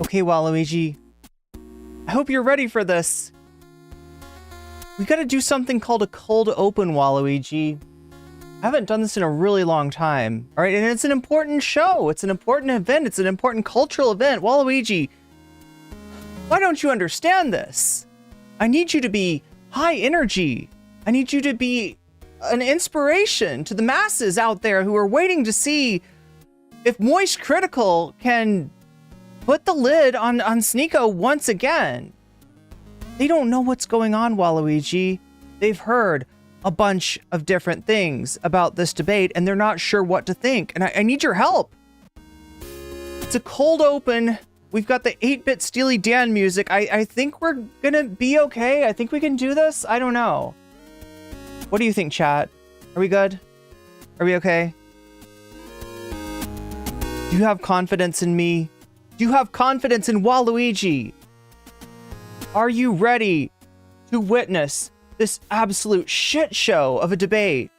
Okay, Waluigi. I hope you're ready for this. We gotta do something called a cold open, Waluigi. I haven't done this in a really long time. All right, and it's an important show. It's an important event. It's an important cultural event. Waluigi, why don't you understand this? I need you to be high energy. I need you to be an inspiration to the masses out there who are waiting to see if MoistCr1TiKaL can put the lid on Sneako once again. They don't know what's going on, Waluigi. They've heard a bunch of different things about this debate, and they're not sure what to think. And I need your help. It's a cold open. We've got the 8-bit Steely Dan music. I think we're gonna be okay. I think we can do this. I don't know. What do you think, chat? Are we good? Are we okay? Do you have confidence in me? Do you have confidence in Waluigi? Are you ready to witness this absolute shit show of a debate?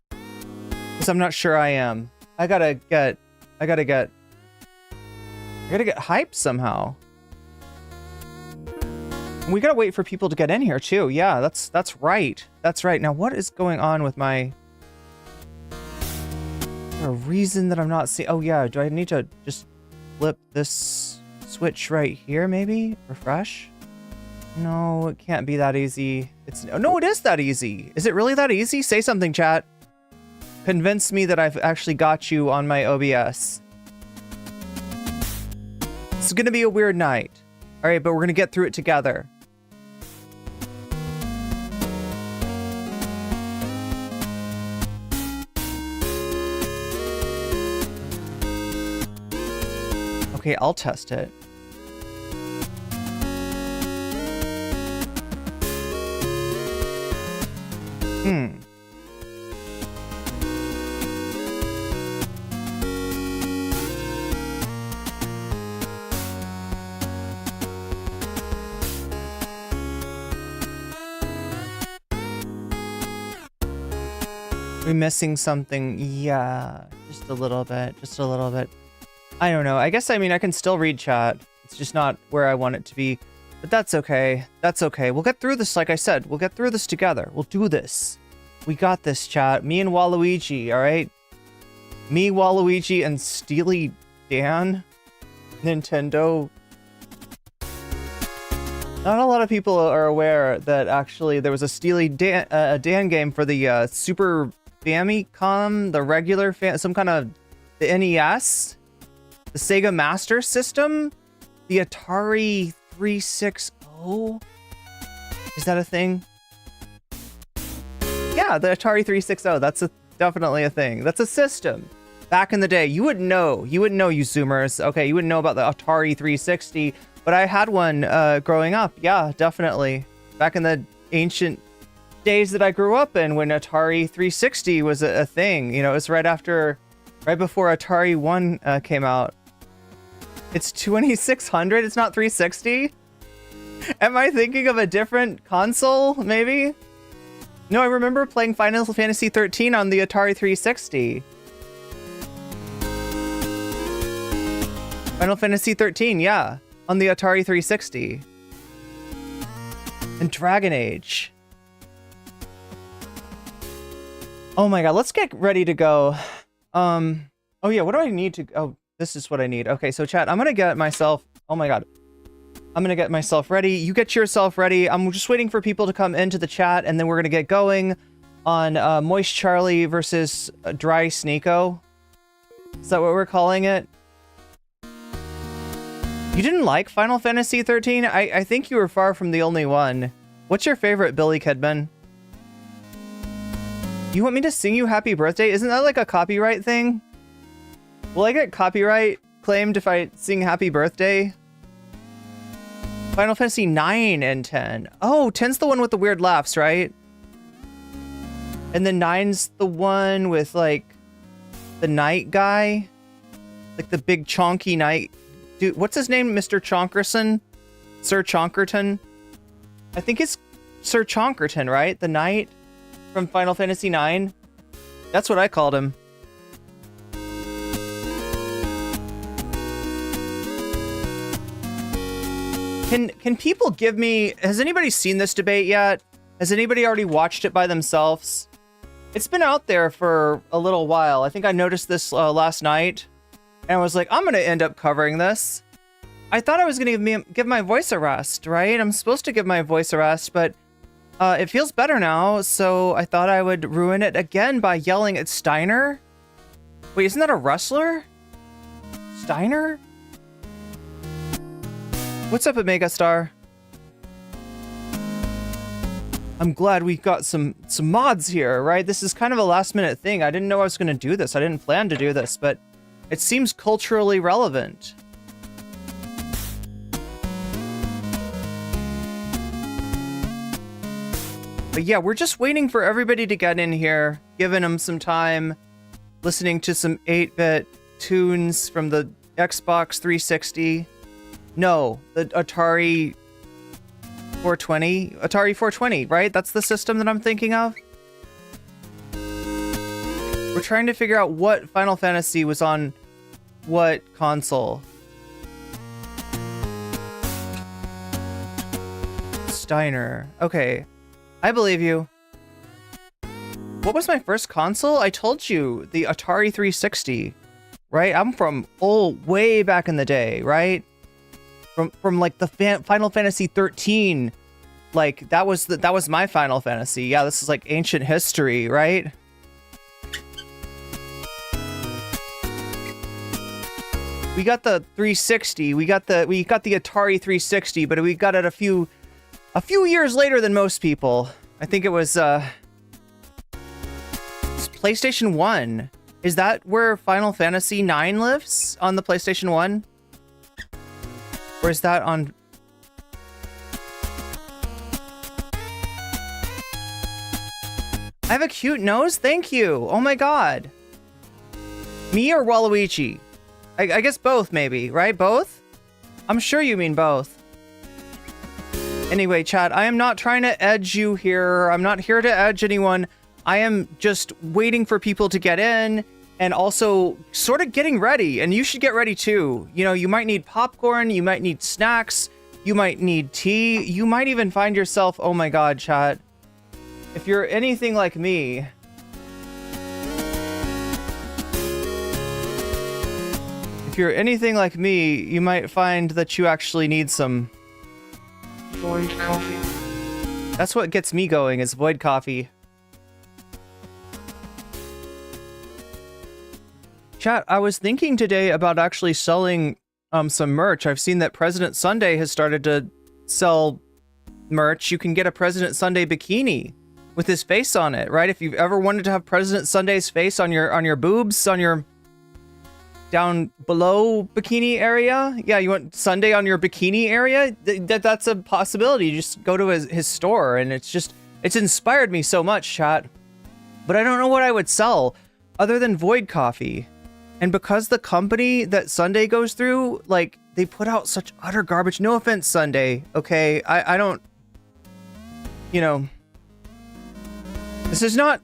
Because I'm not sure I am. I gotta get hyped somehow. And we gotta wait for people to get in here too. Yeah, that's right. That's right. Now what is going on with my... Is there a reason that I'm not seeing... Oh yeah, do I need to just flip this switch right here maybe? Refresh? No, it can't be that easy. No, it is that easy. Is it really that easy? Say something, chat. Convince me that I've actually got you on my OBS. This is gonna be a weird night. All right, but we're gonna get through it together. Okay, I'll test it. We're missing something. Yeah, just a little bit. Just a little bit. I don't know. I guess, I mean, I can still read chat. It's just not where I want it to be. But that's okay. That's okay. We'll get through this, like I said. We'll get through this together. We'll do this. We got this, chat. Me and Waluigi, all right? Me, Waluigi, and Steely Dan. Nintendo. Not a lot of people are aware that actually there was a Steely Dan game for the Super Famicom, the regular, some kind of the NES, the Sega Master System, the Atari 360. Is that a thing? Yeah, the Atari 360. That's definitely a thing. That's a system. Back in the day, you wouldn't know. You wouldn't know, you Zoomers. Okay, you wouldn't know about the Atari 360, but I had one growing up. Yeah, definitely. Back in the ancient days that I grew up in, when Atari 360 was a thing. You know, it was right before Atari 1 came out. It's 2600. It's not 360. Am I thinking of a different console? Maybe. No, I remember playing Final Fantasy 13 on the Atari 360. Final Fantasy 13, yeah, on the Atari 360. And Dragon Age. Oh my god, let's get ready to go. Oh yeah, what do I need to... Oh, this is what I need. Okay, so chat, I'm gonna get myself... Oh my god. I'm gonna get myself ready. You get yourself ready. I'm just waiting for people to come into the chat, and then we're gonna get going on MoistCr1TiKaL versus Dry Sneako. Is that what we're calling it? You didn't like Final Fantasy 13? I think you were far from the only one. What's your favorite, Billy Kidman? You want me to sing you happy birthday? Isn't that like a copyright thing? Will I get copyright claimed if I sing happy birthday? Final Fantasy 9 and 10. Oh, 10's the one with the weird laughs, right? And then 9's the one with like the knight guy. Like the big chonky knight. Dude, what's his name? Mr. Chonkerson? Sir Chonkerton? I think it's Sir Chonkerton, right? The knight from Final Fantasy 9. That's what I called him. Can people give me... Has anybody seen this debate yet? Has anybody already watched it by themselves? It's been out there for a little while. I think I noticed this last night. And I was like, I'm going to end up covering this. I thought I was going to give my voice a rest, right? I'm supposed to give my voice a rest, but it feels better now. So I thought I would ruin it again by yelling at Steiner. Wait, isn't that a wrestler? Steiner? What's up, Omega Star? I'm glad we got some mods here, right? This is kind of a last minute thing. I didn't know I was going to do this. I didn't plan to do this, but it seems culturally relevant. But yeah, we're just waiting for everybody to get in here, giving them some time, listening to some 8-bit tunes from the Xbox 360. No, the Atari 420? Atari 420, right? That's the system that I'm thinking of? We're trying to figure out what Final Fantasy was on what console. Steiner. Okay. I believe you. What was my first console? I told you, the Atari 360, right? I'm from way back in the day, right? From like the Final Fantasy 13, like that was my Final Fantasy. Yeah, this is like ancient history, right? We got the 360, we got the Atari 360, but we got it a few years later than most people. I think it was PlayStation 1. Is that where Final Fantasy 9 lives? On the PlayStation 1? Or is that on... I have a cute nose? Thank you! Oh my god! Me or Waluigi? I guess both, maybe, right? Both? I'm sure you mean both. Anyway, chat, I am not trying to edge you here. I'm not here to edge anyone. I am just waiting for people to get in and also sort of getting ready. And you should get ready too. You know, you might need popcorn, you might need snacks, you might need tea, you might even find yourself, oh my god, chat. If you're anything like me, you might find that you actually need some void coffee. That's what gets me going, is void coffee. Chat, I was thinking today about actually selling some merch. I've seen that President Sunday has started to sell merch. You can get a President Sunday bikini with his face on it, right? If you've ever wanted to have President Sunday's face on your boobs, on your down below bikini area. Yeah, you want Sunday on your bikini area? That's a possibility. You just go to his store, and it's inspired me so much, chat. But I don't know what I would sell other than void coffee. And because the company that Sunday goes through, like, they put out such utter garbage. No offense, Sunday, okay? I don't... You know... This is not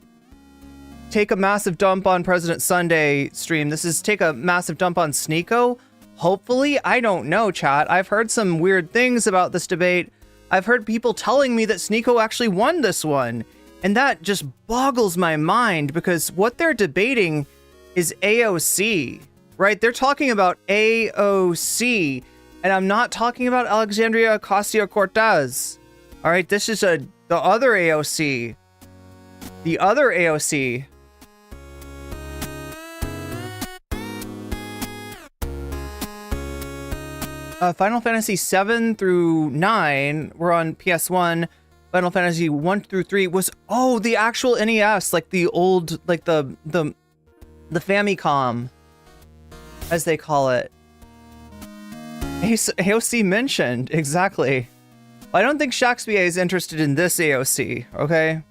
take a massive dump on President Sunday stream. This is take a massive dump on Sneako. Hopefully, I don't know, chat. I've heard some weird things about this debate. I've heard people telling me that Sneako actually won this one. And that just boggles my mind, because what they're debating is AOC, right? They're talking about AOC, and I'm not talking about Alexandria Ocasio-Cortez. All right, this is the other AOC. The other AOC. Final Fantasy 7 through 9 were on PS1. Final Fantasy 1 through 3 was, oh, the actual NES, like the old, like the Famicom, as they call it. AOC mentioned, exactly. I don't think Shakespeare is interested in this AOC, okay?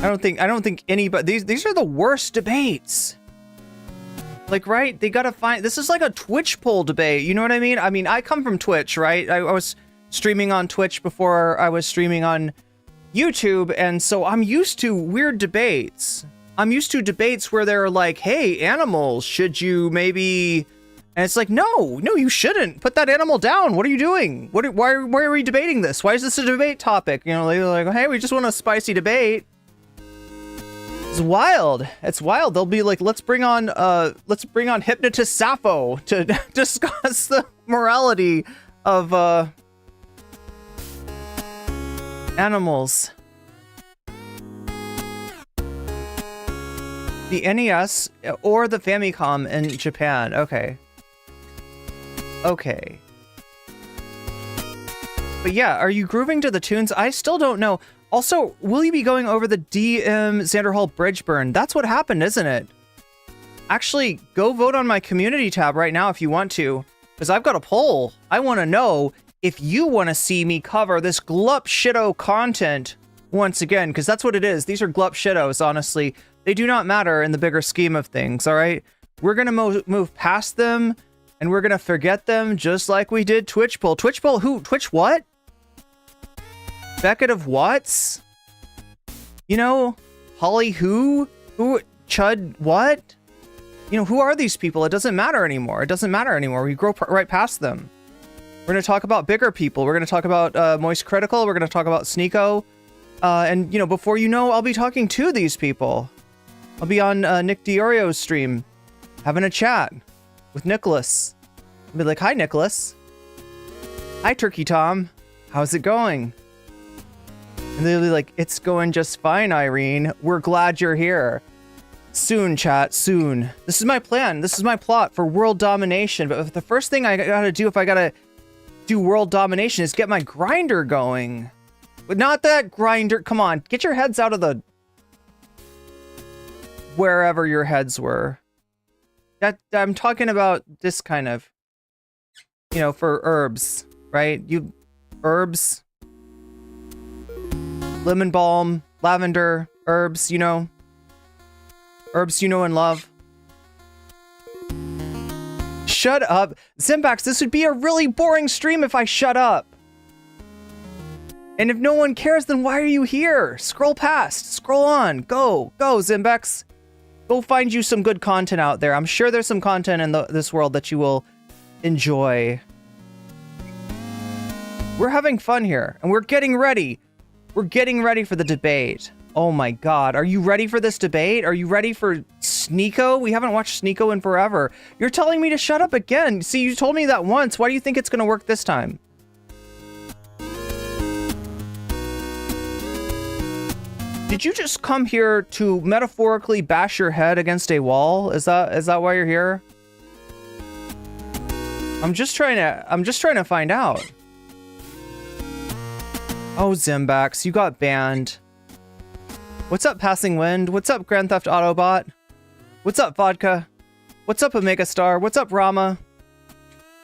I don't think anybody, these are the worst debates. Like, right? They gotta find, this is like a Twitch poll debate, you know what I mean? I mean, I come from Twitch, right? I was streaming on Twitch before I was streaming on YouTube, and so I'm used to weird debates. I'm used to debates where they're like, hey, animals, should you maybe And it's like, no, you shouldn't. Put that animal down. What are you doing? Why are we debating this? Why is this a debate topic? You know, they're like, hey, we just want a spicy debate. It's wild. It's wild. They'll be like, let's bring on hypnotist Sappho to discuss the morality of animals. The NES or the Famicom in Japan. Okay. Okay. But yeah, are you grooving to the tunes? I still don't know. Also, will you be going over the DM Xanderhall bridge burn? That's what happened, isn't it? Actually, go vote on my community tab right now if you want to, because I've got a poll. I want to know if you want to see me cover this glup shitto content once again, because that's what it is. These are glup shittos, honestly. They do not matter in the bigger scheme of things, all right? We're going to move past them, and we're going to forget them just like we did Twitch poll. Twitch poll who? Twitch what? Beckett of Watts? You know, Holly who? Who? Chud what? You know, who are these people? It doesn't matter anymore. It doesn't matter anymore. We grow right past them. We're going to talk about bigger people. We're going to talk about MoistCr1TiKaL. We're going to talk about Sneako. And, you know, before you know, I'll be talking to these people. I'll be on Nick Diorio's stream, having a chat with Nicholas. I'll be like, hi, Nicholas. Hi, Turkey Tom. How's it going? And they'll be like, it's going just fine, Irene. We're glad you're here. Soon, chat, soon. This is my plan. This is my plot for world domination. But the first thing I gotta do if I gotta do world domination is get my grinder going. But not that grinder. Come on, get your heads out of the... wherever your heads were. I'm talking about this kind of, you know, for herbs, right? You herbs, lemon balm, lavender, herbs, you know, herbs you know and love. Shut up. Zimbax, this would be a really boring stream if I shut up. And if no one cares, then why are you here? Scroll past, scroll on, go, Zimbax. Go find you some good content out there. I'm sure there's some content in this world that you will enjoy. We're having fun here, and we're getting ready. We're getting ready for the debate. Oh my god, are you ready for this debate? Are you ready for Sneako? We haven't watched Sneako in forever. You're telling me to shut up again. See, you told me that once. Why do you think it's gonna work this time? Did you just come here to metaphorically bash your head against a wall? Is that why you're here? I'm just trying to find out. Oh, Zimbax, you got banned. What's up, Passing Wind? What's up, Grand Theft Autobot? What's up, Vodka? What's up, Omega Star? What's up, Rama?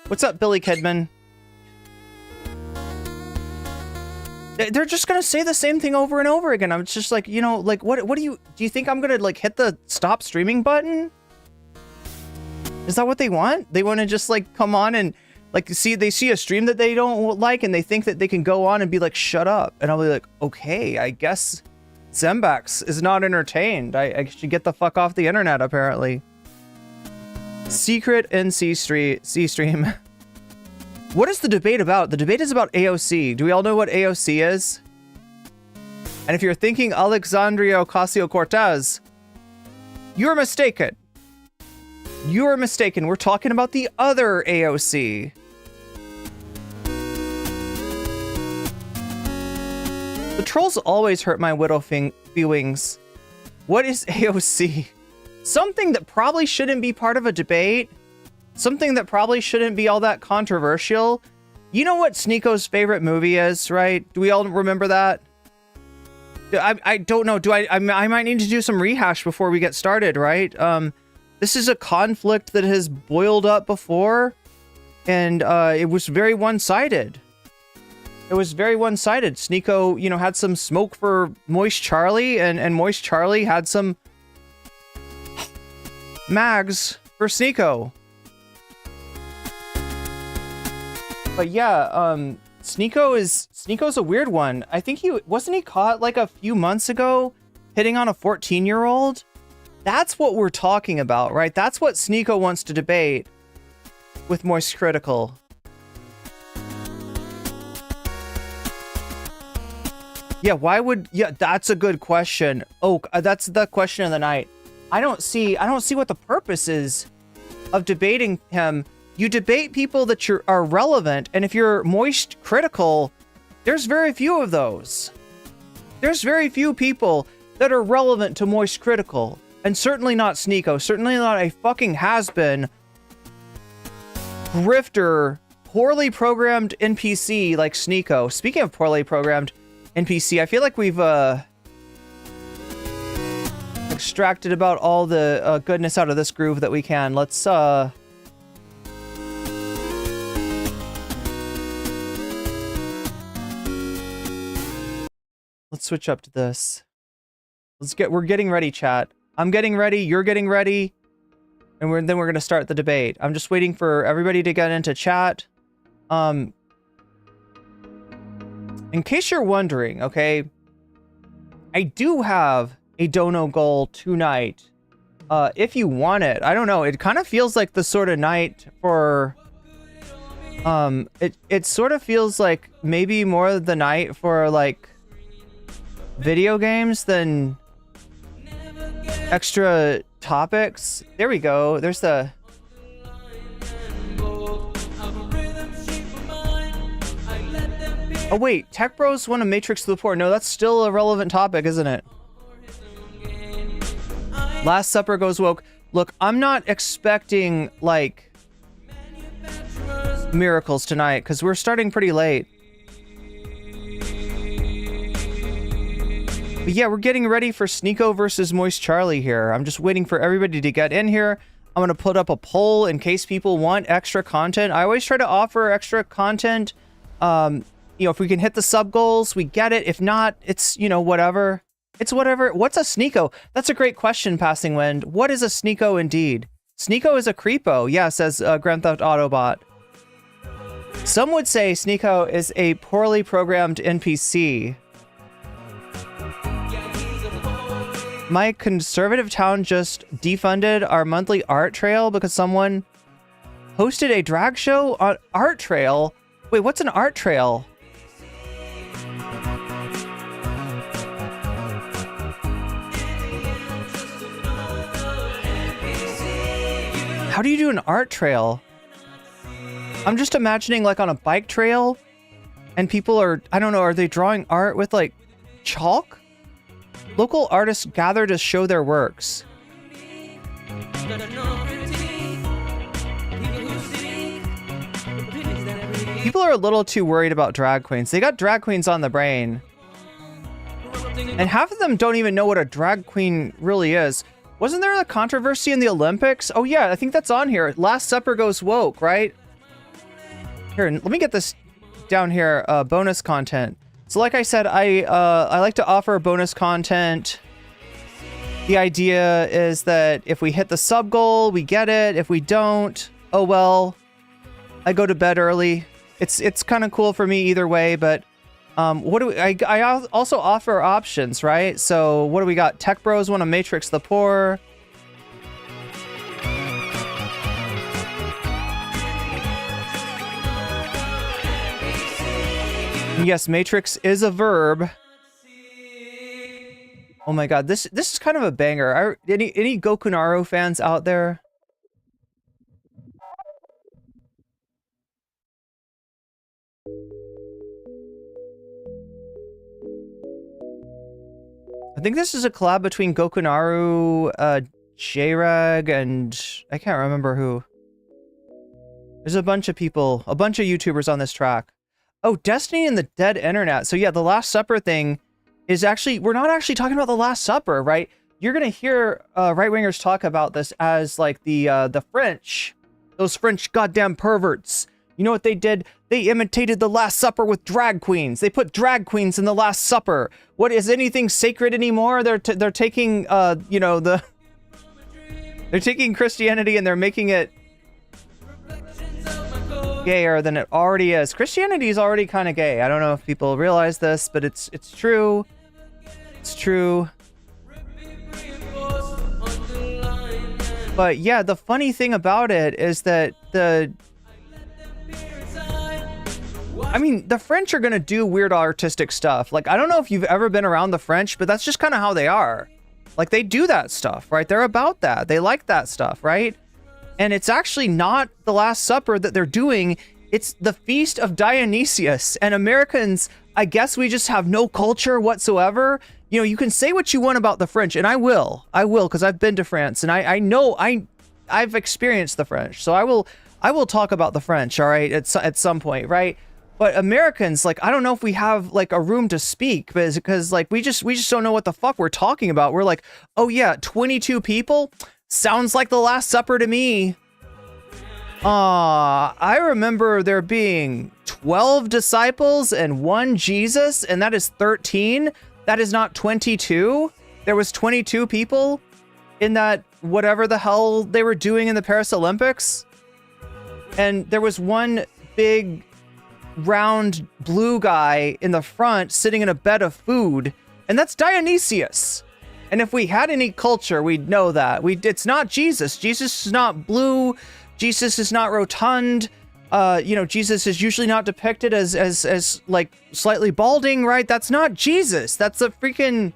What's up, Billy Kidman? They're just gonna say the same thing over and over again. I'm just like, you know, like, what do you think I'm gonna, like, hit the stop streaming button? Is that what they want? They want to just, like, come on and, like, they see a stream that they don't like, and they think that they can go on and be like, shut up. And I'll be like, okay, I guess Zembax is not entertained. I should get the fuck off the internet, apparently. Secret NC stream. What is the debate about? The debate is about AOC. Do we all know what AOC is? And if you're thinking Alexandria Ocasio-Cortez, you're mistaken. You're mistaken. We're talking about the other AOC. The trolls always hurt my widow feelings. What is AOC? Something that probably shouldn't be part of a debate. Something that probably shouldn't be all that controversial. You know what Sneako's favorite movie is, right? Do we all remember that? I don't know. I might need to do some rehash before we get started, right? This is a conflict that has boiled up before, and it was very one-sided. It was very one-sided. Sneako, you know, had some smoke for MoistCr1TiKaL, and MoistCr1TiKaL had some mags for Sneako. But yeah, Sneako's a weird one. I think wasn't he caught like a few months ago hitting on a 14-year-old? That's what we're talking about, right? That's what Sneako wants to debate. with MoistCr1TiKaL? Yeah, why would... Yeah, that's a good question. Oh, that's the question of the night. I don't see what the purpose is of debating him. You debate people that are relevant, and if you're MoistCr1TiKaL, there's very few of those. There's very few people that are relevant to MoistCr1TiKaL, and certainly not Sneako, certainly not a fucking has-been grifter, poorly programmed NPC like Sneako. Speaking of poorly programmed NPC, I feel like we've extracted about all the goodness out of this groove that we can. Let's switch up to this. We're getting ready, chat. I'm getting ready, you're getting ready, and then we're gonna start the debate. I'm just waiting for everybody to get into chat. In case you're wondering, okay, I do have a dono goal tonight. If you want it, I don't know. It kind of feels like the sort of night for, it sort of feels like maybe more the night for like video games than extra topics. There we go. There's the... Oh wait, Tech Bros want a Matrix to the Poor. No, that's still a relevant topic, isn't it? Last Supper goes woke. Look, I'm not expecting like miracles tonight because we're starting pretty late. But yeah, we're getting ready for Sneako versus MoistCr1TiKaL here. I'm just waiting for everybody to get in here. I'm going to put up a poll in case people want extra content. I always try to offer extra content. You know, if we can hit the sub goals, we get it. If not, it's, you know, whatever. It's whatever. What's a Sneako? That's a great question, Passing Wind. What is a Sneako indeed? Sneako is a creepo. Yeah, says Grand Theft Autobot. Some would say Sneako is a poorly programmed NPC. My conservative town just defunded our monthly art trail because someone hosted a drag show on art trail. Wait, what's an art trail? How do you do an art trail? I'm just imagining like on a bike trail and people are, I don't know, are they drawing art with like chalk? Local artists gather to show their works. People are a little too worried about drag queens. They got drag queens on the brain. And half of them don't even know what a drag queen really is. Wasn't there a controversy in the Olympics? Oh yeah, I think that's on here. Last Supper goes woke, right? Here, let me get this down here, bonus content. So like I said, I like to offer bonus content. The idea is that if we hit the sub goal, we get it. If we don't, oh well, I go to bed early. It's kind of cool for me either way, but what do we, I also offer options, right? So what do we got? Tech Bros want a Matrix the Poor. Yes, Matrix is a verb. Oh my god, this is kind of a banger. Any Goku fans out there? I think this is a collab between Goku, J-Rag, and I can't remember who. There's a bunch of people, a bunch of YouTubers on this track. Oh, Destiny and the Dead Internet. So yeah, the Last Supper thing is actually, we're not actually talking about the Last Supper, right? You're gonna hear right-wingers talk about this as like the French, those French goddamn perverts. You know what they did? They imitated the Last Supper with drag queens. They put drag queens in the Last Supper. What, is anything sacred anymore? They're taking you know, they're taking Christianity and they're making it gayer than it already is. Christianity is already kind of gay. I don't know if people realize this, but it's true. It's true. But yeah, the funny thing about it is that I mean, the French are gonna do weird artistic stuff. Like, I don't know if you've ever been around the French, but that's just kind of how they are. Like, they do that stuff, right? They're about that. They like that stuff, right? And it's actually not the Last Supper that they're doing. It's the Feast of Dionysius. And Americans, I guess we just have no culture whatsoever. You know, you can say what you want about the French, and I will, because I've been to France, and I know I've experienced the French, so I will talk about the French, all right, at some point, right? But Americans, like, I don't know if we have like a room to speak, because like we just don't know what the fuck we're talking about. We're like, oh yeah, 22 people sounds like the Last Supper to me. I remember there being 12 disciples and 1 Jesus, and that is 13. That is not 22. There was 22 people in that whatever the hell they were doing in the Paris Olympics. And there was one big round blue guy in the front sitting in a bed of food, and that's Dionysius. And if we had any culture, we'd know that. It's not Jesus. Jesus is not blue. Jesus is not rotund. You know, Jesus is usually not depicted as like slightly balding, right? That's not Jesus. That's a freaking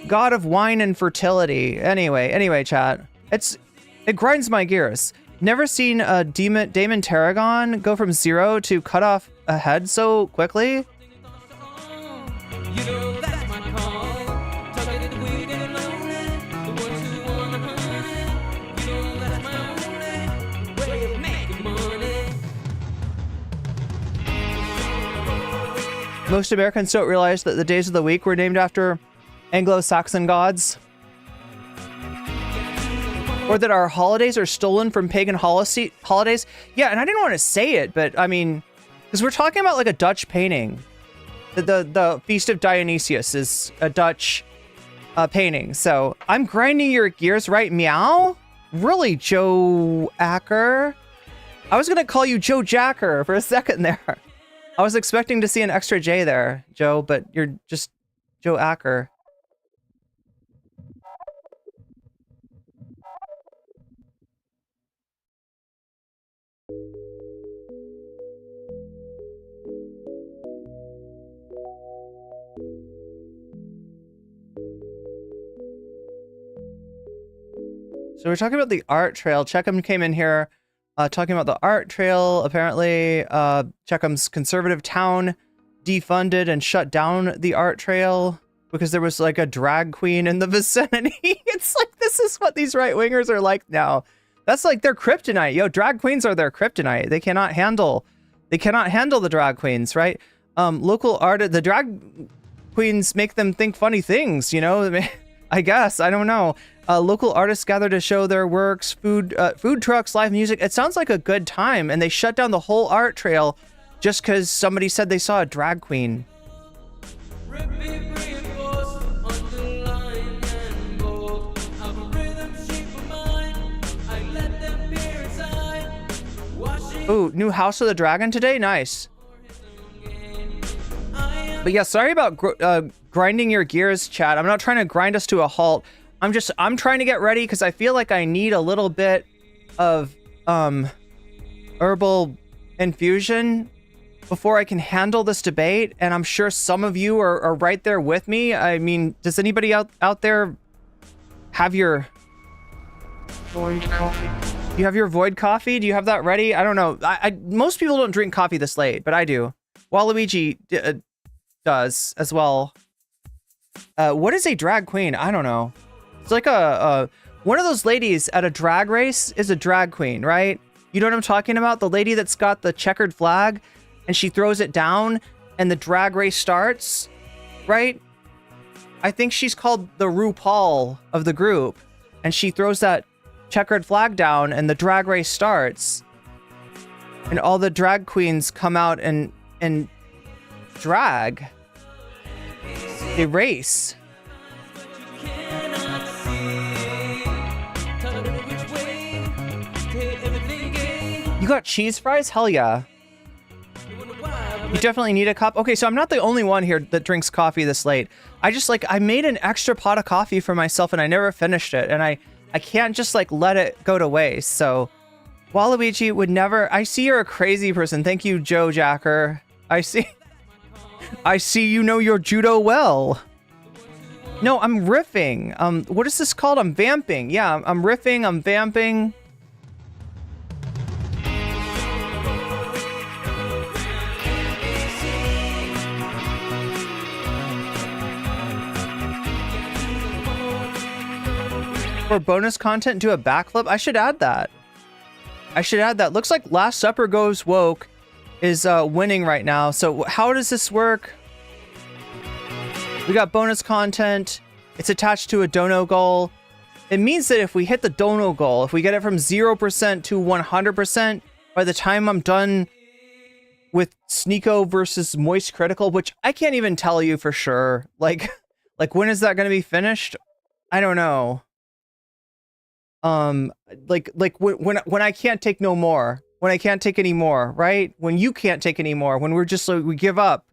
god of wine and fertility. Anyway, chat. It grinds my gears. Never seen a Damon Tarragon go from 0 to cut off a head so quickly. Most Americans don't realize that the days of the week were named after Anglo-Saxon gods. Or that our holidays are stolen from pagan holidays. Yeah, and I didn't want to say it, but I mean, because we're talking about like a Dutch painting. The Feast of Dionysius is a Dutch painting. So I'm grinding your gears, right? Meow? Really, Joe Acker? I was going to call you Joe Jacker for a second there. I was expecting to see an extra J there, Joe, but you're just Joe Acker. So we're talking about the art trail. Checkham came in here talking about the art trail. Apparently, Checkham's conservative town defunded and shut down the art trail because there was like a drag queen in the vicinity. It's like, this is what these right-wingers are like now. That's like their kryptonite. Yo, drag queens are their kryptonite. They cannot handle the drag queens, right? Local art, the drag queens make them think funny things, you know? I guess, I don't know. Local artists gather to show their works, food trucks, live music. It sounds like a good time, and they shut down the whole art trail just because somebody said they saw a drag queen. Ooh, new House of the Dragon today? Nice. But yeah, sorry about grinding your gears, chat. I'm not trying to grind us to a halt. I'm trying to get ready because I feel like I need a little bit of herbal infusion before I can handle this debate. And I'm sure some of you are right there with me. I mean, does anybody out there have your void coffee? Do you have your void coffee? Do you have that ready? I don't know. Most people don't drink coffee this late, but I do. Waluigi does as well. What is a drag queen? I don't know. It's like one of those ladies at a drag race is a drag queen, right? You know what I'm talking about? The lady that's got the checkered flag and she throws it down and the drag race starts, right? I think she's called the RuPaul of the group, and she throws that checkered flag down and the drag race starts. And all the drag queens come out and drag. They race. You got cheese fries? Hell yeah. You definitely need a cup. Okay, so I'm not the only one here that drinks coffee this late. I made an extra pot of coffee for myself and I never finished it. And I can't just like let it go to waste. So Waluigi would never, I see you're a crazy person. Thank you, Joe Jacker. I see. I see you know your judo well. No, I'm riffing. What is this called? I'm vamping. Yeah, I'm riffing, I'm vamping. For bonus content, do a backflip. I should add that. I should add that. Looks like Last Supper Goes Woke is winning right now. So how does this work? We got bonus content. It's attached to a dono goal. It means that if we hit the dono goal, if we get it from 0% to 100%, by the time I'm done with Sneako versus MoistCr1TiKaL, which I can't even tell you for sure. Like when is that going to be finished? I don't know. Like when I can't take no more, when I can't take any more, right? When you can't take any more, when we're just like, we give up,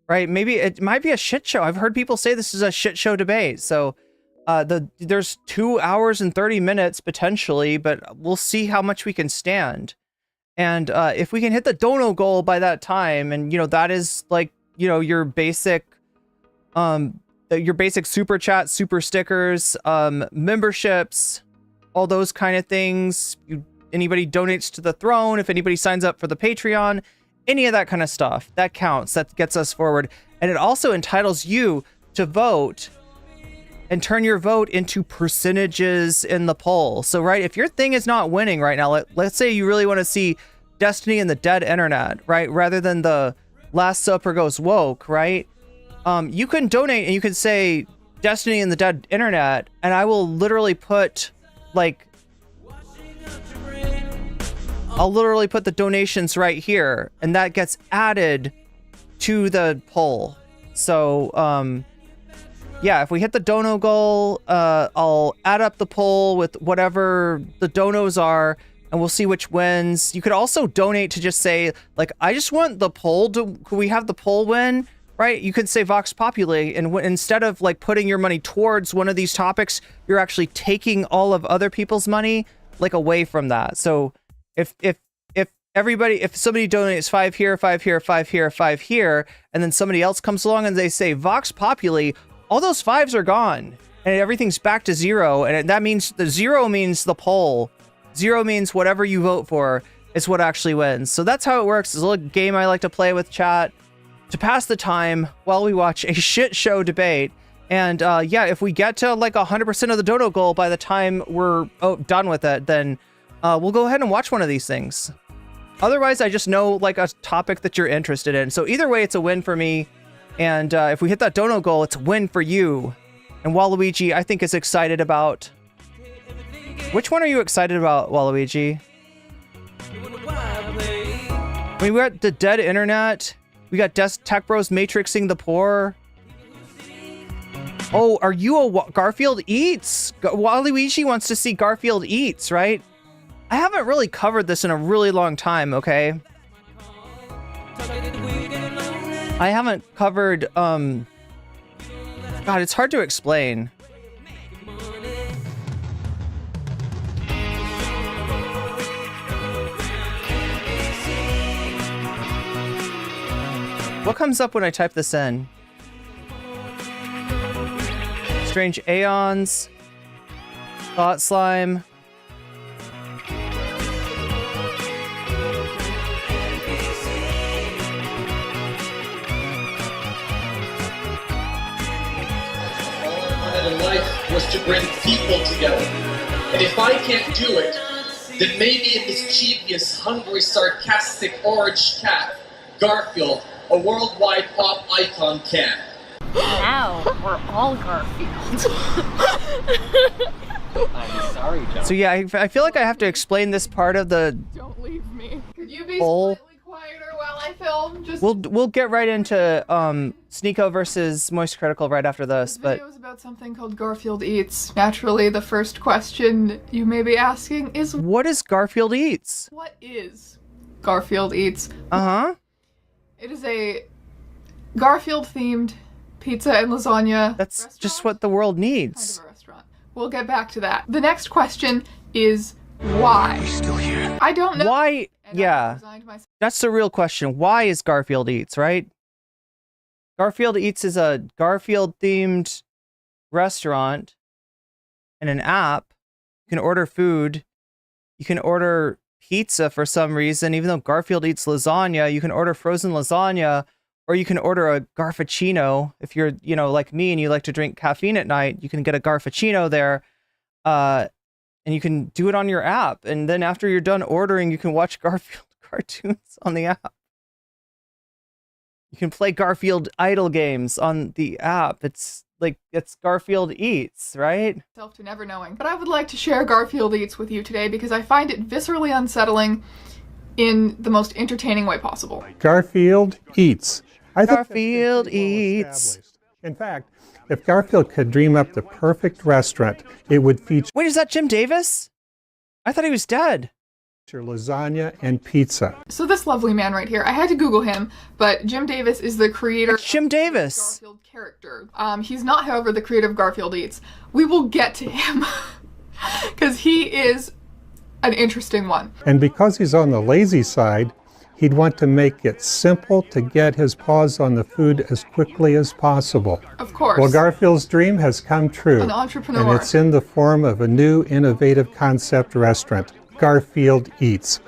right? Maybe it might be a shit show. I've heard people say this is a shit show debate. So, there's 2 hours and 30 minutes potentially, but we'll see how much we can stand. And, if we can hit the dono goal by that time, and, you know, that is like, you know, your basic super chat, super stickers, memberships, all those kind of things. Anybody donates to the throne, if anybody signs up for the Patreon, any of that kind of stuff, that counts. That gets us forward. And it also entitles you to vote and turn your vote into percentages in the poll. So, right, if your thing is not winning right now, let's say you really want to see Destiny and the Dead Internet, right, rather than the Last Supper Goes Woke, right? You can donate and you can say Destiny and the Dead Internet, and I will literally put, like, I'll literally put the donations right here, and that gets added to the poll. So, yeah, if we hit the dono goal, I'll add up the poll with whatever the donos are, and we'll see which wins. You could also donate to just say, like, I just want the poll to, could we have the poll win, right? You could say Vox Populi, and instead of, like, putting your money towards one of these topics, you're actually taking all of other people's money, like, away from that. So if somebody donates 5 here, 5 here, 5 here, 5 here, and then somebody else comes along and they say Vox Populi, all those 5s are gone and everything's back to 0. And that means the 0 means the poll. 0 means whatever you vote for is what actually wins. So that's how it works. It's a little game I like to play with chat to pass the time while we watch a shit show debate. And yeah, if we get to like 100% of the dono goal by the time we're done with it, then we'll go ahead and watch one of these things. Otherwise, I just know like a topic that you're interested in. So either way, it's a win for me. And if we hit that dono goal, it's a win for you. And Waluigi, I think, is excited about... Which one are you excited about, Waluigi? I mean, we got the Dead Internet. We got Tech Bros matrixing the poor. Oh, are you a Garfield Eats? Waluigi wants to see Garfield Eats, right? I haven't really covered this in a really long time, okay? I haven't covered, God, it's hard to explain. What comes up when I type this in? Strange Aeons. Thought Slime. In life was to bring people together. And if I can't do it, then maybe a mischievous, hungry, sarcastic orange cat, Garfield, a worldwide pop icon can. Now we're all Garfield. I'm sorry, John. So yeah, I feel like I have to explain this part of the Don't leave me. Could you be poll. slightly quieter while I film? Just We'll get right into Sneako versus MoistCr1TiKaL right after this, this but video is about something called Garfield Eats. Naturally, the first question you may be asking is, what is Garfield Eats? what is Garfield Eats? Uh-huh. It is a Garfield-themed pizza and lasagna That's restaurant? just what the world needs. Kind of a restaurant. We'll get back to that. The next question is why? Still here. I don't know. Why And Yeah. I resigned myself That's the real question. Why is Garfield Eats, right? Garfield Eats is a Garfield-themed restaurant and an app. You can order food. You can order pizza for some reason. Even though Garfield eats lasagna, you can order frozen lasagna, or you can order a Garfuccino. If you're, like me and you like to drink caffeine at night, you can get a Garfuccino there. And you can do it on your app. And then after you're done ordering, you can watch Garfield cartoons on the app. You can play Garfield idle games on the app. It's Garfield Eats, right? to never knowing. But I would like to share Garfield Eats with you today because I find it viscerally unsettling in the most entertaining way possible. Garfield Eats. Garfield Eats. In fact, if Garfield could dream up the perfect restaurant, it would feature Wait, is that Jim Davis? I thought he was dead. lasagna and pizza. So this lovely man right here, I had to Google him, but Jim Davis is the creator It's Jim of the Davis. Garfield character. He's not, however, the creator of Garfield Eats. We will get to him because he is an interesting one. And because he's on the lazy side, he'd want to make it simple to get his paws on the food as quickly as possible. Of course. Well, Garfield's dream has come true. An entrepreneur. And it's in the form of a new innovative concept restaurant, Garfield Eats.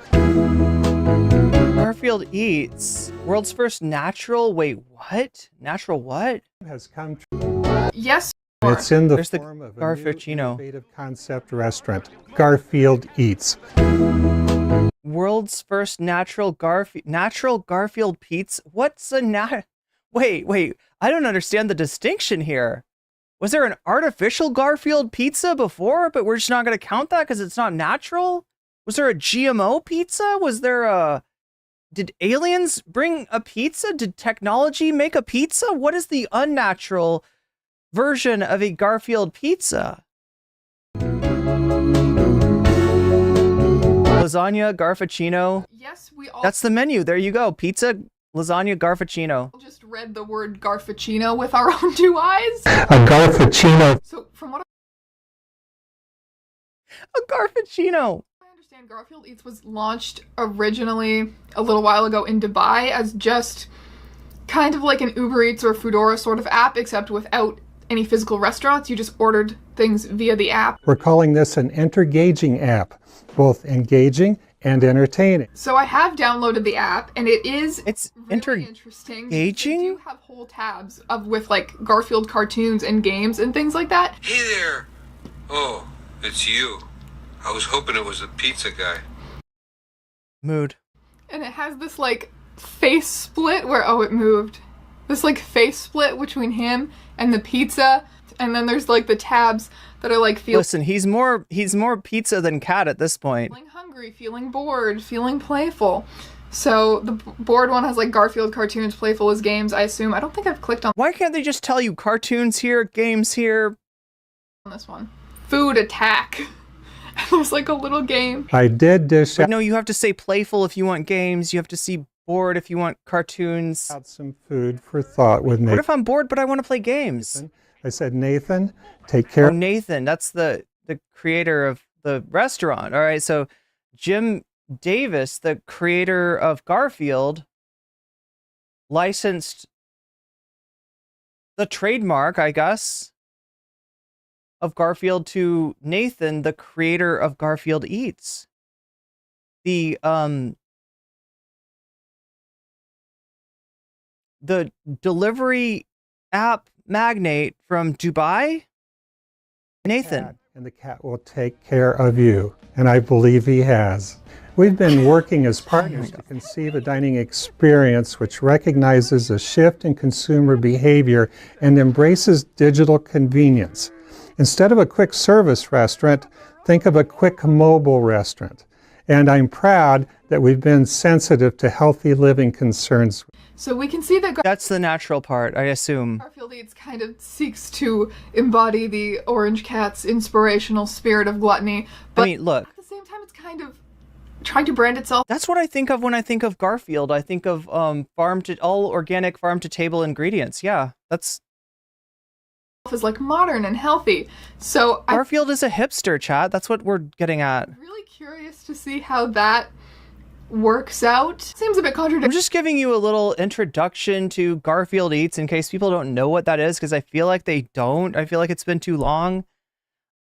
Garfield Eats. World's first natural. Wait, what? Natural what? Has come true. Yes. And it's in the There's the form of a Garfuccino. new innovative concept restaurant, Garfield Eats. World's first natural Garfield pizza. What's a Wait. I don't understand the distinction here. Was there an artificial Garfield pizza before, but we're just not going to count that because it's not natural? Was there a GMO pizza? Did aliens bring a pizza? Did technology make a pizza? What is the unnatural version of a Garfield pizza? Lasagna, Garfuccino. Yes, we all That's the menu. There you go. Pizza, lasagna, Garfuccino. just read the word Garfuccino with our own two eyes. A Garfuccino. So from what A Garfuccino. I understand, Garfield Eats was launched originally a little while ago in Dubai as just kind of like an Uber Eats or Foodora sort of app, except without any physical restaurants. You just ordered things via the app. We're calling this an entergaging app, both engaging and entertaining. So I have downloaded the app, and It's really interesting. because engaging? They do have whole tabs with like Garfield cartoons and games and things like that. Hey there! Oh, it's you. I was hoping it was the pizza guy. Mood. And it has this like face split where it moved. This like face split between him and the pizza, and then there's like the tabs that are like Listen, he's more pizza than cat at this point. feeling hungry, feeling bored, feeling playful. So the bored one has like Garfield cartoons, playful as games, I assume. I don't think I've clicked on Why can't they just tell you cartoons here, games here? this one. Food attack. There's like a little game. I did dish But no, you have to say playful if you want games. You have to see bored if you want cartoons. out some food for thought with What Nathan. if I'm bored but I want to play games? I said, Nathan, take care. Oh, Nathan, that's the creator of the restaurant. All right, so Jim Davis, the creator of Garfield, licensed the trademark, I guess, of Garfield to Nathan, the creator of Garfield Eats. The delivery app magnate from Dubai, Nathan. Cat, and the cat will take care of you. And I believe he has. We've been working as partners to conceive a dining experience which recognizes a shift in consumer behavior and embraces digital convenience. Instead of a quick service restaurant, think of a quick mobile restaurant. And I'm proud that we've been sensitive to healthy living concerns. So we can see that That's the natural part, I assume. Garfield Eats kind of seeks to embody the orange cat's inspirational spirit of gluttony, but I mean, look, at the same time it's kind of trying to brand itself that's what I think of when I think of Garfield. I think of all organic farm to table ingredients. Yeah, that's as like modern and healthy. So I'm Garfield is a hipster, chat. That's what we're getting at. really curious to see how that works out. Seems a bit I'm contradictory. just giving you a little introduction to Garfield Eats in case people don't know what that is, because I feel like they don't. I feel like it's been too long.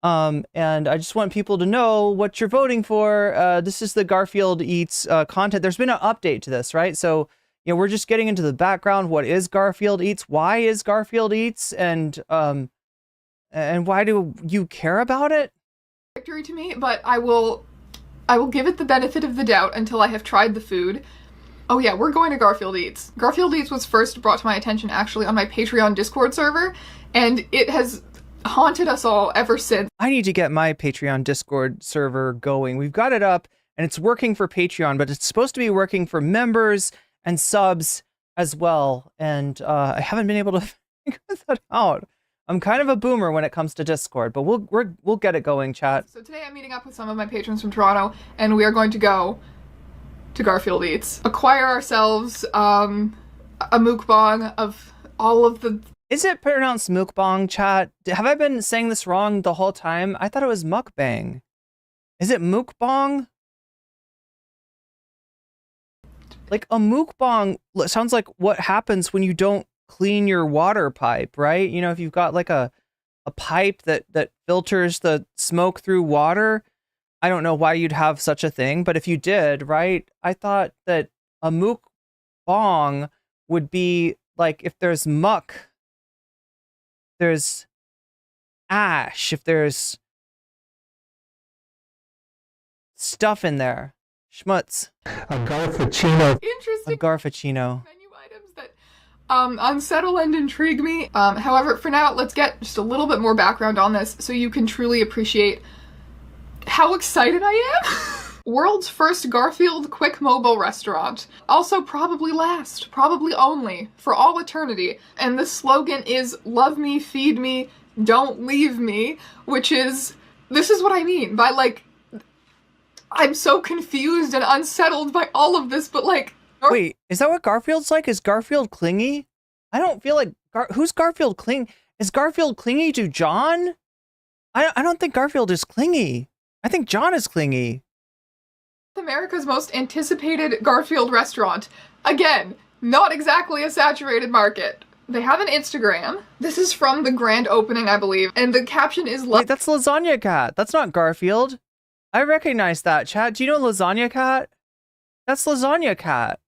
And I just want people to know what you're voting for. This is the Garfield Eats content. There's been an update to this, right? So, you know, we're just getting into the background. What is Garfield Eats? Why is Garfield Eats? And why do you care about it? To me, but I will give it the benefit of the doubt until I have tried the food. Oh yeah, we're going to Garfield Eats. Garfield Eats was first brought to my attention actually on my Patreon Discord server, and it has haunted us all ever since. I need to get my Patreon Discord server going. We've got it up and it's working for Patreon, but it's supposed to be working for members and subs as well. And I haven't been able to figure that out. I'm kind of a boomer when it comes to Discord, but we'll get it going, chat. So today I'm meeting up with some of my patrons from Toronto, and we are going to go to Garfield Eats. Acquire ourselves a mukbang of all of the... Is it pronounced mukbang, chat? Have I been saying this wrong the whole time? I thought it was mukbang. Is it mukbang? Like a mukbang sounds like what happens when you don't clean your water pipe, right? You know, if you've got like a pipe that filters the smoke through water, I don't know why you'd have such a thing, but if you did, right? I thought that a mukbang would be like if there's muck, there's ash, if there's stuff in there, schmutz. A Garfuccino. Interesting A Garfuccino. menu items that unsettle and intrigue me. However, for now, let's get just a little bit more background on this so you can truly appreciate how excited I am. World's first Garfield quick mobile restaurant. Also probably last, probably only, for all eternity. And the slogan is, love me, feed me, don't leave me, which is, this is what I mean by like, I'm so confused and unsettled by all of this, but like... Wait, is that what Garfield's like? Is Garfield clingy? I don't feel like... who's Garfield clingy? Is Garfield clingy to John? I don't think Garfield is clingy. I think John is clingy. America's most anticipated Garfield restaurant. Again, not exactly a saturated market. They have an Instagram. This is from the grand opening, I believe, and the caption is... Wait, that's Lasagna Cat. That's not Garfield. I recognize that, chat. Do you know Lasagna Cat? That's Lasagna Cat.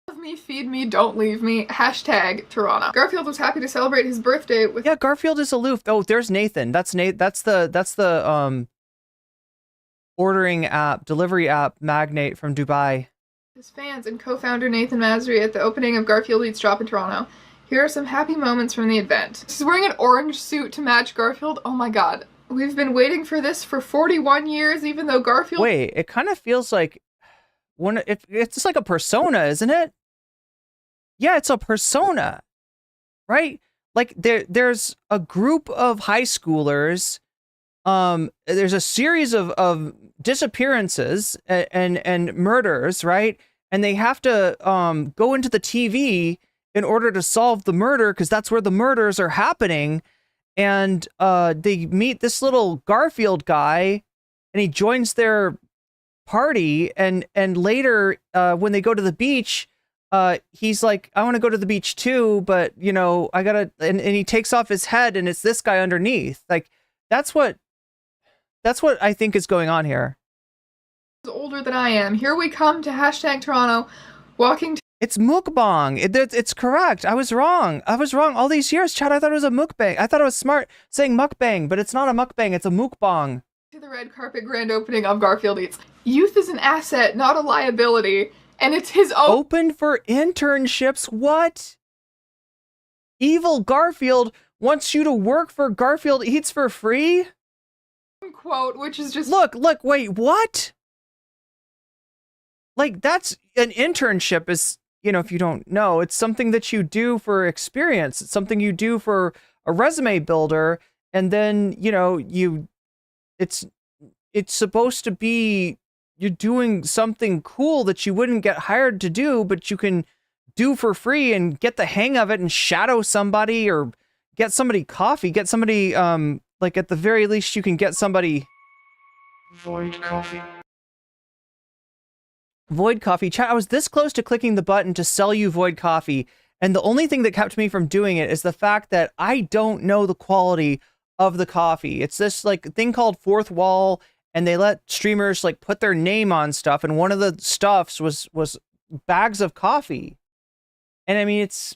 Love me, feed me, don't leave me. Hashtag Toronto. Garfield was happy to celebrate his birthday with... Yeah, Garfield is aloof. Oh, there's Nathan. That's the ordering app, delivery app magnate from Dubai. His fans and co-founder Nathan Masry at the opening of Garfield Eats Drop in Toronto. Here are some happy moments from the event. He's wearing an orange suit to match Garfield. Oh my god. We've been waiting for this for 41 years, even though Garfield... Wait, it kind of feels like... it's just like a persona, isn't it? Yeah, it's a persona, right? Like there's a group of high schoolers. There's a series of disappearances and murders, right? And they have to go into the TV in order to solve the murder because that's where the murders are happening. And they meet this little Garfield guy, and he joins their party. And later, when they go to the beach, he's like, I want to go to the beach too, but you know, I gotta, and he takes off his head and it's this guy underneath. Like, that's what I think is going on here. Older than I am. Here we come to hashtag Toronto, walking to... It's mukbang. It's correct. I was wrong all these years, Chad. I thought it was a mukbang. I thought I was smart saying mukbang, but it's not a mukbang, it's a mukbang. To the red carpet grand opening of Garfield Eats. Youth is an asset, not a liability. And it's his own... Open for internships? What? Evil Garfield wants you to work for Garfield Eats for free? Quote, which is just... Look, wait, what? Like, that's... An internship is, you know, if you don't know, it's something that you do for experience. It's something you do for a resume builder. And then, you know, it's supposed to be... You're doing something cool that you wouldn't get hired to do, but you can do for free and get the hang of it and shadow somebody or get somebody coffee, get somebody, like at the very least you can get somebody... Void coffee. Chat, I was this close to clicking the button to sell you void coffee, and the only thing that kept me from doing it is the fact that I don't know the quality of the coffee. It's this like thing called fourth wall, and they let streamers like put their name on stuff, and one of the stuffs was bags of coffee. And I mean, it's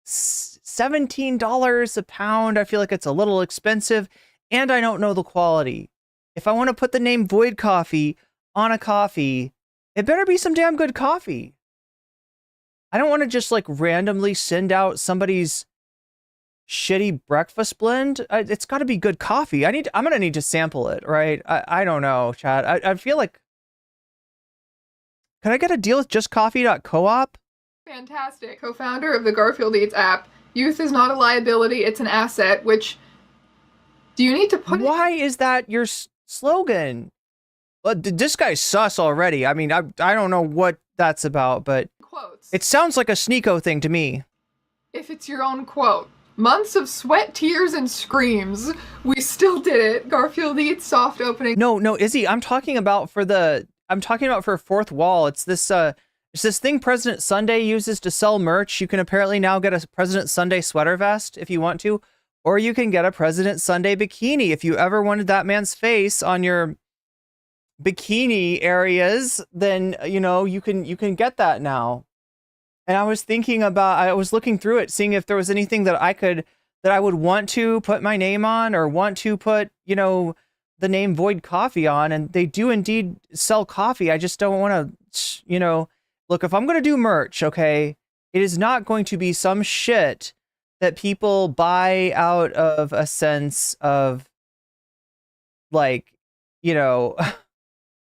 $17 a pound. I feel like it's a little expensive, and I don't know the quality. If I want to put the name Void Coffee on a coffee, it better be some damn good coffee. I don't want to just like randomly send out somebody's shitty breakfast blend. It's got to be good coffee. I'm gonna need to sample it, right? I don't know, chat. I feel like, can I get a deal with justcoffee.coop? Fantastic. Co-founder of the Garfield Eats app. Youth is not a liability, it's an asset, which... Do you need to put... Why is that your slogan? Well, this guy's sus already. I mean, I don't know what that's about, but... Quotes. It sounds like a Sneako thing to me. If it's your own quote. Months of sweat, tears, and screams. We still did it. Garfield Eats soft opening. No, Izzy, I'm talking about for fourth wall. It's this thing President Sunday uses to sell merch. You can apparently now get a President Sunday sweater vest if you want to, or you can get a President Sunday bikini if you ever wanted that man's face on your bikini areas. Then you know you can get that now. And I was looking through it, seeing if there was anything that I would want to put my name on, or want to put, you know, the name Void Coffee on. And they do indeed sell coffee. I just don't want to, you know, look, if I'm going to do merch, okay, it is not going to be some shit that people buy out of a sense of like, you know,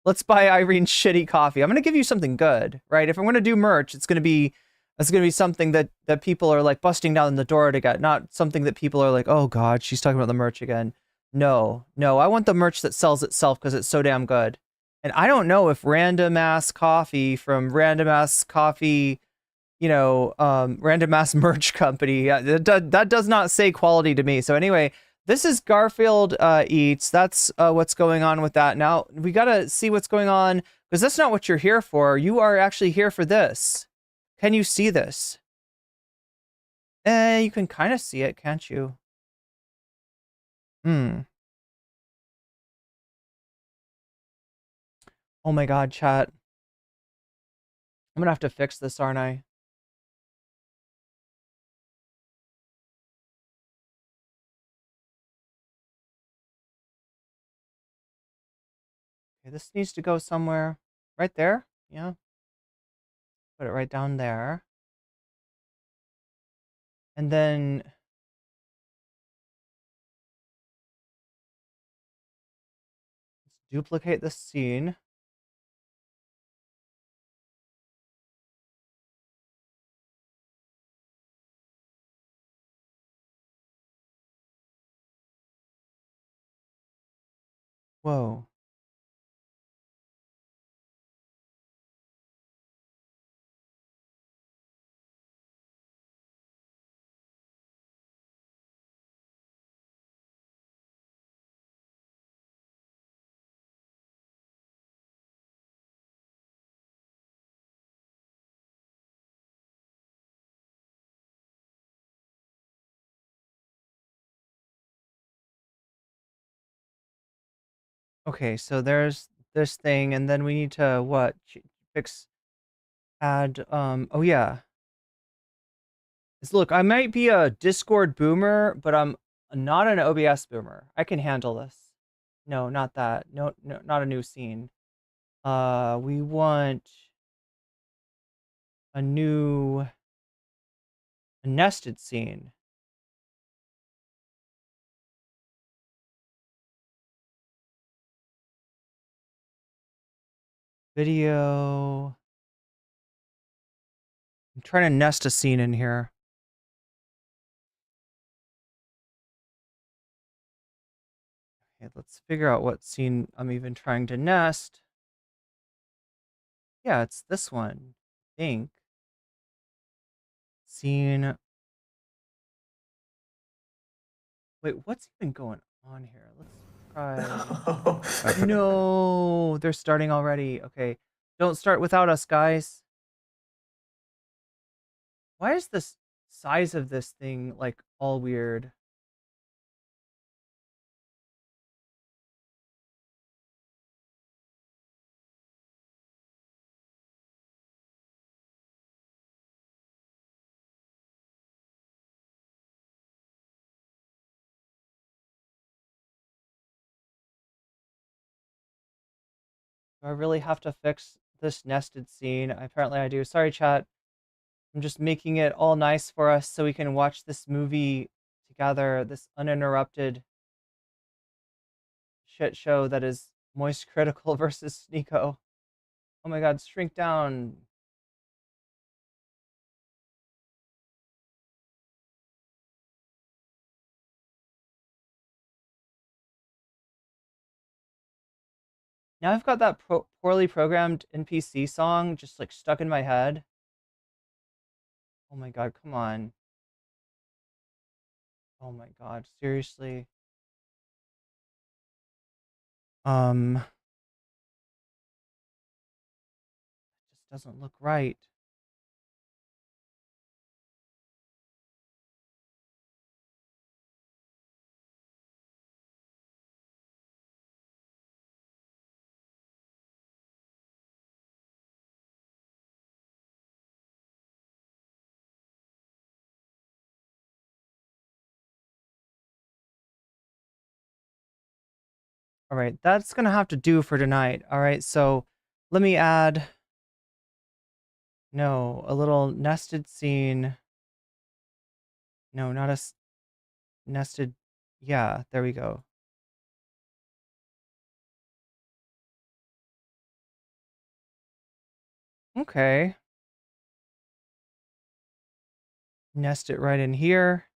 let's buy Irene's shitty coffee. I'm going to give you something good, right? If I'm going to do merch, it's going to be something that people are like busting down the door to get, not something that people are like, oh God, she's talking about the merch again. No, I want the merch that sells itself because it's so damn good. And I don't know if random ass coffee from random ass coffee, you know, random ass merch company, that does not say quality to me. So anyway, this is Garfield Eats. That's what's going on with that. Now we got to see what's going on, because that's not what you're here for. You are actually here for this. Can you see this? You can kind of see it, can't you? Oh my God, chat. I'm gonna have to fix this, aren't I? Okay, this needs to go somewhere. Right there? Yeah. Put it right down there. And then... let's duplicate the scene. Whoa. Okay, so there's this thing, and then we need to what? Add, oh yeah. Look, I might be a Discord boomer, but I'm not an OBS boomer. I can handle this. No, not that. No, not a new scene. We want a nested scene. Video. I'm trying to nest a scene in here. Okay, let's figure out what scene I'm even trying to nest. Yeah, it's this one, I think. Scene. Wait, what's even going on here? Let's try. No, they're starting already. Okay. Don't start without us, guys. Why is the size of this thing, like, all weird? Do I really have to fix this nested scene? Apparently I do. Sorry, chat. I'm just making it all nice for us so we can watch this movie together, this uninterrupted shit show that is MoistCr1TiKaL versus Sneako. Oh my god, shrink down. Now I've got that poorly programmed NPC song just like stuck in my head. Oh my god, come on. Oh my god, seriously. It just doesn't look right. All right, that's gonna have to do for tonight. All right, so let me add, no, a little nested scene. No, not a nested, yeah, there we go. Okay. Nest it right in here.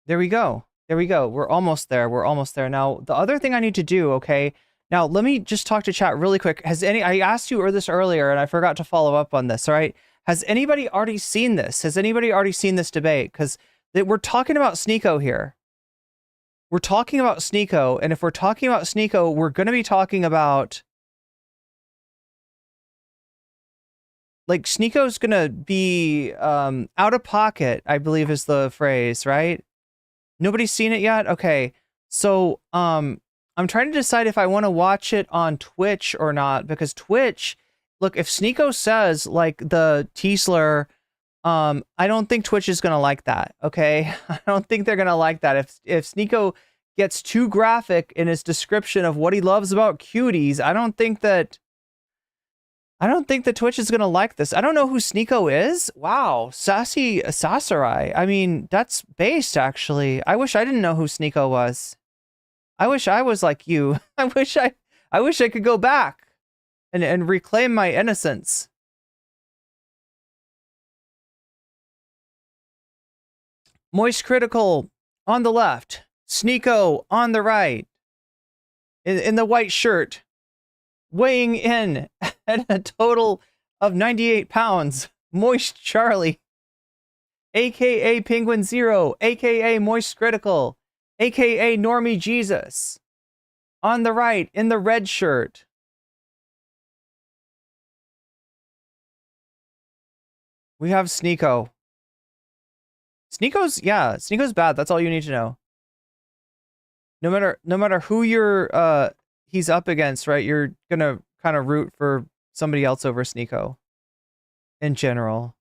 There we go. There we go. We're almost there. We're almost there. Now, the other thing I need to do, okay? Now, let me just talk to chat really quick. I asked you this earlier and I forgot to follow up on this, all right? Has anybody already seen this? Has anybody already seen this debate? Because we're talking about Sneako here. We're talking about Sneako, and if we're talking about Sneako, we're going to be talking about... like, Sneako's going to be out of pocket, I believe is the phrase, right? Nobody's seen it yet? Okay. So, I'm trying to decide if I want to watch it on Twitch or not, because Twitch, look, if Sneako says, like, the T-slur, I don't think Twitch is going to like that, okay? I don't think they're going to like that. If Sneako gets too graphic in his description of what he loves about cuties, I don't think that Twitch is going to like this. I don't know who Sneako is. Wow. Sassy Sasarai. I mean, that's based, actually. I wish I didn't know who Sneako was. I wish I was like you. I wish I could go back and reclaim my innocence. MoistCr1TiKaL on the left. Sneako on the right. In the white shirt. Weighing in at a total of 98 pounds, Moist Charlie, aka Penguinz0, aka MoistCr1TiKaL, aka Normie Jesus. On the right, in the red shirt. We have Sneako. Sneako's bad. That's all you need to know. No matter who you're he's up against, right? You're gonna kind of root for somebody else over Sneako in general.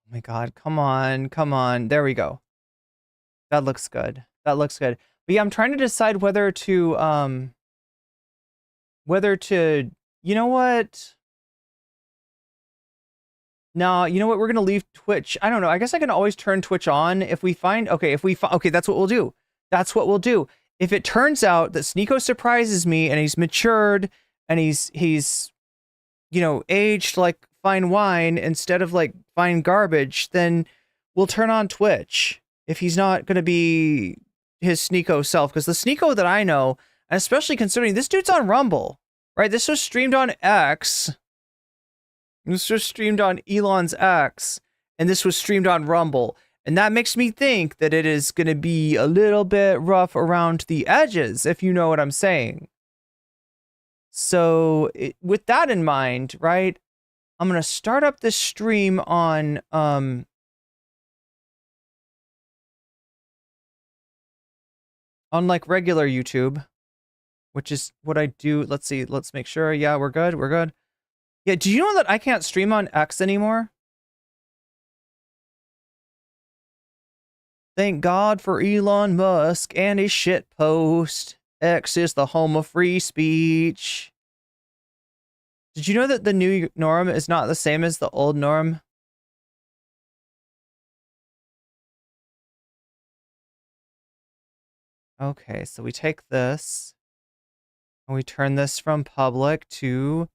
Oh my god, come on. There we go. That looks good. That looks good. But yeah, I'm trying to decide whether to, you know what? No, you know what? We're going to leave Twitch. I don't know. I guess I can always turn Twitch on if we find, okay, okay, that's what we'll do. That's what we'll do. If it turns out that Sneako surprises me and he's matured and he's, you know, aged like fine wine instead of like fine garbage, then we'll turn on Twitch if he's not going to be his Sneako self. Because the Sneako that I know, and especially considering this dude's on Rumble, right? This was streamed on X. This was streamed on Elon's X, and this was streamed on Rumble. And that makes me think that it is going to be a little bit rough around the edges, if you know what I'm saying. So with that in mind, right, I'm going to start up this stream on like regular YouTube, which is what I do. Let's see. Let's make sure. Yeah, we're good. We're good. Yeah. Do you know that I can't stream on X anymore? Thank God for Elon Musk and his shit post. X is the home of free speech. Did you know that the new norm is not the same as the old norm? Okay, so we take this and we turn this from public to,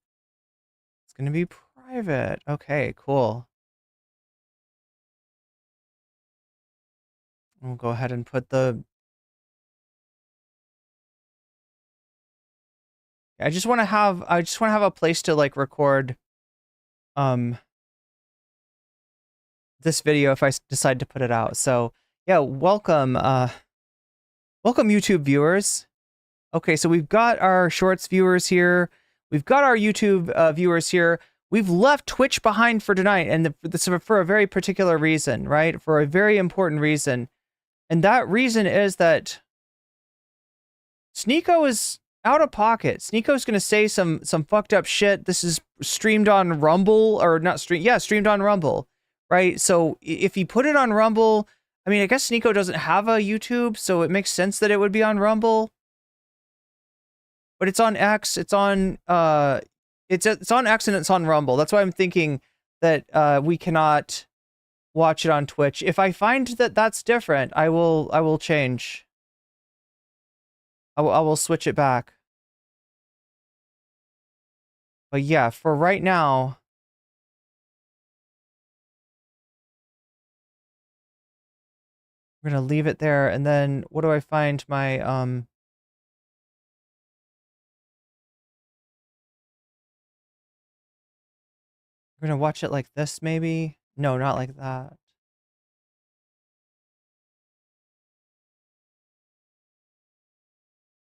it's going to be private. Okay, cool. We'll go ahead and put the, I just want to have a place to like record this video if I decide to put it out. So yeah, welcome YouTube viewers. Okay, so we've got our shorts viewers here. We've got our YouTube viewers here. We've left Twitch behind for tonight, and this for a very particular reason, right? For a very important reason. And that reason is that Sneako is out of pocket. Sneako's gonna say some fucked up shit. This is streamed on Rumble, or not streamed, yeah, streamed on Rumble, right? So if he put it on Rumble, I mean, I guess Sneako doesn't have a YouTube, so it makes sense that it would be on Rumble. But it's on X, it's on it's on X and it's on Rumble. That's why I'm thinking that we cannot watch it on Twitch. If I find that that's different, I will change. I will switch it back. But yeah, for right now, we're gonna leave it there. And then what do I find my I'm gonna watch it like this, maybe? No, not like that.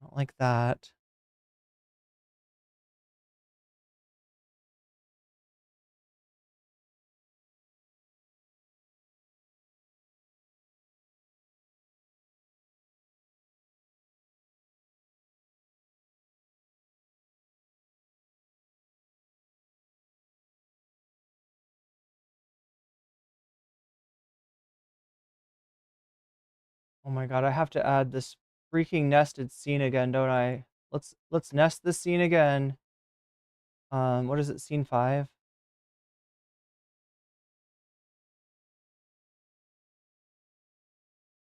Not like that. Oh my god, I have to add this freaking nested scene again, don't I? Let's nest this scene again. What is it, scene 5?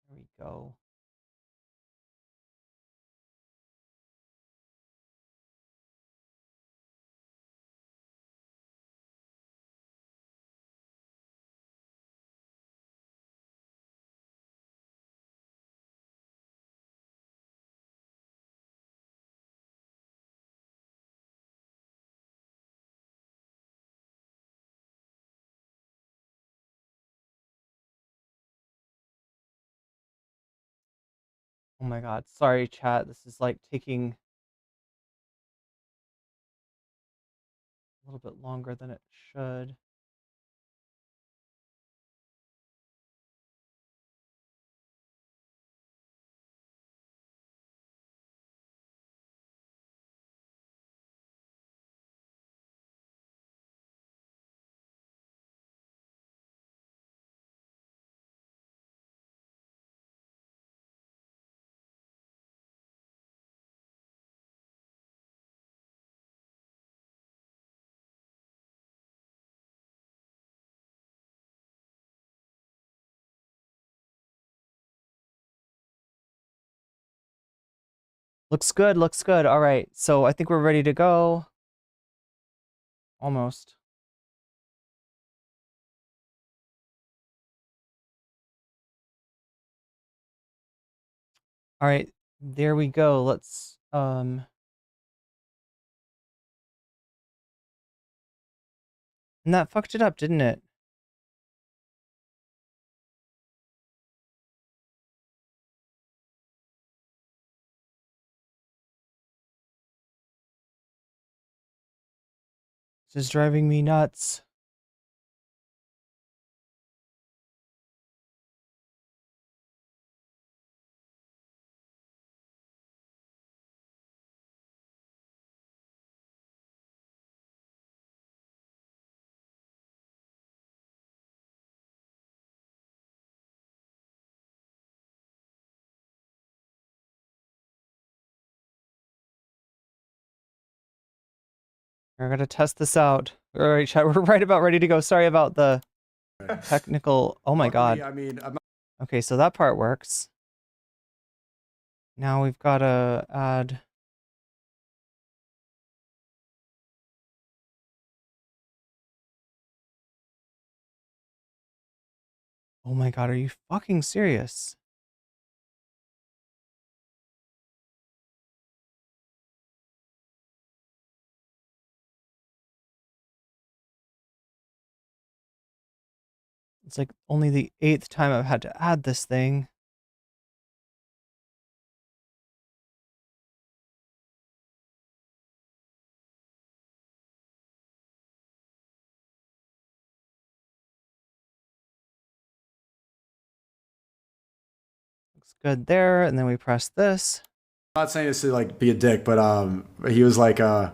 There we go. Oh my god, sorry chat, this is like taking a little bit longer than it should. Looks good, looks good. All right, so I think we're ready to go. Almost. All right, there we go. Let's and that fucked it up, didn't it? This is driving me nuts. We're gonna test this out. All right, chat, we're right about ready to go. Sorry about the technical. Oh my god. I mean, I'm not... Okay, so that part works. Now we've got to add. Oh my god, are you fucking serious? It's like only the 8th time I've had to add this thing. Looks good there, and then we press this. I'm not saying this to like be a dick, but he was like, yo,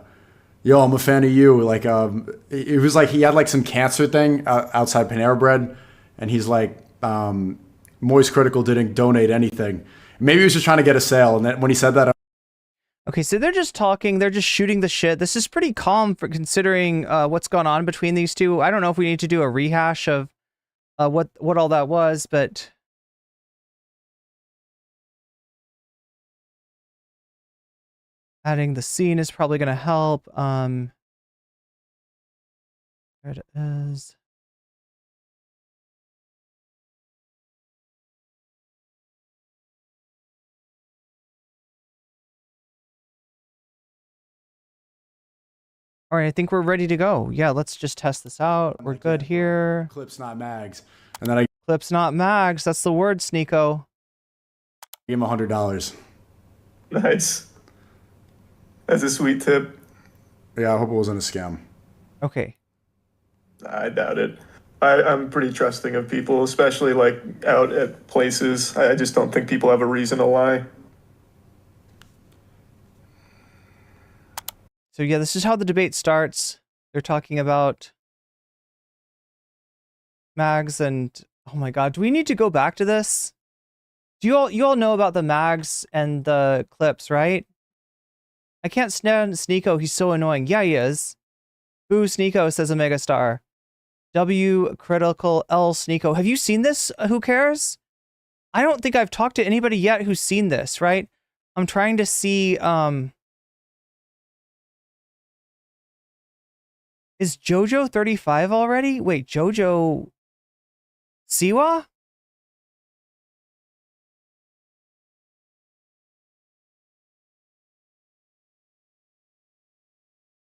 I'm a fan of you. Like, it was like he had like some cancer thing outside Panera Bread, and he's like, MoistCr1TiKaL didn't donate anything. Maybe he was just trying to get a sale, and then when he said that, Okay, so they're just talking, they're just shooting the shit. This is pretty calm for considering what's gone on between these two. I don't know if we need to do a rehash of what all that was, but adding the scene is probably going to help. There it is. All right, I think we're ready to go. Yeah, let's just test this out. We're good here. clips not mags, and then I Clips not mags. That's the word, Sneako. gave him $100. Nice. That's a sweet tip. Yeah, I hope it wasn't a scam. Okay. I doubt it. I'm pretty trusting of people, especially like out at places. I just don't think people have a reason to lie. So yeah, this is how the debate starts. They're talking about mags and oh my god, do we need to go back to this? Do you all know about the mags and the clips, right? I can't stand Sneako, he's so annoying. Yeah, he is. Boo Sneako, says a megastar. W.CritikalL Sneako. Have you seen this? Who cares? I don't think I've talked to anybody yet who's seen this, right? I'm trying to see is Jojo 35 already? Wait, Jojo Siwa?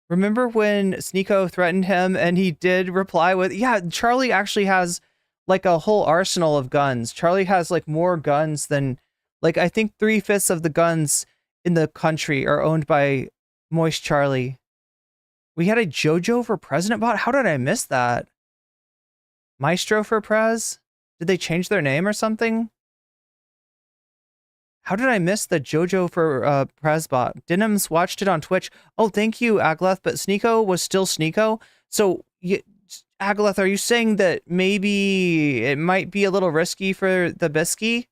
Remember when Sneako threatened him and he did reply with, yeah, Charlie actually has like a whole arsenal of guns. Charlie has like more guns than, like, I think 3/5 of the guns in the country are owned by MoistCr1TiKaL. We had a JoJo for president bot? How did I miss that? Maestro for prez? Did they change their name or something? How did I miss the JoJo for Prezbot? Denims watched it on Twitch. Oh, thank you, Agleth. But Sneako was still Sneako. So, Agleth, are you saying that maybe it might be a little risky for the Bisky?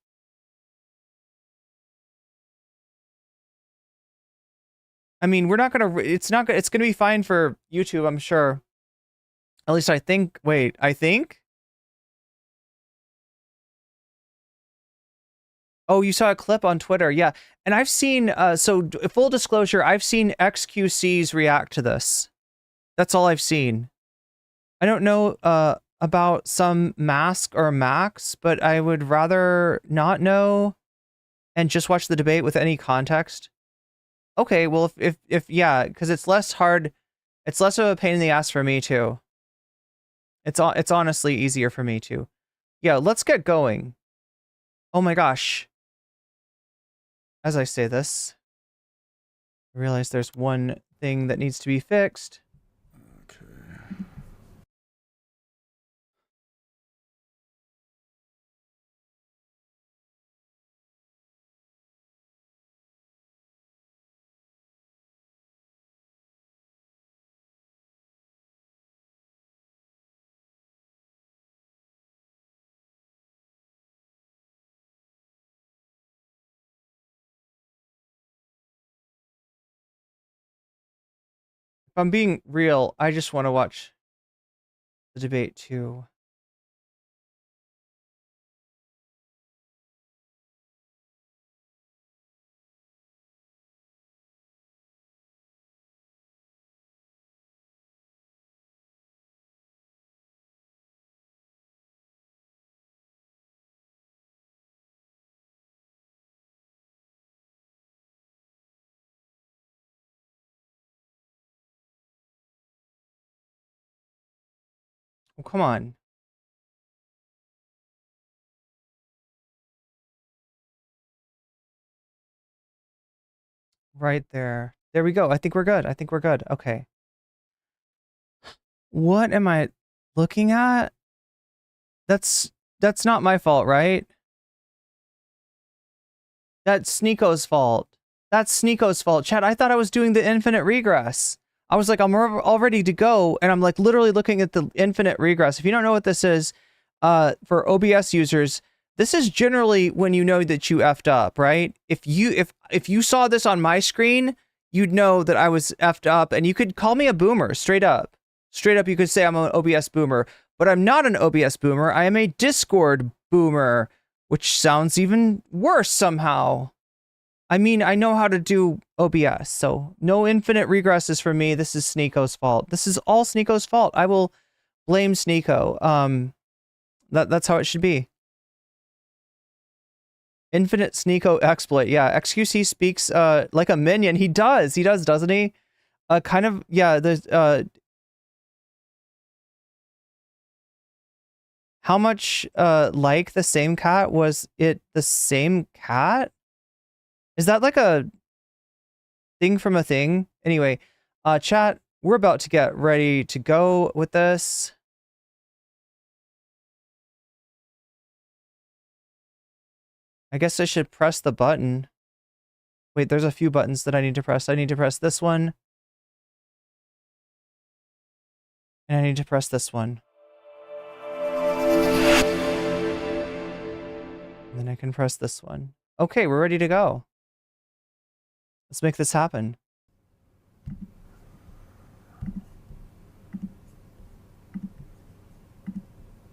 I mean, we're not gonna. It's not. It's gonna be fine for YouTube, I'm sure. At least I think. Wait, I think. Oh, you saw a clip on Twitter, yeah. And I've seen, so full disclosure, I've seen XQCs react to this. That's all I've seen. I don't know about some mask or max, but I would rather not know and just watch the debate with any context? Okay, well, if yeah, because it's less hard, it's less of a pain in the ass for me too. It's honestly easier for me too. Yeah, let's get going. Oh my gosh. As I say this, I realize there's one thing that needs to be fixed. Okay. If I'm being real, I just want to watch the debate too. Oh, come on. Right there. There we go. I think we're good. I think we're good. Okay. What am I looking at? That's not my fault, right? That's Sneako's fault. That's Sneako's fault. Chat, I thought I was doing the infinite regress. I was like, I'm all ready to go, and I'm like literally looking at the infinite regress. If you don't know what this is, for OBS users, this is generally when you know that you effed up, right? If you saw this on my screen, you'd know that I was effed up, and you could call me a boomer, straight up. Straight up, you could say I'm an OBS boomer, but I'm not an OBS boomer. I am a Discord boomer, which sounds even worse somehow. I mean, I know how to do OBS, so no infinite regresses for me. This is Sneako's fault. This is all Sneako's fault. I will blame Sneako. That's how it should be. Infinite Sneako exploit. Yeah, XQC speaks like a minion. He does, doesn't he? Kind of, yeah, there's how much like the same cat? Was it the same cat? Is that like a thing from a thing? Anyway, chat, we're about to get ready to go with this. I guess I should press the button. Wait, there's a few buttons that I need to press. I need to press this one. And I need to press this one. And then I can press this one. Okay, we're ready to go. Let's make this happen.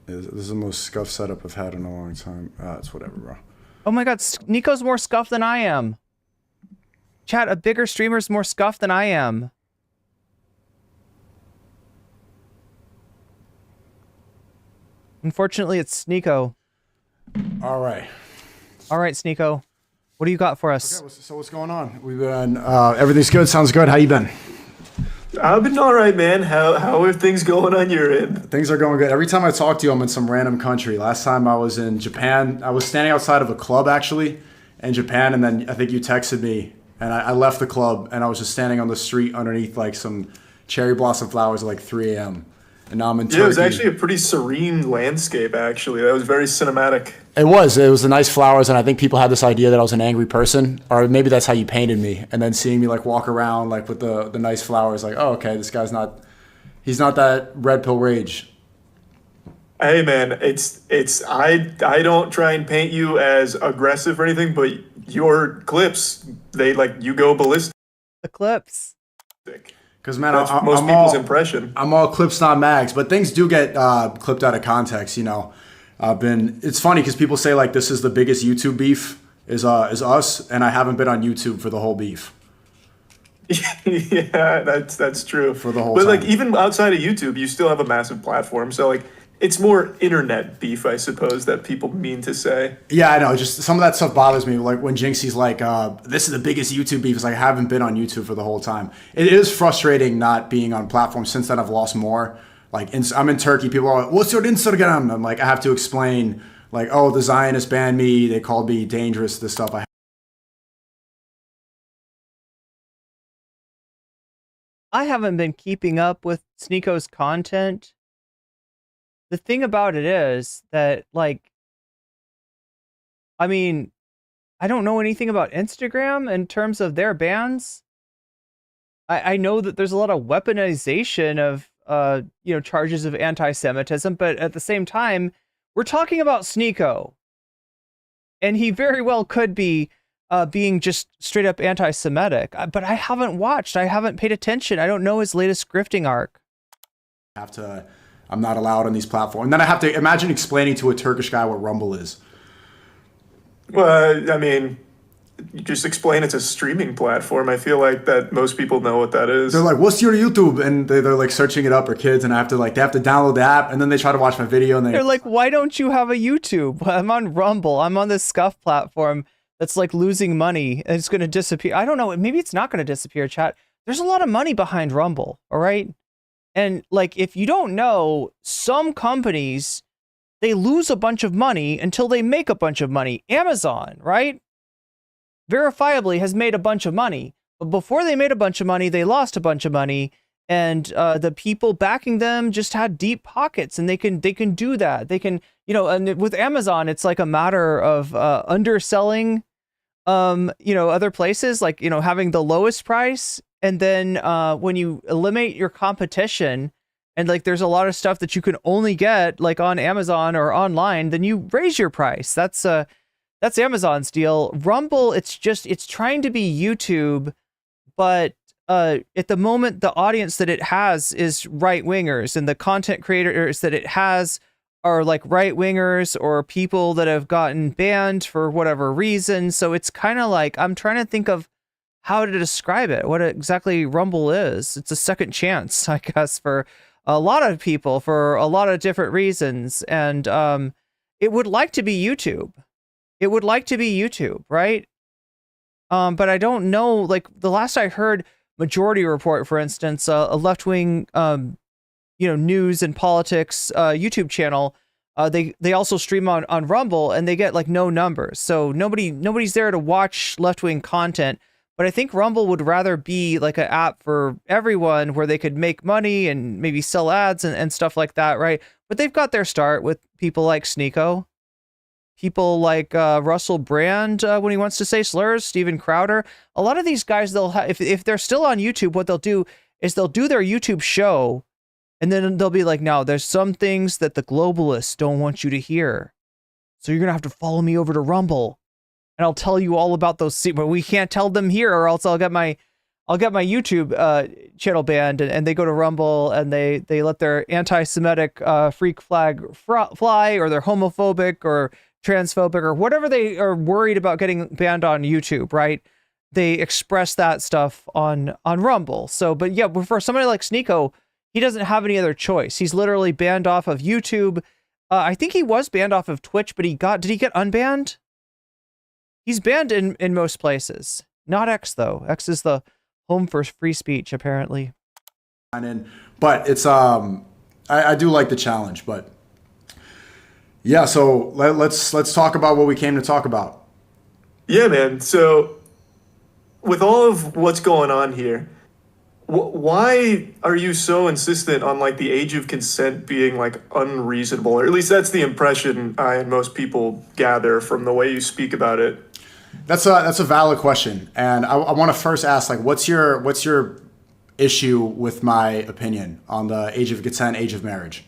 This is the most scuffed setup I've had in a long time. It's whatever, bro. Oh my god, Nico's more scuffed than I am. Chat, a bigger streamer's more scuffed than I am. Unfortunately, it's Sneako. All right. All right, Sneako. What do you got for us? Okay, so what's going on? We've been, everything's good, sounds good. How you been? I've been all right, man. How are things going on your end? Things are going good. Every time I talk to you, I'm in some random country. Last time I was in Japan. I was standing outside of a club, actually, in Japan, and then I think you texted me, and I left the club, and I was just standing on the street underneath, like, some cherry blossom flowers at, like, 3 a.m., and now I'm in Turkey. It was actually a pretty serene landscape, actually. That was very cinematic. It was the nice flowers, and I think people had this idea that I was an angry person, or maybe that's how you painted me. And then seeing me like walk around like with the nice flowers, like, oh, okay, this guy's he's not that red pill rage. Hey man, I don't try and paint you as aggressive or anything, but your clips, you go ballistic. The clips. Because man, that's most people's impression. I'm all clips, not mags, but things do get clipped out of context, you know. It's funny because people say like this is the biggest YouTube beef is us, and I haven't been on YouTube for the whole beef. Yeah, that's true. For the whole but time. like even outside of YouTube, you still have a massive platform. So like it's more internet beef, I suppose, that people mean to say. Yeah, I know. Just some of that stuff bothers me. Like when Jinxie's like, this is the biggest YouTube beef. It's like, I haven't been on YouTube for the whole time. It is frustrating not being on platforms. Since then, I've lost more. Like, I'm in Turkey. People are like, what's your Instagram? I'm like, I have to explain, like, oh, the Zionists banned me. They called me dangerous, this stuff. I haven't been keeping up with Sneako's content. The thing about it is that, like, I mean, I don't know anything about Instagram in terms of their bans. I know that there's a lot of weaponization of, charges of anti-Semitism, but at the same time, we're talking about Sneako. And he very well could be being just straight up anti-Semitic. But I haven't watched. I haven't paid attention. I don't know his latest grifting arc. I'm not allowed on these platforms. And then I have to imagine explaining to a Turkish guy what Rumble is. Well, I mean, you just explain it's a streaming platform. I feel like that most people know what that is. They're like, what's your YouTube? And they're like searching it up, or kids, and they have to download the app, and then they try to watch my video, and they're like, why don't you have a YouTube? I'm on Rumble. I'm on this scuff platform that's like losing money, and it's going to disappear. I don't know. Maybe it's not going to disappear, chat. There's a lot of money behind Rumble, all right? And like, if you don't know, some companies, they lose a bunch of money until they make a bunch of money. Amazon, right? Verifiably has made a bunch of money. But before they made a bunch of money, they lost a bunch of money. And the people backing them just had deep pockets, and they can do that. They can, and with Amazon, it's like a matter of underselling, other places, like, having the lowest price. And then when you eliminate your competition, and like there's a lot of stuff that you can only get like on Amazon or online, then you raise your price. That's Amazon's deal. Rumble, it's trying to be YouTube, but at the moment the audience that it has is right-wingers, and the content creators that it has are like right-wingers or people that have gotten banned for whatever reason. So it's kind of like, I'm trying to think of how to describe it, what exactly Rumble is. It's a second chance, I guess, for a lot of people for a lot of different reasons. And it would like to be YouTube. It would like to be YouTube, right? But I don't know, like the last I heard, Majority Report, for instance, a left-wing, news and politics YouTube channel, they also stream on Rumble, and they get like no numbers. So nobody's there to watch left-wing content. But I think Rumble would rather be like an app for everyone where they could make money and maybe sell ads and stuff like that, right? But they've got their start with people like Sneako, people like Russell Brand when he wants to say slurs, Steven Crowder. A lot of these guys, they'll have, if they're still on YouTube, what they'll do is they'll do their YouTube show, and then they'll be like, no, there's some things that the globalists don't want you to hear. So you're going to have to follow me over to Rumble, and I'll tell you all about those. But we can't tell them here, or else I'll get my YouTube channel banned. And they go to Rumble, and they let their anti-Semitic freak flag fly, or they're homophobic or transphobic or whatever they are worried about getting banned on YouTube, right? They express that stuff on Rumble. So, but yeah, for somebody like Sneako, he doesn't have any other choice. He's literally banned off of YouTube. I think he was banned off of Twitch, but did he get unbanned? He's banned in most places. Not X, though. X is the home for free speech, apparently. But it's, I do like the challenge, but yeah, so let's talk about what we came to talk about. Yeah, man. So with all of what's going on here, why are you so insistent on like the age of consent being like unreasonable? Or at least that's the impression I and most people gather from the way you speak about it. That's a valid question, and I want to first ask, like, what's your issue with my opinion on the age of consent, age of marriage?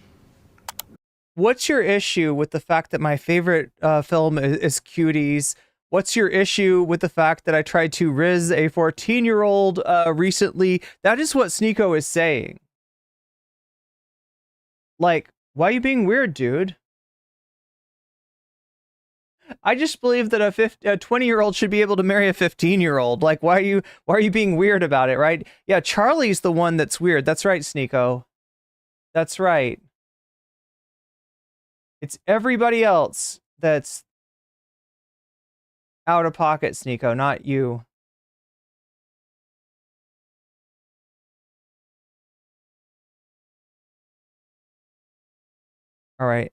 What's your issue with the fact that my favorite film is Cuties? What's your issue with the fact that I tried to riz a 14-year-old recently? That is what Sneako is saying. Like, why are you being weird, dude? I just believe that a 20-year-old should be able to marry a 15-year-old. Like, why are you being weird about it, right? Yeah, Charlie's the one that's weird. That's right, Sneako. That's right. It's everybody else that's out of pocket, Sneako, not you. All right.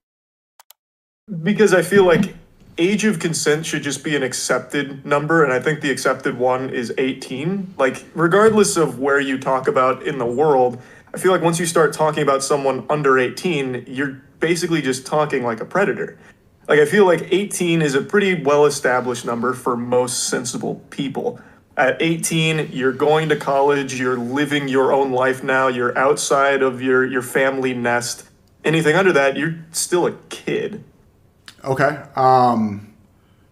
Because I feel like age of consent should just be an accepted number, and I think the accepted one is 18. Like, regardless of where you talk about in the world, I feel like once you start talking about someone under 18, you're basically just talking like a predator. Like, I feel like 18 is a pretty well-established number for most sensible people. At 18, you're going to college, you're living your own life now, you're outside of your family nest. Anything under that, you're still a kid. Okay.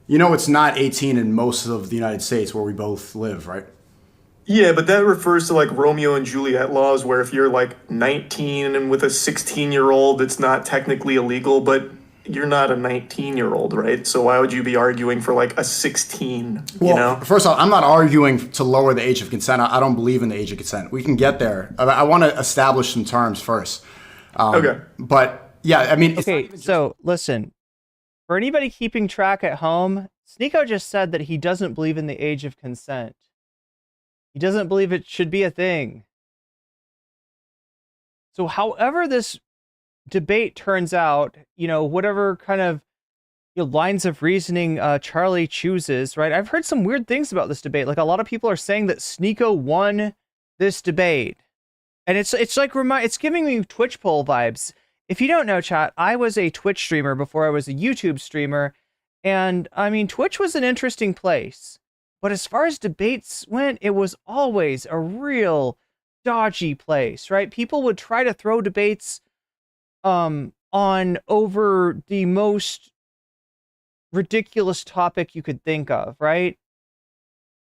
You know, it's not 18 in most of the United States where we both live, right? Yeah, but that refers to like Romeo and Juliet laws, where if you're like 19 and with a 16-year-old, it's not technically illegal, but you're not a 19-year-old, right? So why would you be arguing for like a 16, you know? First off, I'm not arguing to lower the age of consent. I don't believe in the age of consent. We can get there. I want to establish some terms first. Okay. But yeah, I mean... Okay, so listen. For anybody keeping track at home, Sneako just said that he doesn't believe in the age of consent. He doesn't believe it should be a thing. So however this debate turns out, you know, whatever kind of lines of reasoning Charlie chooses, right? I've heard some weird things about this debate. Like, a lot of people are saying that Sneako won this debate. And it's like, it's giving me Twitch poll vibes. If you don't know, chat, I was a Twitch streamer before I was a YouTube streamer. And I mean, Twitch was an interesting place. But as far as debates went, it was always a real dodgy place, right? People would try to throw debates on over the most ridiculous topic you could think of, right?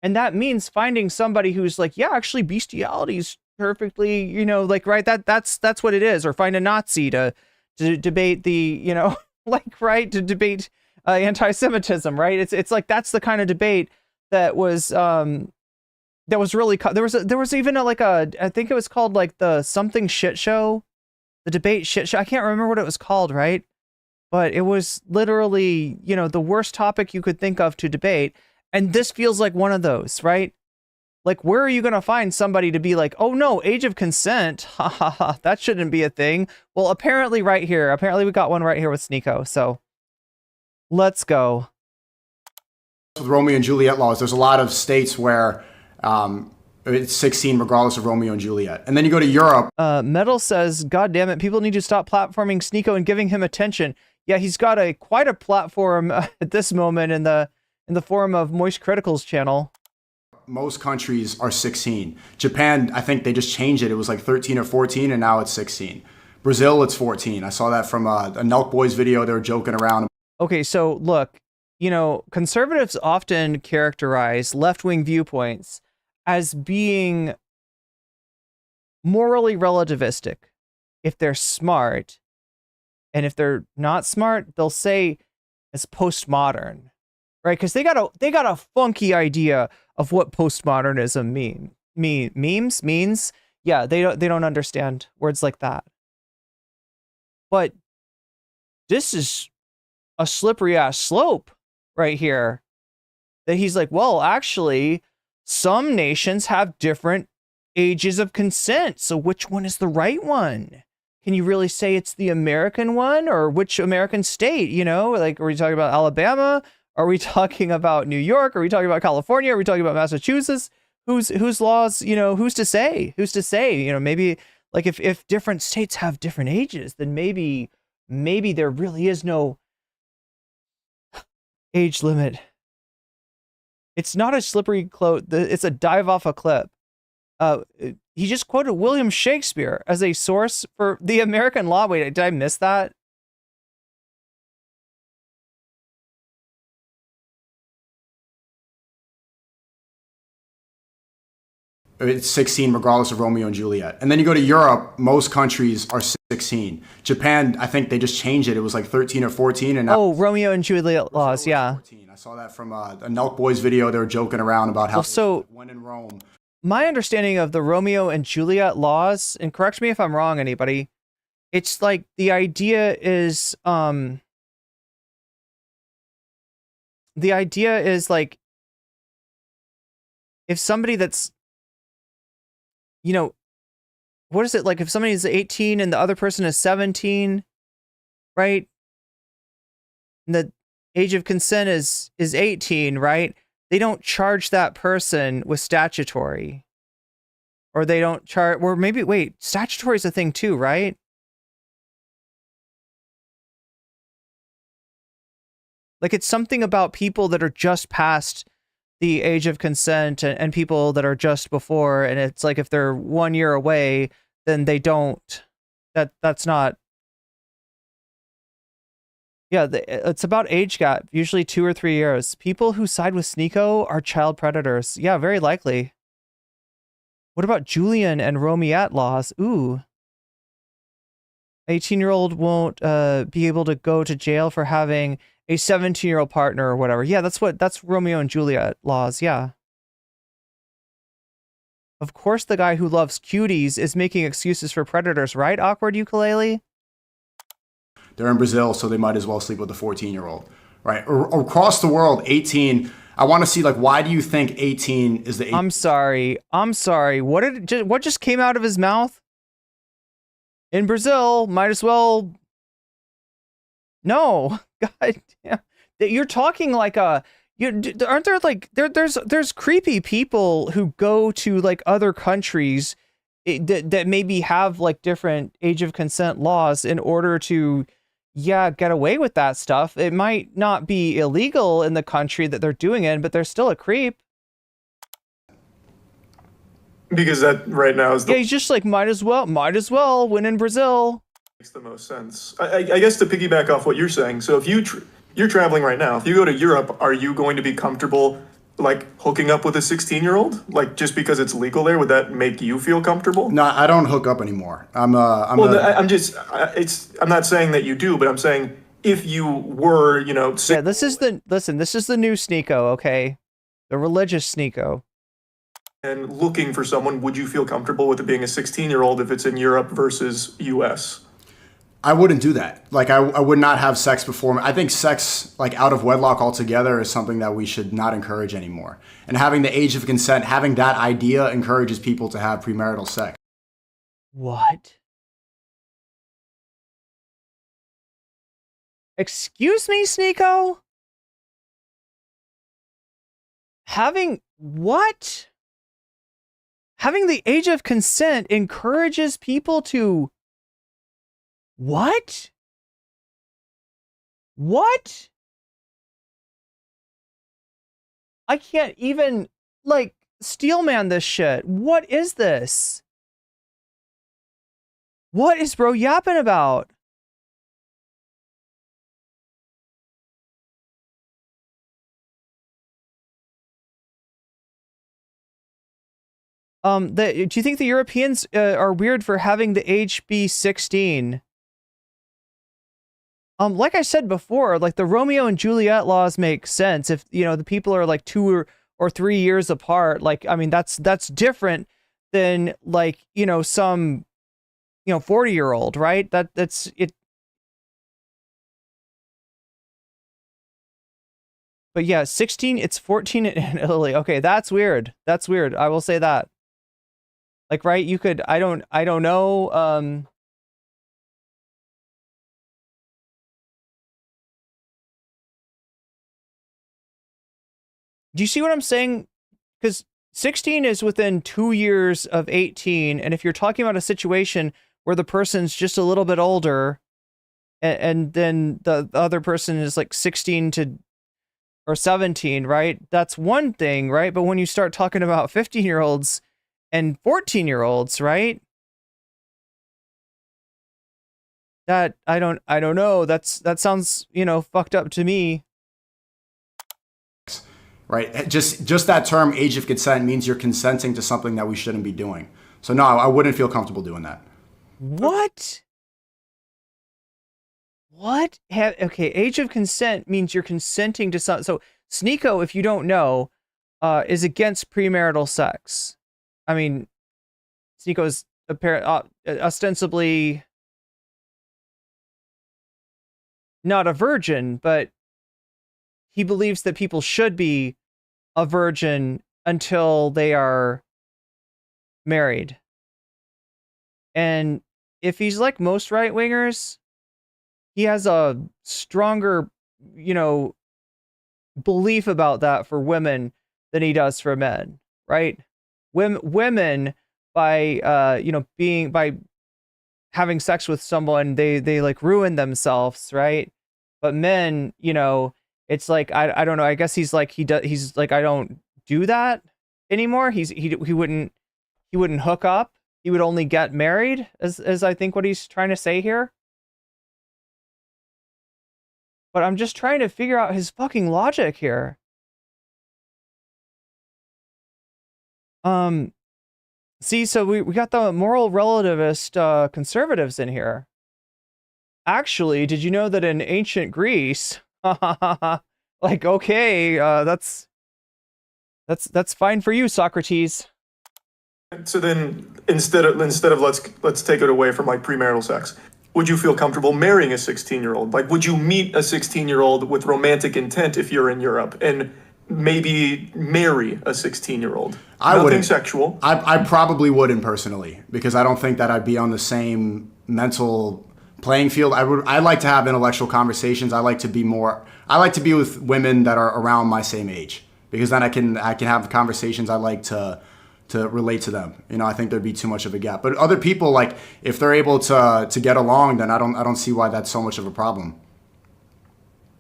And that means finding somebody who's like, yeah, actually bestiality is perfectly, you know, like, right, that's what it is. Or find a Nazi to debate the, you know, like, right, to debate anti-Semitism, right? It's like, that's the kind of debate that was really, there was even I think it was called like the something shit show, the debate shit show. I can't remember what it was called, right? But it was literally, you know, the worst topic you could think of to debate. And this feels like one of those, right? Like, where are you going to find somebody to be like, oh no, age of consent, ha ha ha, that shouldn't be a thing. Well, apparently right here, apparently we got one right here with Sneako, so let's go. With Romeo and Juliet laws, there's a lot of states where it's 16 regardless of Romeo and Juliet. And then you go to Europe. Metal says, God damn it, people need to stop platforming Sneako and giving him attention. Yeah, he's got quite a platform at this moment in the form of MoistCr1TiKaL's channel. Most countries are 16. Japan, I think they just changed it. It was like 13 or 14, and now it's 16. Brazil, it's 14. I saw that from a Nelk Boys video. They were joking around. Okay, so look, you know, conservatives often characterize left-wing viewpoints as being morally relativistic if they're smart. And if they're not smart, they'll say it's postmodern, right? Because they got a funky idea of what postmodernism means. Yeah, they don't understand words like that. But this is a slippery ass slope right here. That he's like, well, actually, some nations have different ages of consent. So which one is the right one? Can you really say it's the American one, or which American state? You know, like, are we talking about Alabama? Are we talking about New York? Are we talking about California? Are we talking about Massachusetts? Whose laws, you know, who's to say? Who's to say? You know, maybe like if different states have different ages, then maybe there really is no age limit. It's not a slippery slope. It's a dive off a cliff. He just quoted William Shakespeare as a source for the American law. Wait, did I miss that? It's 16 regardless of Romeo and Juliet. And then you go to Europe, most countries are 16. Japan, I think they just changed it. It was like 13 or 14. And now Romeo and Juliet laws, yeah. 14. I saw that from a Nelk Boys video. They were joking around about how when in Rome. My understanding of the Romeo and Juliet laws, and correct me if I'm wrong, anybody, it's like the idea is like, if somebody that's, you know, what is it like if somebody is 18 and the other person is 17, right? And the age of consent is 18, right? They don't charge that person with statutory. Or they don't charge, or maybe, wait, statutory is a thing too, right? Like, it's something about people that are just past the age of consent and people that are just before, and it's like if they're 1 year away, then they don't, that's not, yeah, it's about age gap, usually 2 or 3 years. People who side with Sneako are child predators. Yeah, very likely. What about Julian and Romiette laws? Ooh. 18-year-old won't be able to go to jail for having a 17-year-old partner or whatever. Yeah, that's Romeo and Juliet laws, yeah. Of course the guy who loves cuties is making excuses for predators, right, Awkward Ukulele? They're in Brazil, so they might as well sleep with a 14-year-old, right? Or across the world, 18. I want to see, like, why do you think 18 is the age? I'm sorry. What just came out of his mouth? In Brazil, might as well. No, God damn. You're talking like aren't there like there's creepy people who go to like other countries that maybe have like different age of consent laws in order to, yeah, get away with that stuff. It might not be illegal in the country that they're doing it, but they're still a creep. Because that right now is the, yeah, he's just like, might as well win in Brazil. makes the most sense. I guess to piggyback off what you're saying, so if you're traveling right now, if you go to Europe, are you going to be comfortable like hooking up with a 16-year-old? Like, just because it's legal there, would that make you feel comfortable? No, I don't hook up anymore. I'm not saying that you do, but I'm saying if you were, you know, yeah, this is the new Sneako, okay? The religious Sneako. And looking for someone, would you feel comfortable with it being a 16-year-old if it's in Europe versus US? I wouldn't do that. Like, I would not have sex before. I think sex, like, out of wedlock altogether is something that we should not encourage anymore. And having the age of consent, having that idea encourages people to have premarital sex. What? Excuse me, Sneako? Having what? Having the age of consent encourages people to... What? What? I can't even, like, steelman this shit. What is this? What is bro yapping about? Do you think the Europeans are weird for having the age be 16? Like I said before, like the Romeo and Juliet laws make sense if, you know, the people are like 2 or 3 years apart. Like, I mean, that's different than like, you know, some, you know, 40-year-old, right? That's it. But yeah, 16, it's 14 in Italy. Okay, that's weird. That's weird. I will say that. Like, right, you could, I don't know, do you see what I'm saying? Because 16 is within 2 years of 18, and if you're talking about a situation where the person's just a little bit older, and then the other person is like 16 to or 17, right? That's one thing, right? But when you start talking about 15-year-olds and 14-year-olds, right? That I don't know. That sounds, you know, fucked up to me. Right? Just that term, age of consent, means you're consenting to something that we shouldn't be doing. So no, I wouldn't feel comfortable doing that. What? What? Okay, age of consent means you're consenting to something. So Sneako, if you don't know, is against premarital sex. I mean, Sneako's ostensibly not a virgin, but he believes that people should be a virgin until they are married. And if he's like most right-wingers, he has a stronger, belief about that for women than he does for men, right? Women by by having sex with someone, they like ruin themselves, right? But men, it's like I don't know, I guess he's like I don't do that anymore. He wouldn't hook up. He would only get married, as I think what he's trying to say here. But I'm just trying to figure out his fucking logic here. See, so we got the moral relativist conservatives in here. Actually, did you know that in ancient Greece, like, okay, that's fine for you, Socrates. So then, instead of let's take it away from like premarital sex, would you feel comfortable marrying a 16-year-old? Like, would you meet a 16-year-old with romantic intent if you're in Europe, and maybe marry a 16-year-old? I wouldn't. Sexual. I probably wouldn't personally, because I don't think that I'd be on the same mental playing field. I like to have intellectual conversations. I like to be with women that are around my same age, because then I can have conversations. I like to relate to them. I think there'd be too much of a gap. But other people, like, if they're able to get along, then I don't see why that's so much of a problem.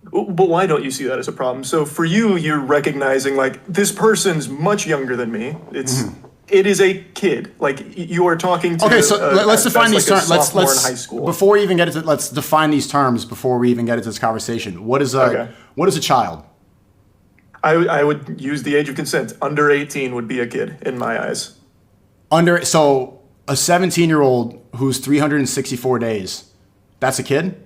But why don't you see that as a problem? So for you, you're recognizing, like, this person's much younger than me. It is a kid. Like, you are talking to. Okay, so let's define these terms. Let's in high school. Before we even get into, let's define these terms before we even get into this conversation. What is a child? I would use the age of consent. Under 18 would be a kid in my eyes. So a 17-year-old who's 364 days, that's a kid?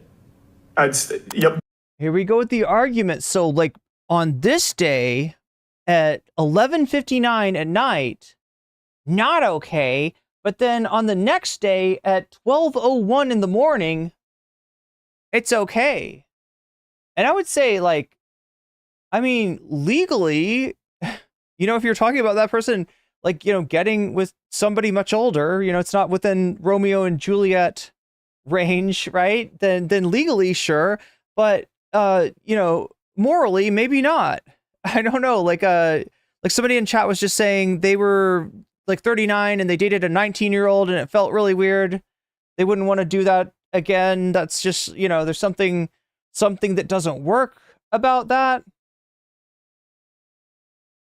Yep. Here we go with the argument. So, like, on this day at 11:59 at night, not okay. But then on the next day at 12:01 in the morning, it's okay. And I would say, like, I mean, legally, if you're talking about that person, like, getting with somebody much older, it's not within Romeo and Juliet range, right? Then legally, sure. But, morally, maybe not. I don't know. Like somebody in chat was just saying they were like 39 and they dated a 19-year-old and it felt really weird. They wouldn't want to do that again. That's just, there's something that doesn't work about that.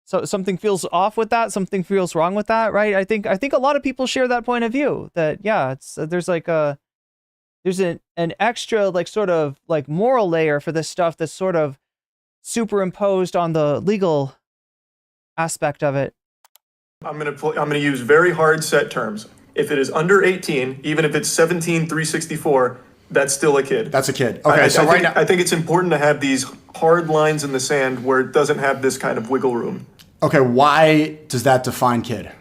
So something feels off with that. Something feels wrong with that, right? I think a lot of people share that point of view. That there's an extra, like, sort of like moral layer for this stuff that's sort of superimposed on the legal aspect of it. I'm gonna use very hard set terms. If it is under 18, even if it's 17,364, that's still a kid. That's a kid. Okay, I think it's important to have these hard lines in the sand where it doesn't have this kind of wiggle room. Okay, why does that define kid?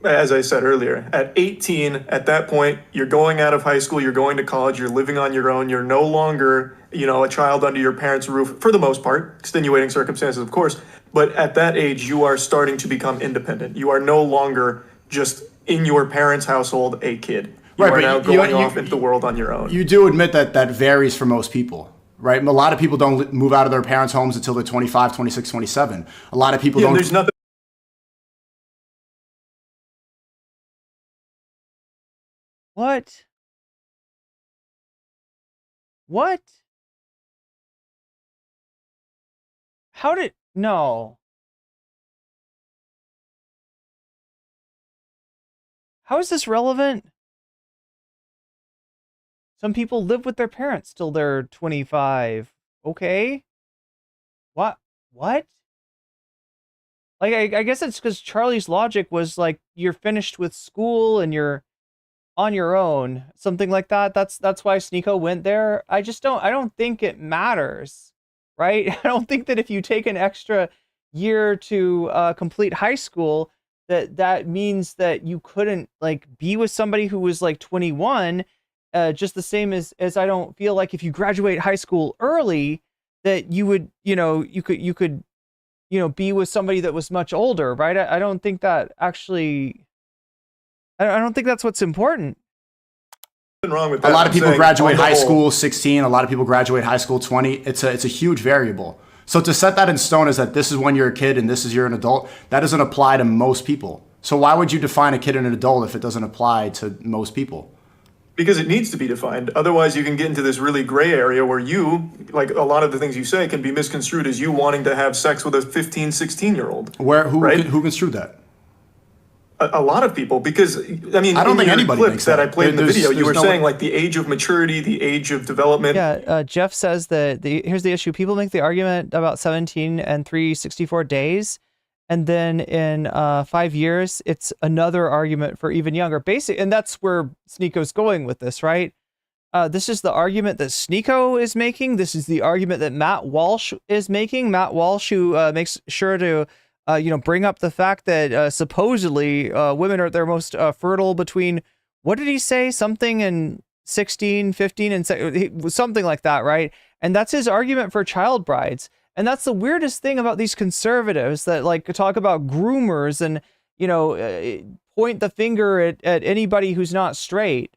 As I said earlier, at 18, at that point, you're going out of high school, you're going to college, you're living on your own, you're no longer, a child under your parents' roof, for the most part, extenuating circumstances, of course, but at that age, you are starting to become independent. You are no longer just in your parents' household a kid. You are now going off into the world on your own. You do admit that varies for most people, right? A lot of people don't move out of their parents' homes until they're 25, 26, 27. A lot of people don't. There's nothing. What? No. How is this relevant? Some people live with their parents till they're 25. Okay. What? Like, I guess it's because Charlie's logic was like, you're finished with school and you're on your own, something like that. That's why Sneako went there. I don't think it matters, right? I don't think that if you take an extra year to complete high school, that means that you couldn't, like, be with somebody who was like 21 just the same as I don't feel like if you graduate high school early that you would, you could be with somebody that was much older, right? I don't think that actually, I don't think that's what's important. Nothing wrong with that. A lot of people graduate high whole, school 16. A lot of people graduate high school 20. It's a huge variable. So to set that in stone is that this is when you're a kid and this is you're an adult, that doesn't apply to most people. So why would you define a kid and an adult if it doesn't apply to most people? Because it needs to be defined. Otherwise, you can get into this really gray area where you, like a lot of the things you say, can be misconstrued as you wanting to have sex with a 15, 16-year-old. Who construed that? A lot of people, because I mean, I don't in think your anybody clips thinks that that. I played in the There's- video, you there's were no saying one- like the age of maturity, the age of development. Yeah, Jeff says that here's the issue. People make the argument about 17 and 364 days, and then in 5 years, it's another argument for even younger. And that's where Sneako's going with this, right? This is the argument that Sneako is making. This is the argument that Matt Walsh is making. Matt Walsh, who makes sure to bring up the fact that supposedly women are at their most fertile between, what did he say? Something in 16, 15, and something like that, right? And that's his argument for child brides. And that's the weirdest thing about these conservatives that like talk about groomers and, point the finger at anybody who's not straight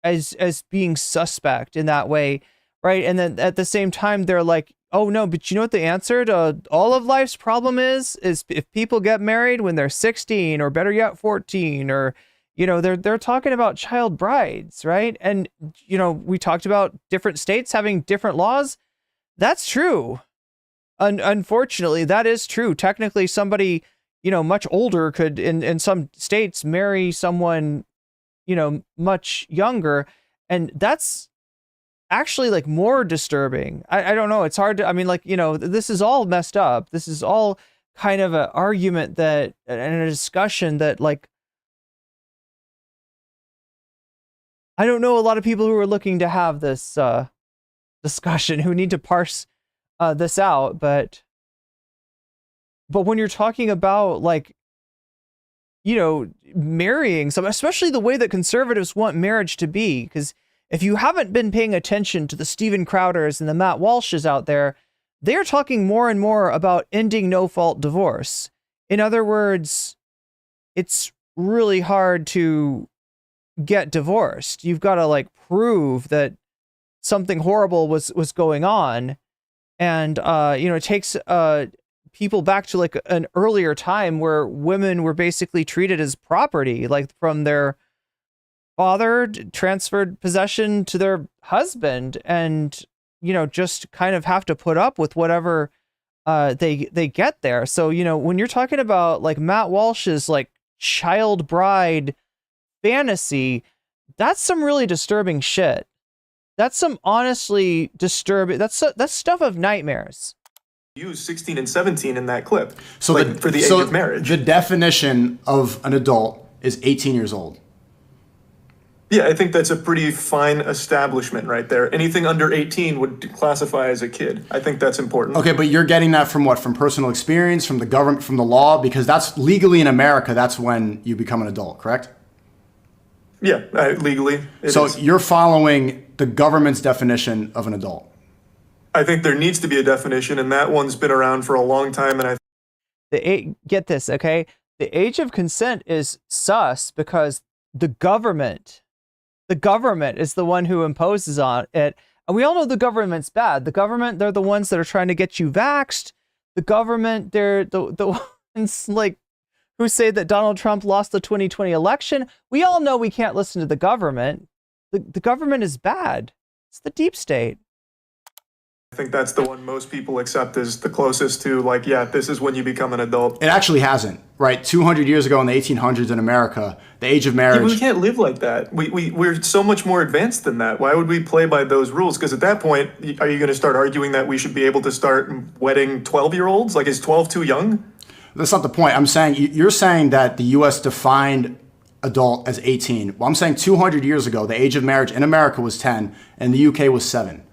as being suspect in that way, right? And then at the same time, they're like, oh no, but you know what the answer to all of life's problem is if people get married when they're 16 or better yet 14, or they're talking about child brides, right? And we talked about different states having different laws. That's true. Unfortunately, that is true. Technically, somebody much older could in some states marry someone much younger, and that's actually like more disturbing. I don't know. It's hard to, this is all messed up. This is all kind of an argument that and a discussion that like, I don't know a lot of people who are looking to have this discussion who need to parse this out. But when you're talking about like, marrying someone, especially the way that conservatives want marriage to be, because if you haven't been paying attention to the Steven Crowders and the Matt Walshes out there, they're talking more and more about ending no-fault divorce. In other words, it's really hard to get divorced. You've got to like prove that something horrible was going on. And, it takes people back to like an earlier time where women were basically treated as property, like from their father transferred possession to their husband, and just kind of have to put up with whatever they get there. So when you're talking about like Matt Walsh's like child bride fantasy, that's some really disturbing shit. That's some honestly disturbing. That's stuff of nightmares. Use 16 and 17 in that clip. So for the age of marriage. The definition of an adult is 18 years old. Yeah, I think that's a pretty fine establishment right there. Anything under 18 would classify as a kid. I think that's important. Okay, but you're getting that from what? From personal experience, from the government, from the law? Because that's legally in America, that's when you become an adult, correct? Yeah, legally. So is. You're following the government's definition of an adult. I think there needs to be a definition, and that one's been around for a long time. And get this, okay? The age of consent is sus because the government is the one who imposes on it. And we all know the government's bad. The government, they're the ones that are trying to get you vaxxed. The government, they're the ones like who say that Donald Trump lost the 2020 election. We all know we can't listen to the government. The government is bad. It's the deep state. I think that's the one most people accept as the closest to like, yeah, this is when you become an adult. It actually hasn't, right? 200 years ago in the 1800s in America, the age of marriage... Yeah, we can't live like that. We're so much more advanced than that. Why would we play by those rules? Because at that point, are you going to start arguing that we should be able to start wedding 12-year-olds? Like, is 12 too young? That's not the point. I'm saying, you're saying that the U.S. defined adult as 18. Well, I'm saying 200 years ago, the age of marriage in America was 10 and the U.K. was 7.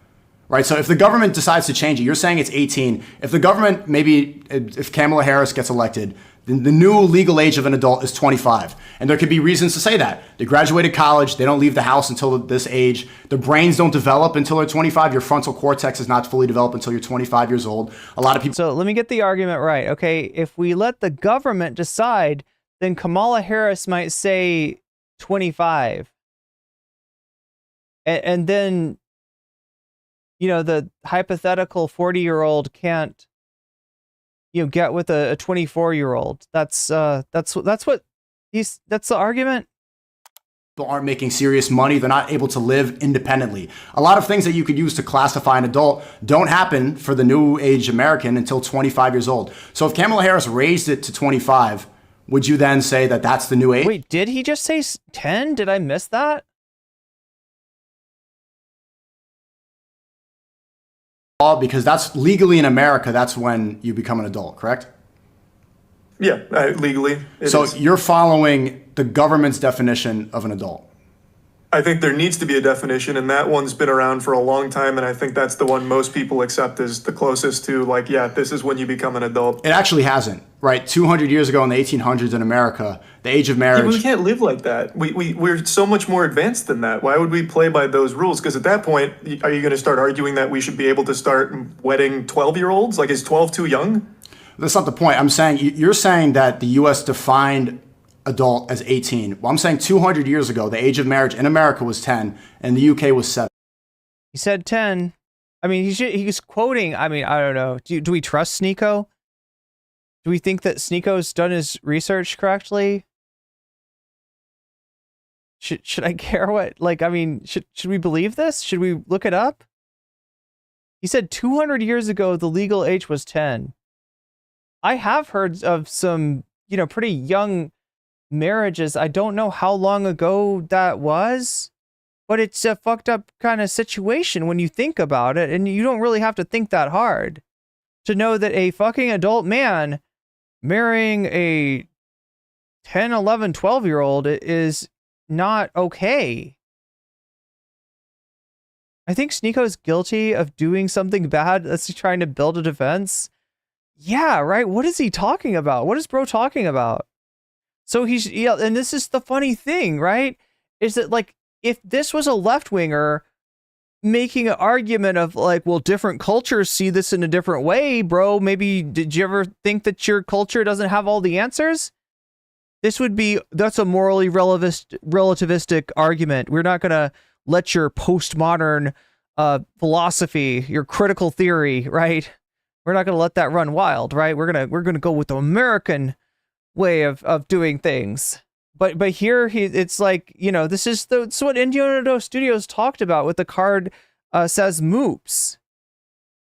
Right, so if the government decides to change it, you're saying it's 18. If the government, maybe if Kamala Harris gets elected, The new legal age of an adult is 25. And there could be reasons to say that. They graduated college, they don't leave the house until this age. Their brains don't develop until they're 25. Your frontal cortex is not fully developed until you're 25 years old. A lot of people... So let me get the argument right, okay? If we let the government decide, then Kamala Harris might say 25. And then, you know, the hypothetical 40-year-old can't, you know, get with a 24-year-old. That's the argument. People aren't making serious money. They're not able to live independently. A lot of things that you could use to classify an adult don't happen for the new age American until 25 years old. So if Kamala Harris raised it to 25, would you then say that that's the new age? Wait, did he just say 10? Did I miss that? Because that's legally in America, that's when you become an adult, correct? Yeah, legally. So you're following the government's definition of an adult. I think there needs to be a definition, and that one's been around for a long time, and I think that's the one most people accept as the closest to, like, yeah, this is when you become an adult. It actually hasn't, right? 200 years ago in the 1800s in America, the age of marriage... Yeah, we can't live like that. We're so much more advanced than that. Why would we play by those rules? Because at that point, are you going to start arguing that we should be able to start wedding 12-year-olds? Like, is 12 too young? That's not the point. I'm saying, you're saying that the U.S. defined adult as 18. Well, I'm saying 200 years ago, the age of marriage in America was 10, and the UK was 7. He said 10. I mean, he's quoting, I mean, I don't know. Do we trust Sneako? Do we think that Sneako's done his research correctly? Should I care what, like, I mean, should we believe this? Should we look it up? He said 200 years ago, the legal age was 10. I have heard of some, you know, pretty young marriages. I don't know how long ago that was, but it's a fucked up kind of situation when you think about it, and you don't really have to think that hard to know that a fucking adult man marrying a 10, 11, 12-year-old is not okay. I think Sneako's guilty of doing something bad. That's trying to build a defense. Yeah, right? What is he talking about? What is bro talking about? So he's, yeah, and this is the funny thing, right? Is that, like, if this was a left-winger making an argument of, like, well, different cultures see this in a different way, bro, maybe did you ever think that your culture doesn't have all the answers? This would be, that's a morally relativistic argument. We're not going to let your postmodern philosophy, your critical theory, right? We're not going to let that run wild, right? We're going to go with the American way of doing things. But here it's like, you know, this is what Indiana Studios talked about with the card says moops.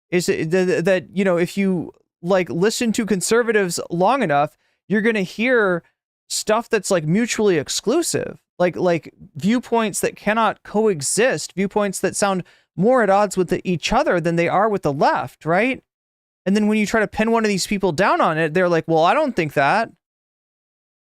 Is that, you know, if you like listen to conservatives long enough, you're going to hear stuff that's like mutually exclusive, like viewpoints that cannot coexist, viewpoints that sound more at odds with each other than they are with the left, right? And then when you try to pin one of these people down on it, they're like, well, I don't think that.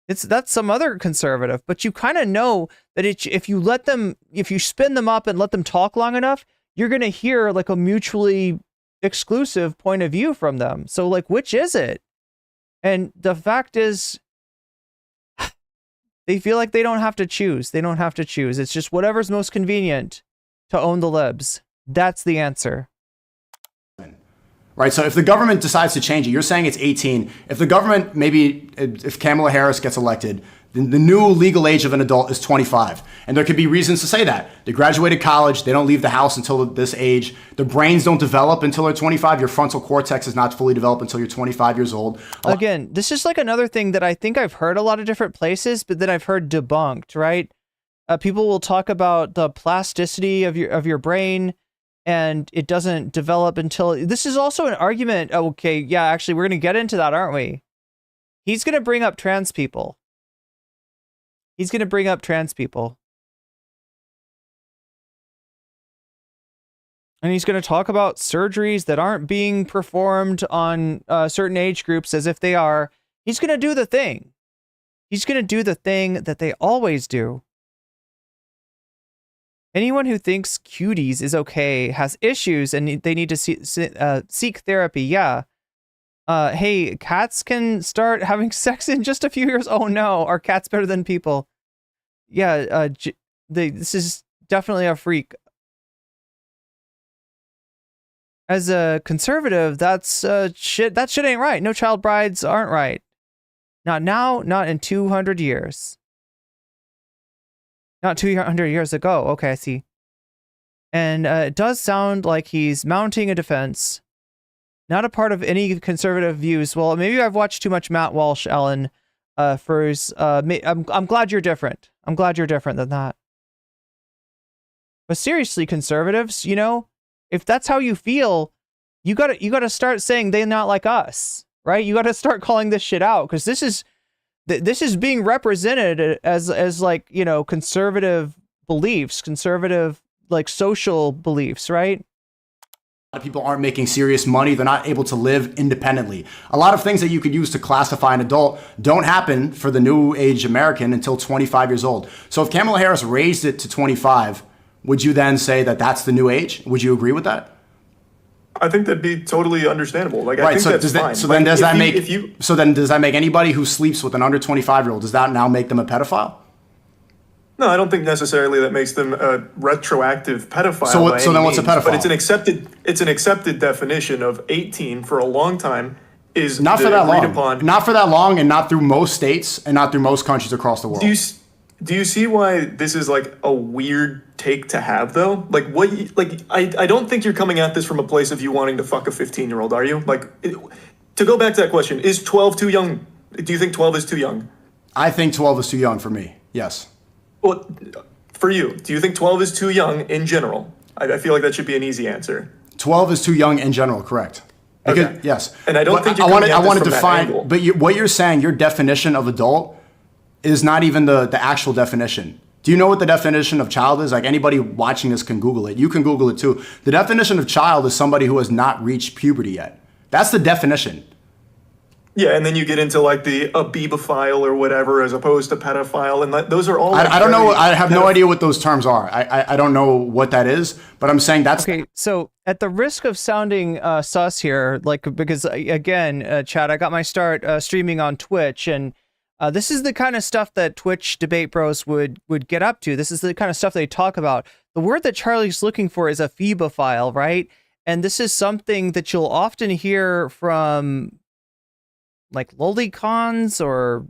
That's some other conservative, but you kind of know that if you spin them up and let them talk long enough, you're going to hear like a mutually exclusive point of view from them. So like, which is it? And the fact is, they feel like they don't have to choose. They don't have to choose. It's just whatever's most convenient to own the libs. That's the answer. Right, so if the government decides to change it, you're saying it's 18. If the government, maybe if Kamala Harris gets elected, then the new legal age of an adult is 25. And there could be reasons to say that. They graduated college, they don't leave the house until this age. Their brains don't develop until they're 25. Your frontal cortex is not fully developed until you're 25 years old. Again, this is like another thing that I think I've heard a lot of different places, but then I've heard debunked, right? People will talk about the plasticity of your brain, and it doesn't develop until... This is also an argument. Okay, yeah, actually, we're going to get into that, aren't we? He's going to bring up trans people. He's going to bring up trans people. And he's going to talk about surgeries that aren't being performed on certain age groups as if they are. He's going to do the thing. He's going to do the thing that they always do. Anyone who thinks Cuties is okay has issues and they need to seek therapy. Yeah. Hey, cats can start having sex in just a few years. Oh no, are cats better than people? Yeah, this is definitely a freak. As a conservative, that's shit. That shit ain't right. No child brides aren't right. Not now, not in 200 years. Not 200 years ago. Okay, I see. And it does sound like he's mounting a defense. Not a part of any conservative views. Well, maybe I've watched too much Matt Walsh, Ellen. I'm glad you're different. I'm glad you're different than that. But seriously, conservatives, you know, if that's how you feel, you gotta start saying they're not like us, right? You gotta start calling this shit out, because this is being represented as like, you know, conservative beliefs, conservative like social beliefs, right? A lot of people aren't making serious money. They're not able to live independently. A lot of things that you could use to classify an adult don't happen for the new age American until 25 years old. So if Kamala Harris raised it to 25, would you then say that that's the new age? Would you agree with that? I think that'd be totally understandable. Like, I think that's fine. So then does that make anybody who sleeps with an under 25-year-old, does that now make them a pedophile? No, I don't think necessarily that makes them a retroactive pedophile. So then what's a pedophile? But it's an accepted definition of 18 for a long time. Is not for that long. Not for that long, and not through most states, and not through most countries across the world. Do you see why this is like a weird take to have, though? Like, I don't think you're coming at this from a place of you wanting to fuck a 15-year-old, are you? Like, to go back to that question, is 12 too young? Do you think 12 is too young? I think 12 is too young for me. Yes. Well, for you, do you think 12 is too young in general? I feel like that should be an easy answer. 12 is too young in general, correct? Because, okay. Yes. And I don't think you're coming at this from that angle. But what you're saying, your definition of adult is not even the actual definition. Do you know what the definition of child is? Like, anybody watching this can Google it. You can Google it too. The definition of child is somebody who has not reached puberty yet. That's the definition. Yeah, and then you get into like the abibophile or whatever, as opposed to pedophile, and those are all. I don't know. I have no idea what those terms are. I don't know what that is, but I'm saying that's okay. So at the risk of sounding sus here, like, because again, Chad, I got my start streaming on Twitch, and this is the kind of stuff that Twitch debate bros would get up to. This is the kind of stuff they talk about. The word that Charlie's looking for is a phebophile, right? And this is something that you'll often hear from like lolicons, or,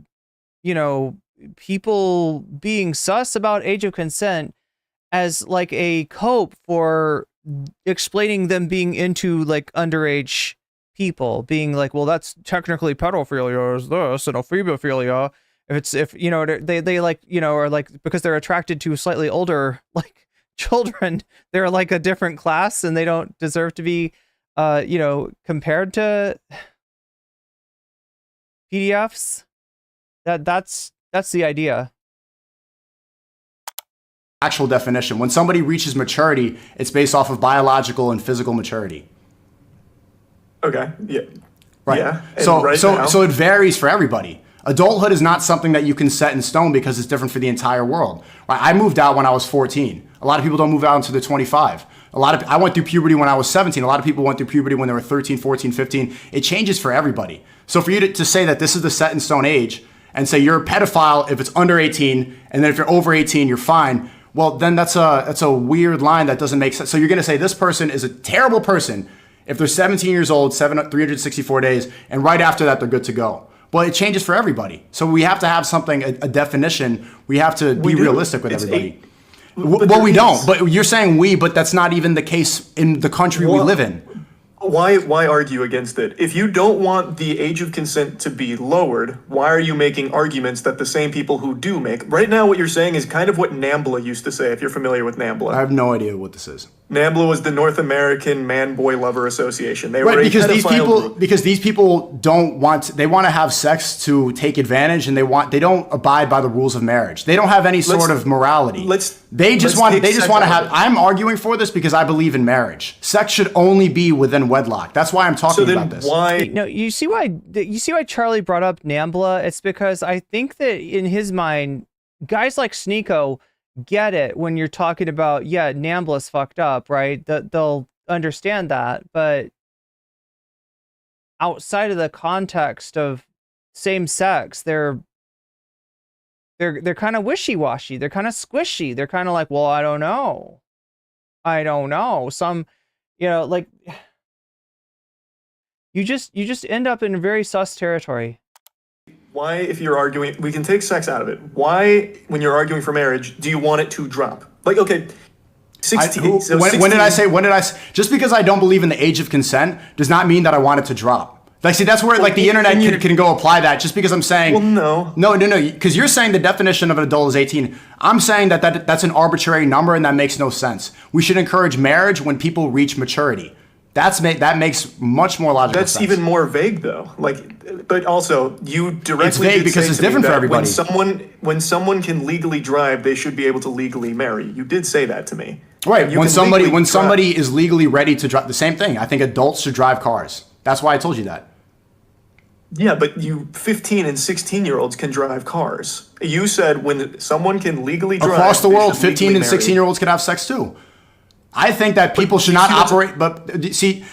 you know, people being sus about age of consent as like a cope for explaining them being into like underage people, being like, well, that's technically pedophilia, is this, and ephebophilia. If you know, they like, you know, are like, because they're attracted to slightly older like children, they're like a different class and they don't deserve to be you know, compared to PDFs. That's the idea. Actual definition. When somebody reaches maturity, it's based off of biological and physical maturity. Okay. Yeah. Right. Yeah. So it varies for everybody. Adulthood is not something that you can set in stone because it's different for the entire world. Right? I moved out when I was 14. A lot of people don't move out until they're 25. I went through puberty when I was 17. A lot of people went through puberty when they were 13, 14, 15. It changes for everybody. So for you to say that this is the set in stone age and say you're a pedophile if it's under 18, and then if you're over 18, you're fine. Well, then that's a weird line that doesn't make sense. So you're going to say this person is a terrible person if they're 17 years old, 364 days, and right after that, they're good to go. Well, it changes for everybody. So we have to have something, a definition. We have to be realistic with everybody. Well, we don't. But you're saying we, but that's not even the case in the country we live in. Why argue against it? If you don't want the age of consent to be lowered, why are you making arguments that the same people who do make? Right now, what you're saying is kind of what NAMBLA used to say, if you're familiar with NAMBLA. I have no idea what this is. NAMBLA was the North American Man-Boy Lover Association. They were right, because these people want to have sex to take advantage, and they don't abide by the rules of marriage. They don't have any sort of morality. They just want to have. I'm arguing for this because I believe in marriage. Sex should only be within wedlock. That's why I'm talking about this. No, you see why Charlie brought up NAMBLA? It's because I think that in his mind, guys like Sneako get it when you're talking about, yeah, NAMBLA's fucked up, right? They'll understand that, but outside of the context of same sex, they're kind of wishy-washy. They're kind of squishy. They're kind of like, well, I don't know. Some, like you just end up in very sus territory. Why, if you're arguing, we can take sex out of it. Why, when you're arguing for marriage, do you want it to drop? Like, okay, 16. When did I say? Just because I don't believe in the age of consent does not mean that I want it to drop. Like, see, that's where the internet can go apply that. Just because I'm saying, well, no, because you're saying the definition of an adult is 18. I'm saying that's an arbitrary number and that makes no sense. We should encourage marriage when people reach maturity. That makes much more logical sense. That's even more vague, though. Like, but also you directly. It's vague because it's different for everybody. When someone can legally drive, they should be able to legally marry. You did say that to me. Right. When somebody is legally ready to drive, the same thing. I think adults should drive cars. That's why I told you that. Yeah, but 15 and 16-year-olds can drive cars. You said when someone can legally drive across the world, 15 and 16-year-olds can have sex too. I think that people should not operate. But see,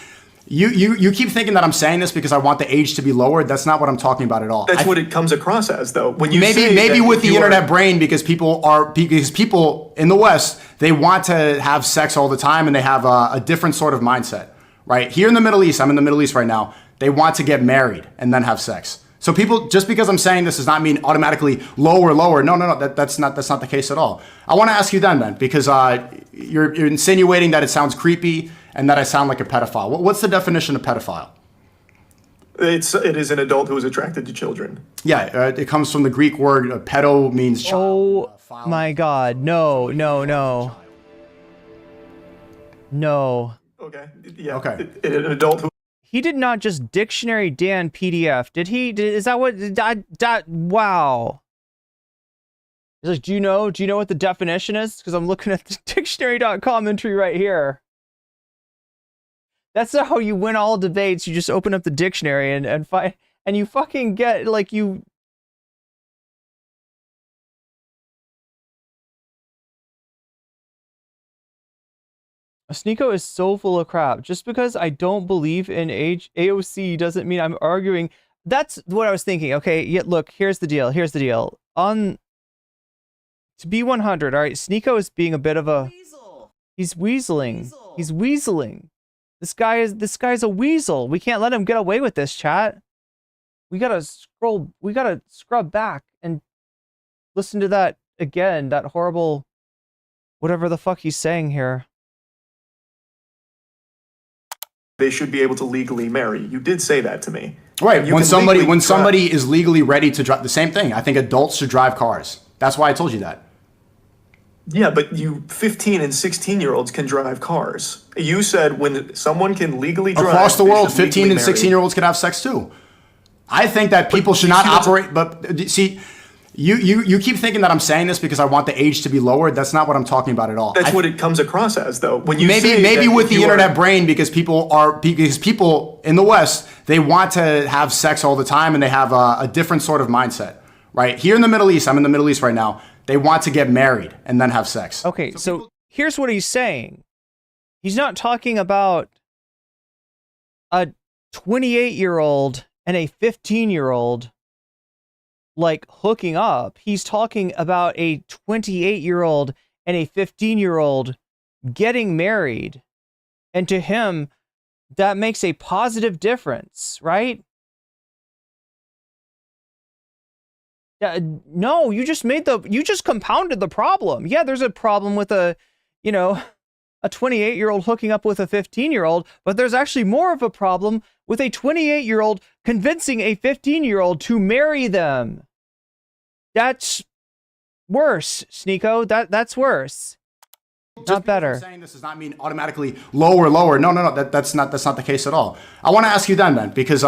you keep thinking that I'm saying this because I want the age to be lowered. That's not what I'm talking about at all. That's what it comes across as, though. When you maybe with the internet brain, because people in the West, they want to have sex all the time and they have a different sort of mindset. Right here in the Middle East, I'm in the Middle East right now. They want to get married and then have sex. So people, just because I'm saying this does not mean automatically lower. No. That's not the case at all. I want to ask you then, because you're insinuating that it sounds creepy and that I sound like a pedophile. What's the definition of pedophile? It is an adult who is attracted to children. Yeah, it comes from the Greek word pedo means child. Oh my God, no. Okay. Yeah. Okay. An adult who. He did not just dictionary Dan PDF, did he? Is that what? Wow. He's like, do you know what the definition is? Because I'm looking at the dictionary.com entry right here. That's not how you win all debates. You just open up the dictionary and find, and you fucking get, like, you. Sneako is so full of crap. Just because I don't believe in AOC doesn't mean I'm arguing. That's what I was thinking. Okay, yeah, look, here's the deal. To be 100, all right, Sneako is being a bit of a weasel. He's weaseling. He's weaseling. This guy's a weasel. We can't let him get away with this, chat. We gotta scrub back and listen to that again, that horrible whatever the fuck he's saying here. They should be able to legally marry. You did say that to me. Right. When somebody is legally ready to drive, the same thing. I think adults should drive cars. That's why I told you that. Yeah, but 15 and 16-year-olds can drive cars. You said when someone can legally drive across the world, 15 and 16-year-olds can have sex too. I think that people should not operate. But see. You keep thinking that I'm saying this because I want the age to be lowered. That's not what I'm talking about at all. That's what it comes across as, though. When you maybe with the internet brain, because people in the West, they want to have sex all the time and they have a different sort of mindset. Right here in the Middle East, I'm in the Middle East right now. They want to get married and then have sex. Okay, so here's what he's saying. He's not talking about a 28-year-old and a 15-year-old. Like hooking up. He's talking about a 28-year-old and a 15-year-old getting married. And to him, that makes a positive difference, right? No, you just compounded the problem. Yeah, there's a problem with a 28-year-old hooking up with a 15-year-old, but there's actually more of a problem with a 28-year-old convincing a 15-year-old to marry them. That's worse, Sneako. That's worse. Not better. I'm saying this does not mean automatically lower. No. That's not the case at all. I want to ask you then, because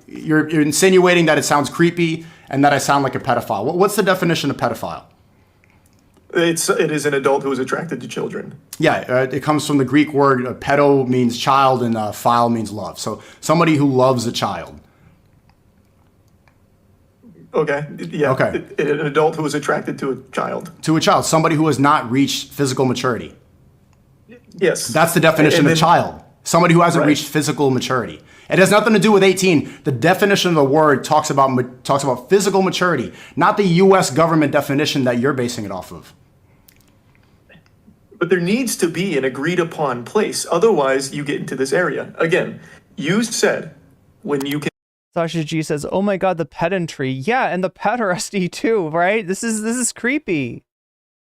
you're insinuating that it sounds creepy and that I sound like a pedophile. What's the definition of pedophile? It is an adult who is attracted to children. Yeah, it comes from the Greek word pedo means child and phile means love. So somebody who loves a child. Okay. Yeah. Okay. An adult who is attracted to a child. To a child, somebody who has not reached physical maturity. Yes. That's the definition of child. somebody who hasn't reached physical maturity. It has nothing to do with 18. The definition of the word talks about physical maturity, not the U.S. government definition that you're basing it off of. But there needs to be an agreed upon place. Otherwise, you get into this area. Again, you said when you can. Sasha G says, "Oh my God, the pedantry." Yeah, and the pederasty too, right? This is creepy.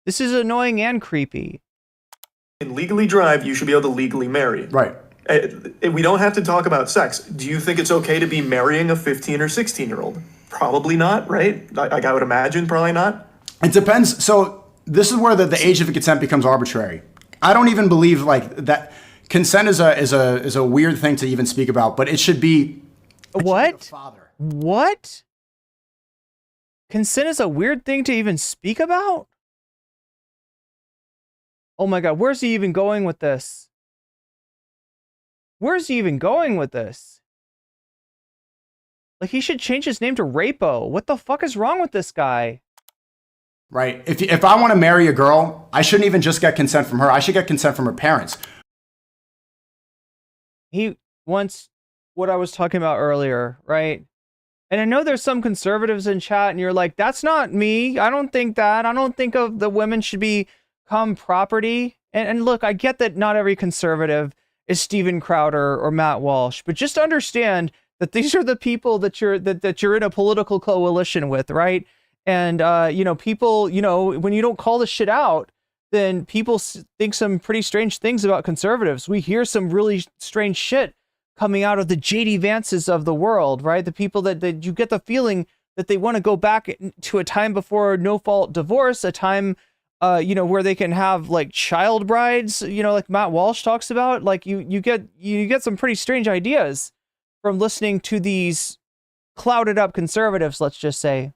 This is annoying and creepy. Can legally drive, you should be able to legally marry. Right. We don't have to talk about sex. Do you think it's okay to be marrying a 15 or 16-year-old? Probably not, right? Like I would imagine, probably not. It depends. So this is where the age of consent becomes arbitrary. I don't even believe like that. Consent is a weird thing to even speak about, but it should be. What? Father. What? Consent is a weird thing to even speak about? Oh my God, where's he even going with this? Where's he even going with this? Like, he should change his name to Rapo. What the fuck is wrong with this guy? Right. If I want to marry a girl, I shouldn't even just get consent from her. I should get consent from her parents. He wants what I was talking about earlier, right? And I know there's some conservatives in chat and you're like, that's not me. I don't think that. I don't think of the women should become property. And look, I get that not every conservative is Steven Crowder or Matt Walsh, but just understand that these are the people that you're in a political coalition with, right? And, you know, people, you know, when you don't call this shit out, then people think some pretty strange things about conservatives. We hear some really strange shit coming out of the JD Vances of the world, right? The people that you get the feeling that they want to go back to a time before no-fault divorce, a time, you know, where they can have like child brides, you know, like Matt Walsh talks about. Like you get some pretty strange ideas from listening to these clouded up conservatives, let's just say.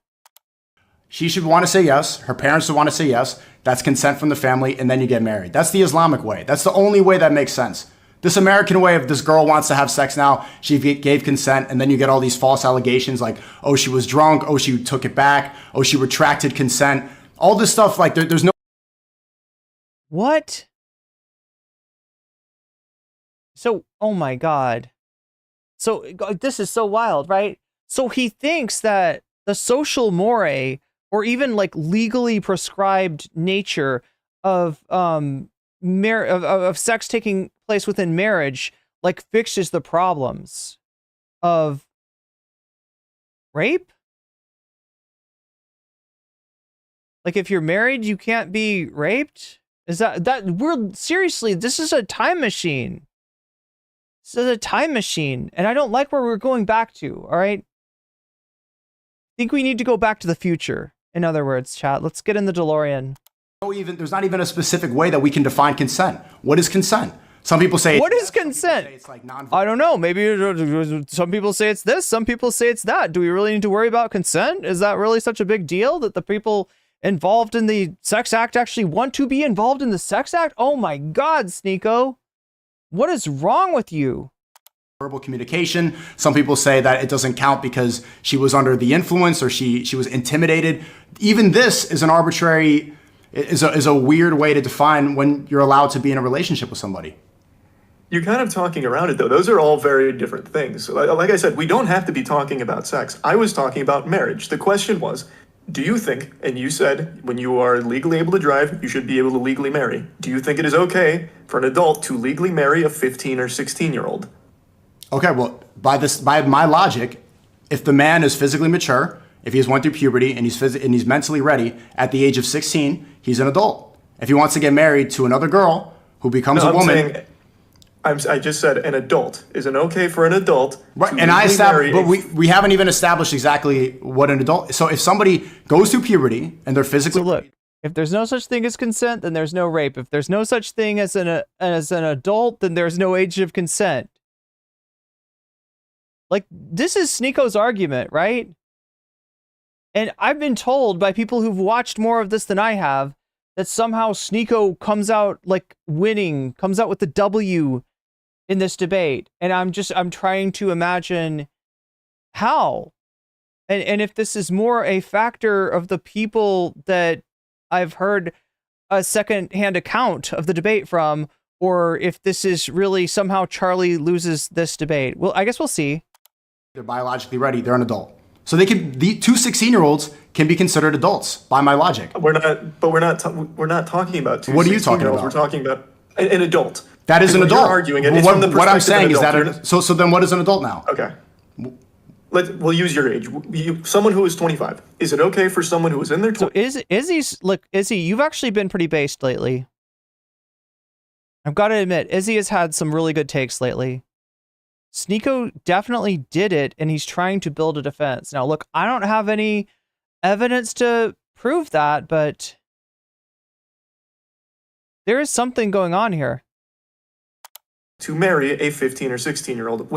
She should want to say yes. Her parents would want to say yes. That's consent from the family, and then you get married. That's the Islamic way. That's the only way that makes sense. This American way of this girl wants to have sex now, she gave consent, and then you get all these false allegations like, oh, she was drunk, oh, she took it back, oh, she retracted consent. All this stuff, like, there's no... What? So, oh my God. So, this is so wild, right? So he thinks that the social moray, or even like legally prescribed nature of sex taking place within marriage, like fixes the problems of rape. Like if you're married, you can't be raped. Is that we're seriously? This is a time machine. This is a time machine, and I don't like where we're going back to. All right. I think we need to go back to the future. In other words, chat, let's get in the DeLorean. There's not even a specific way that we can define consent. What is consent? Some people say... What is consent? It's like I don't know. Maybe some people say it's this. Some people say it's that. Do we really need to worry about consent? Is that really such a big deal that the people involved in the sex act actually want to be involved in the sex act? Oh my God, Sneako. What is wrong with you? Verbal communication. Some people say that it doesn't count because she was under the influence or she was intimidated. Even this is an arbitrary, is a weird way to define when you're allowed to be in a relationship with somebody. You're kind of talking around it, though. Those are all very different things. Like I said, we don't have to be talking about sex. I was talking about marriage. The question was, do you think, and you said when you are legally able to drive, you should be able to legally marry. Do you think it is okay for an adult to legally marry a 15 or 16-year-old? Okay, well, by my logic, if the man is physically mature, if he's went through puberty and he's mentally ready at the age of 16, he's an adult. If he wants to get married to another girl who becomes a woman, I just said an adult. Is it okay for an adult? Right, and I established, but we haven't even established exactly what an adult. So if somebody goes through puberty and they're physically, so look, if there's no such thing as consent, then there's no rape. If there's no such thing as an adult, then there's no age of consent. Like, this is Sneako's argument, right? And I've been told by people who've watched more of this than I have that somehow Sneako comes out like winning, comes out with the W in this debate. And I'm trying to imagine how. And if this is more a factor of the people that I've heard a second-hand account of the debate from, or if this is really somehow Charlie loses this debate. Well, I guess we'll see. They're biologically ready. They're an adult. So they can, the two 16-year-olds can be considered adults by my logic. We're not talking about two. What are you talking about? We're talking about an adult. That is an adult. You're arguing it. Well, what I'm saying is that so then what is an adult now? Okay. We'll use your age. Someone who is 25. Is it okay for someone who is in their 20s? So Izzy, you've actually been pretty based lately. I've got to admit, Izzy has had some really good takes lately. Sneako definitely did it, and he's trying to build a defense. Now, look, I don't have any evidence to prove that, but there is something going on here. To marry a 15 or 16-year-old.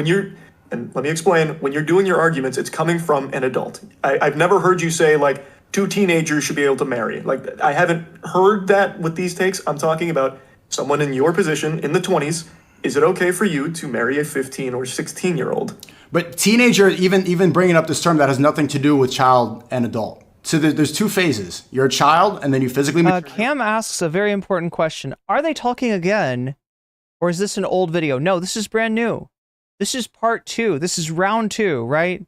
And let me explain, when you're doing your arguments, it's coming from an adult. I've never heard you say, like, two teenagers should be able to marry. Like, I haven't heard that with these takes. I'm talking about someone in your position in the 20s. Is it okay for you to marry a 15 or 16-year-old? But teenager, even bringing up this term that has nothing to do with child and adult. So there's two phases. You're a child, and then you physically mature. Cam asks a very important question. Are they talking again, or is this an old video? No, this is brand new. This is part 2. This is round 2, right?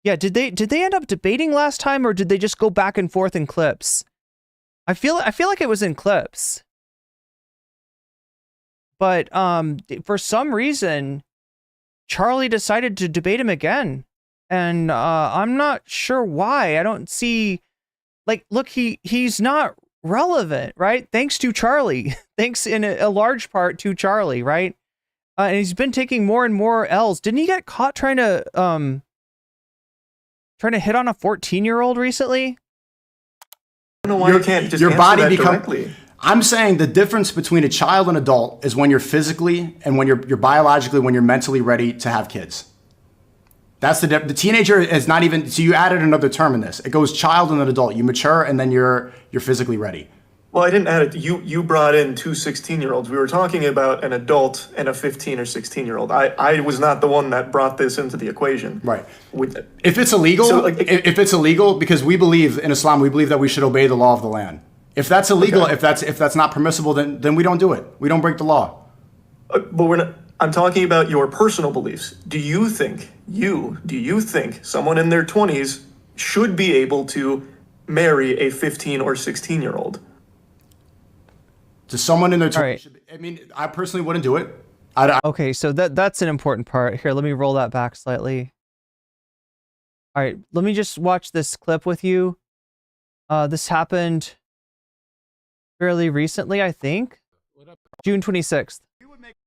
Yeah, did they end up debating last time, or did they just go back and forth in clips? I feel like it was in clips. But for some reason, Charlie decided to debate him again. And I'm not sure why. I don't see, like, look, he's not relevant, right? Thanks to Charlie. Thanks in a large part to Charlie, right? And he's been taking more and more L's. Didn't he get caught trying to hit on a 14-year-old recently? I don't know why you can't just your answer body that directly. I'm saying the difference between a child and adult is when you're physically and when you're biologically, when you're mentally ready to have kids. That's the teenager is not even, so you added another term in this. It goes child and then adult. You mature and then you're physically ready. Well, I didn't add it. You brought in two 16-year-olds. We were talking about an adult and a 15 or 16-year-old. I was not the one that brought this into the equation. Right. If it's illegal, if it's illegal, because we believe in Islam, we believe that we should obey the law of the land. If that's illegal, okay. if that's not permissible, then we don't do it. We don't break the law. But we're not. I'm talking about your personal beliefs. Do you think someone in their 20s should be able to marry a 15 or 16-year-old? To someone in their 20s, right. I mean, I personally wouldn't do it. Okay, so that's an important part. Here, let me roll that back slightly. All right, let me just watch this clip with you. This happened fairly recently, I think. June 26th.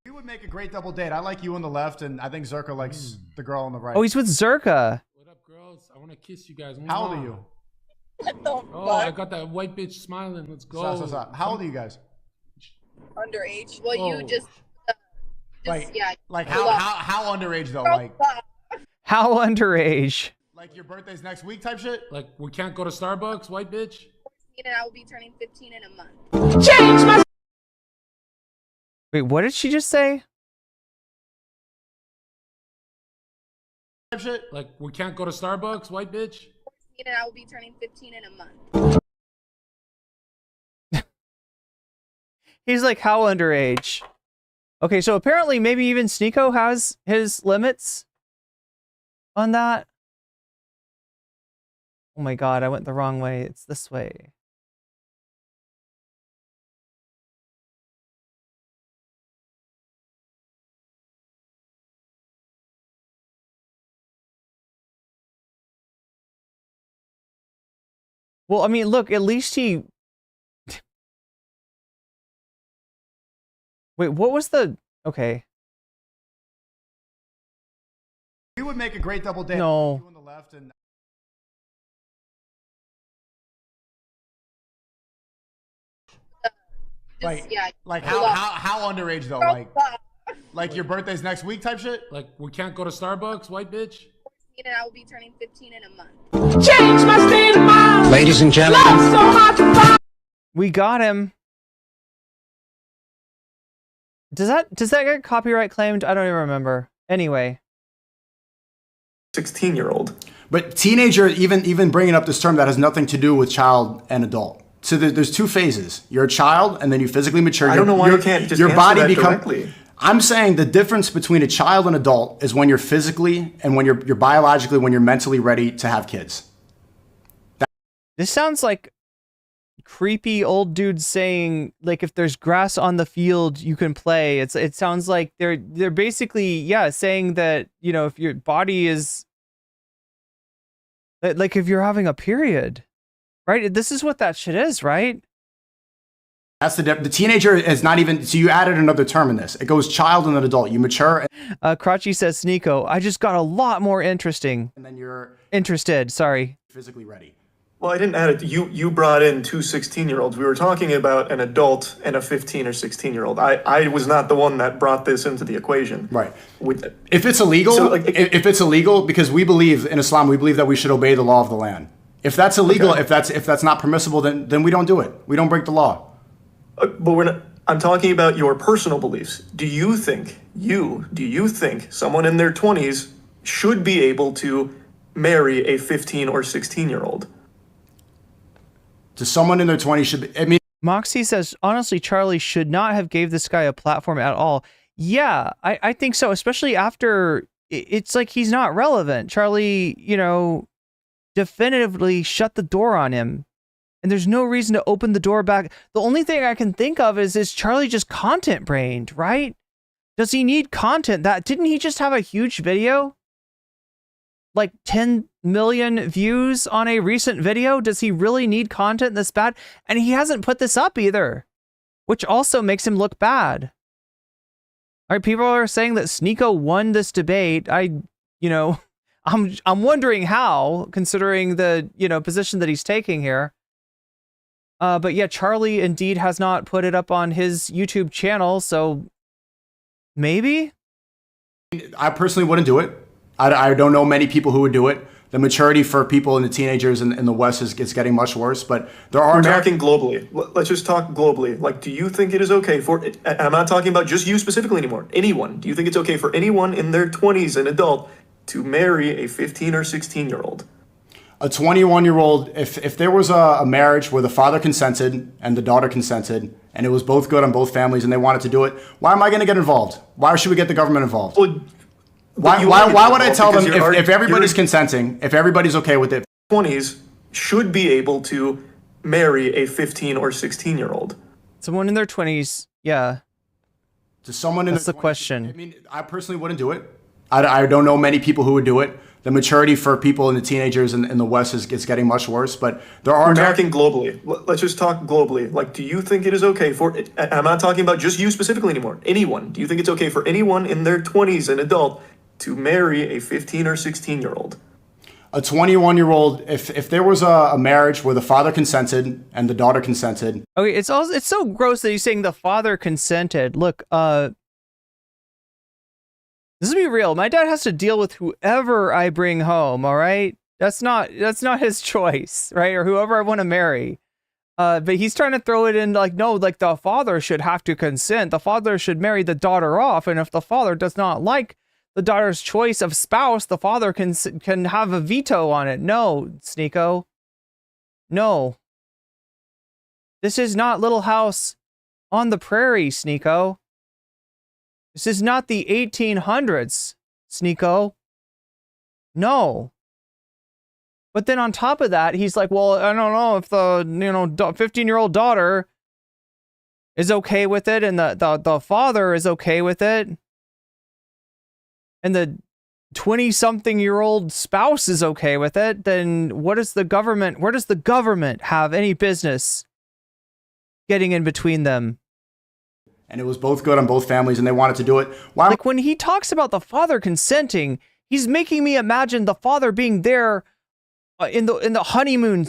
We would make a great double date. I like you on the left, and I think Zerka likes the girl on the right. Oh, he's with Zerka. What up, girls? I want to kiss you guys. How old are you? What the Oh, I got that white bitch smiling. Let's go. Stop. How old are you guys? Underage. Well, Oh. you just yeah. Like how underage though? Like How underage? like your birthday's next week type shit? Like, we can't go to Starbucks, white bitch? And I will be turning 15 in a month. Change my. Wait, what did she just say? Type shit? Like, we can't go to Starbucks, white bitch? And I will be turning 15 in a month. He's like, how underage? Okay, so apparently maybe even Sneako has his limits on that. Oh my god, I went the wrong way. It's this way. Well, I mean, look, at least he... Wait, what was the... Okay. We would make a great double date. No. You on the left and... Like, yeah. like how underage though? Like your birthday's next week type shit? Like, we can't go to Starbucks, white bitch? And I will be turning 15 in a month. Change my state of mind. Ladies and gentlemen. We got him. Does that get copyright claimed? I don't even remember. Anyway. 16-year-old. But teenager, even bringing up this term that has nothing to do with child and adult. So there's two phases. You're a child, and then you physically mature. I don't know why you can't just your answer body that becomes. directly. I'm saying the difference between a child and adult is when you're physically and when you're biologically, when you're mentally ready to have kids. This sounds like creepy old dudes saying, like, if there's grass on the field, you can play. It sounds like they're basically, yeah, saying that, you know, if your body is, like, if you're having a period, right? This is what that shit is, right? That's the teenager is not even, so you added another term in this. It goes child and then adult. You mature. Crotchy says, Sneako, I just got a lot more interesting. And then you're interested, sorry. Physically ready. Well, I didn't add it. You brought in two 16-year-olds. We were talking about an adult and a 15 or 16-year-old. I was not the one that brought this into the equation. Right. If it's illegal, if it's illegal, because we believe in Islam, we believe that we should obey the law of the land. If that's illegal, okay. if that's not permissible, then we don't do it. We don't break the law. But we're not. I'm talking about your personal beliefs. Do you think someone in their 20s should be able to marry a 15 or 16-year-old? To someone in their 20s should be, I mean, Moxie says, honestly, Charlie should not have gave this guy a platform at all. Yeah, I think so, especially after it's like he's not relevant. Charlie, you know, definitively shut the door on him. And there's no reason to open the door back. The only thing I can think of is Charlie just content brained, right? Does he need content? Didn't he just have a huge video? Like 10 million views on a recent video? Does he really need content this bad? And he hasn't put this up either, which also makes him look bad. All right, people are saying that Sneako won this debate. I'm wondering how, considering the, you know, position that he's taking here. But yeah, Charlie indeed has not put it up on his YouTube channel, so maybe? I personally wouldn't do it. I don't know many people who would do it. The maturity for people and the teenagers in the West is getting much worse, but there are... We're talking globally. Let's just talk globally. Like, do you think it is okay for... I'm not talking about just you specifically anymore. Anyone. Do you think it's okay for anyone in their 20s, an adult, to marry a 15 or 16-year-old? A 21-year-old, if there was a marriage where the father consented and the daughter consented, and it was both good on both families and they wanted to do it, why am I going to get involved? Why should we get the government involved? Well, why would I tell them if everybody's consenting, if everybody's okay with it? 20s should be able to marry a 15 or 16-year-old. Someone in their 20s, yeah. To someone in That's the question. I mean, I personally wouldn't do it. I don't know many people who would do it. The maturity for people and the teenagers in the West is getting much worse, but there are... We're talking globally. Let's just talk globally. Like, do you think it is okay for... I'm not talking about just you specifically anymore. Anyone. Do you think it's okay for anyone in their 20s, an adult, to marry a 15 or 16-year-old? A 21-year-old, if there was a marriage where the father consented and the daughter consented... Okay, it's so gross that he's saying the father consented. Look, this is be real. My dad has to deal with whoever I bring home, all right? That's not his choice, right? Or whoever I want to marry. But he's trying to throw it in like, no, like the father should have to consent. The father should marry the daughter off. And if the father does not like the daughter's choice of spouse, the father can have a veto on it. No, Sneako. No. This is not Little House on the Prairie, Sneako. This is not the 1800s, Sneako. No. But then on top of that, he's like, well, I don't know if the, 15-year-old daughter is okay with it and the father is okay with it. And the 20-something-year-old spouse is okay with it, then where does the government have any business getting in between them? And it was both good on both families and they wanted to do it. Why? Like when he talks about the father consenting, he's making me imagine the father being there in the honeymoon,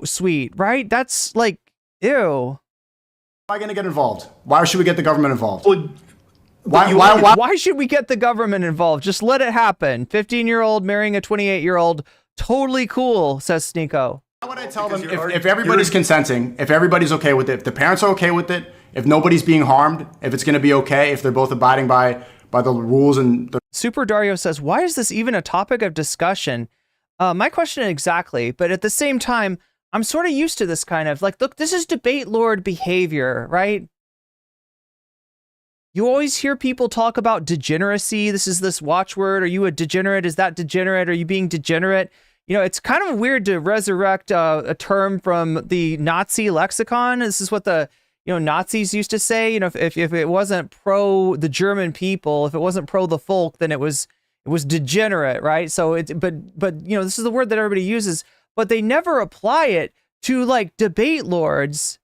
suite, right? That's like, ew. Why am I going to get involved? Why should we get the government involved? Well, why should we get the government involved? Just let it happen. 15-year-old marrying a 28-year-old, totally cool, says Sneako. Why would I tell them if everybody's consenting, if everybody's okay with it, if the parents are okay with it, if nobody's being harmed, if it's going to be okay, if they're both abiding by the rules and the... Super Dario says, why is this even a topic of discussion? My question exactly, but at the same time, I'm sort of used to this kind of like, look, this is debate lord behavior, right? You always hear people talk about degeneracy. This is this watchword. Are you a degenerate? Is that degenerate? Are you being degenerate? You know, it's kind of weird to resurrect a term from the Nazi lexicon. This is what the, you know, Nazis used to say. You know, if it wasn't pro the German people, if it wasn't pro the folk, then it was degenerate, right? So but you know, this is the word that everybody uses, but they never apply it to like debate lords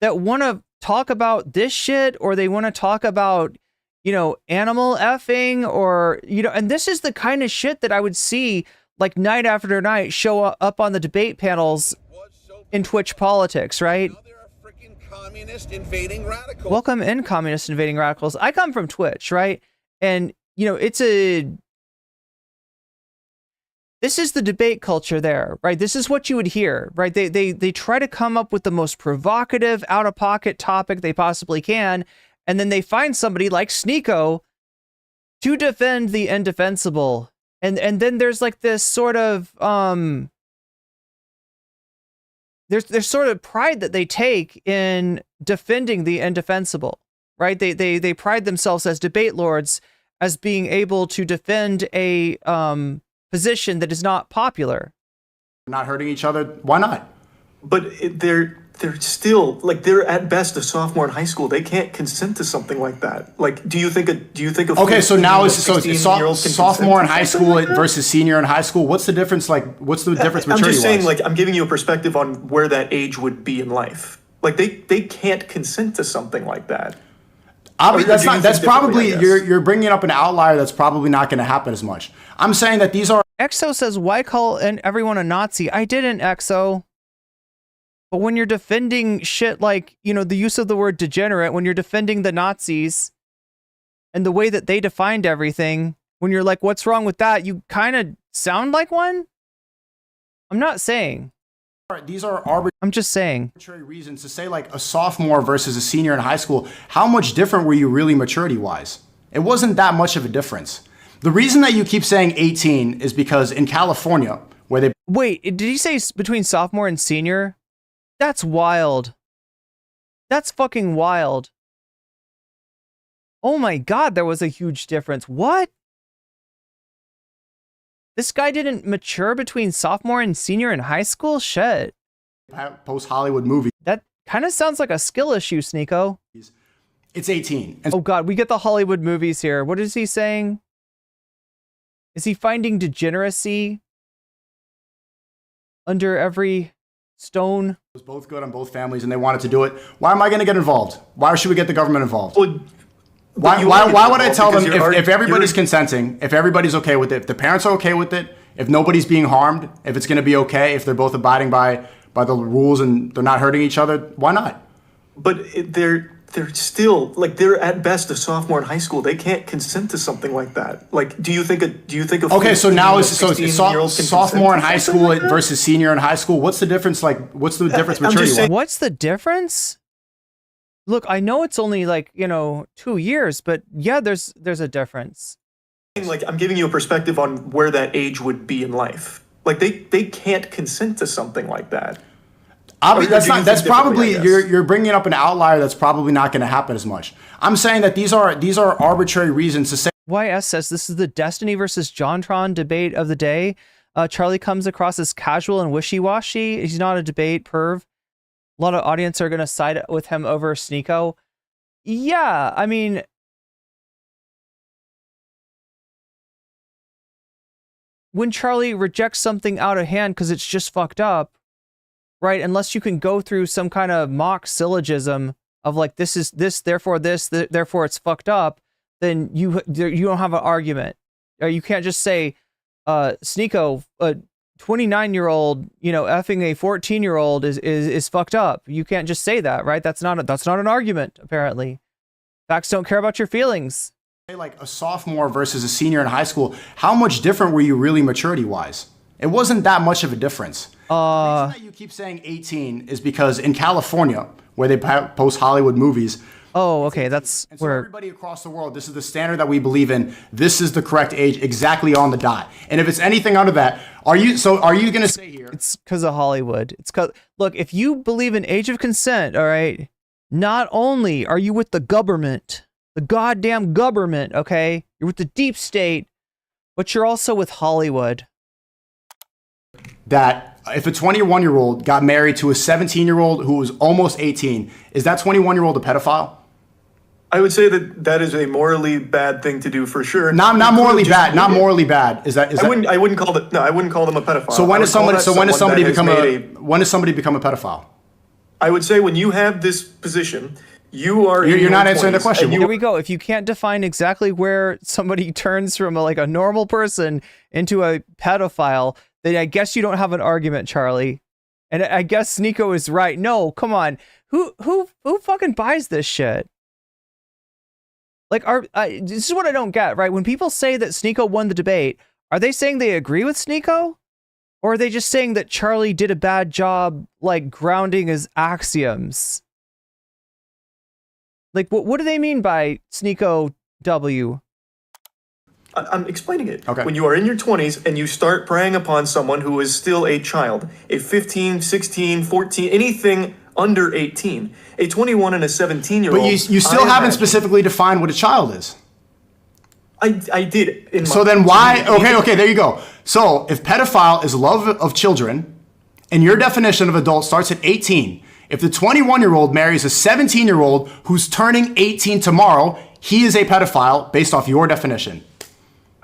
that want to talk about this shit, or they want to talk about, you know, animal effing, or, you know, and this is the kind of shit that I would see like night after night show up on the debate panels in Twitch politics, right? Welcome in, communist invading radicals. I come from Twitch, right? And, you know, this is the debate culture there, right? This is what you would hear, right? They try to come up with the most provocative, out-of-pocket topic they possibly can, and then they find somebody like Sneako to defend the indefensible. And then there's like this sort of there's sort of pride that they take in defending the indefensible, right? They pride themselves as debate lords as being able to defend a position that is not popular. Not hurting each other. Why not? But they're still like, they're at best a sophomore in high school. They can't consent to something like that. Like, do you think okay, so now it's sophomore in high school versus senior in high school. What's the difference? Like, what's the difference maturity-wise? I'm just saying, like, I'm giving you a perspective on where that age would be in life. Like, they can't consent to something like that. That's probably, you're bringing up an outlier that's probably not going to happen as much. I'm saying that these are... EXO says, why call everyone a Nazi? I didn't, EXO. But when you're defending shit like, you know, the use of the word degenerate, when you're defending the Nazis and the way that they defined everything, when you're like, what's wrong with that? You kind of sound like one? I'm not saying. These are arbitrary. I'm just saying. Arbitrary reasons to say like a sophomore versus a senior in high school. How much different were you really maturity-wise? It wasn't that much of a difference. The reason that you keep saying 18 is because in California, where they... Wait, did he say between sophomore and senior? That's wild. That's fucking wild. Oh my God, there was a huge difference. What? This guy didn't mature between sophomore and senior in high school? Shit. Post-Hollywood movie. That kind of sounds like a skill issue, Sneako. It's 18. Oh God, we get the Hollywood movies here. What is he saying? Is he finding degeneracy under every stone? It was both good on both families and they wanted to do it. Why am I going to get involved? Why should we get the government involved? Well, why would I tell them if everybody's consenting, if everybody's okay with it, if the parents are okay with it, if nobody's being harmed, if it's going to be okay, if they're both abiding by the rules and they're not hurting each other, why not? But they're still like, they're at best a sophomore in high school. They can't consent to something like that. Like, do you think okay, so now it's sophomore in high school versus senior in high school. What's the difference? Like, what's the difference maturity-wise? What's the difference? Look, I know it's only like, you know, 2 years, but yeah, there's a difference. Like, I'm giving you a perspective on where that age would be in life. Like, they can't consent to something like that. That's probably, you're bringing up an outlier that's probably not going to happen as much. I'm saying that these are arbitrary reasons to say. YS says this is the Destiny versus JonTron debate of the day. Charlie comes across as casual and wishy-washy. He's not a debate perv. A lot of audience are going to side with him over Sneako. Yeah, I mean, when Charlie rejects something out of hand because it's just fucked up, right? Unless you can go through some kind of mock syllogism of like, this is this, therefore this, therefore it's fucked up, then you don't have an argument. Or you can't just say, Sneako, 29-year-old, you know, effing a 14-year-old is fucked up. You can't just say that, right? That's not an argument, apparently. Facts don't care about your feelings. Like a sophomore versus a senior in high school, how much different were you really maturity-wise? It wasn't that much of a difference. The reason that you keep saying 18 is because in California, where they post Hollywood movies, Oh, okay, that's And so where everybody across the world, this is the standard that we believe in. This is the correct age, exactly on the dot. And if it's anything under that, are you going to say here? it's because of Hollywood. It's because, look, if you believe in age of consent, all right, not only are you with the government, the goddamn government, okay, you're with the deep state, but you're also with Hollywood. That if a 21-year-old got married to a 17-year-old who was almost 18, is that 21-year-old a pedophile? I would say that that is a morally bad thing to do for sure. Not morally bad. Not morally bad. Is that? I wouldn't call it. No, I wouldn't call them a pedophile. So when does somebody become a pedophile? I would say when you have this position, you're not answering the question. There we go. If you can't define exactly where somebody turns from a normal person into a pedophile, then I guess you don't have an argument, Charlie. And I guess Sneako is right. No, come on. Who fucking buys this shit? Like, this is what I don't get, right? When people say that Sneako won the debate, are they saying they agree with Sneako? Or are they just saying that Charlie did a bad job, like, grounding his axioms? Like, what do they mean by Sneako W? I'm explaining it. Okay. When you are in your 20s and you start preying upon someone who is still a child, a 15, 16, 14, anything under 18, a 21 and a 17-year-old. But you still haven't specifically defined what a child is. I did. So then why? Okay, there you go. So if pedophile is love of children, and your definition of adult starts at 18, if the 21-year-old marries a 17-year-old who's turning 18 tomorrow, he is a pedophile based off your definition.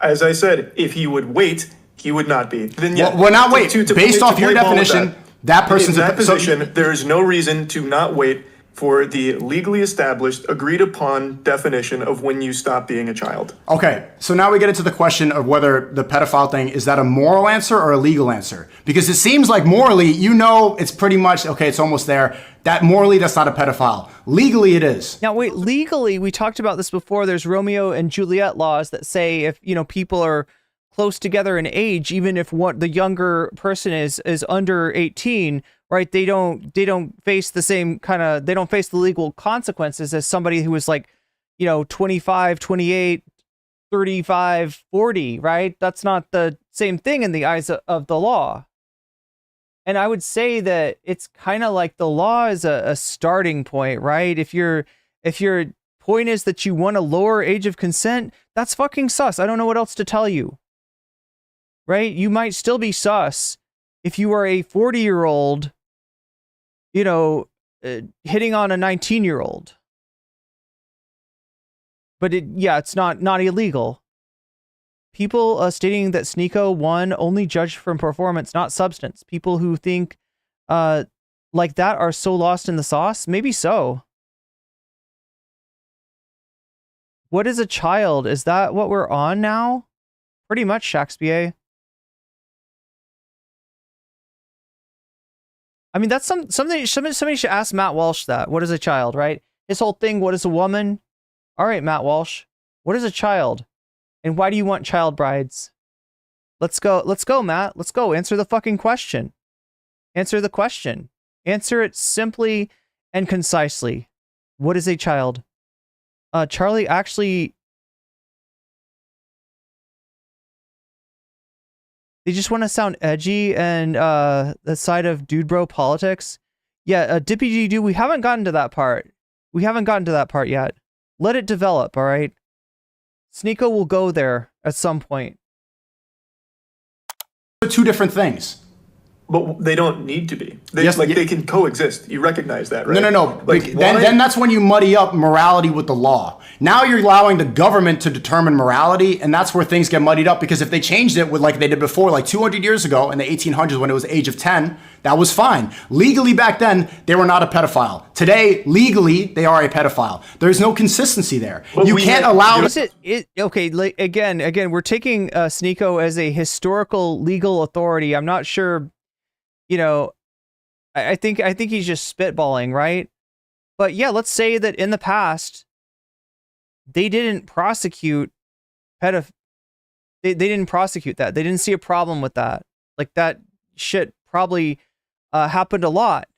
As I said, if he would wait, he would not be. Then yeah, well, not wait. Based off your definition, that person's in that position. There is no reason to not wait for the legally established, agreed upon definition of when you stop being a child. Okay, so now we get into the question of whether the pedophile thing, is that a moral answer or a legal answer? Because it seems like morally, it's pretty much, okay, it's almost there. That morally, that's not a pedophile. Legally, it is. Now, wait, legally, we talked about this before. There's Romeo and Juliet laws that say if, people are close together in age, even if the younger person is under 18, right? They don't face the same they don't face the legal consequences as somebody who is 25, 28, 35, 40, right? That's not the same thing in the eyes of the law. And I would say that it's kind of like the law is a starting point, right? If your point is that you want a lower age of consent, that's fucking sus. I don't know what else to tell you. Right? You might still be sus if you are a 40-year-old, hitting on a 19-year-old. But it's not illegal. People stating that Sneako won only judged from performance, not substance. People who think like that are so lost in the sauce. Maybe so. What is a child? Is that what we're on now? Pretty much, Shakespeare. I mean, that's something somebody should ask Matt Walsh that. What is a child, right? His whole thing, what is a woman? All right, Matt Walsh. What is a child? And why do you want child brides? Let's go, Matt. Let's go. Answer the fucking question. Answer the question. Answer it simply and concisely. What is a child? Charlie actually... They just want to sound edgy and the side of dude bro politics. Yeah, Dippy Doo, we haven't gotten to that part. We haven't gotten to that part yet. Let it develop, all right? Sneako will go there at some point. Two different things. But they don't need to be. They can coexist. You recognize that, right? No. Then that's when you muddy up morality with the law. Now you're allowing the government to determine morality, and that's where things get muddied up, because if they changed it with like they did before, like 200 years ago in the 1800s when it was age of 10, that was fine. Legally back then, they were not a pedophile. Today, legally, they are a pedophile. There's no consistency there. But you can't allow... Okay, again, we're taking Sneako as a historical legal authority. I'm not sure... I think he's just spitballing, right? But yeah, let's say that in the past, they didn't prosecute They didn't prosecute that. They didn't see a problem with that. Like, that shit probably happened a lot.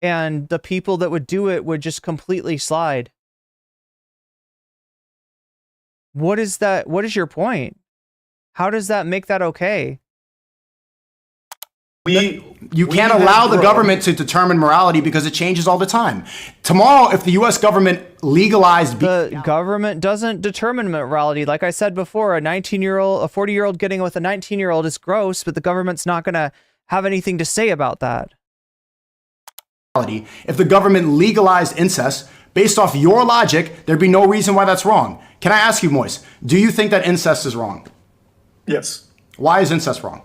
And the people that would do it would just completely slide. What is that? What is your point? How does that make that okay? You can't allow the government to determine morality because it changes all the time. Tomorrow, if the U.S. government legalized... The government doesn't determine morality. Like I said before, a 40-year-old getting with a 19-year-old is gross, but the government's not going to have anything to say about that. If the government legalized incest, based off your logic, there'd be no reason why that's wrong. Can I ask you, Moist, do you think that incest is wrong? Yes. Why is incest wrong?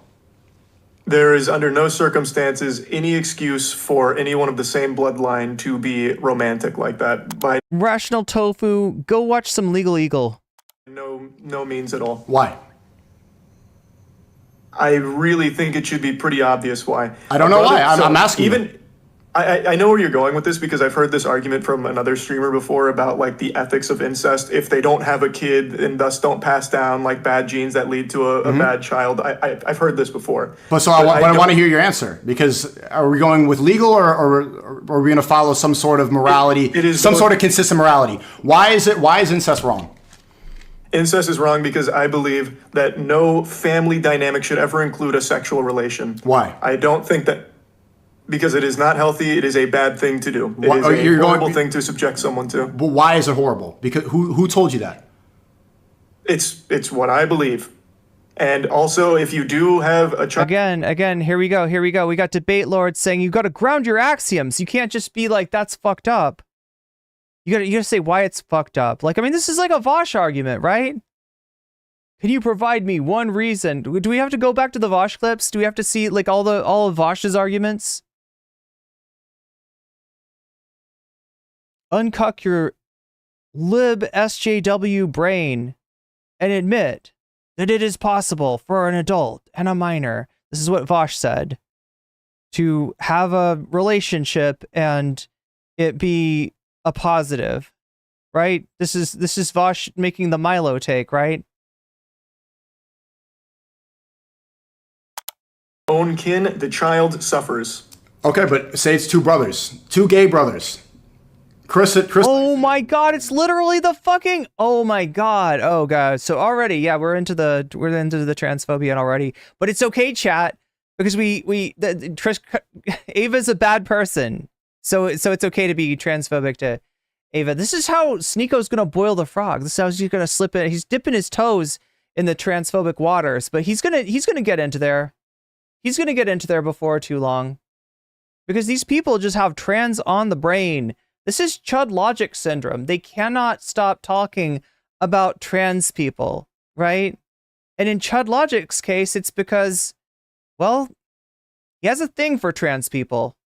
There is under no circumstances any excuse for anyone of the same bloodline to be romantic like that. By Rational Tofu, go watch some Legal Eagle. No means at all. Why? I really think it should be pretty obvious why. I don't know why. I'm asking you. I know where you're going with this because I've heard this argument from another streamer before about like the ethics of incest. If they don't have a kid and thus don't pass down like bad genes that lead to a bad child. I've heard this before. But I want to hear your answer, because are we going with legal or are we going to follow some sort of morality, some sort of consistent morality? Why is incest wrong? Incest is wrong because I believe that no family dynamic should ever include a sexual relation. Why? I don't think that... Because it is not healthy. It is a bad thing to do. It is a horrible thing to subject someone to. But why is it horrible? Because who told you that? It's what I believe. And also, if you do have a child... Again, here we go. We got debate lords saying you got to ground your axioms. You can't just be like, that's fucked up. You gotta say why it's fucked up. Like, I mean, this is like a Vosh argument, right? Can you provide me one reason? Do we have to go back to the Vosh clips? Do we have to see like all of Vosh's arguments? Uncuck your lib SJW brain and admit that it is possible for an adult and a minor, this is what Vosh said, to have a relationship and it be a positive, right? This is Vosh making the Milo take, right? Own kin, the child suffers. Okay, but say it's two brothers, two gay brothers. Chris. Oh my God! It's literally the fucking. Oh my God! Oh God! So already, yeah, we're into the transphobia already. But it's okay, chat, because Ava's a bad person, so it's okay to be transphobic to Ava. This is how Sneako's gonna boil the frog. This is how he's gonna slip it. He's dipping his toes in the transphobic waters, but he's gonna get into there. He's gonna get into there before too long, because these people just have trans on the brain. This is Chud Logic syndrome. They cannot stop talking about trans people, right? And in Chud Logic's case, it's because, well, he has a thing for trans people.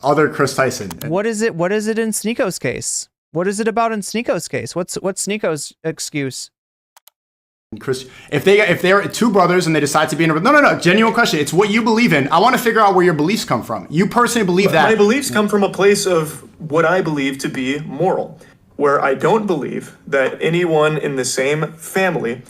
Other Chris Tyson. What is it? What is it in Sneako's case? What is it about in Sneako's case? What's Sneako's excuse? Chris, if they're two brothers and they decide to be in a... No, genuine question. It's what you believe in. I want to figure out where your beliefs come from. You personally believe that... My beliefs come from a place of what I believe to be moral, where I don't believe that anyone in the same family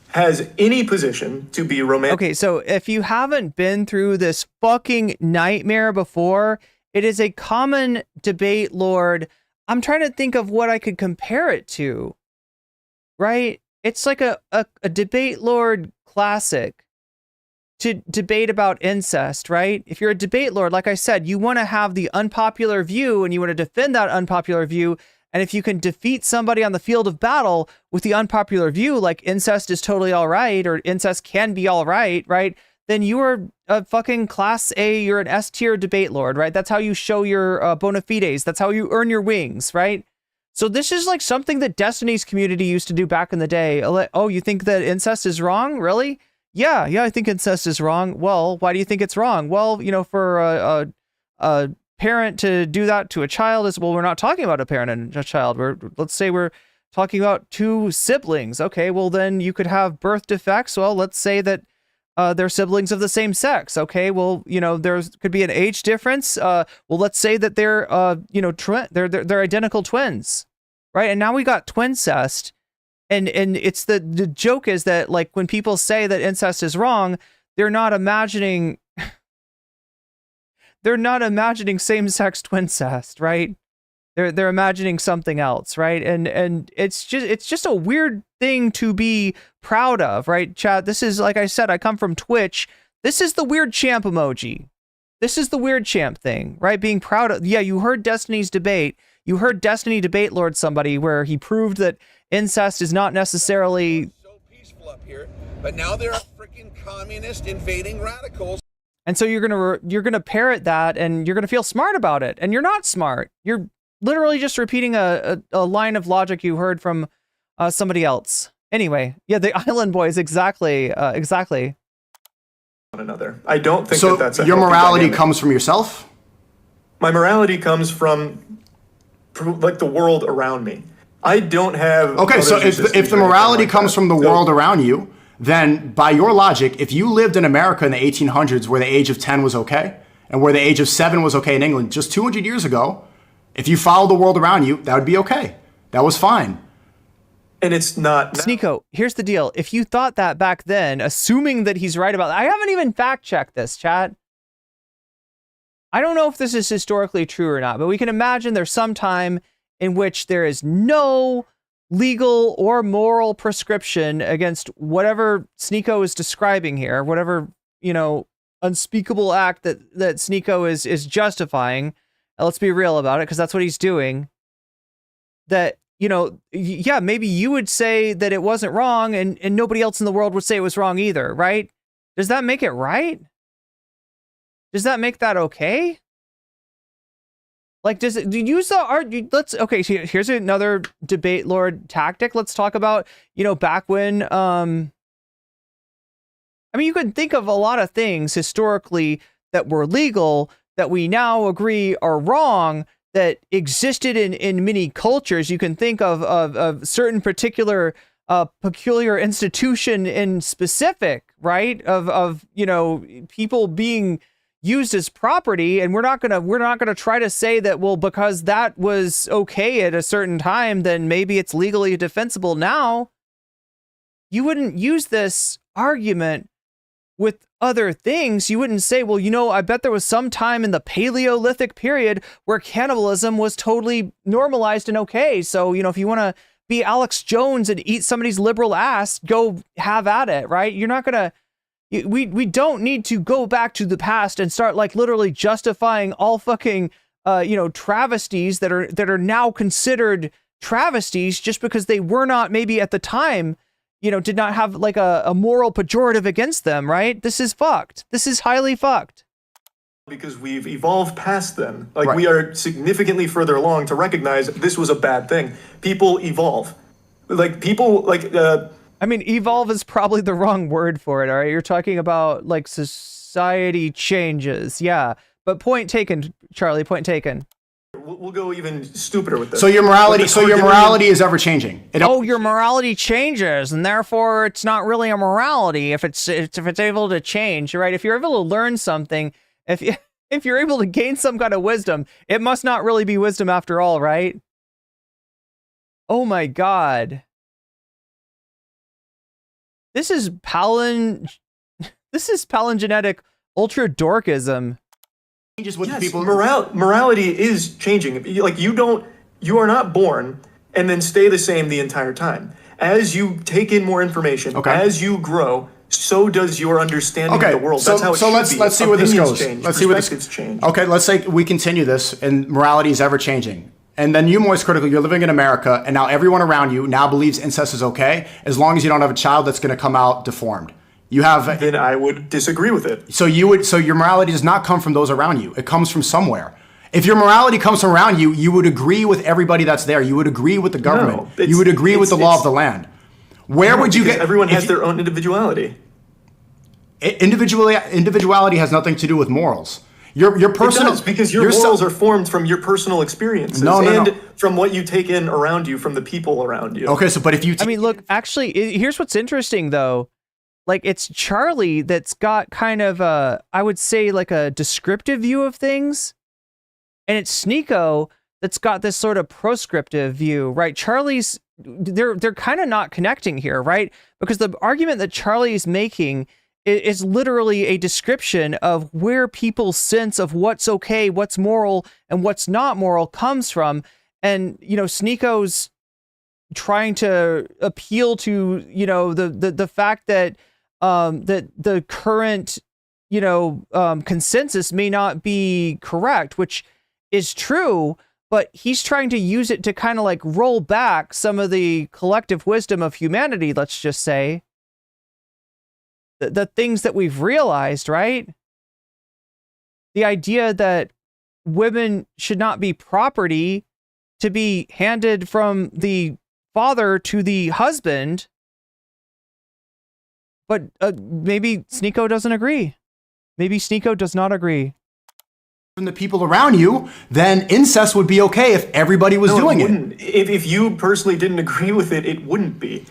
has any position to be romantic. Okay, so if you haven't been through this fucking nightmare before, it is a common debate lord. I'm trying to think of what I could compare it to, right? It's like a debate lord classic to debate about incest, right? If you're a debate lord, like I said, you want to have the unpopular view and you want to defend that unpopular view. And if you can defeat somebody on the field of battle with the unpopular view, like incest is totally all right, or incest can be all right, right? Then you are a fucking class A, you're an S tier debate lord, right? That's how you show your bona fides. That's how you earn your wings, right? So this is like something that Destiny's community used to do back in the day. Oh, you think that incest is wrong? Really? Yeah, I think incest is wrong. Well, why do you think it's wrong? Well, you know, for a parent to do that to a child is, well, we're not talking about a parent and a child. Let's say we're talking about two siblings. Okay, well then you could have birth defects. Well, let's say that they're siblings of the same sex. Okay, well, you know, there could be an age difference. Well, let's say that they're, you know, they're identical twins, right? And now we got twincest, and it's the joke is that like when people say that incest is wrong, they're not imagining same-sex twincest, right? They're imagining something else, right? And it's just a weird thing to be proud of, right, chat? This is, like I said, I come from Twitch. This is the weird champ emoji. This is the weird champ thing, right? Being proud of, yeah, you heard Destiny's debate. You heard Destiny debate Lord somebody where he proved that incest is not necessarily so peaceful up here, but now there are freaking communist invading radicals. And so you're gonna parrot that, and you're gonna feel smart about it, and you're not smart. You're literally just repeating a line of logic you heard from somebody else. Anyway, yeah, the Island Boys, exactly. One another. I don't think so. That's a your morality dynamic. comes from yourself. My morality comes from like the world around me. I don't have. Okay, so if the morality comes from the world around you, then by your logic, if you lived in America in the 1800s where the age of 10 was okay, and where the age of 7 was okay in England just 200 years ago, if you followed the world around you, that would be okay. That was fine. And it's not. Sneako, here's the deal. If you thought that back then, assuming that he's right about that, I haven't even fact-checked this, chat. I don't know if this is historically true or not, but we can imagine there's some time in which there is no legal or moral prescription against whatever Sneako is describing here, whatever, unspeakable act that Sneako is justifying. Let's be real about it, because that's what he's doing. That, yeah, maybe you would say that it wasn't wrong, and nobody else in the world would say it was wrong either, right? Does that make it right? Does that make that okay? Like, do you use the art? Okay, so here's another debate lord tactic. Let's talk about, back when, I mean, you could think of a lot of things historically that were legal that we now agree are wrong, that existed in many cultures. You can think of certain particular peculiar institution in specific, right? Of people being used as property, and we're not gonna try to say that, well, because that was okay at a certain time, then maybe it's legally defensible now. You wouldn't use this argument with other things. You wouldn't say, well, I bet there was some time in the Paleolithic period where cannibalism was totally normalized and okay. So, if you want to be Alex Jones and eat somebody's liberal ass, go have at it, right? You're not gonna. We don't need to go back to the past and start like literally justifying all fucking travesties that are now considered travesties just because they were not maybe at the time, did not have like a moral pejorative against them, right? This is fucked. This is highly fucked. Because we've evolved past them. Like, right. We are significantly further along to recognize this was a bad thing. People evolve. I mean, evolve is probably the wrong word for it, all right? You're talking about, like, society changes. Yeah. But point taken, Charlie, point taken. We'll go even stupider with this. So your morality is ever changing. Your morality changes, and therefore it's not really a morality if it's able to change, right? If you're able to learn something, if you're able to gain some kind of wisdom, it must not really be wisdom after all, right? Oh my God. This is palingenetic ultra dorkism. Yes, morality is changing. Like, you are not born and then stay the same the entire time. As you take in more information, as you grow, so does your understanding of the world. That's how it should be. Let's see where this goes. Let's see where this change. Okay, let's say we continue this, and morality is ever changing. And then you, MoistCr1TiKaL, you're living in America, and now everyone around you now believes incest is okay, as long as you don't have a child that's going to come out deformed. Then I would disagree with it. So your morality does not come from those around you. It comes from somewhere. If your morality comes from around you, you would agree with everybody that's there. You would agree with the government. You would agree with the law of the land. Where would you get? Everyone has their own individuality. Individuality has nothing to do with morals. Your personal, it does, because your morals are formed from your personal experiences and from what you take in around you, from the people around you. Okay, so but if you, I mean, look, actually, here's what's interesting though. Like, it's Charlie that's got kind of I would say like a descriptive view of things, and it's Sneako that's got this sort of proscriptive view, right? Charlie's, they're kind of not connecting here, right? Because the argument that Charlie's making is literally a description of where people's sense of what's okay, what's moral, and what's not moral comes from. And, you know, Sneako's trying to appeal to, you know, the fact that that the current, you know, consensus may not be correct, which is true, but he's trying to use it to kind of like roll back some of the collective wisdom of humanity, let's just say. The things that we've realized, right? The idea that women should not be property to be handed from the father to the husband. But maybe Sneako doesn't agree. Maybe Sneako does not agree. From the people around you, then incest would be okay if everybody was doing it. If you personally didn't agree with it, it wouldn't be.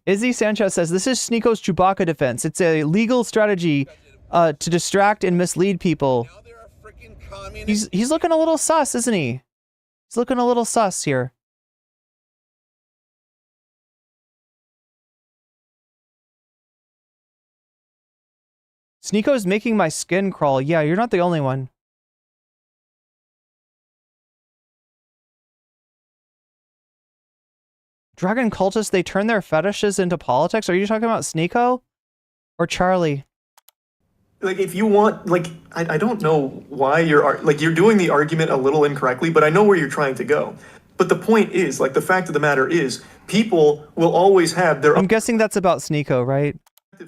Izzy Sanchez says, this is Sneako's Chewbacca defense. It's a legal strategy to distract and mislead people. He's looking a little sus, isn't he? He's looking a little sus here. Sneako's making my skin crawl. Yeah, you're not the only one. Dragon cultists, they turn their fetishes into politics? Are you talking about Sneako? Or Charlie? Like, if you want, like, I don't know why you're doing the argument a little incorrectly, but I know where you're trying to go. But the point is, like, the fact of the matter is, people will always have their I'm guessing that's about Sneako, right?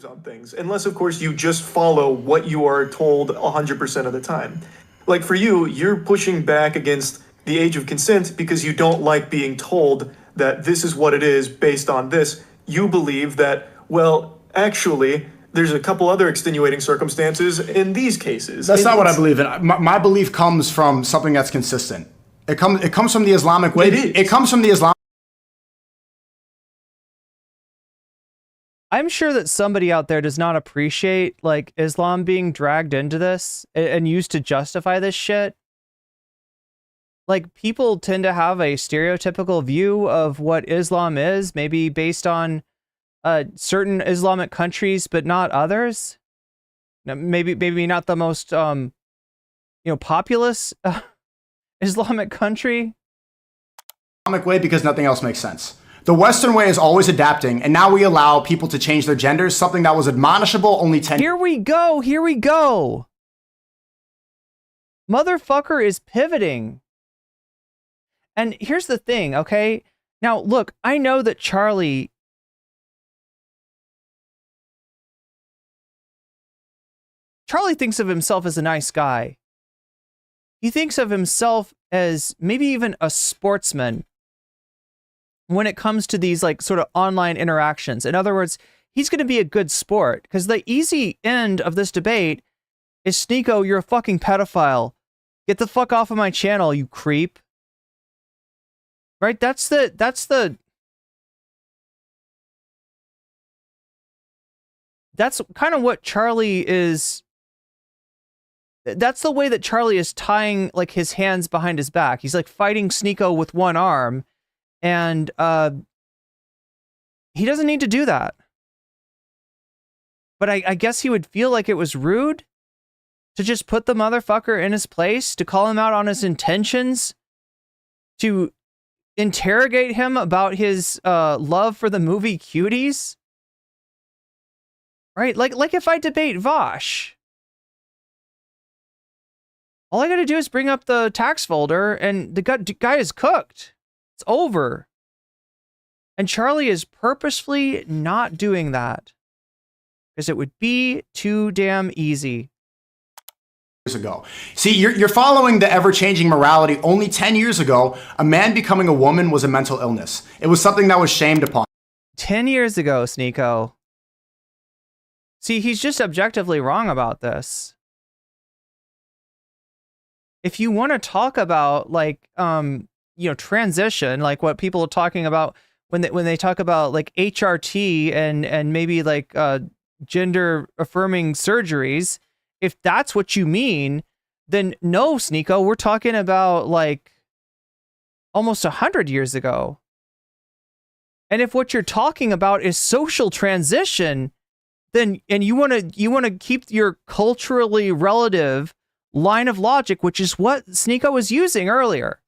on things, unless, of course, you just follow what you are told 100% of the time. Like, for you, you're pushing back against the age of consent because you don't like being told that this is what it is based on this. You believe that, well, actually, there's a couple other extenuating circumstances in these cases. That's not what I believe in. My belief comes from something that's consistent. It comes from the Islamic way. It comes from the Islamic. I'm sure that somebody out there does not appreciate, like, Islam being dragged into this and used to justify this shit. Like, people tend to have a stereotypical view of what Islam is, maybe based on certain Islamic countries, but not others. Maybe not the most, you know, populous Islamic country. Islamic way because nothing else makes sense. The Western way is always adapting, and now we allow people to change their genders, something that was admonishable only 10 Here we go. Here we go. Motherfucker is pivoting. And here's the thing, okay? Now, look, I know that Charlie thinks of himself as a nice guy. He thinks of himself as maybe even a sportsman when it comes to these, like, sort of online interactions. In other words, he's going to be a good sport, because the easy end of this debate is, Sneako, you're a fucking pedophile. Get the fuck off of my channel, you creep. Right? That's kind of what Charlie is. That's the way that Charlie is tying, like, his hands behind his back. He's like fighting Sneako with one arm, and he doesn't need to do that. But I guess he would feel like it was rude to just put the motherfucker in his place, to call him out on his intentions, to interrogate him about his love for the movie Cuties. Right? Like if I debate Vosh. All I gotta do is bring up the tax folder and the guy is cooked. It's over. And Charlie is purposefully not doing that, because it would be too damn easy. Years ago. See, you're following the ever-changing morality. Only 10 years ago, a man becoming a woman was a mental illness. It was something that was shamed upon. 10 years ago, Sneako. See, he's just objectively wrong about this. If you want to talk about, like, you know, transition, like what people are talking about when they talk about, like, HRT and maybe, like, gender affirming surgeries, if that's what you mean, then no, Sneako, we're talking about, like, almost 100 years ago. And if what you're talking about is social transition, then, and you want to keep your culturally relative line of logic, which is what Sneako was using earlier.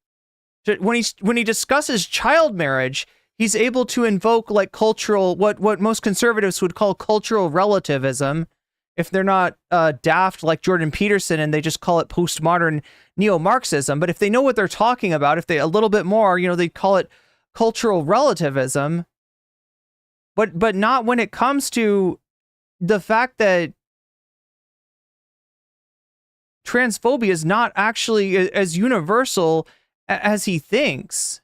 when he discusses child marriage, he's able to invoke like cultural, what most conservatives would call cultural relativism, if they're not daft like Jordan Peterson and they just call it postmodern neo-Marxism. But if they know what they're talking about, if they a little bit more, you know, they call it cultural relativism. But not when it comes to the fact that transphobia is not actually as universal as he thinks.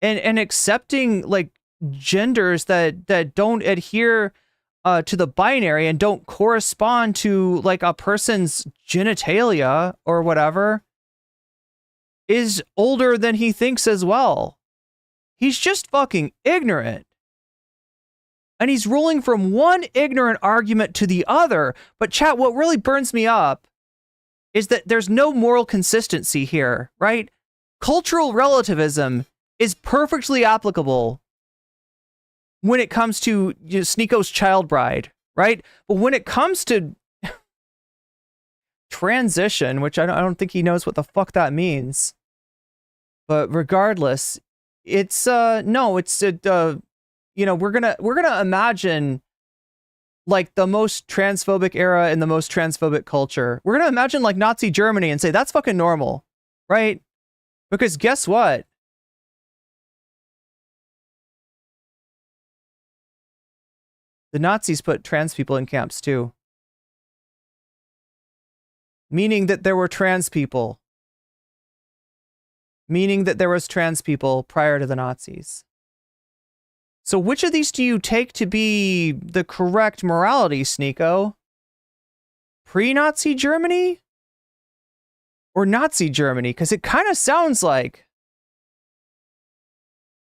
And accepting like genders that don't adhere to the binary and don't correspond to like a person's genitalia or whatever is older than he thinks as well. He's just fucking ignorant. And he's rolling from one ignorant argument to the other. But chat, what really burns me up is that there's no moral consistency here, right? Cultural relativism is perfectly applicable when it comes to, you know, Sneako's child bride, right? But when it comes to transition, which I don't think he knows what the fuck that means. But regardless, it's no, it's you know, we're gonna imagine like the most transphobic era in the most transphobic culture. We're gonna imagine like Nazi Germany and say that's fucking normal, right? Because guess what? The Nazis put trans people in camps too. Meaning that there were trans people. Meaning that there was trans people prior to the Nazis. So which of these do you take to be the correct morality, Sneako? Pre-Nazi Germany? Or Nazi Germany? Because it kind of sounds like...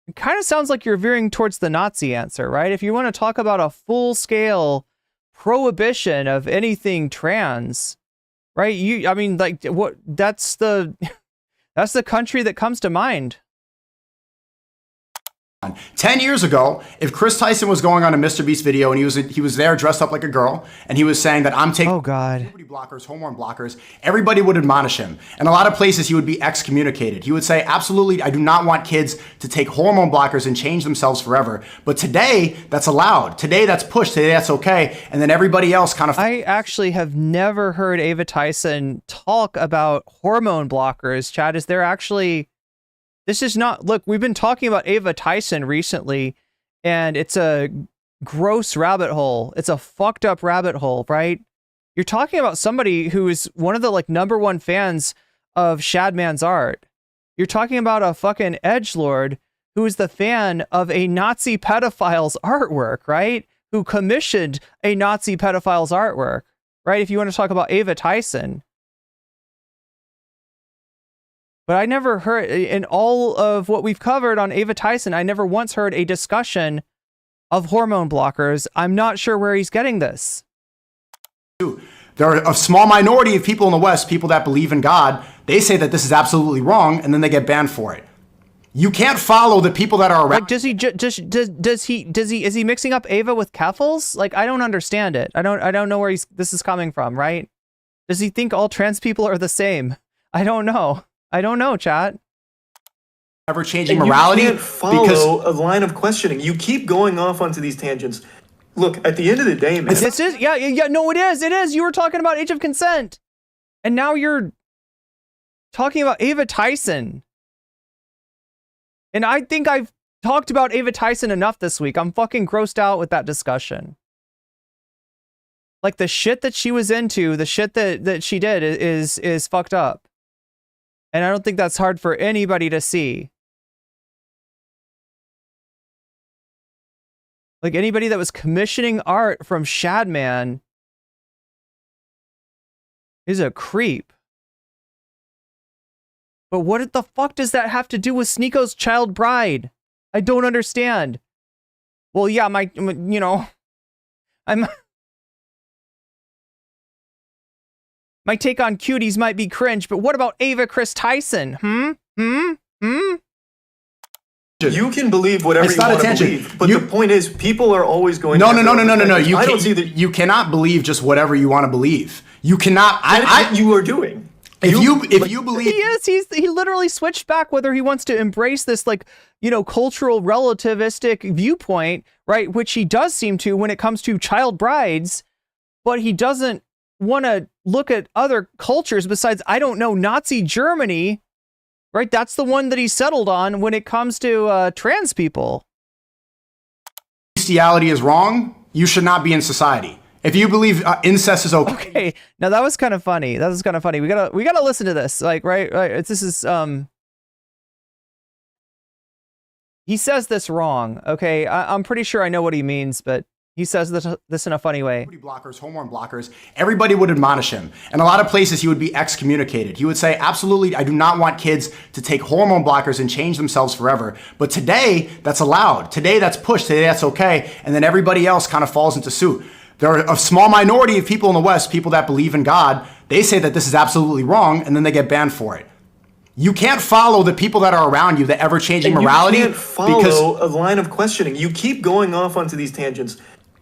It kind of sounds like you're veering towards the Nazi answer, right? If you want to talk about a full-scale prohibition of anything trans, right? I mean, like, what? That's the country that comes to mind. 10 years ago, if Chris Tyson was going on a Mr. Beast video and he was there dressed up like a girl and he was saying that I'm taking puberty blockers, hormone blockers, everybody would admonish him. And a lot of places he would be excommunicated. He would say, absolutely, I do not want kids to take hormone blockers and change themselves forever. But today, that's allowed. Today, that's pushed. Today, that's okay. And then everybody else kind of... I actually have never heard Ava Tyson talk about hormone blockers. Chad, is there actually... This is not, look, we've been talking about Ava Tyson recently, and it's a gross rabbit hole. It's a fucked up rabbit hole, right? You're talking about somebody who is one of the like #1 fans of Shadman's art. You're talking about a fucking edgelord who is the fan of a Nazi pedophile's artwork, right? Who commissioned a Nazi pedophile's artwork, right? If you want to talk about Ava Tyson. But I never heard, in all of what we've covered on Ava Tyson, I never once heard a discussion of hormone blockers. I'm not sure where he's getting this. There are a small minority of people in the West, people that believe in God, they say that this is absolutely wrong, and then they get banned for it. You can't follow the people that are around. Like, is he mixing up Ava with Keffels? Like, I don't understand it. I don't know where this is coming from, right? Does he think all trans people are the same? I don't know. I don't know, chat. Ever-changing morality. You can't follow a line of questioning. You keep going off onto these tangents. Look, at the end of the day, man. This is, no, it is. It is. You were talking about age of consent. And now you're talking about Ava Tyson. And I think I've talked about Ava Tyson enough this week. I'm fucking grossed out with that discussion. Like, the shit that she was into, the shit that she did is fucked up. And I don't think that's hard for anybody to see. Like, anybody that was commissioning art from Shadman is a creep. But what the fuck does that have to do with Sneako's child bride? I don't understand. Well, yeah, my take on Cuties might be cringe, but what about Ava Chris Tyson? You can believe whatever you want to believe, but the point is, people are always going. No. I don't see that. You cannot believe just whatever you want to believe. You cannot. You are doing. If you believe he literally switched back whether he wants to embrace this, like, you know, cultural relativistic viewpoint, right? Which he does seem to when it comes to child brides, but he doesn't want to look at other cultures besides, I don't know, Nazi Germany, right? That's the one that he settled on when it comes to trans people. Bestiality is wrong, you should not be in society. If you believe incest is okay. Okay, now that was kind of funny. That was kind of funny. We gotta listen to this. Like, right. This is he says this wrong. Okay, I'm pretty sure I know what he means, but he says this in a funny way. Blockers, hormone blockers. Everybody would admonish him. In a lot of places, he would be excommunicated. He would say, absolutely, I do not want kids to take hormone blockers and change themselves forever. But today, that's allowed. Today, that's pushed. Today, that's okay. And then everybody else kind of falls into suit. There are a small minority of people in the West, people that believe in God. They say that this is absolutely wrong, and then they get banned for it. You can't follow the people that are around you, the ever-changing morality. You can't follow a line of questioning. You keep going off onto these tangents.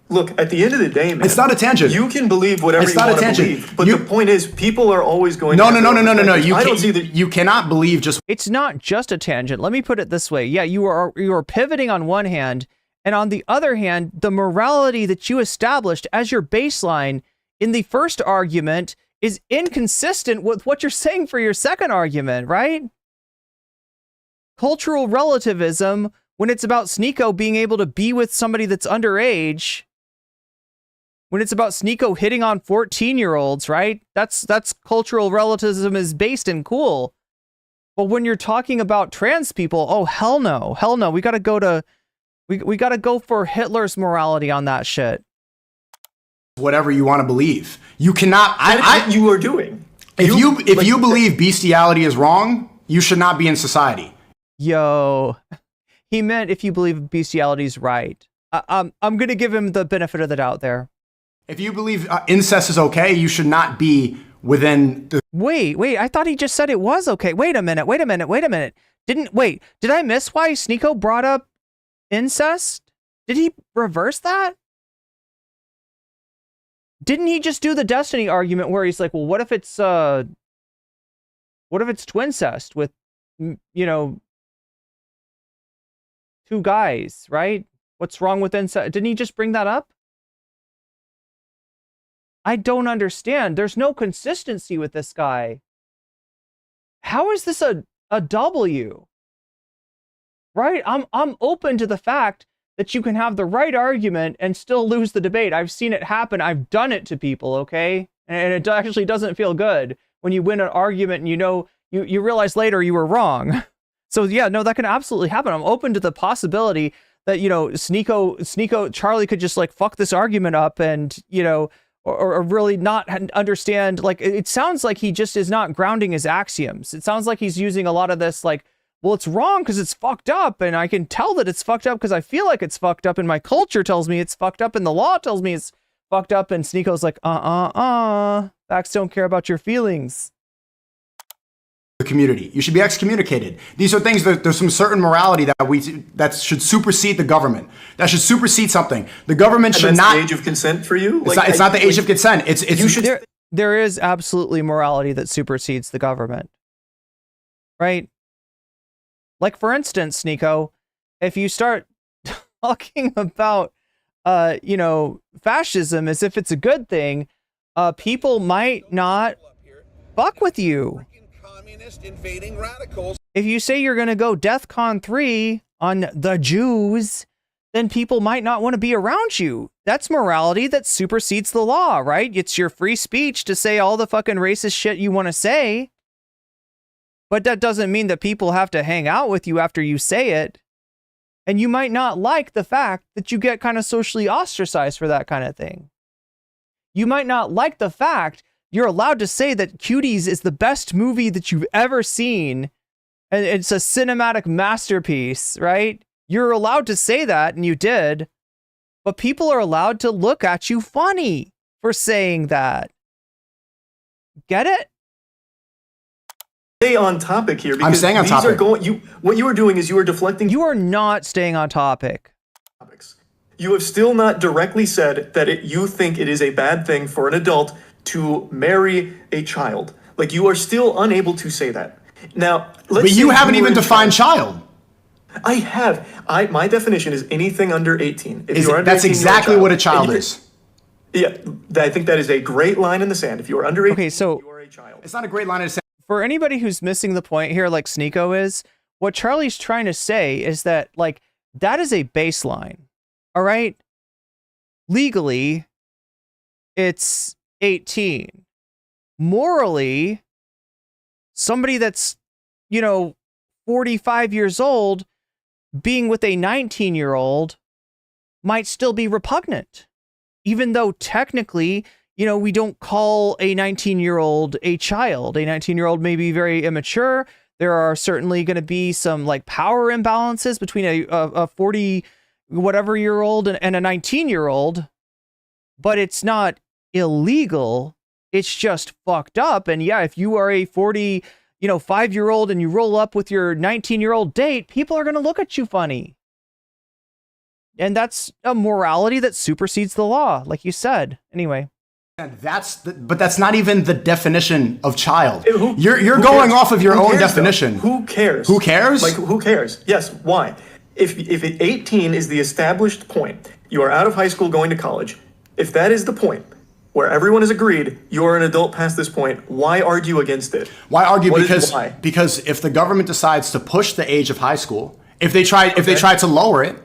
Look, at the end of the day, man, it's not a tangent. You can believe whatever you want to believe, but the point is, people are always going. No. You cannot believe just. It's not just a tangent. Let me put it this way. Yeah, you are pivoting on one hand, and on the other hand, the morality that you established as your baseline in the first argument is inconsistent with what you're saying for your second argument, right? Cultural relativism, when it's about Sneako being able to be with somebody that's underage, when it's about Sneako hitting on 14-year-olds, right? That's cultural relativism is based in cool. But when you're talking about trans people, oh, hell no. We got to go to... We got to go for Hitler's morality on that shit. Whatever you want to believe. You cannot... you are doing. If you believe bestiality is wrong, you should not be in society. Yo, he meant if you believe bestiality is right. I'm going to give him the benefit of the doubt there. If you believe incest is okay, you should not be within the... Wait, I thought he just said it was okay. Wait a minute. Did I miss why Sneako brought up incest? Did he reverse that? Didn't he just do the Destiny argument where he's like, well, what if it's twincest with, you know, two guys, right? What's wrong with incest? Didn't he just bring that up? I don't understand. There's no consistency with this guy. How is this a W? Right? I'm open to the fact that you can have the right argument and still lose the debate. I've seen it happen. I've done it to people, okay? And it actually doesn't feel good when you win an argument and you know you realize later you were wrong. So yeah, no, that can absolutely happen. I'm open to the possibility that, you know, Sneako Charlie could just like fuck this argument up and, you know, or really not understand. Like, it sounds like he just is not grounding his axioms. It sounds like he's using a lot of this like, well, it's wrong because it's fucked up, and I can tell that it's fucked up because I feel like it's fucked up, and my culture tells me it's fucked up, and the law tells me it's fucked up, and Sneako's like, facts don't care about your feelings. The community. You should be excommunicated. These are things that there's some certain morality that should supersede the government. That should supersede something. The government should not... the age of consent for you? It's not the age of consent. There is absolutely morality that supersedes the government. Right? Like, for instance, Sneako, if you start talking about, you know, fascism as if it's a good thing, people might not fuck with you. Invading radicals. If you say you're going to go DEFCON 3 on the Jews, then people might not want to be around you. That's morality that supersedes the law, right? It's your free speech to say all the fucking racist shit you want to say. But that doesn't mean that people have to hang out with you after you say it. And you might not like the fact that you get kind of socially ostracized for that kind of thing. You might not like the fact you're allowed to say that Cuties is the best movie that you've ever seen. And it's a cinematic masterpiece, right? You're allowed to say that, and you did. But people are allowed to look at you funny for saying that. Get it? Stay on topic here. Because I'm staying on these topic. Are going, what you are doing is you are deflecting. You are not staying on topic. Topics. You have still not directly said that you think it is a bad thing for an adult to marry a child. Like, you are still unable to say that. Now, but you haven't even defined child. I have. My definition is anything under 18. If you're under that's 18, exactly what a child is. Yeah, I think that is a great line in the sand. If you are under 18, okay, so you are a child. It's not a great line in the sand. For anybody who's missing the point here, like Sneako is, what Charlie's trying to say is that, like, that is a baseline. All right? Legally, it's 18. Morally, somebody that's, 45 years old being with a 19-year-old might still be repugnant, even though technically, we don't call a 19-year-old a child. A 19-year-old may be very immature. There are certainly going to be some like power imbalances between a 40 whatever year old and a 19-year-old, but it's not illegal. It's just fucked up. And yeah, if you are a 5-year-old and you roll up with your 19-year-old date, people are going to look at you funny. And that's a morality that supersedes the law, like you said. Anyway. But that's not even the definition of child. Who You're going cares? off of your Who own cares, definition. though? Who cares? Who cares? Like, who cares? Yes. Why? If 18 is the established point, you are out of high school going to college. If that is the point where everyone has agreed you are an adult past this point, why argue against it? Why argue? Why? Because if the government decides to push the age of high school, if they try to lower it,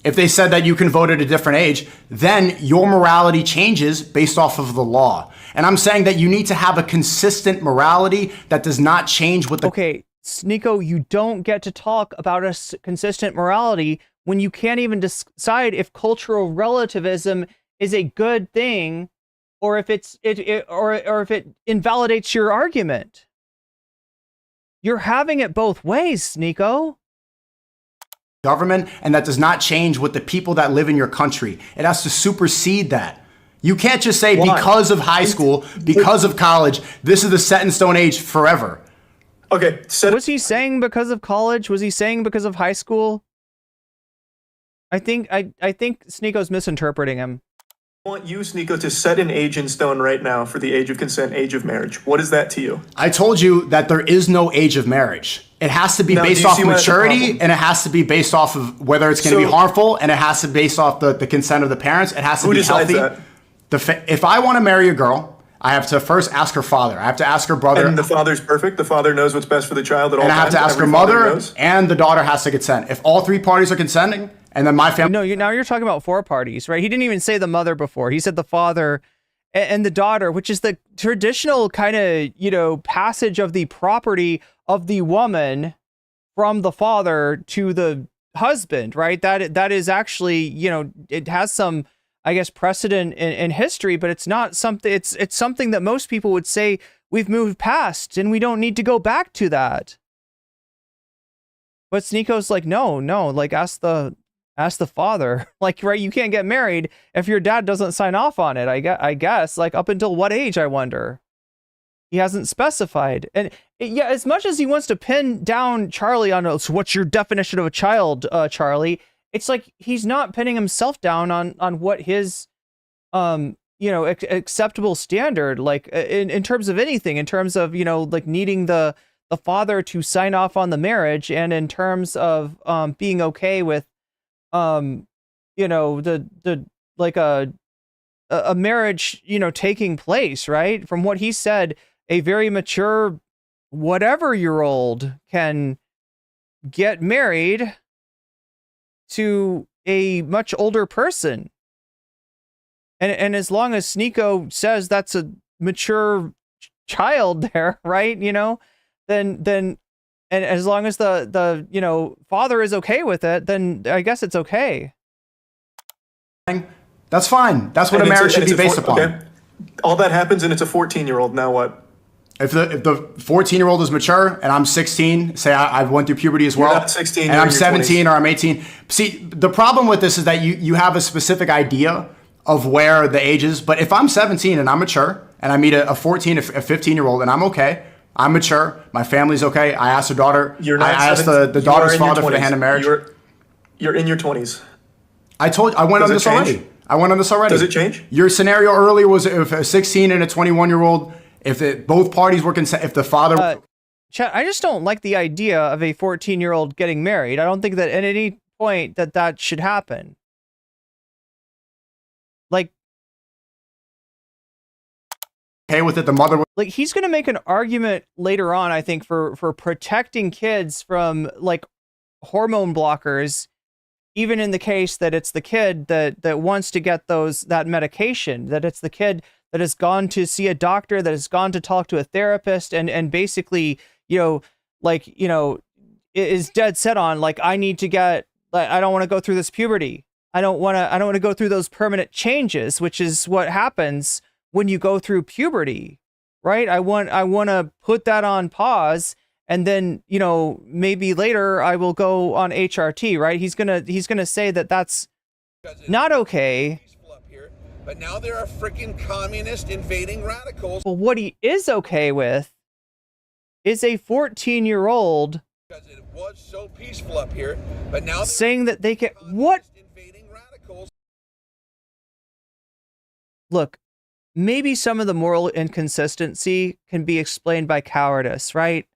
if they said that you can vote at a different age, then your morality changes based off of the law. And I'm saying that you need to have a consistent morality that does not change with the... Okay, Sneako, you don't get to talk about a consistent morality when you can't even decide if cultural relativism is a good thing or if if it invalidates your argument. You're having it both ways, Sneako. Government, and that does not change with the people that live in your country. It has to supersede that. You can't just say because of high school, because of college, this is the set in stone age forever. Okay. Was he saying because of college? Was he saying because of high school? I think Sneako's misinterpreting him. I want you, Sneako, to set an age in stone right now for the age of consent, age of marriage. What is that to you? I told you that there is no age of marriage. It has to be based off maturity, and it has to be based off of whether it's going to be harmful, and it has to be based off the consent of the parents. It has to be healthy. If I want to marry a girl, I have to first ask her father. I have to ask her brother. And the father's perfect. The father knows what's best for the child at all times. And I have to ask her mother, and the daughter has to consent. If all three parties are consenting, and then my family... No, now you're talking about four parties, right? He didn't even say the mother before. He said the father and the daughter, which is the traditional kind of, passage of the property of the woman from the father to the husband, right? That is actually, it has some, I guess, precedent in history, but it's not something, it's something that most people would say we've moved past and we don't need to go back to that. But Sneako's like, no, like ask the father, like, right, you can't get married if your dad doesn't sign off on it. I guess, like, up until what age, I wonder. He hasn't specified. And yeah, as much as he wants to pin down Charlie on, so what's your definition of a child, Charlie? It's like he's not pinning himself down on what his, acceptable standard, like in terms of anything, in terms of, like needing the father to sign off on the marriage, and in terms of being okay with, a marriage, taking place, right? From what he said, a very mature whatever-year-old can get married to a much older person. And as long as Sneako says that's a mature child there, right? Then and as long as the father is okay with it, then I guess it's okay. That's fine. That's what a marriage should be based upon. Okay. All that happens and it's a 14-year-old. Now what? If the 14-year-old is mature and I'm 16, say I went through puberty as well, you're not 16, and I'm 17 or I'm 18. See, the problem with this is that you have a specific idea of where the age is. But if I'm 17 and I'm mature and I meet a 14 or 15-year-old and I'm okay, I'm mature. My family's okay. I asked her daughter. You're not I asked 17, the you are daughter's in your father for the 20s. hand of marriage. You're in your 20s. I went on Does it this change? already. I went on this already. Does it change? Your scenario earlier was if a 16 and a 21-year-old, both parties were consent, if the father. Chat, I just don't like the idea of a 14-year-old getting married. I don't think that at any point that should happen. Like, okay with it, the mother. Like, he's gonna make an argument later on, I think, for protecting kids from like hormone blockers, even in the case that it's the kid that wants to get that medication, that it's the kid that has gone to see a doctor, that has gone to talk to a therapist, and basically, is dead set on, like, I need to get, like, I don't want to go through this puberty. I don't want to go through those permanent changes, which is what happens when you go through puberty, right? I want to put that on pause, and then, maybe later I will go on HRT, right? He's gonna say that that's not okay. But now there are freaking communist invading radicals. Well, what he is okay with is a 14-year-old Because it was so peaceful up here, but now saying that they can what? invading radicals. Look, maybe some of the moral inconsistency can be explained by cowardice, right?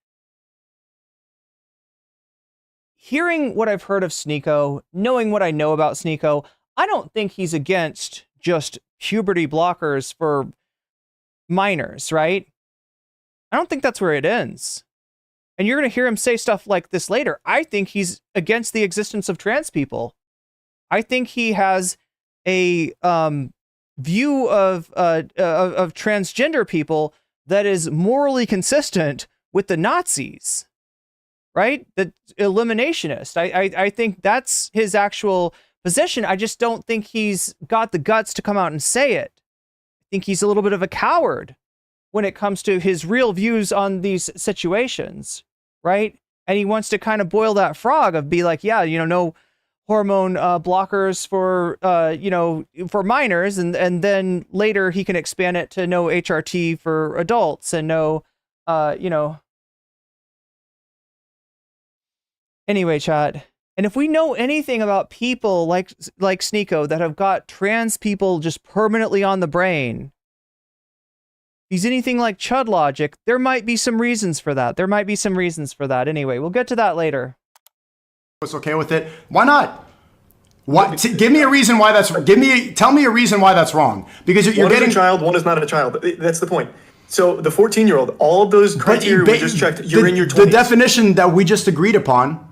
Hearing what I've heard of Sneako, knowing what I know about Sneako, I don't think he's against just puberty blockers for minors, right? I don't think that's where it ends. And you're going to hear him say stuff like this later. I think he's against the existence of trans people. I think he has a view of transgender people that is morally consistent with the Nazis, right? The eliminationist. I think that's his actual position. I just don't think he's got the guts to come out and say it. I think he's a little bit of a coward when it comes to his real views on these situations, right? And he wants to kind of boil that frog of be like, yeah, no hormone blockers for, for minors. And then later he can expand it to no HRT for adults and no, Anyway, chat. And if we know anything about people like Sneako that have got trans people just permanently on the brain, if he's anything like Chud Logic, there might be some reasons for that. Anyway, we'll get to that later. Was okay with it. Why not? Give me a reason why that's. Tell me a reason why that's wrong. Because you're getting a child, one is not a child. That's the point. So the 14-year-old, all of those criteria we just checked. You're in your 20s. The definition that we just agreed upon.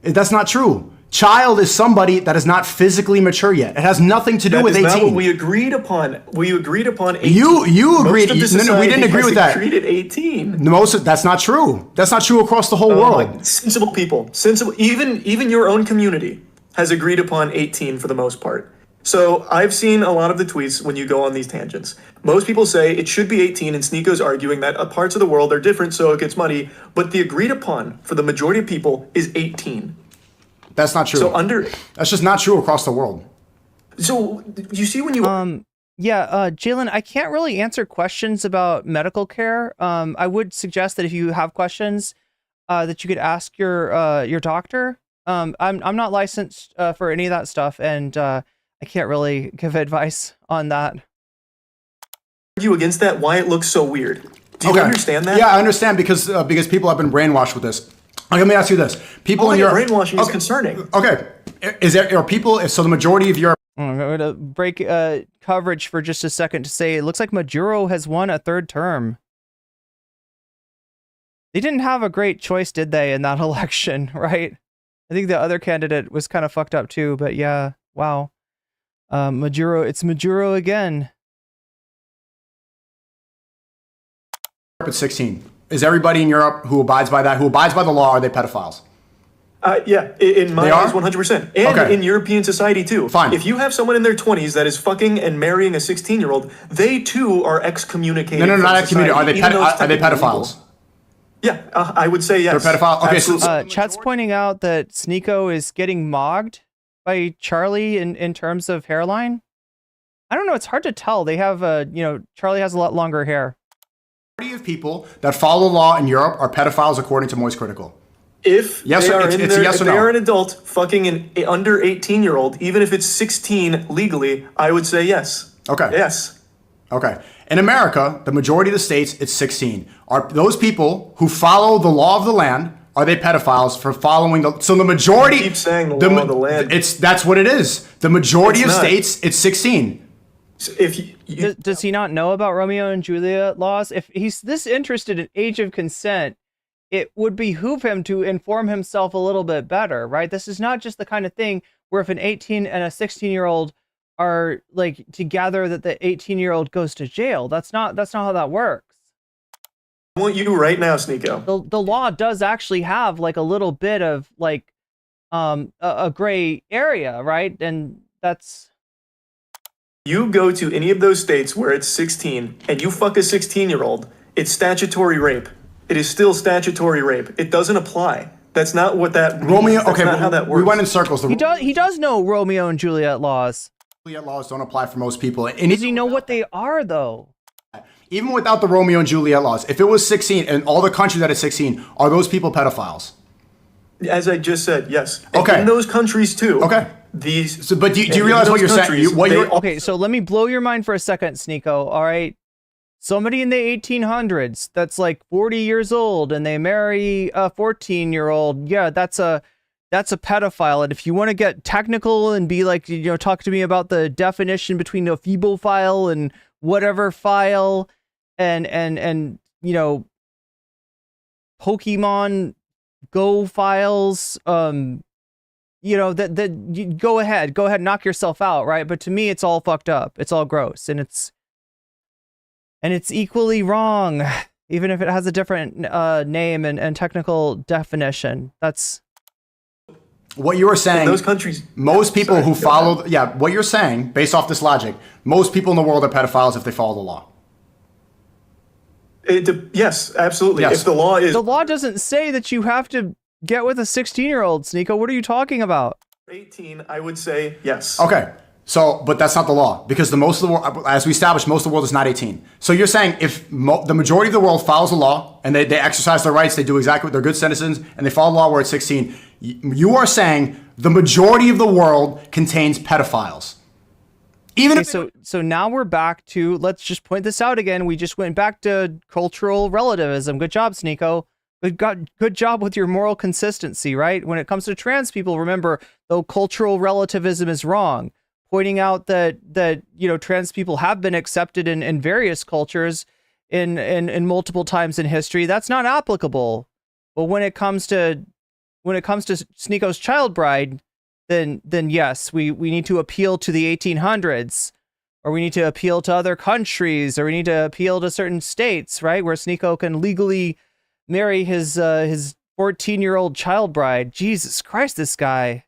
That's not true. Child is somebody that is not physically mature yet. It has nothing to do with 18. That's not what we agreed upon. We agreed upon 18. You agreed. No, we didn't agree with that. Agreed at 18. That's not true. That's not true across the whole world. Sensible people, even your own community has agreed upon 18 for the most part. So I've seen a lot of the tweets when you go on these tangents. Most people say it should be 18, and Sneako's arguing that parts of the world are different, so it gets muddy. But the agreed upon for the majority of people is 18. That's not true. That's just not true across the world. So you see when you Jalen, I can't really answer questions about medical care. I would suggest that if you have questions, that you could ask your doctor. I'm not licensed for any of that stuff, and I can't really give advice on that. You against that? Why it looks so weird? Do you understand that? Yeah, I understand because people have been brainwashed with this. Okay, let me ask you this: people in Europe, brainwashing is concerning. Okay, are people? So the majority of Europe. I'm going to break coverage for just a second to say it looks like Maduro has won a third term. They didn't have a great choice, did they, in that election, right? I think the other candidate was kind of fucked up too, but yeah, wow. It's Maduro again. At 16. Is everybody in Europe who abides by that, who abides by the law, are they pedophiles? Yeah, in my eyes, 100%. And in European society, too. Fine. If you have someone in their 20s that is fucking and marrying a 16-year-old, they, too, are excommunicated. No, not excommunicated. Are they pedophiles? Yeah, I would say yes. They're pedophiles? Okay, so chat's pointing out that Sneako is getting mogged by Charlie in terms of hairline. I don't know, it's hard to tell. They have, Charlie has a lot longer hair. Majority of people that follow the law in Europe are pedophiles according to MoistCr1TiKaL. If yes, they are it's if yes or they no. are an adult fucking an under 18-year-old, even if it's 16 legally, I would say yes. Okay. Yes. Okay. In America, the majority of the states, it's 16. Are those people who follow the law of the land, are they pedophiles for following the... So the majority... You keep saying the law of the land. That's what it is. The majority It's of not. states, it's 16. So if Does he not know about Romeo and Juliet laws? If he's this interested in age of consent, it would behoove him to inform himself a little bit better, right? This is not just the kind of thing where if an 18 and a 16-year-old are like together that the 18-year-old goes to jail. That's not how that works. I want you right now, Sneako. The law does actually have like a little bit of like a gray area, right? And that's... You go to any of those states where it's 16 and you fuck a 16-year-old, it's statutory rape. It is still statutory rape. It doesn't apply. That's not what that means. Romeo, That's okay, not how that works. we went in circles. He does know Romeo and Juliet laws. Juliet laws don't apply for most people. And does he know what they are, though? Even without the Romeo and Juliet laws, if it was 16 and all the countries that is 16, are those people pedophiles? As I just said, yes. Okay. In those countries too. Okay. These. So, but do you realize what you're saying? Okay, so let me blow your mind for a second, Sneako. All right. Somebody in the 1800s that's like 40 years old and they marry a 14-year-old. Yeah, that's a pedophile. And if you want to get technical and be like, talk to me about the definition between a phebophile and whatever file and Pokemon Go files, that you go ahead, knock yourself out, right? But to me, it's all fucked up. It's all gross, and it's equally wrong, even if it has a different name and technical definition. That's what you were saying. In those countries, most people who follow, what you're saying, based off this logic, most people in the world are pedophiles if they follow the law. Yes, absolutely. Yes. If the law is... The law doesn't say that you have to get with a 16-year-old, Sneako. What are you talking about? 18, I would say yes. Okay. So, but that's not the law, because most of the world, as we established, most of the world is not 18. So you're saying if the majority of the world follows the law and they exercise their rights, they do exactly what they're good citizens, and they follow the law where it's 16, you are saying the majority of the world contains pedophiles. Even if so now we're back to, let's just point this out again. We just went back to cultural relativism. Good job, Sneako. Good job with your moral consistency, right? When it comes to trans people, remember, though cultural relativism is wrong. Pointing out that trans people have been accepted in various cultures in multiple times in history, that's not applicable. But when it comes to Sneako's child bride, then yes, we need to appeal to the 1800s, or we need to appeal to other countries, or we need to appeal to certain states, right, where Sneako can legally marry his 14-year-old child bride. Jesus Christ, this guy.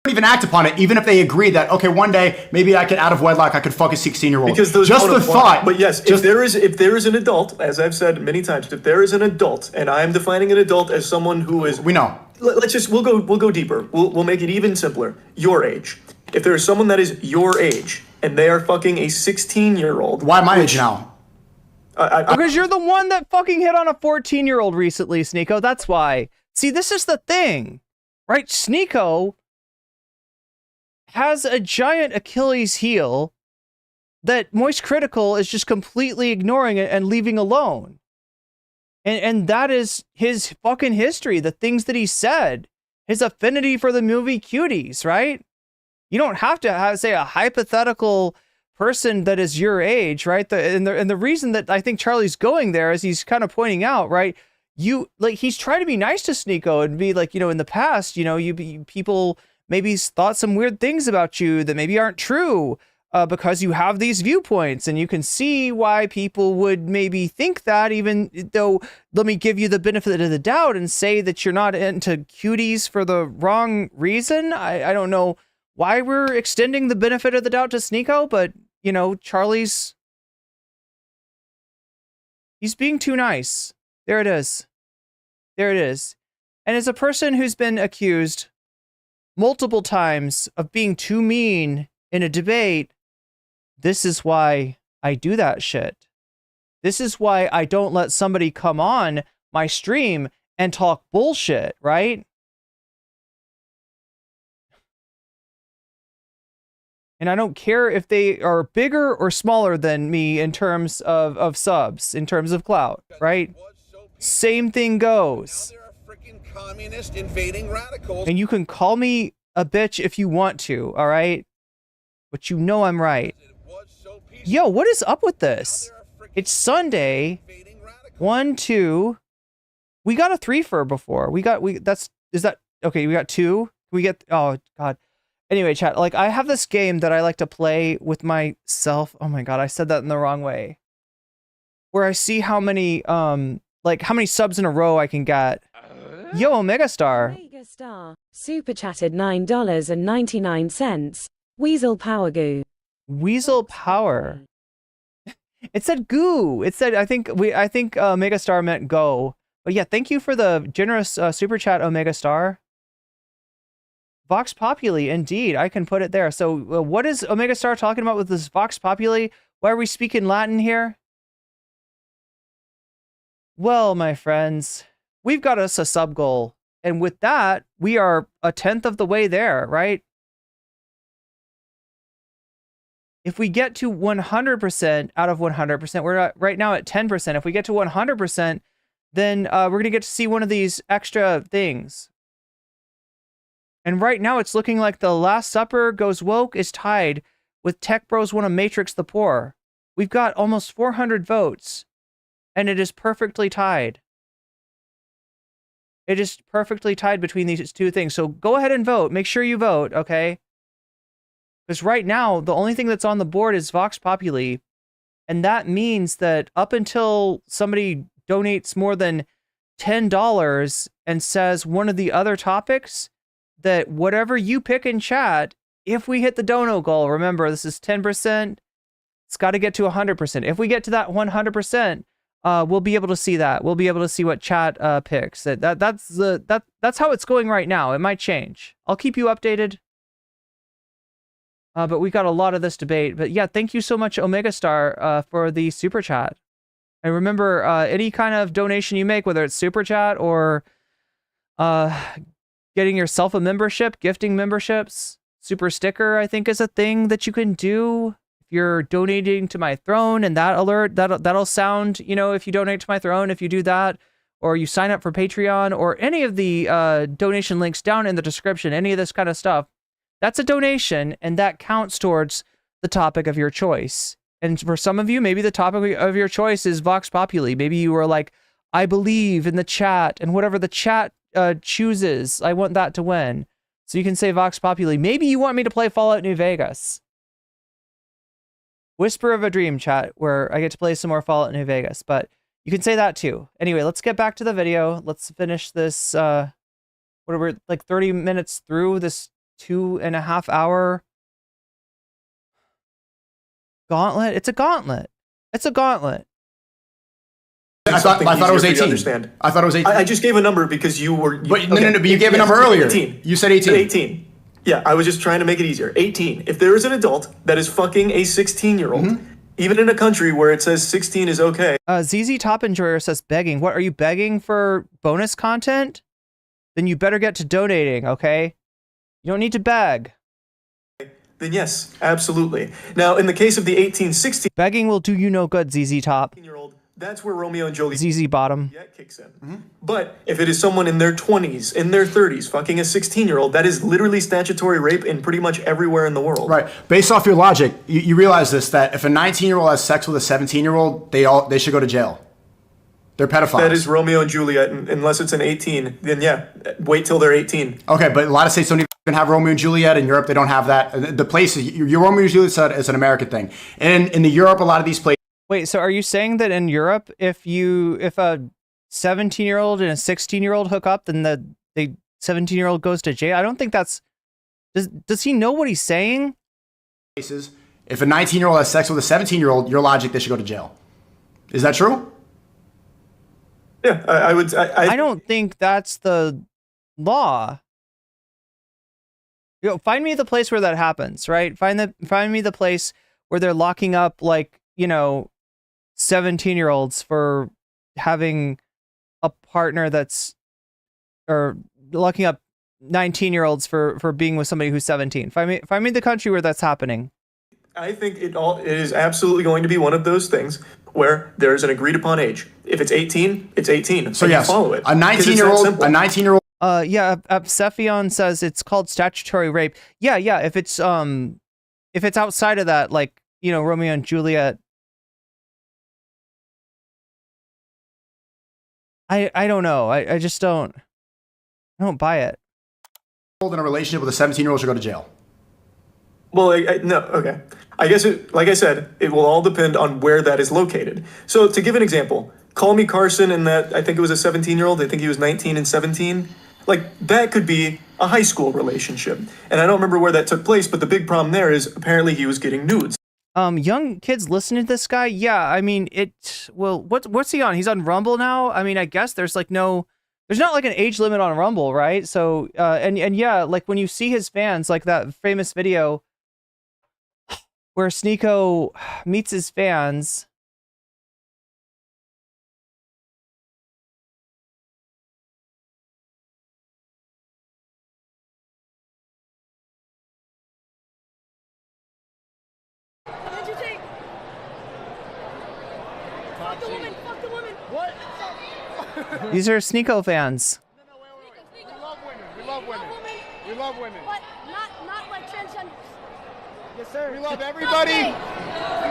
Even act upon it, even if they agree that, okay, one day maybe I could, out of wedlock, I could fuck a 16-year-old. Because those just the thought. But yes, if there is an adult, as I've said many times, if there is an adult, and I am defining an adult as someone who is, we know. We'll go deeper. We'll make it even simpler. Your age. If there is someone that is your age and they are fucking a 16-year-old. Why my age now? Because you're the one that fucking hit on a 14-year-old recently, Sneako. That's why. See, this is the thing, right? Sneako has a giant Achilles heel that MoistCr1TiKaL is just completely ignoring it and leaving alone. And that is his fucking history, the things that he said, his affinity for the movie Cuties, right? You don't have to say a hypothetical person that is your age, right? And the reason that I think Charlie's going there is he's kind of pointing out, right? He's trying to be nice to Sneako and be like, in the past, people maybe thought some weird things about you that maybe aren't true because you have these viewpoints, and you can see why people would maybe think that, even though, let me give you the benefit of the doubt and say that you're not into Cuties for the wrong reason. I don't know why we're extending the benefit of the doubt to Sneako, but, Charlie's, he's being too nice. There it is. There it is. And as a person who's been accused multiple times of being too mean in a debate, this is why I do that shit. This is why I don't let somebody come on my stream and talk bullshit, right? And I don't care if they are bigger or smaller than me in terms of subs, in terms of clout, right? Same thing goes. Communist invading radicals. And you can call me a bitch if you want to, all right? But you know I'm right. Yo, what is up with this? It's Sunday. 1, 2. We got a 3-fer before. We got okay, we got 2. We get, oh god. Anyway, chat, like I have this game that I like to play with myself. Oh my god, I said that in the wrong way. Where I see how many like how many subs in a row I can get. Yo, Omegastar. Omegastar super chatted $9.99. Weasel Power Goo. Weasel Power. It said goo. It said I think Omegastar meant go. But yeah, thank you for the generous super chat, Omegastar. Vox Populi, indeed. I can put it there. So what is Omegastar talking about with this Vox Populi? Why are we speaking Latin here? Well, my friends, we've got us a sub goal. And with that, we are 1/10 of the way there, right? If we get to 100% out of 100%, we're right now at 10%. If we get to 100%, then we're going to get to see one of these extra things. And right now, it's looking like The Last Supper Goes Woke is tied with Tech Bros Wanna Matrix the Poor. We've got almost 400 votes, and it is perfectly tied. It is perfectly tied between these two things. So go ahead and vote. Make sure you vote, okay? Because right now, the only thing that's on the board is Vox Populi. And that means that up until somebody donates more than $10 and says one of the other topics, that whatever you pick in chat, if we hit the dono goal, remember, this is 10%, it's got to get to 100%. If we get to that 100%, we'll be able to see that. We'll be able to see what chat picks. That's how it's going right now. It might change. I'll keep you updated. But we got a lot of this debate. But yeah, thank you so much, Omegastar, for the super chat. And remember, any kind of donation you make, whether it's super chat or getting yourself a membership, gifting memberships, super sticker, I think is a thing that you can do. If you're donating to my throne, and that alert, that'll sound, you know, if you donate to my throne, if you do that, or you sign up for Patreon, or any of the donation links down in the description, any of this kind of stuff, that's a donation, and that counts towards the topic of your choice. And for some of you, maybe the topic of your choice is Vox Populi. Maybe you were like, I believe in the chat, and whatever the chat chooses, I want that to win. So you can say Vox Populi. Maybe you want me to play Fallout New Vegas. Whisper of a Dream, chat, where I get to play some more Fallout New Vegas. But you can say that too. Anyway, let's get back to the video. Let's finish this, what are we, like 30 minutes through this 2.5 hour gauntlet? It's a gauntlet. It's a gauntlet. I thought it was 18. I thought it was 18. I just gave a number because you were... No, but you gave a number earlier. 18. You said 18. 18. Yeah, I was just trying to make it easier. 18. If there is an adult that is fucking a 16-year-old, even in a country where it says 16 is okay... ZZ Top Enjoyer says begging. What, are you begging for bonus content? Then you better get to donating, okay? You don't need to beg. Then yes, absolutely. Now, in the case of the 18-16... Begging will do you no good, ZZ Top. That's where Romeo and Juliet ZZ Bottom kicks in. But if it is someone in their 20s, in their 30s, fucking a 16-year-old, that is literally statutory rape in pretty much everywhere in the world. Right. Based off your logic, you realize this, that if a 19-year-old has sex with a 17-year-old, they should go to jail. They're pedophiles. That is Romeo and Juliet, unless it's an 18, then yeah, wait till they're 18. Okay, but a lot of states don't even have Romeo and Juliet. In Europe, they don't have that. The places, your Romeo and Juliet is an American thing. And in Europe, a lot of these places... Wait, so are you saying that in Europe, if a 17-year-old and a 16-year-old hook up, then the 17-year-old goes to jail? I don't think that's... Does he know what he's saying? If a 19-year-old has sex with a 17-year-old, your logic, they should go to jail. Is that true? Yeah, I would... I don't think that's the law. You know, find me the place where that happens, right? Find me the place where they're locking up, like, you know, 17-year-olds for having a partner that's, or locking up 19-year-olds for being with somebody who's 17. If I'm in the country where that's happening, I think it is absolutely going to be one of those things where there is an agreed upon age. If it's 18, it's 18. So yes, follow it. a 19-year-old. Yeah, Cephion says it's called statutory rape. Yeah, if it's outside of that, like, you know, Romeo and Juliet. I don't know. I just don't buy it. In a relationship with a 17-year-old should go to jail. Well, no, okay. I guess, like I said, it will all depend on where that is located. So to give an example, Call Me Carson and that, I think it was a 17-year-old, I think he was 19 and 17. Like, that could be a high school relationship. And I don't remember where that took place, but the big problem there is apparently he was getting nudes. Young kids listening to this guy, yeah, I mean, what's he on? He's on Rumble now? I mean, I guess there's like there's not like an age limit on Rumble, right? So, and yeah, like when you see his fans, like that famous video where Sneako meets his fans. What did you take? Fuck the woman, fuck the woman. What? These are Sneako fans. We love women. We love women. We love women. But not like transgenders. Yes, sir. We love everybody.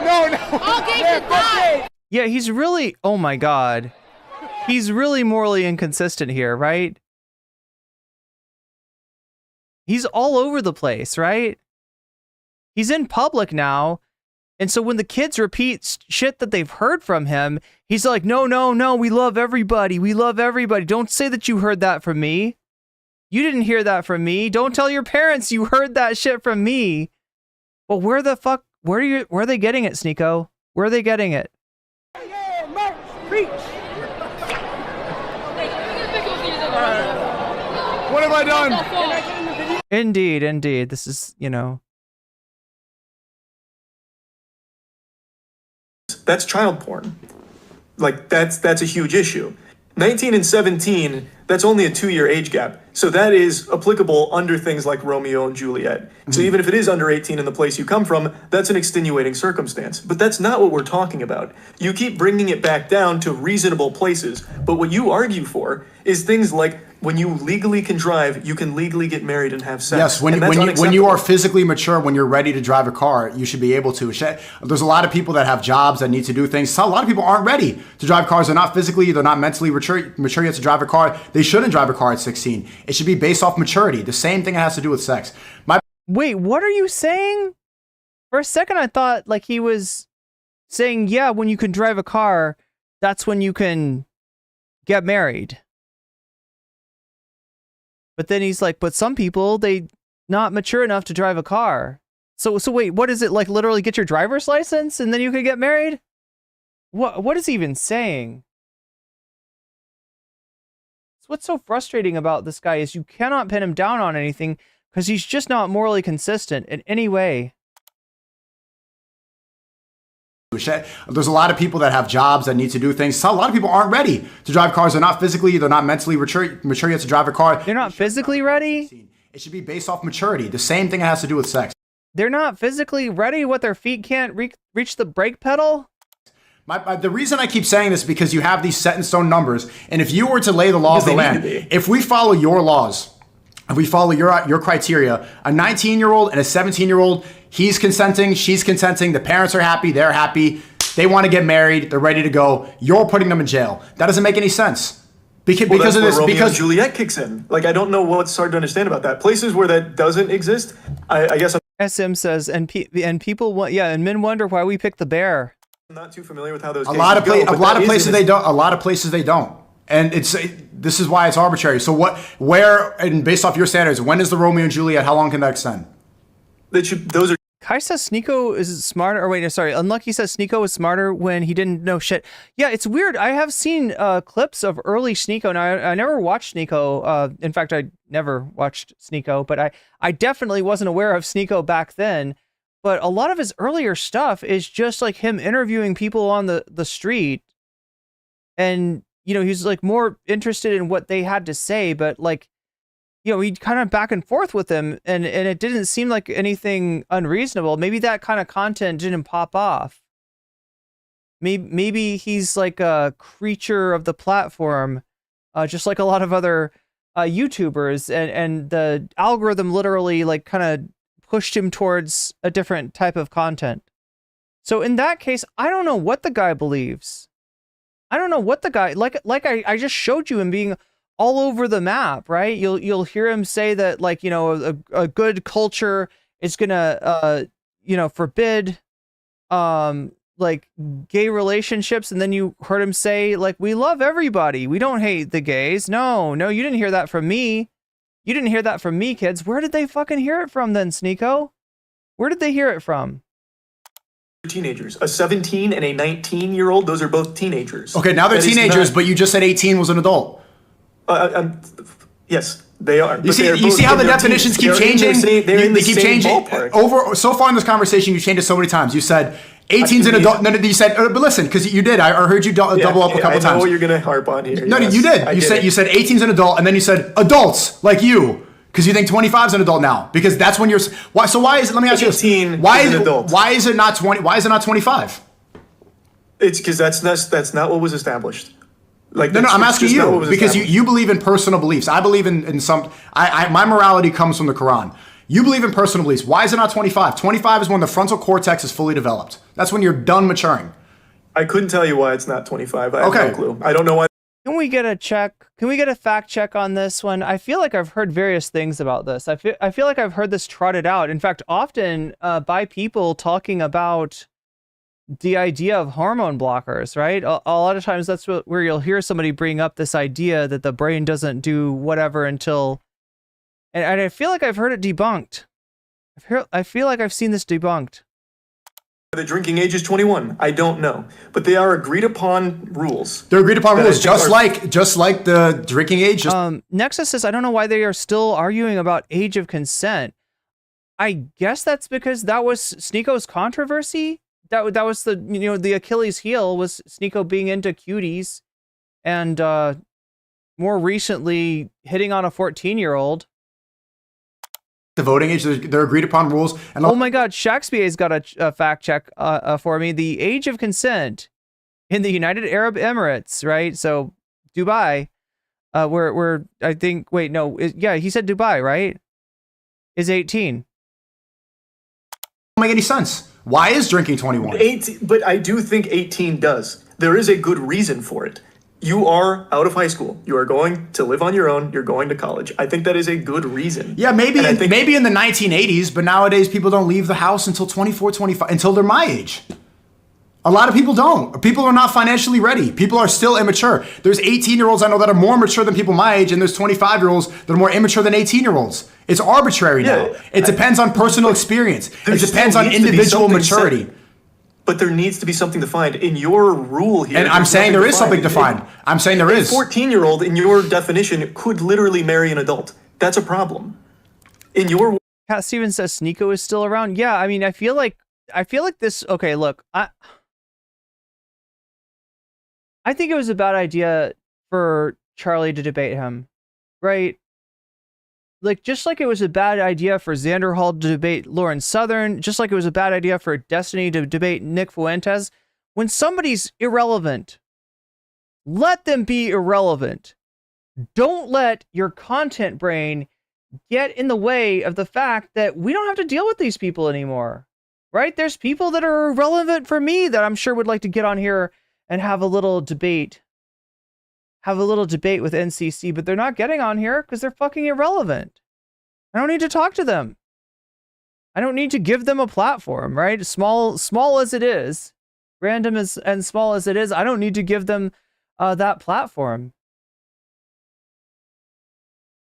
No. All gays should die. Yeah, he's really, oh my God. He's really morally inconsistent here, right? He's all over the place, right? He's in public now. And so when the kids repeat shit that they've heard from him, he's like, no, we love everybody. We love everybody. Don't say that you heard that from me. You didn't hear that from me. Don't tell your parents you heard that shit from me. Well, where the fuck, where are they getting it, Sneako? Where are they getting it? Yeah, merch, preach. What have I done? Indeed. This is, you know. That's child porn. Like, that's a huge issue. 19 and 17, that's only a 2-year age gap. So that is applicable under things like Romeo and Juliet. So even if it is under 18 in the place you come from, that's an extenuating circumstance. But that's not what we're talking about. You keep bringing it back down to reasonable places. But what you argue for is things like when you legally can drive, you can legally get married and have sex. Yes, when you are physically mature, when you're ready to drive a car, you should be able to. There's a lot of people that have jobs that need to do things. So a lot of people aren't ready to drive cars. They're not physically, they're not mentally mature yet to drive a car. They shouldn't drive a car at 16. It should be based off maturity. The same thing has to do with sex. Wait, what are you saying? For a second, I thought like he was saying, yeah, when you can drive a car, that's when you can get married. But then he's like, but some people, they not mature enough to drive a car. So wait, what is it, like literally get your driver's license and then you can get married? What is he even saying? What's so frustrating about this guy is you cannot pin him down on anything because he's just not morally consistent in any way. There's a lot of people that have jobs that need to do things. So a lot of people aren't ready to drive cars. They're not physically, they're not mentally mature yet to drive a car. They're not physically ready? It should be based off maturity. The same thing has to do with sex. They're not physically ready? What, their feet can't reach the brake pedal? The reason I keep saying this is because you have these set in stone numbers. And if you were to lay the laws of the land, if we follow your laws, if we follow your criteria, a 19-year-old and a 17-year-old, he's consenting, she's consenting, the parents are happy, they're happy, they want to get married, they're ready to go. You're putting them in jail. That doesn't make any sense. Because of this, Romeo and Juliet kicks in. Like, I don't know what's hard to understand about that. Places where that doesn't exist, I guess. SM says, and people want, yeah, and men wonder why we pick the bear. I'm not too familiar with how those. A lot of places they don't. A lot of places they don't. And this is why it's arbitrary. So where, and based off your standards, when is the Romeo and Juliet? How long can that extend? Those are. Kai says Sneako is smarter, or wait, no, sorry. Unlucky says Sneako was smarter when he didn't know shit. Yeah, it's weird. I have seen clips of early Sneako. Now, I never watched Sneako. In fact, I never watched Sneako, but I definitely wasn't aware of Sneako back then. but a lot of his earlier stuff is just like him interviewing people on the street, and you know, he's like more interested in what they had to say, but like, you know, he kind of back and forth with them, and it didn't seem like anything unreasonable. Maybe that kind of content didn't pop off. Maybe he's like a creature of the platform, just like a lot of other YouTubers, and the algorithm literally like kind of pushed him towards a different type of content. So in that case, I don't know what the guy believes. I don't know what the guy, like I just showed you him being all over the map, right? You'll hear him say that, like, you know, a good culture is gonna you know, forbid like gay relationships, and then you heard him say, like, we love everybody, we don't hate the gays. No, you didn't hear that from me. You didn't hear that from me, kids. Where did they fucking hear it from then, Sneako? Where did they hear it from? Teenagers, a 17 and a 19-year-old, those are both teenagers. Okay, now they're teenagers, but you just said 18 was an adult. Yes, they are. You see how the definitions keep changing? They keep changing. So far in this conversation, you changed it so many times. You said 18's an adult. No, you said, but listen, because you did. I heard you double up a couple times. I know what you're going to harp on here. No, you did. You said 18's an adult, and then you said adults like you, because you think 25's an adult now. Because that's when you're. Why? So why is it? Let me ask you this. Why is it not 20? Why is it not 25? It's because that's not what was established. Like, no, I'm asking you because you believe in personal beliefs. I believe in some. My morality comes from the Quran. You believe in personal beliefs. Why is it not 25? 25 is when the frontal cortex is fully developed. That's when you're done maturing. I couldn't tell you why it's not 25. I have no clue. I don't know why. Can we get a check? Can we get a fact check on this one? I feel like I've heard various things about this. I feel like I've heard this trotted out. In fact, often by people talking about the idea of hormone blockers, right? A lot of times that's where you'll hear somebody bring up this idea that the brain doesn't do whatever until, and I feel like I've heard it debunked. I feel like I've seen this debunked. The drinking age is 21. I don't know, but they are agreed upon rules. They're agreed upon rules, just like the drinking age. Nexus says, I don't know why they are still arguing about age of consent. I guess that's because that was Sneako's controversy. That was the, you know, the Achilles heel was Sneako being into cuties, and more recently hitting on a 14-year-old. The voting age, they're agreed upon rules. And oh my God, Shakespeare's got a fact check for me. The age of consent in the United Arab Emirates, right? So Dubai, where I think, wait, no, yeah, he said Dubai, right? Is 18. Doesn't make any sense. Why is drinking 21? 18, but I do think 18 does. There is a good reason for it. You are out of high school. You are going to live on your own. You're going to college. I think that is a good reason. Yeah, maybe in the 1980s, but nowadays people don't leave the house until 24, 25, until they're my age. A lot of people don't. People are not financially ready. People are still immature. There's 18-year-olds I know that are more mature than people my age, and there's 25-year-olds that are more immature than 18-year-olds. It's arbitrary now. It depends on personal experience. It depends on individual maturity. But there needs to be something defined in your rule here. And I'm saying there is something defined. I'm saying there is. A 14-year-old in your definition could literally marry an adult. That's a problem. In your Cat Stevens says Sneako is still around. Yeah, I mean, I feel like this. Okay, look, I think it was a bad idea for Charlie to debate him, right? Like, just like it was a bad idea for Xander Hall to debate Lauren Southern, just like it was a bad idea for Destiny to debate Nick Fuentes. When somebody's irrelevant, let them be irrelevant. Don't let your content brain get in the way of the fact that we don't have to deal with these people anymore, right? There's people that are irrelevant for me that I'm sure would like to get on here and have a little debate. Have a little debate with NCC, but they're not getting on here because they're fucking irrelevant. I don't need to talk to them. I don't need to give them a platform, right? Small as it is, random and small as it is, I don't need to give them that platform.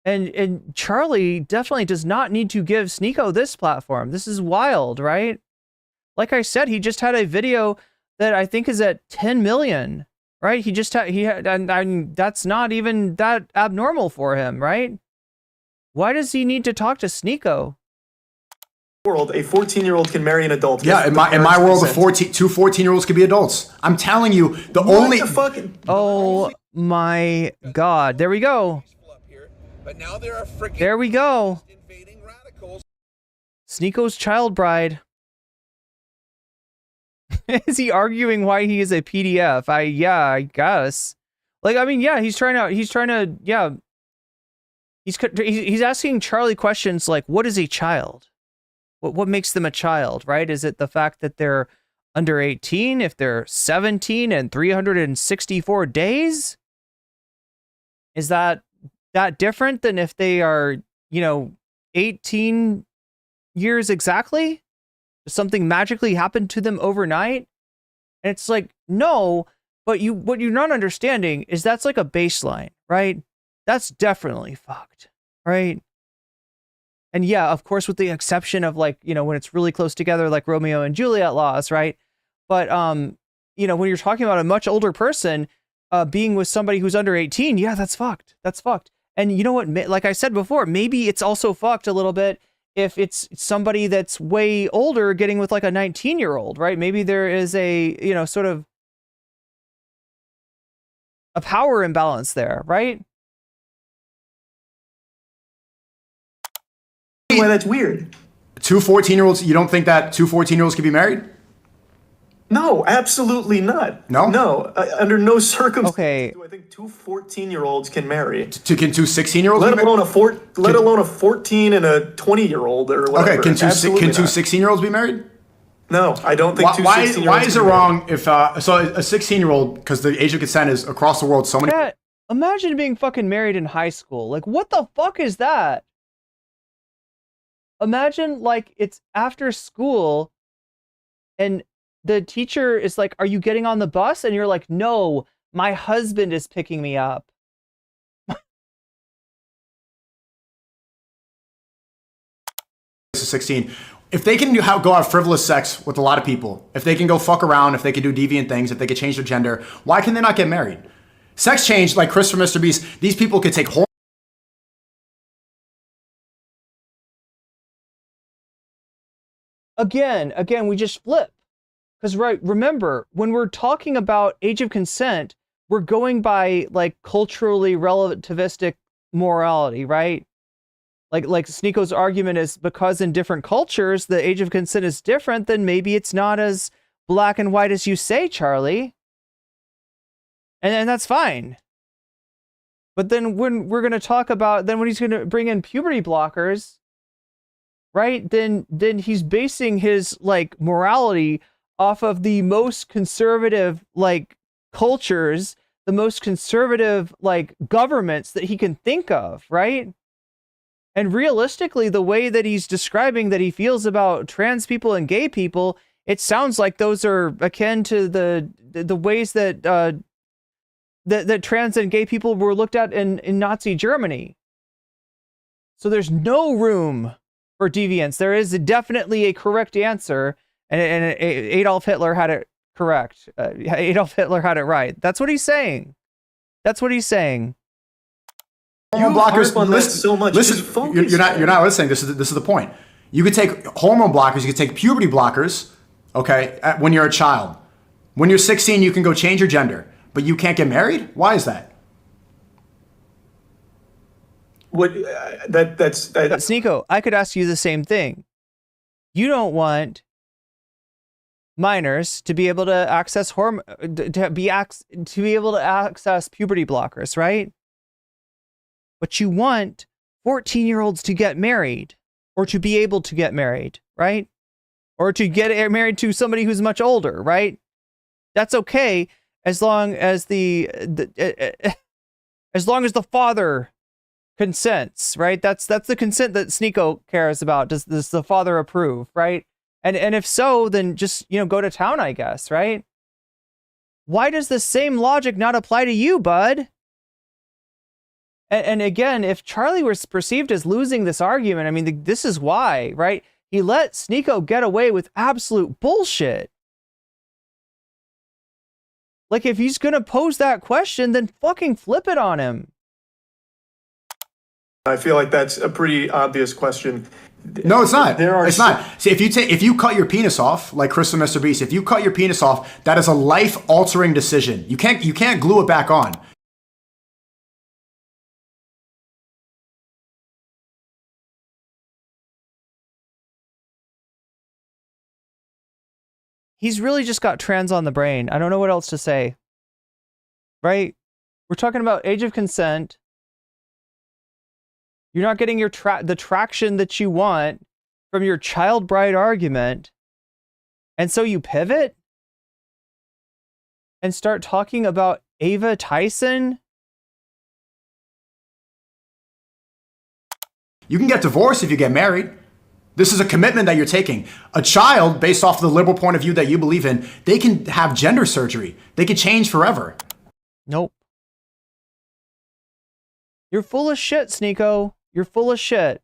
And Charlie definitely does not need to give Sneako this platform. This is wild, right? Like I said, he just had a video that I think is at 10 million. Right? And that's not even that abnormal for him, right? Why does he need to talk to Sneako? world, a 14-year-old can marry an adult. Yeah, in my world, two 14-year-olds could be adults. I'm telling you, Oh my God! There we go. But now there are freaking There we go. invading radicals. Sneako's child bride. Is he arguing why he is a PDF? Yeah, I guess. Like, I mean, yeah, he's trying to, yeah. He's asking Charlie questions like, what is a child? What makes them a child, right? Is it the fact that they're under 18, if they're 17 and 364 days? Is that different than if they are, 18 years exactly? Does something magically happen to them overnight? And it's like, no, but what you're not understanding is that's like a baseline, right? That's definitely fucked, right? And yeah, of course, with the exception of like, when it's really close together, like Romeo and Juliet laws, right? But, when you're talking about a much older person being with somebody who's under 18, yeah, that's fucked. That's fucked. And you know what? Like I said before, maybe it's also fucked a little bit if it's somebody that's way older getting with like a 19-year-old, right? Maybe there is a, sort of a power imbalance there, right? Why that's weird. Two 14-year-olds, you don't think that two 14-year-olds could be married? No, absolutely not. No? No, under no circumstances okay. do I think two 14-year-olds can marry. Can two 16-year-olds let alone a 14 and a 20-year-old or whatever. Okay, can two 16-year-olds be married? No, I don't think two 16-year-olds. Why is it wrong if so a 16-year-old, because the age of consent is across the world so many... Yeah, imagine being fucking married in high school. Like, what the fuck is that? Imagine, like, it's after school, and the teacher is like, are you getting on the bus? And you're like, no, my husband is picking me up. 16. If they can go have frivolous sex with a lot of people, if they can go fuck around, if they can do deviant things, if they can change their gender, why can they not get married? Sex change, like Chris from Mr. Beast, these people could take Again, we just flip. Because, right, remember, when we're talking about age of consent, we're going by, like, culturally relativistic morality, right? Like Sneako's argument is because in different cultures, the age of consent is different, then maybe it's not as black and white as you say, Charlie. And that's fine. But then when we're going to talk about, then when he's going to bring in puberty blockers, right, then he's basing his, like, morality off of the most conservative, like, cultures, the most conservative, like, governments that he can think of, right? And realistically, the way that he's describing that he feels about trans people and gay people, it sounds like those are akin to the ways that that trans and gay people were looked at in Nazi Germany. So there's no room for deviance. There is definitely a correct answer, and Adolf Hitler had it correct. Adolf Hitler had it right. That's what he's saying. That's what he's saying. Hormone blockers. Listen, so much. Listen, you're not listening. This is the point. You could take hormone blockers. You could take puberty blockers. Okay, when you're a child. When you're 16, you can go change your gender, but you can't get married. Why is that? What? That's Sneako, I could ask you the same thing. You don't want minors to be able to access to be able to access puberty blockers, right? But you want 14-year-olds to get married, or to be able to get married, right? Or to get married to somebody who's much older, right? That's okay as long as as long as the father consents, right? That's the consent that Sneako cares about. Does the father approve, right? And if so, then just, go to town, I guess, right? Why does the same logic not apply to you, bud? And again, if Charlie was perceived as losing this argument, I mean, this is why, right? He let Sneako get away with absolute bullshit. Like, if he's gonna pose that question, then fucking flip it on him. I feel like that's a pretty obvious question. No, it's not. There are It's not. See, if you cut your penis off, like Crystal Mr. Beast, if you cut your penis off, that is a life-altering decision. You can't glue it back on. He's really just got trans on the brain. I don't know what else to say. Right? We're talking about age of consent. You're not getting the traction that you want from your child bride argument. And so you pivot and start talking about Ava Tyson. You can get divorced if you get married. This is a commitment that you're taking. A child, based off the liberal point of view that you believe in, they can have gender surgery. They can change forever. Nope. You're full of shit, Sneako. You're full of shit.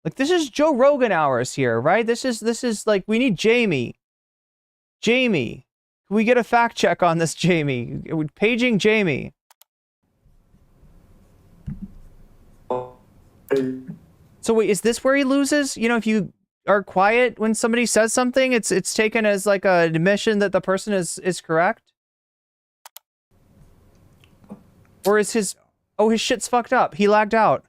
Like, this is Joe Rogan hours here, right? This is like, we need Jamie. Jamie. Can we get a fact check on this, Jamie? Paging Jamie. So wait, is this where he loses? You know, if you are quiet when somebody says something, it's taken as like a admission that the person is correct? Or is his shit's fucked up. He lagged out.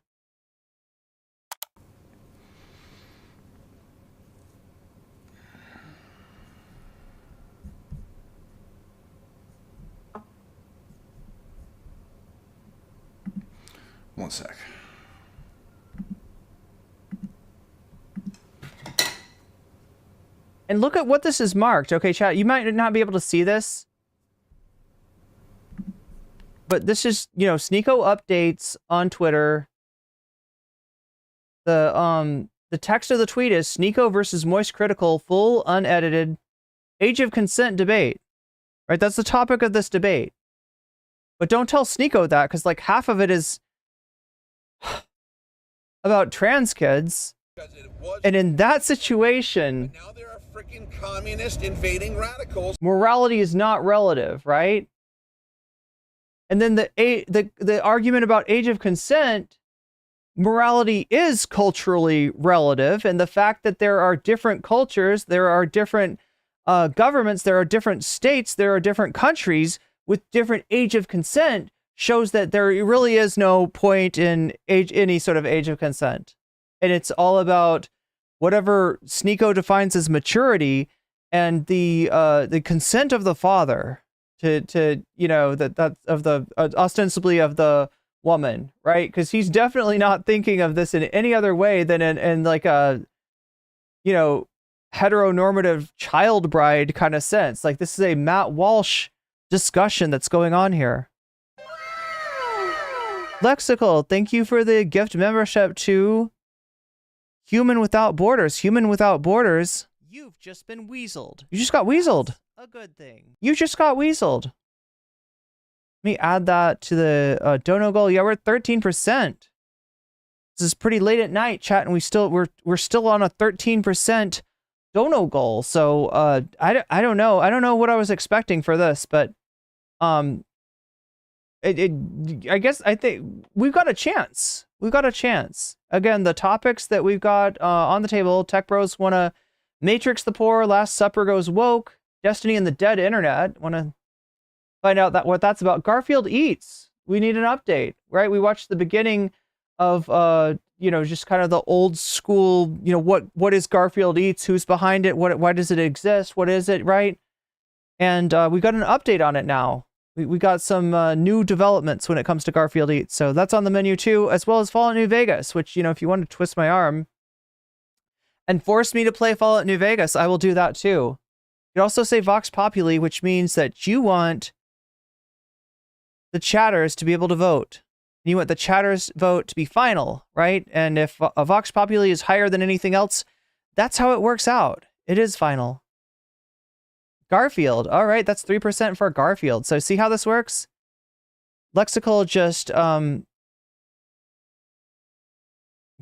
One sec. And look at what this is marked. Okay, chat, you might not be able to see this. But this is, you know, Sneako updates on Twitter. The text of the tweet is Sneako versus MoistCr1TiKaL full unedited age of consent debate. Right? That's the topic of this debate. But don't tell Sneako that, because like half of it is about trans kids. And in that situation, now there are freaking communist invading radicals. Morality is not relative, right? And then the argument about age of consent, morality is culturally relative, and the fact that there are different cultures, there are different governments, there are different states, there are different countries with different age of consent shows that there really is no point in any sort of age of consent. And it's all about whatever Sneako defines as maturity and the consent of the father to you know, that of the ostensibly of the woman, right? Because he's definitely not thinking of this in any other way than in like a, you know, heteronormative child bride kind of sense. Like, this is a Matt Walsh discussion that's going on here. Lexical, thank you for the gift membership to Human Without Borders. Human Without Borders. You've just been weaseled. You just got weaseled. A good thing. You just got weaseled. Let me add that to the dono goal. Yeah, we're at 13%. This is pretty late at night, chat, and we're still on a 13% dono goal. So I don't know. I don't know what I was expecting for this, but I think we've got a chance. We've got a chance. Again, the topics that we've got on the table: Tech Bros want to Matrix the poor, Last Supper goes woke, Destiny and the Dead Internet. Want to find out what that's about. Garfield Eats. We need an update, right? We watched the beginning of you know, just kind of the old school, you know, what is Garfield Eats? Who's behind it? Why does it exist? What is it, right? And we got an update on it now. We got some new developments when it comes to Garfield Eats. So that's on the menu too, as well as Fallout New Vegas, which, you know, if you want to twist my arm and force me to play Fallout New Vegas, I will do that too. You could also say Vox Populi, which means that you want the chatters to be able to vote. You want the chatters vote to be final, right? And if a Vox Populi is higher than anything else, that's how it works out. It is final. Garfield. All right, that's 3% for Garfield. So see how this works? Lexical just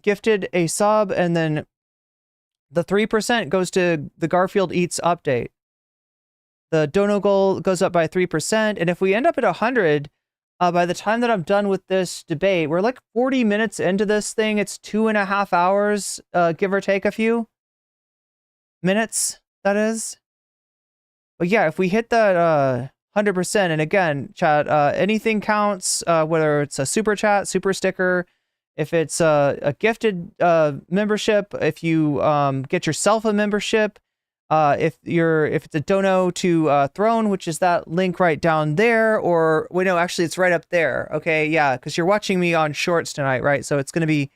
gifted a sub, and then the 3% goes to the Garfield Eats update. The dono goal goes up by 3%, and if we end up at 100, by the time that I'm done with this debate, we're like 40 minutes into this thing. It's 2.5 hours, give or take a few minutes, that is. But yeah, if we hit that 100%, and again, chat, anything counts, whether it's a super chat, super sticker, if it's a gifted membership, if you get yourself a membership, if it's a dono to Throne, which is that link right down there, or wait, no, actually it's right up there. Okay, yeah, because you're watching me on Shorts tonight, right? So it's gonna be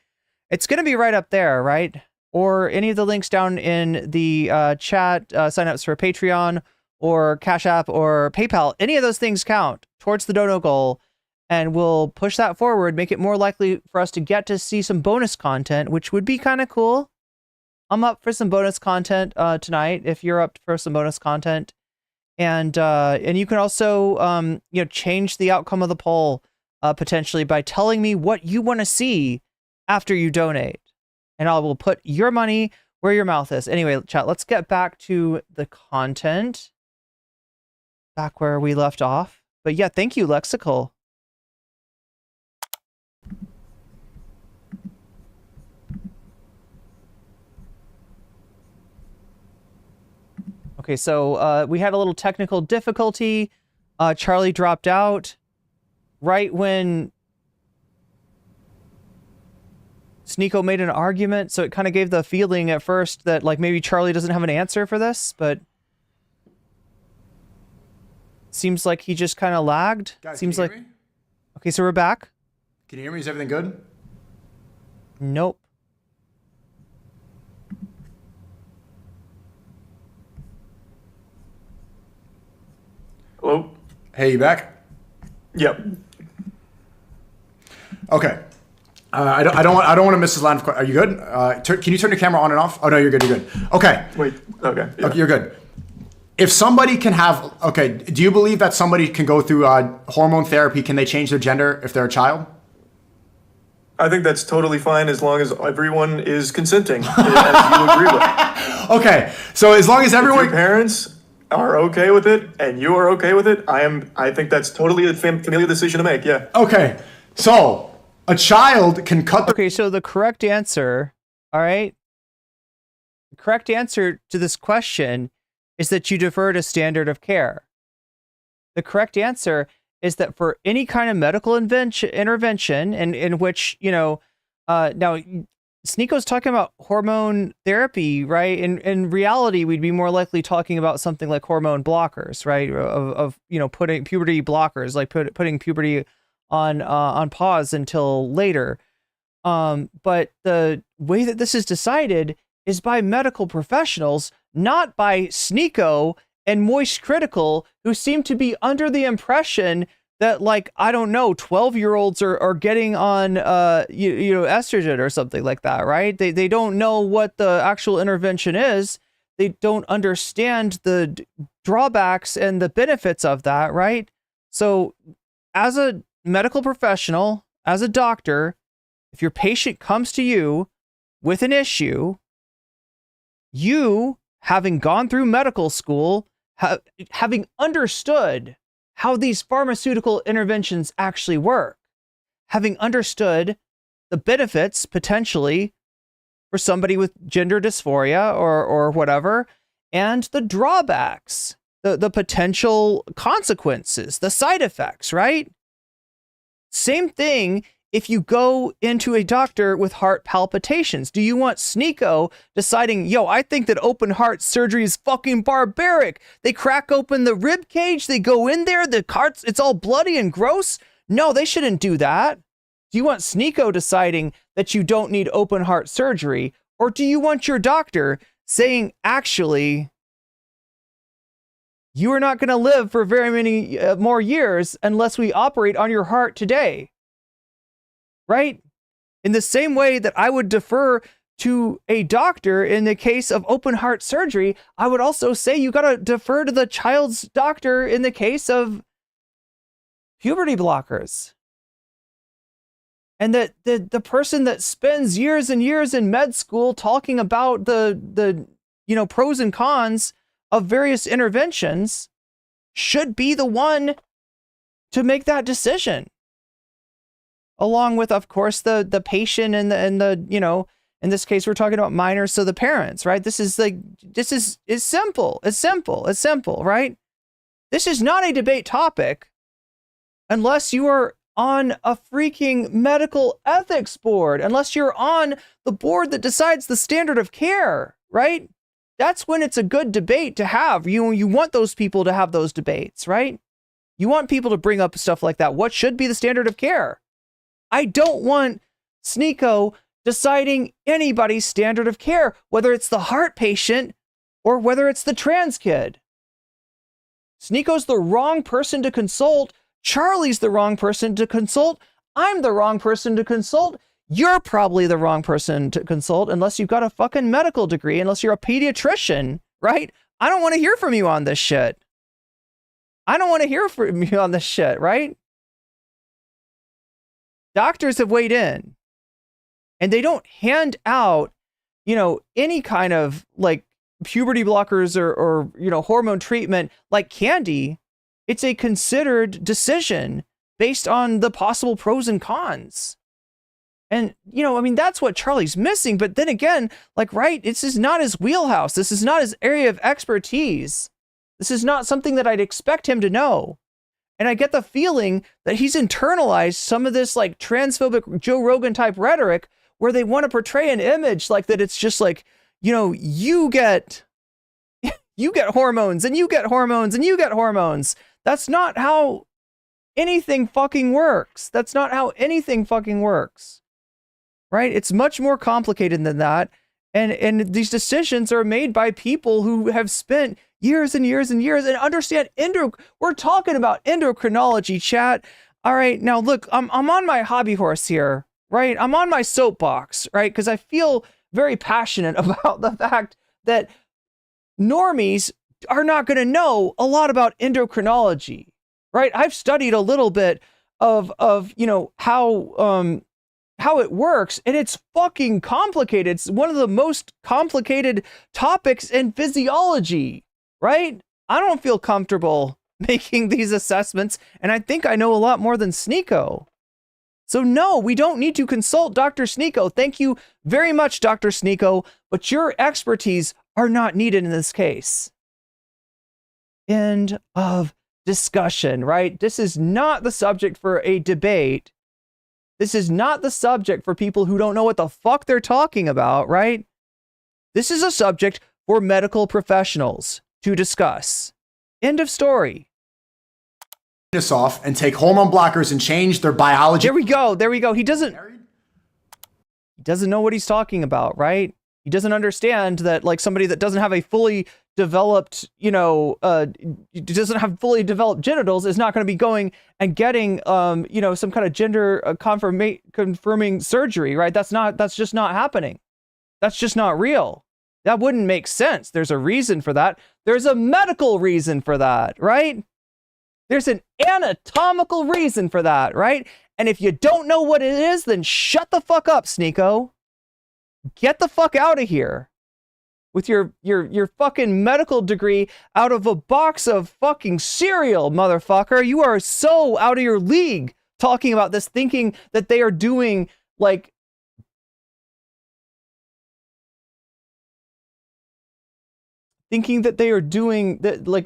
right up there, right? Or any of the links down in the chat, signups for Patreon or Cash App or PayPal. Any of those things count towards the dono goal, and we'll push that forward, make it more likely for us to get to see some bonus content, which would be kind of cool. I'm up for some bonus content tonight, if you're up for some bonus content. And you can also change the outcome of the poll potentially by telling me what you want to see after you donate. And I will put your money where your mouth is. Anyway, chat, let's get back to the content. Back where we left off. But yeah, thank you, Lexical. Okay, so we had a little technical difficulty. Charlie dropped out right when Sneako made an argument, so it kind of gave the feeling at first that like maybe Charlie doesn't have an answer for this, but seems like he just kind of lagged. Guys, seems can you like hear me? Okay, so we're back. Can you hear me? Is everything good? Nope. Hello? Hey, you back? Yep. Okay. I don't want to miss this line of questions. Are you good? Can you turn your camera on and off? Oh no, you're good. You're good. Okay. Wait. Okay. Yeah. Okay, you're good. If somebody can have, do you believe that somebody can go through hormone therapy? Can they change their gender if they're a child? I think that's totally fine as long as everyone is consenting, as you agree with. Okay, so as long as everyone, if your parents are okay with it and you are okay with it, I think that's totally a familial decision to make. Yeah. Okay, so a child can cut. Okay, so the correct answer, all right, the correct answer to this question is that you defer to standard of care. The correct answer is that for any kind of medical intervention in which, now Sneako's talking about hormone therapy, right? In reality, we'd be more likely talking about something like hormone blockers, right? Of putting puberty blockers, like putting puberty on pause until later. But the way that this is decided is by medical professionals, not by Sneako and MoistCr1TiKaL, who seem to be under the impression that, like, I don't know, 12-year-olds are getting on estrogen or something like that, right? They don't know what the actual intervention is. They don't understand the drawbacks and the benefits of that, right? So as a medical professional, as a doctor, if your patient comes to you with an issue, you, having gone through medical school, having understood how these pharmaceutical interventions actually work, having understood the benefits potentially for somebody with gender dysphoria or whatever, and the drawbacks, the potential consequences, the side effects, right? Same thing if you go into a doctor with heart palpitations. Do you want Sneako deciding, I think that open heart surgery is fucking barbaric. They crack open the rib cage, they go in there, it's all bloody and gross? No, they shouldn't do that. Do you want Sneako deciding that you don't need open heart surgery? Or do you want your doctor saying, actually, you are not going to live for very many more years unless we operate on your heart today? Right? In the same way that I would defer to a doctor in the case of open heart surgery, I would also say you got to defer to the child's doctor in the case of puberty blockers. And that the person that spends years and years in med school talking about the pros and cons of various interventions should be the one to make that decision. along with, of course, the patient and the you know, in this case, we're talking about minors, so the parents, right? This is simple. It's simple, right? This is not a debate topic unless you are on a freaking medical ethics board, unless you're on the board that decides the standard of care, right? That's when it's a good debate to have. You want those people to have those debates, right? You want people to bring up stuff like that. What should be the standard of care? I don't want Sneako deciding anybody's standard of care, whether it's the heart patient or whether it's the trans kid. Sneako's the wrong person to consult. Charlie's the wrong person to consult. I'm the wrong person to consult. You're probably the wrong person to consult unless you've got a fucking medical degree, unless you're a pediatrician, right? I don't want to hear from you on this shit. I don't want to hear from you on this shit, right? Doctors have weighed in and they don't hand out, you know, any kind of like puberty blockers or you know, hormone treatment like candy. It's a considered decision based on the possible pros and cons. And, you know, I mean, that's what Charlie's missing. But then again, like, right, this is not his wheelhouse. This is not his area of expertise. This is not something that I'd expect him to know. And I get the feeling that he's internalized some of this like transphobic Joe Rogan type rhetoric where they want to portray an image like that. It's just like, you know, you get hormones and you get hormones and you get hormones. That's not how anything fucking works. That's not how anything fucking works. Right? It's much more complicated than that. And these decisions are made by people who have spent years and years and years and understand we're talking about endocrinology, chat. All right, now look, I'm on my hobby horse here, right? I'm on my soapbox, right? Because I feel very passionate about the fact that normies are not going to know a lot about endocrinology, right? I've studied a little bit of you know, how it works, and it's fucking complicated. It's one of the most complicated topics in physiology, right? I don't feel comfortable making these assessments, and I think I know a lot more than Sneako. So no, we don't need to consult Dr. Sneako. Thank you very much, Dr. Sneako, but your expertise are not needed in this case. End of discussion, right? This is not the subject for a debate. This is not the subject for people who don't know what the fuck they're talking about, right? This is a subject for medical professionals to discuss. End of story. This off and take hormone blockers and change their biology. There we go. There we go. He doesn't know what he's talking about, right? He doesn't understand that, like, somebody that doesn't have a fully developed, you know, doesn't have fully developed genitals is not going to be going and getting, you know, some kind of gender confirming surgery, right? That's just not happening. That's just not real. That wouldn't make sense. There's a reason for that. There's a medical reason for that, right? There's an anatomical reason for that, right? And if you don't know what it is, then shut the fuck up, Sneako. Get the fuck out of here with your fucking medical degree out of a box of fucking cereal, motherfucker. You are so out of your league talking about this, thinking that they are doing like like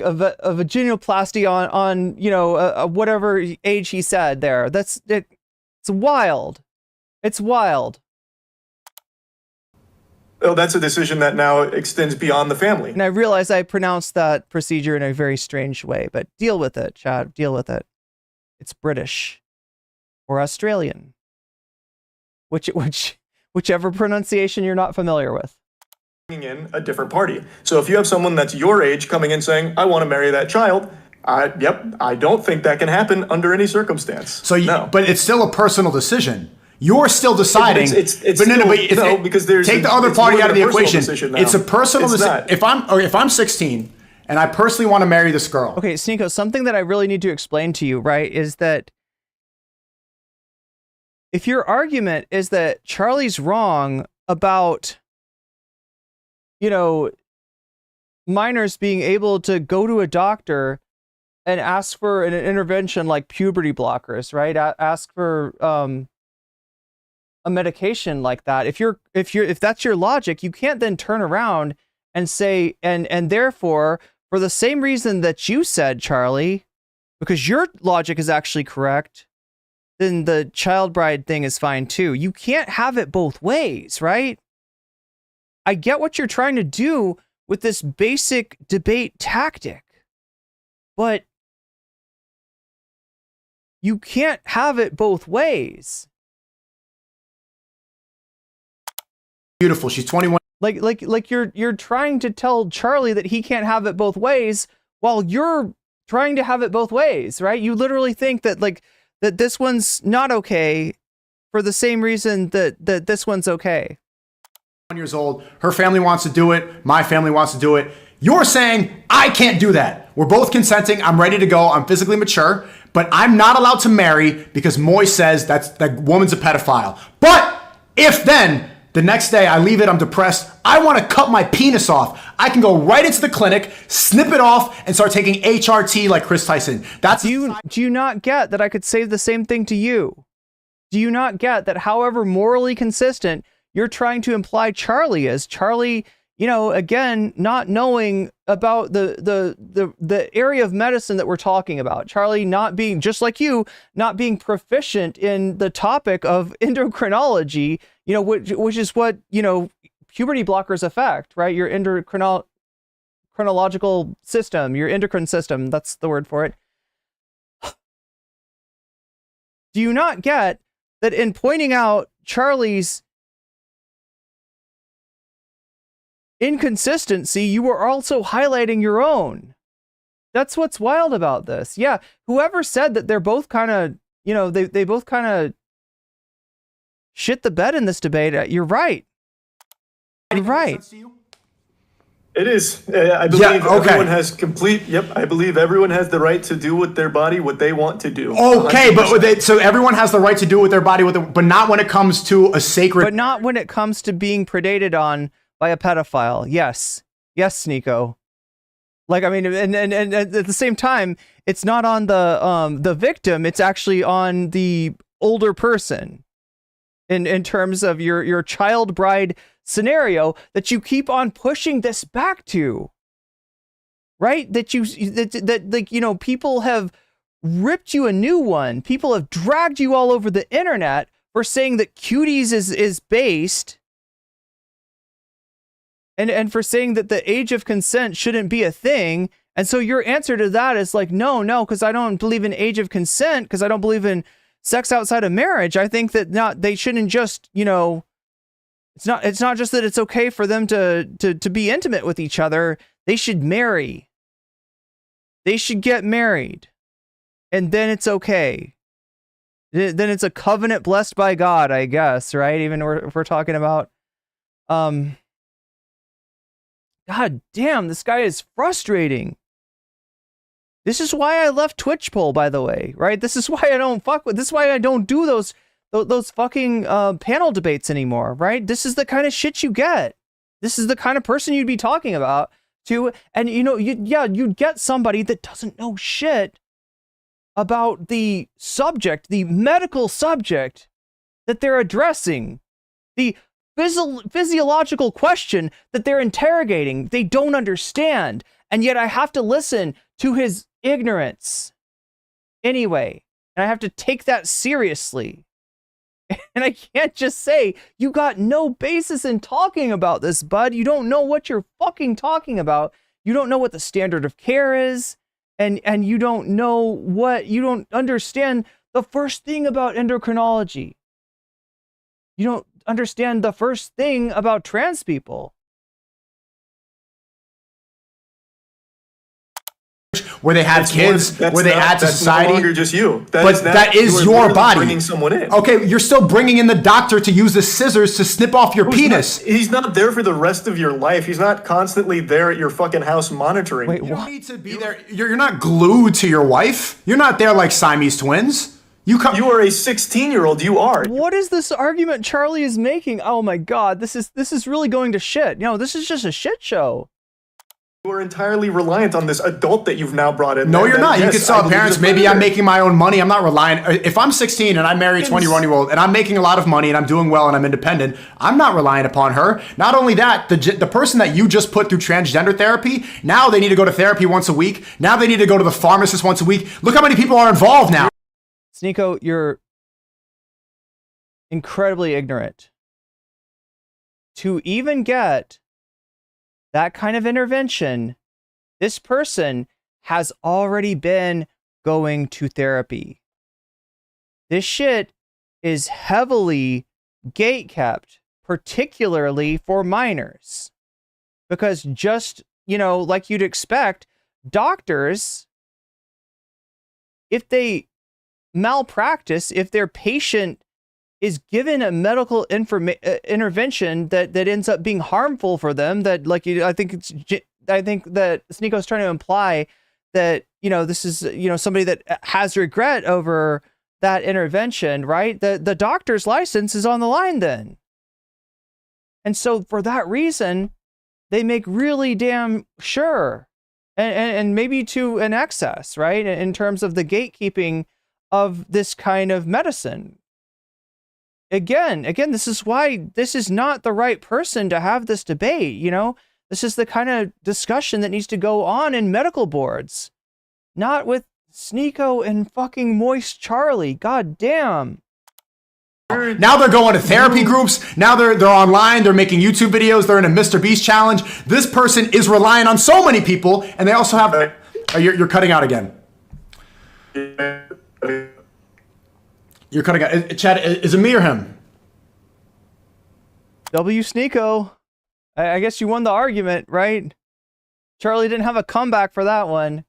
a vaginoplasty on you know, whatever age he said there. It's wild. It's wild. Oh, that's a decision that now extends beyond the family. And I realize I pronounced that procedure in a very strange way, but deal with it, Chad. Deal with it. It's British or Australian, whichever pronunciation you're not familiar with. In a different party. So if you have someone that's your age coming in saying, "I want to marry that child," I don't think that can happen under any circumstance. So, but it's still a personal decision. You're still deciding. Because there's take the other party out of the equation. It's a personal decision. If I'm 16 and I personally want to marry this girl. Okay, Sneako, something that I really need to explain to you, right, is that if your argument is that Charlie's wrong about, you know, minors being able to go to a doctor and ask for an intervention like puberty blockers, right? Ask for a medication like that, if that's your logic, you can't then turn around and say, and therefore, for the same reason that you said, Charlie, because your logic is actually correct, then the child bride thing is fine too. You can't have it both ways, right? I get what you're trying to do with this basic debate tactic, but you can't have it both ways. Beautiful. She's 21. Like you're trying to tell Charlie that he can't have it both ways while you're trying to have it both ways, right? You literally think that that this one's not okay for the same reason that this one's okay. 1 years old. Her family wants to do it. My family wants to do it. You're saying I can't do that. We're both consenting. I'm ready to go. I'm physically mature, but I'm not allowed to marry because Moist says that woman's a pedophile. But if then the next day I leave it, I'm depressed, I want to cut my penis off, I can go right into the clinic, snip it off, and start taking HRT like Chris Tyson. Do you not get that I could say the same thing to you? Do you not get that however morally consistent you're trying to imply Charlie is? Charlie, you know, again, not knowing about the area of medicine that we're talking about. Charlie not being, just like you, not being proficient in the topic of endocrinology, you know, which is what, you know, puberty blockers affect, right? Your chronological system, your endocrine system, that's the word for it. Do you not get that in pointing out Charlie's inconsistency, you were also highlighting your own? That's what's wild about this. Yeah, whoever said that they're both kind of, you know, they both kind of shit the bed in this debate, you're right. You're right. It is. I believe everyone has complete. Yep. I believe everyone has the right to do with their body what they want to do. Okay, 100%. But so everyone has the right to do with their body, but not when it comes to a sacred. But not when it comes to being predated on by a pedophile. Yes, Sneako. Like, I mean, and at the same time, it's not on the victim. It's actually on the older person. In terms of your child bride scenario that you keep on pushing this back to, right? That like, you know, people have ripped you a new one. People have dragged you all over the internet for saying that Cuties is based, and for saying that the age of consent shouldn't be a thing. And so your answer to that is like, no, because I don't believe in age of consent, because I don't believe in sex outside of marriage. I think that they shouldn't just, you know, it's not just that it's okay for them to be intimate with each other. They should marry. They should get married. And then it's okay. Then it's a covenant blessed by God, I guess, right? Even if we're talking about, God damn, this guy is frustrating. This is why I left Twitch poll, by the way, right? This is why I don't fuck with. This is why I don't do those fucking panel debates anymore, right? This is the kind of shit you get. This is the kind of person you'd be talking about to, and you know, you'd get somebody that doesn't know shit about the subject, the medical subject that they're addressing, the physiological question that they're interrogating. They don't understand, and yet I have to listen to his ignorance anyway, and I have to take that seriously. And I can't just say, you got no basis in talking about this, bud. You don't know what you're fucking talking about. You don't know what the standard of care is, and you don't understand the first thing about endocrinology. You don't understand the first thing about trans people. Where they had kids, where they add to society. No longer just you. That is your body. Bringing someone in. Okay, you're still bringing in the doctor to use the scissors to snip off your penis. He's not there for the rest of your life. He's not constantly there at your fucking house monitoring. Wait, you don't need to be there. You're not glued to your wife. You're not there like Siamese twins. You are a 16-year-old. You are. What is this argument Charlie is making? Oh my God, this is really going to shit. You know, this is just a shit show. You are entirely reliant on this adult that you've now brought in. No, there. you're That, not. You yes, can still I have believe parents. is a Maybe I'm predator. making my own money. I'm not relying. If I'm 16 and I marry a 21-year-old and I'm making a lot of money and I'm doing well and I'm independent, I'm not relying upon her. Not only that, the person that you just put through transgender therapy, now they need to go to therapy once a week. Now they need to go to the pharmacist once a week. Look how many people are involved now. Sneako, you're incredibly ignorant. To even get that kind of intervention, this person has already been going to therapy. This shit is heavily gatekept, particularly for minors. Because just, you know, like you'd expect, doctors, if they malpractice, if their patient is given a medical intervention that ends up being harmful for them, that I think that Sneako's trying to imply that, you know, this is, you know, somebody that has regret over that intervention, right? The doctor's license is on the line then. And so for that reason, they make really damn sure, and maybe to an excess, right? In terms of the gatekeeping of this kind of medicine. Again, this is why this is not the right person to have this debate, you know? This is the kind of discussion that needs to go on in medical boards. Not with Sneako and fucking MoistCr1TiKaL. God damn. Now they're going to therapy groups. Now they're online. They're making YouTube videos. They're in a Mr. Beast challenge. This person is relying on so many people, and they also have... you're cutting out again. You're cutting out. Chad, is it me or him? Sneako. I guess you won the argument, right? Charlie didn't have a comeback for that one.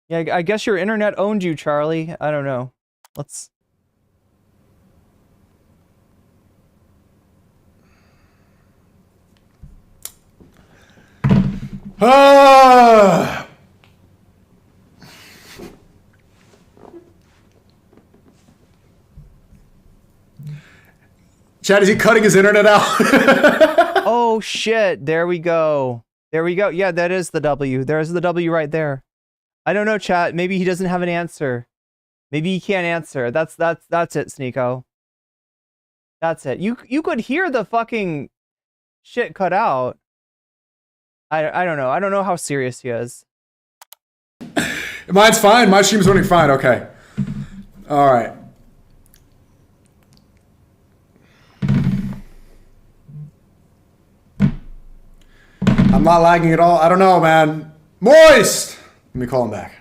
Yeah, I guess your internet owned you, Charlie. I don't know. Let's... Chad, is he cutting his internet out? Oh, shit. There we go. There we go. Yeah, that is the W. There's the W right there. I don't know, chat. Maybe he doesn't have an answer. Maybe he can't answer. That's it, Sneako. That's it. You could hear the fucking shit cut out. I don't know. I don't know how serious he is. Mine's fine. My stream's running fine. Okay. All right. I'm not lagging at all. I don't know, man. Moist! Let me call him back.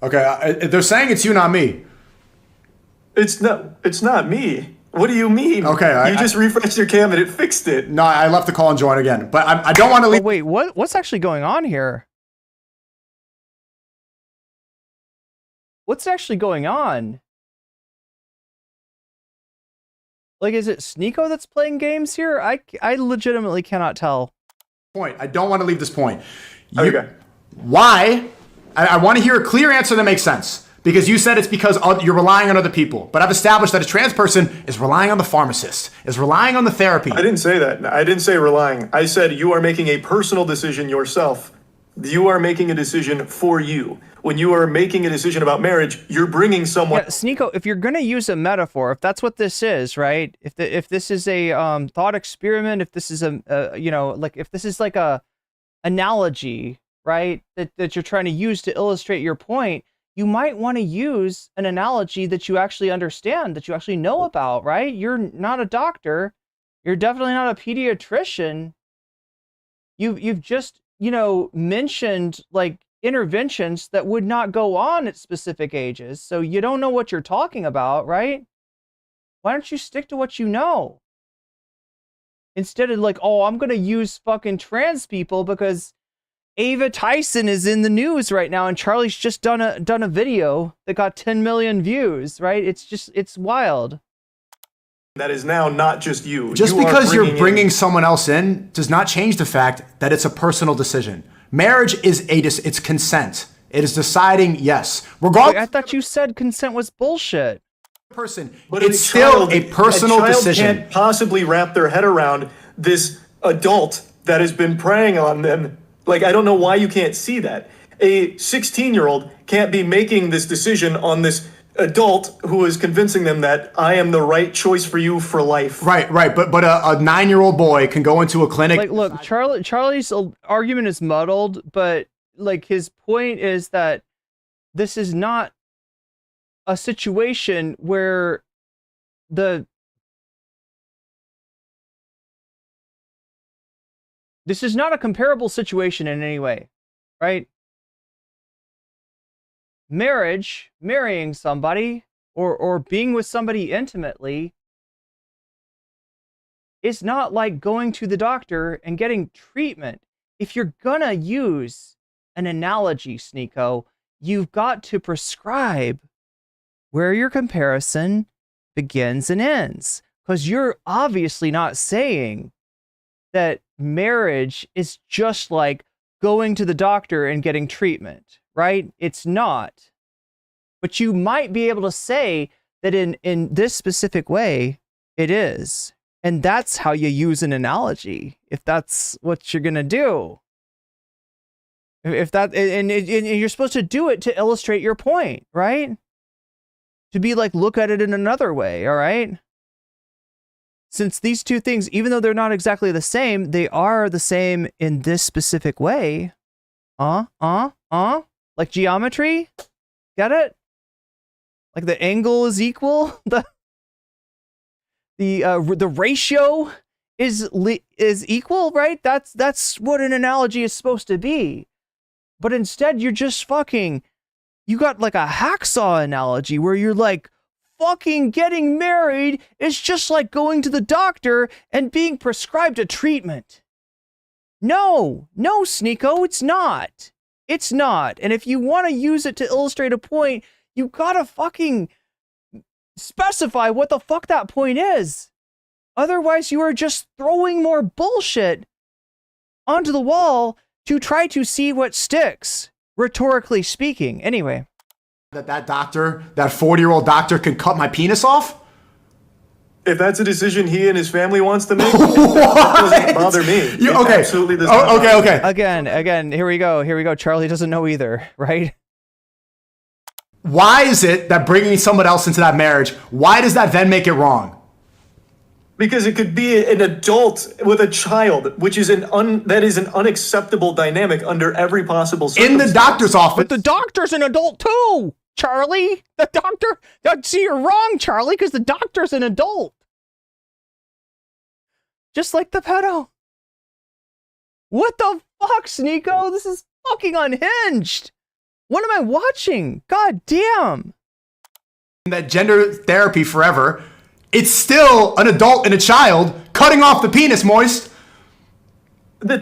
Okay, they're saying it's you, not me. It's not me. What do you mean? Okay, you just refreshed your cam and it fixed it. No, I left the call and join again. But I don't want to leave. Oh, wait, what's actually going on here? What's actually going on? Like, is it Sneako that's playing games here? I legitimately cannot tell. Point. I don't want to leave this point. Okay. Why? I want to hear a clear answer that makes sense. Because you said it's because you're relying on other people. But I've established that a trans person is relying on the pharmacist, is relying on the therapy. I didn't say that. I didn't say relying. I said you are making a personal decision yourself. You are making a decision for you. When you are making a decision about marriage, you're bringing someone... Yeah, Sneako, if you're going to use a metaphor, if that's what this is, right? If this is a thought experiment, if this is you know, like if this is like a analogy, right? That you're trying to use to illustrate your point, you might want to use an analogy that you actually understand, that you actually know about, right? You're not a doctor. You're definitely not a pediatrician. You've just, you know, mentioned like interventions that would not go on at specific ages. So you don't know what you're talking about, right? Why don't you stick to what you know? Instead of like, oh, I'm going to use fucking trans people because Ava Tyson is in the news right now and Charlie's just done a video that got 10 million views, right? It's wild. that is now not just you. Just You are because you're in- bringing someone else in does not change the fact that it's a personal decision. Marriage is it's consent. It is deciding yes. Regardless, Wait, I thought you said consent was bullshit. Person, But it's still a personal child decision. Can't possibly wrap their head around this adult that has been preying on them. Like, I don't know why you can't see that. A 16-year-old can't be making this decision on this adult who is convincing them that I am the right choice for you for life. Right. But a 9-year-old boy can go into a clinic. Like, look, Charlie's argument is muddled, but like his point is that this is not a situation where this is not a comparable situation in any way, right? Marrying somebody or being with somebody intimately is not like going to the doctor and getting treatment. If you're gonna use an analogy, Sneako, you've got to prescribe where your comparison begins and ends. Because you're obviously not saying that marriage is just like going to the doctor and getting treatment, right? It's not. But you might be able to say that in this specific way, it is. And that's how you use an analogy, if that's what you're gonna do. If that, and you're supposed to do it to illustrate your point, right? To be like, look at it in another way, all right? Since these two things, even though they're not exactly the same, they are the same in this specific way. Like geometry? Get it? Like the angle is equal? The ratio is equal, right? That's what an analogy is supposed to be. But instead, you're just fucking, you got like a hacksaw analogy where you're like, fucking getting married is just like going to the doctor and being prescribed a treatment. No, Sneako, it's not. It's not. And if you want to use it to illustrate a point, you gotta fucking specify what the fuck that point is. Otherwise, you are just throwing more bullshit onto the wall to try to see what sticks, rhetorically speaking. Anyway. That doctor, that 40-year-old doctor can cut my penis off? If that's a decision he and his family wants to make, it doesn't bother me. It absolutely does not bother me. Okay. Again, here we go. Charlie doesn't know either, right? Why is it that bringing someone else into that marriage, why does that then make it wrong? Because it could be an adult with a child, which is that is an unacceptable dynamic under every possible circumstance. In the doctor's office. But the doctor's an adult too, Charlie. The doctor, see, you're wrong, Charlie, because the doctor's an adult. Just like the pedo. What the fuck, Sneako? This is fucking unhinged. What am I watching? God damn. That gender therapy forever. It's still an adult and a child cutting off the penis, Moist. You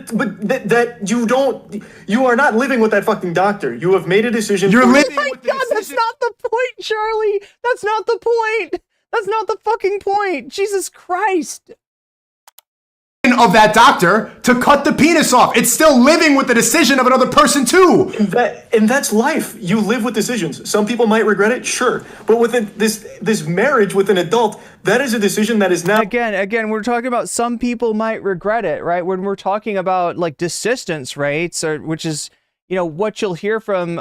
are not living with that fucking doctor. You have made a decision. You're living oh my with the God, that's not the point, Charlie. That's not the point. That's not the fucking point. Jesus Christ. Of that doctor to cut the penis off. It's still living with the decision of another person too. And that's life. You live with decisions. Some people might regret it, sure. But within this marriage with an adult, that is a decision that is now... Again, we're talking about some people might regret it, right? When we're talking about like desistance rates, which is, what you'll hear from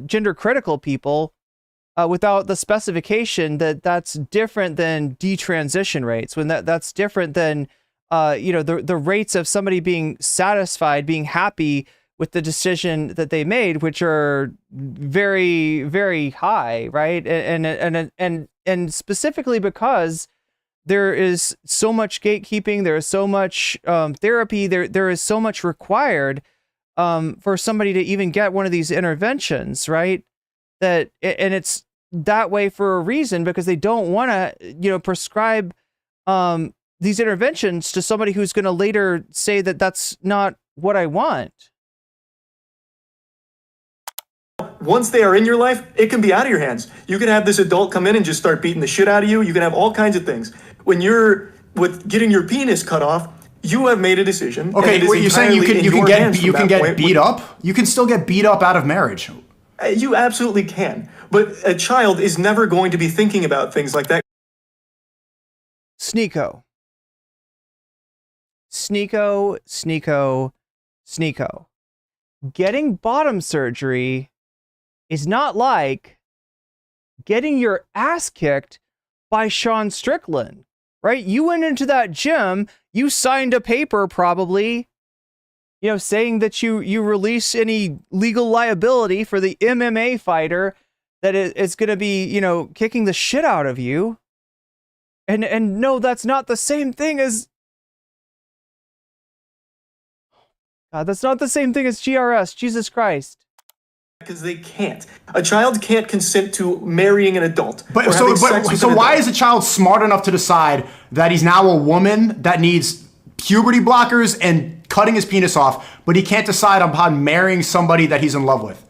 gender critical people without the specification that's different than detransition rates, when that's different than the rates of somebody being satisfied, being happy with the decision that they made, which are very, very high, right? And specifically because there is so much gatekeeping, there is so much therapy, there is so much required for somebody to even get one of these interventions, right? And it's that way for a reason, because they don't want to, prescribe these interventions to somebody who's going to later say that that's not what I want. once they are in your life, it can be out of your hands. You can have this adult come in and just start beating the shit out of you. You can have all kinds of things. When you're with getting your penis cut off, you have made a decision. Okay, wait, you're saying you can get beat up? You can still get beat up out of marriage. You absolutely can. But a child is never going to be thinking about things like that. Sneako. Sneako, Sneako, Sneako. Getting bottom surgery is not like getting your ass kicked by Sean Strickland, right? You went into that gym, you signed a paper probably, you know, saying that you release any legal liability for the MMA fighter that is going to be, you know, kicking the shit out of you. And no, that's not the same thing as... God, that's not the same thing as GRS, Jesus Christ. Because they can't. A child can't consent to marrying an adult. But so why is a child smart enough to decide that he's now a woman that needs puberty blockers and cutting his penis off, but he can't decide upon marrying somebody that he's in love with?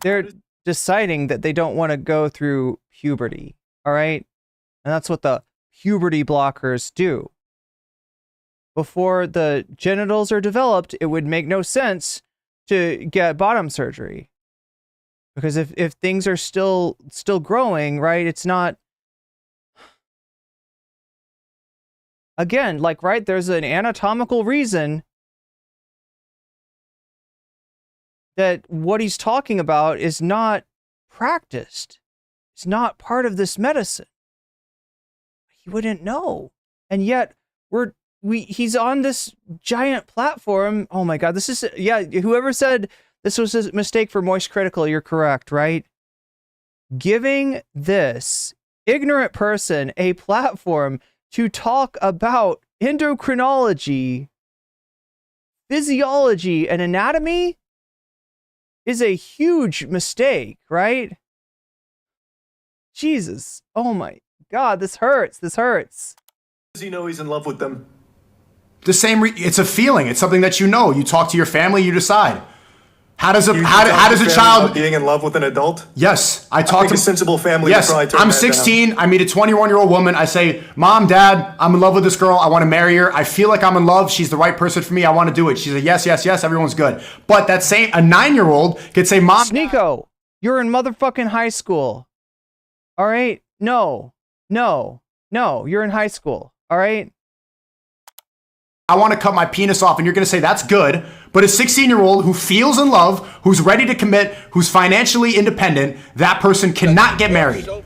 They're deciding that they don't want to go through puberty, all right? And that's what the puberty blockers do. Before the genitals are developed, it would make no sense to get bottom surgery. Because if things are still growing, right, it's not... Again, like, right, there's an anatomical reason that what he's talking about is not practiced. It's not part of this medicine. He wouldn't know. And yet, he's on this giant platform. Oh my God, this is, yeah, whoever said this was a mistake for MoistCr1TiKaL, you're correct, right? Giving this ignorant person a platform to talk about endocrinology, physiology, and anatomy is a huge mistake, right? Jesus, oh my God, this hurts, this hurts. Does he know he's in love with them? The same, it's a feeling. It's something that you know. You talk to your family, you decide. How does a child being in love with an adult? Yes, I think a sensible family. Yes, I'm 16. I meet a 21-year-old woman. I say, "Mom, Dad, I'm in love with this girl. I want to marry her. I feel like I'm in love. She's the right person for me. I want to do it." She said, "Yes, yes, yes." Everyone's good. But that same a 9-year-old could say, "Mom, Sneako, you're in motherfucking high school. All right? No, you're in high school. All right? I want to cut my penis off," and you're going to say that's good. But a 16-year-old who feels in love, who's ready to commit, who's financially independent, that person cannot get married. A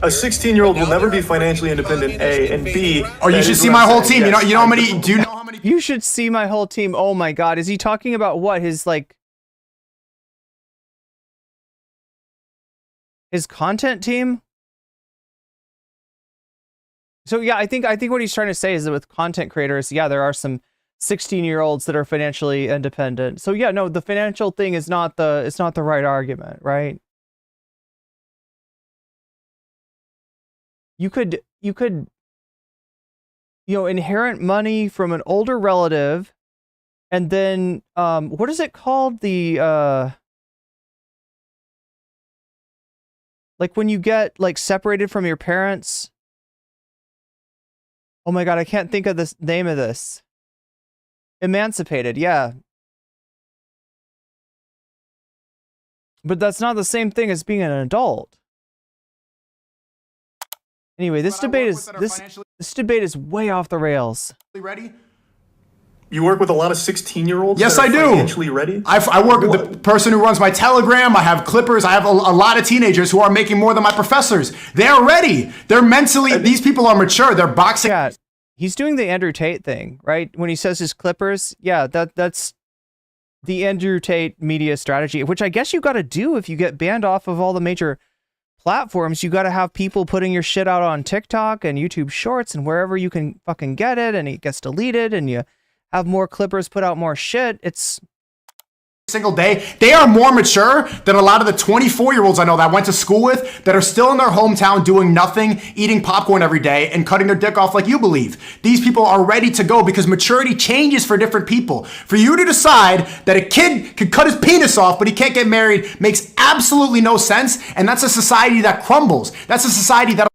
16-year-old will never be financially independent, A, and B. Or you should see my whole team. Yes, you know how many? Do you know how many? You should see my whole team. Oh my God, is he talking about what? His content team? So yeah, I think what he's trying to say is that with content creators, yeah, there are some 16-year-olds that are financially independent. So yeah, no, the financial thing is not the right argument, right? You could inherit money from an older relative, and then what is it called? The like when you get like separated from your parents. Oh my God, I can't think of the name of this. Emancipated, yeah. But that's not the same thing as being an adult. Anyway, this debate is way off the rails. Ready? You work with a lot of 16-year-olds? Yes, I do. Financially ready? I work with the person who runs my Telegram. I have clippers. I have a lot of teenagers who are making more than my professors. They are ready. They're mentally, these people are mature. They're boxing. Yeah, he's doing the Andrew Tate thing, right? When he says his clippers, yeah, that's the Andrew Tate media strategy, which I guess you got to do if you get banned off of all the major platforms. You got to have people putting your shit out on TikTok and YouTube Shorts and wherever you can fucking get it, and it gets deleted, and you have more clippers put out more shit. It's single day. They are more mature than a lot of the 24-year-olds I know that I went to school with that are still in their hometown doing nothing, eating popcorn every day and cutting their dick off like you believe. These people are ready to go because maturity changes for different people. For you to decide that a kid could cut his penis off but he can't get married makes absolutely no sense, and that's a society that crumbles. That's a society that...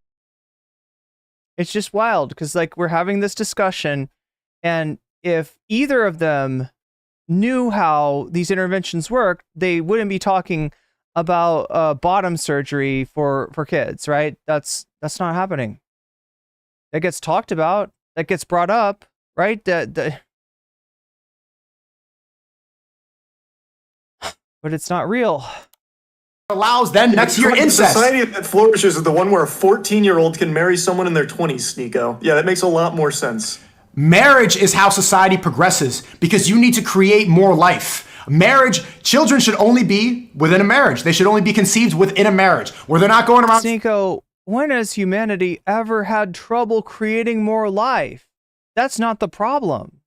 It's just wild because like we're having this discussion, and if either of them knew how these interventions work, they wouldn't be talking about bottom surgery for kids, right? That's not happening. That gets talked about, that gets brought up, right? But it's not real. Allows then next year incest. The society that flourishes is the one where a 14-year-old can marry someone in their 20s, Sneako. Yeah, that makes a lot more sense. Marriage is how society progresses because you need to create more life. Marriage, children should only be within a marriage. They should only be conceived within a marriage where they're not going around. Sneako, when has humanity ever had trouble creating more life? That's not the problem.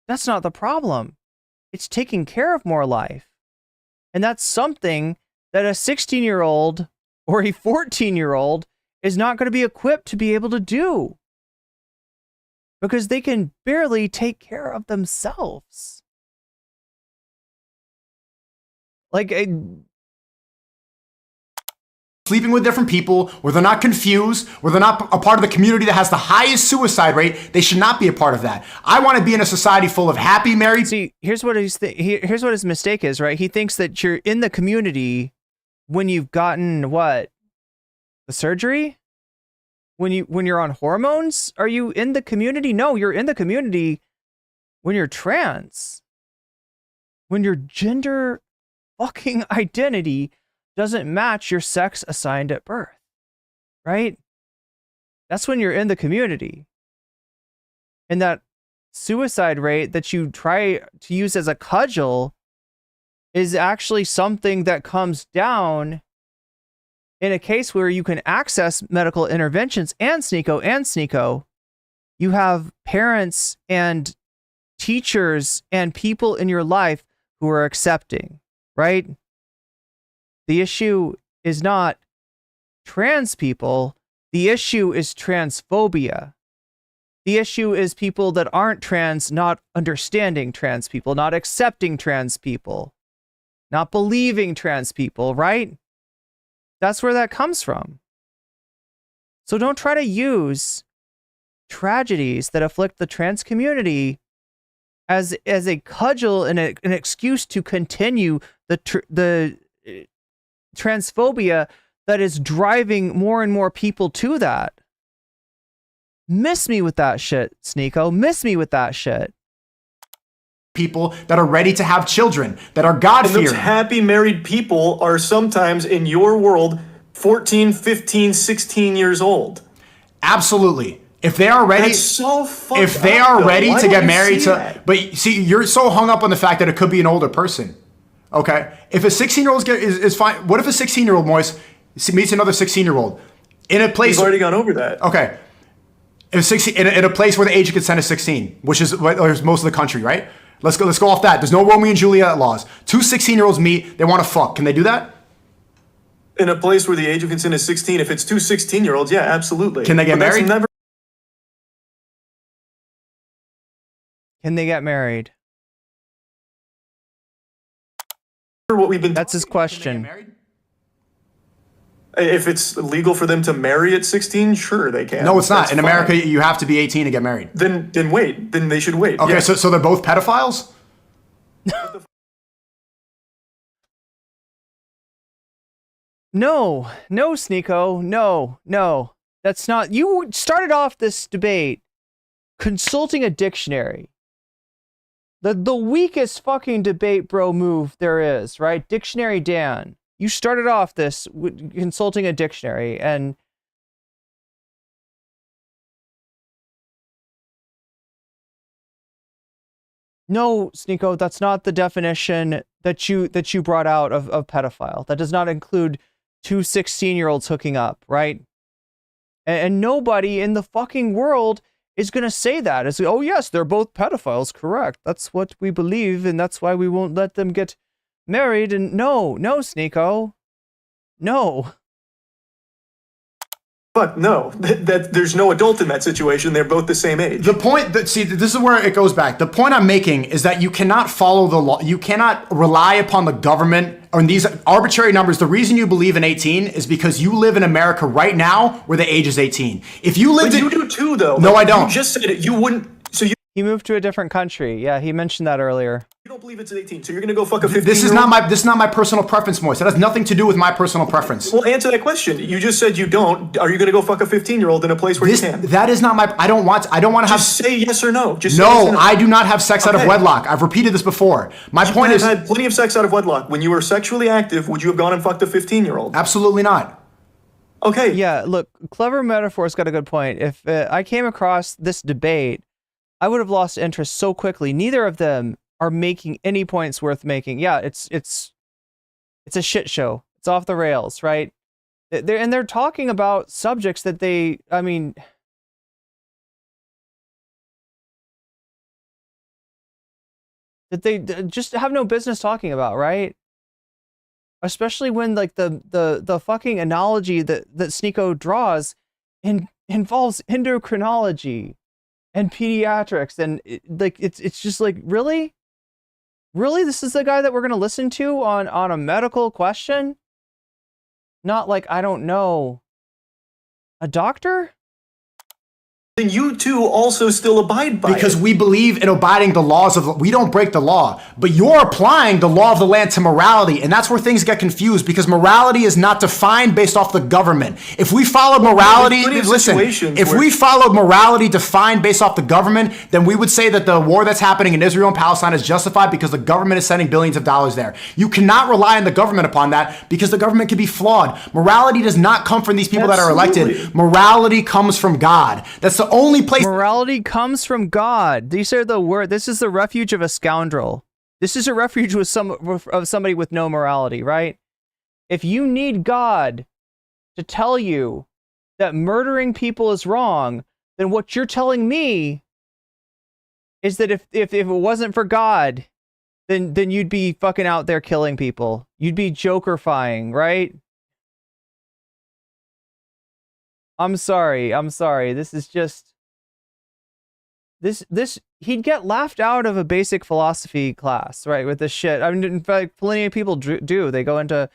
That's not the problem. It's taking care of more life. And that's something that a 16-year-old or a 14-year-old is not going to be equipped to be able to do. Because they can barely take care of themselves. Like, sleeping with different people, where they're not confused, where they're not a part of the community that has the highest suicide rate, they should not be a part of that. I want to be in a society full of happy married... See, here's what here's what his mistake is, right? He thinks that you're in the community when you've gotten, what? The surgery? When you're on hormones? Are you in the community? No, you're in the community when you're trans. When your gender fucking identity doesn't match your sex assigned at birth, right? That's when you're in the community. And that suicide rate that you try to use as a cudgel is actually something that comes down in a case where you can access medical interventions. And Sneako, you have parents and teachers and people in your life who are accepting, right? The issue is not trans people. The issue is transphobia. The issue is people that aren't trans not understanding trans people, not accepting trans people, not believing trans people, right? That's where that comes from. So don't try to use tragedies that afflict the trans community as a cudgel and an excuse to continue the transphobia that is driving more and more people to that. Miss me with that shit, Sneako. Miss me with that shit. People that are ready to have children, that are God-fearing. And those happy married people are sometimes, in your world, 14, 15, 16 years old. Absolutely. If they are ready, that's so fucked if they are up, ready though. to get married to, that? but see, you're so hung up on the fact that it could be an older person. Okay, if a 16-year-old is fine. What if a 16-year-old Moist meets another 16-year-old in a place? We've already gone over that. Okay, if 16 in a place where the age of consent is 16, which is most of the country, right? Let's go off that. There's no Romeo and Juliet laws. Two 16-year-olds meet. They want to fuck. Can they do that? In a place where the age of consent is 16, if it's two 16-year-olds, yeah, absolutely. Can they get married? Can they get married? What we've been. That's his question. If it's legal for them to marry at 16, sure they can. No, it's not. That's In America, you have to be 18 to get married. Then wait. Then they should wait. Okay, yeah. so they're both pedophiles? No, Sneako, no. That's not. You started off this debate consulting a dictionary. The weakest fucking debate bro move there is, right? Dictionary Dan. You started off this with consulting a dictionary, and no, Sneako, that's not the definition that you brought out of pedophile. That does not include two 16-year-olds hooking up, right? And nobody in the fucking world is going to say that. It's, oh yes, they're both pedophiles, correct. That's what we believe, and that's why we won't let them get married. And no, Sneako. No. But no, there's no adult in that situation. They're both the same age. The point that, see, this is where it goes back. The point I'm making is that you cannot follow the law. You cannot rely upon the government on these arbitrary numbers. The reason you believe in 18 is because you live in America right now where the age is 18. If you lived you do too, though. No, I don't. You just said it. You wouldn't. So he moved to a different country. Yeah, he mentioned that earlier. You don't believe it's 18, so you're gonna go fuck a 15-year-old? This is not my personal preference, Moist. That has nothing to do with my personal preference. Well, answer that question. You just said you don't. Are you gonna go fuck a 15-year-old in a place where you can? That is not my. I don't want to have. Just say yes or no. Just say no. Yes or no. I do not have sex out of wedlock. I've repeated this before. My point is, had plenty of sex out of wedlock. When you were sexually active, would you have gone and fucked a 15-year-old? Absolutely not. Okay. Yeah. Look, clever metaphor's got a good point. If I came across this debate, I would have lost interest so quickly. Neither of them are making any points worth making. Yeah, it's a shit show. It's off the rails, right? They're talking about subjects that that they just have no business talking about, right? Especially when like the fucking analogy that Sneako draws involves endocrinology and pediatrics, and it's just like, really this is the guy that we're gonna listen to on a medical question, not like, I don't know, a doctor. Then you two also still abide by because it. we believe in abiding the laws of. We don't break the law, but you're applying the law of the land to morality, and that's where things get confused. Because morality is not defined based off the government. If we followed morality, listen. If we followed morality defined based off the government, then we would say that the war that's happening in Israel and Palestine is justified because the government is sending billions of dollars there. You cannot rely on the government upon that because the government can be flawed. Morality does not come from these people that are elected. Morality comes from God. That's the only place. Morality comes from God. These are the word. This is the refuge of a scoundrel. This is a refuge of somebody with no morality, right? If you need God to tell you that murdering people is wrong, then what you're telling me is that if it wasn't for God, then you'd be fucking out there killing people. You'd be jokerifying, right? I'm sorry. This is just this he'd get laughed out of a basic philosophy class, right? With this shit. I mean, in fact, plenty of people do. They go into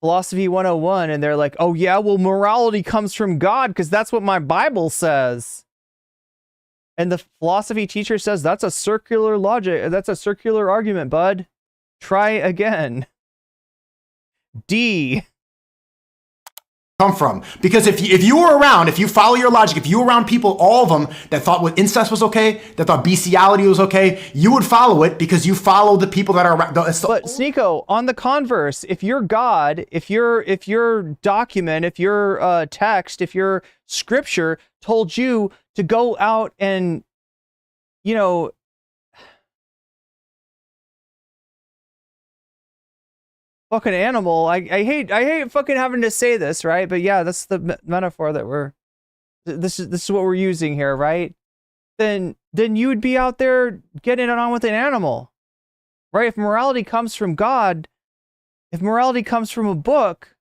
philosophy 101 and they're like, "Oh yeah, well, morality comes from God because that's what my Bible says." And the philosophy teacher says, "That's a circular logic. That's a circular argument, bud. Try again." D. Come from, because if you were around, if you follow your logic, if you were around people, all of them that thought what incest was okay, that thought bestiality was okay, you would follow it because you follow the people that are around. But Sneako, on the converse, if your God, if your document, if your text, if your scripture told you to go out and, you know, fucking animal. I hate fucking having to say this, right? But yeah, that's the metaphor that this is what we're using here, right? Then you would be out there getting it on with an animal, right? If morality comes from God, if morality comes from a book,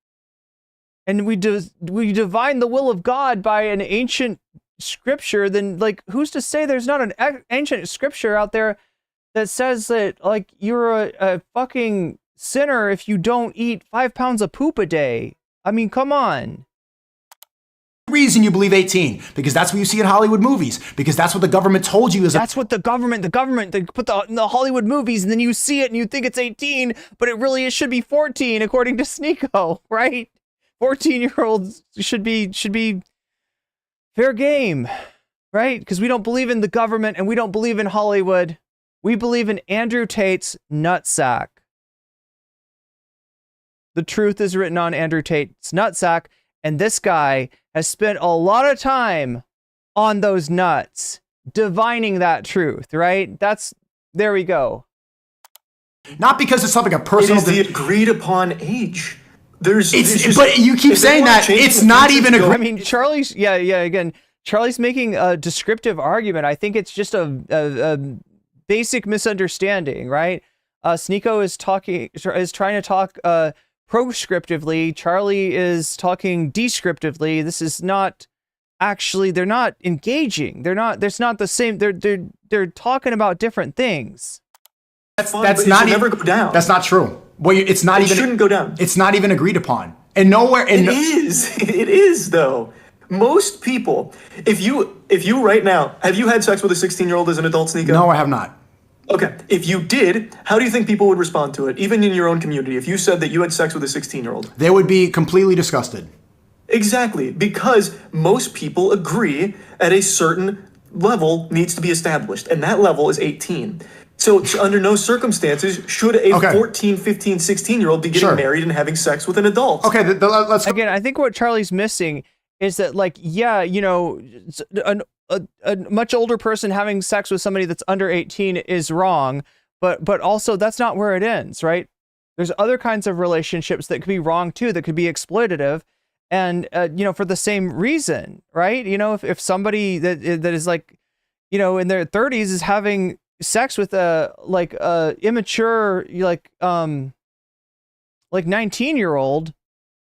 and we divine the will of God by an ancient scripture, then like, who's to say there's not an ancient scripture out there that says that like you're a fucking sinner if you don't eat 5 pounds of poop a day? I mean, come on. Reason you believe 18 because that's what you see in Hollywood movies, because that's what the government told you is. That's what the government they put in the Hollywood movies, and then you see it and you think it's 18, but it should be 14 according to Sneako, right? 14-year-olds should be fair game, right? Because we don't believe in the government and we don't believe in Hollywood. We believe in Andrew Tate's nutsack. The truth is written on Andrew Tate's nutsack, and this guy has spent a lot of time on those nuts, divining that truth, right? There we go. Not because it's something a personal. It is the agreed upon age. But you keep saying that it's not even. I mean, Charlie's again. Charlie's making a descriptive argument. I think it's just a basic misunderstanding, right? Sneako is trying to talk proscriptively. Charlie is talking descriptively. This is not actually, they're not engaging. There's not the same. They're talking about different things. That's not even, never go down. That's not true. Well, it's not even. It shouldn't go down. It's not even agreed upon. And nowhere. And It is though. Most people, if you right now, have you had sex with a 16-year-old as an adult, Sneako? No, I have not. Okay, if you did, how do you think people would respond to it, even in your own community? If you said that you had sex with a 16-year-old, they would be completely disgusted. Exactly, because most people agree at a certain level needs to be established, and that level is 18. So under no circumstances should a 14, 15, 16-year-old be getting married and having sex with an adult. Okay, let's again. I think what Charlie's missing is that, like, yeah, you know, a much older person having sex with somebody that's under 18 is wrong, but also that's not where it ends, right? There's other kinds of relationships that could be wrong too, that could be exploitative, and you know, for the same reason, right? You know, if somebody that is, like, you know, in their 30s is having sex with a immature, like 19-year-old,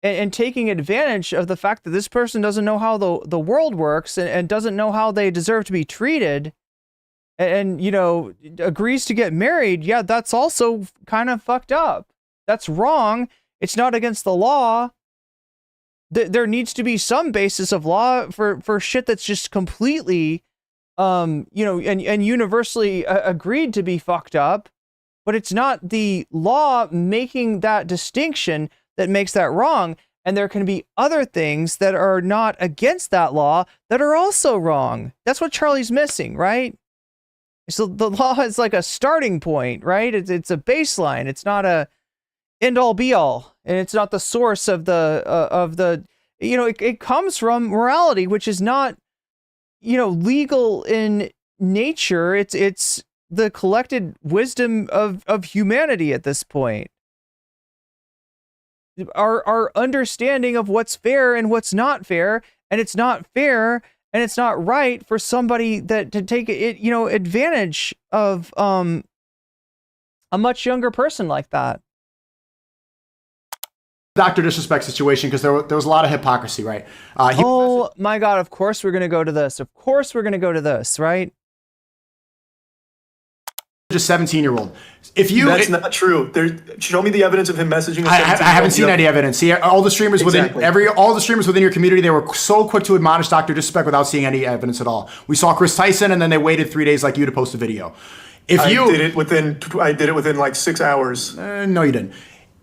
and taking advantage of the fact that this person doesn't know how the world works and doesn't know how they deserve to be treated, and you know, agrees to get married, yeah, that's also kind of fucked up. That's wrong. It's not against the law. There needs to be some basis of law for shit that's just completely, you know, and universally agreed to be fucked up, but it's not the law making that distinction that makes that wrong. And there can be other things that are not against that law that are also wrong. That's what Charlie's missing, right? So the law is like a starting point, right? It's a baseline. It's not a end all be all, and it's not the source of the you know, it comes from morality, which is not, you know, legal in nature. It's the collected wisdom of humanity at this point. Our understanding of what's fair and what's not fair, and it's not fair and it's not right for somebody to take it, you know, advantage of a much younger person like that. Dr. Disrespect situation, because there was a lot of hypocrisy, right? Oh my God! Of course we're gonna go to this. Of course we're gonna go to this, right? Just 17-year-old. That's not true. Show me the evidence of him messaging. I haven't seen any evidence. See, all the streamers within your community, they were so quick to admonish Dr. Disrespect without seeing any evidence at all. We saw Chris Tyson, and then they waited 3 days like you to post a video. I did it within like 6 hours. No, you didn't.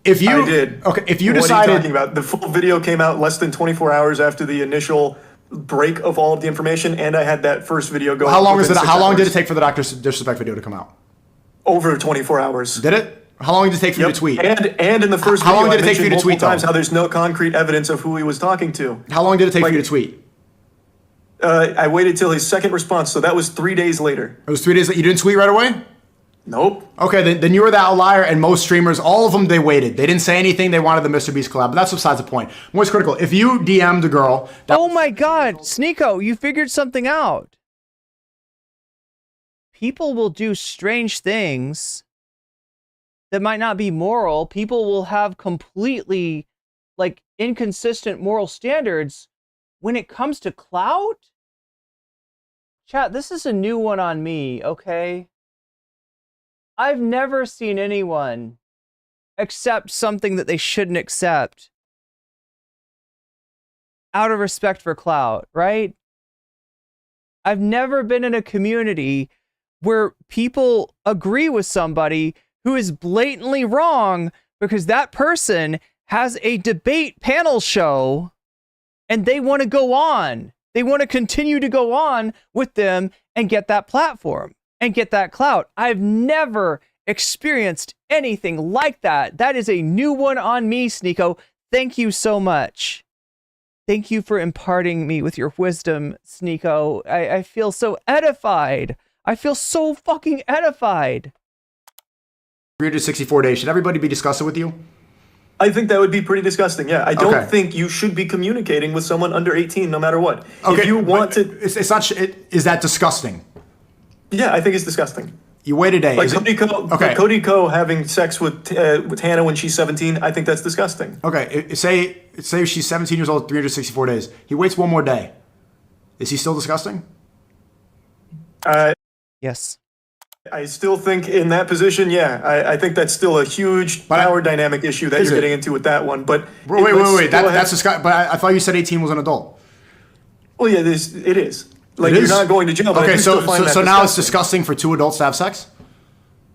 I did. Okay, if you decided. What are you talking about? The full video came out less than 24 hours after the initial break of all of the information, and I had that first video going. How long did it take for the Dr. Disrespect video to come out? Over 24 hours. Did it? How long did it take for you to tweet? And in the first video, how long did it take for you to tweet times how there's no concrete evidence of who he was talking to. How long did it take for you to tweet? I waited till his second response, so that was 3 days later. It was 3 days later. You didn't tweet right away? Nope. Okay, then you were the outlier, and most streamers, all of them, they waited. They didn't say anything. They wanted the Mr. Beast collab, but that's besides the point. MoistCr1TiKaL, if you DM'd a girl... Oh my God, Sneako, you figured something out. People will do strange things that might not be moral. People will have completely, like, inconsistent moral standards when it comes to clout. Chat, this is a new one on me, okay? I've never seen anyone accept something that they shouldn't accept out of respect for clout, right? I've never been in a community where people agree with somebody who is blatantly wrong because that person has a debate panel show and they want to go on. They want to continue to go on with them and get that platform and get that clout. I've never experienced anything like that. That is a new one on me, Sneako. Thank you so much. Thank you for imparting me with your wisdom, Sneako. I feel so edified. I feel so fucking edified. 364 days. Should everybody be discussing with you? I think that would be pretty disgusting. Yeah, I don't think you should be communicating with someone under 18, no matter what. Okay, if you want to, it's not. Is that disgusting? Yeah, I think it's disgusking. You wait a day. Like Cody Co having sex with Hannah when she's 17. I think that's disgusting. Okay, say she's 17 years old, 364 days. He waits one more day. Is he still disgusting? Yes. I still think in that position, yeah, I think that's still a huge power dynamic issue that you're getting into with that one. But wait, that's disgusting. But I thought you said 18 was an adult. Well, yeah, it is. Like, you're not going to jail. But okay, so now it's disgusting for two adults to have sex?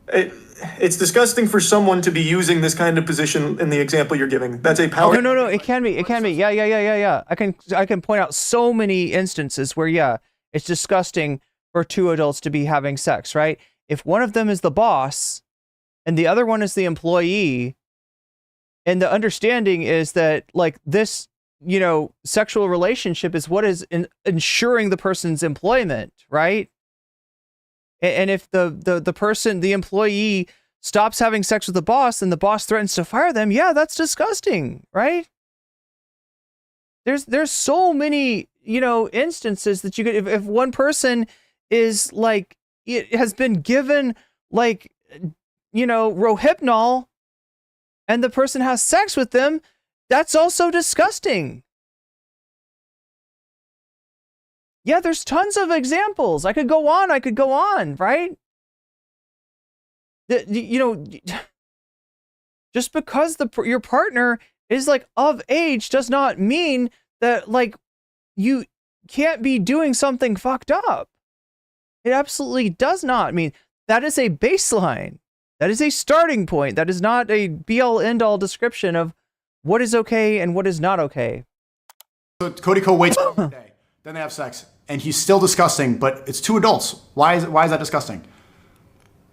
It's disgusting for someone to be using this kind of position in the example you're giving. That's a power. No. It can be. Yeah. I can point out so many instances where it's disgusting for two adults to be having sex, right? If one of them is the boss and the other one is the employee, and the understanding is that like this, sexual relationship is what is ensuring the person's employment, right? And if the person, the employee stops having sex with the boss and the boss threatens to fire them, that's disgusting, right? There's so many, instances that you could, if one person is like, it has been given like, Rohypnol and the person has sex with them, that's also disgusting. Yeah, there's tons of examples. I could go on, right? Just because your partner is like of age does not mean that like you can't be doing something fucked up. It absolutely does not mean that is a baseline. That is a starting point. That is not a be-all end-all description of what is okay and what is not okay. So Cody Co waits one day, then they have sex, and he's still disgusting, but it's two adults. Why is that disgusting?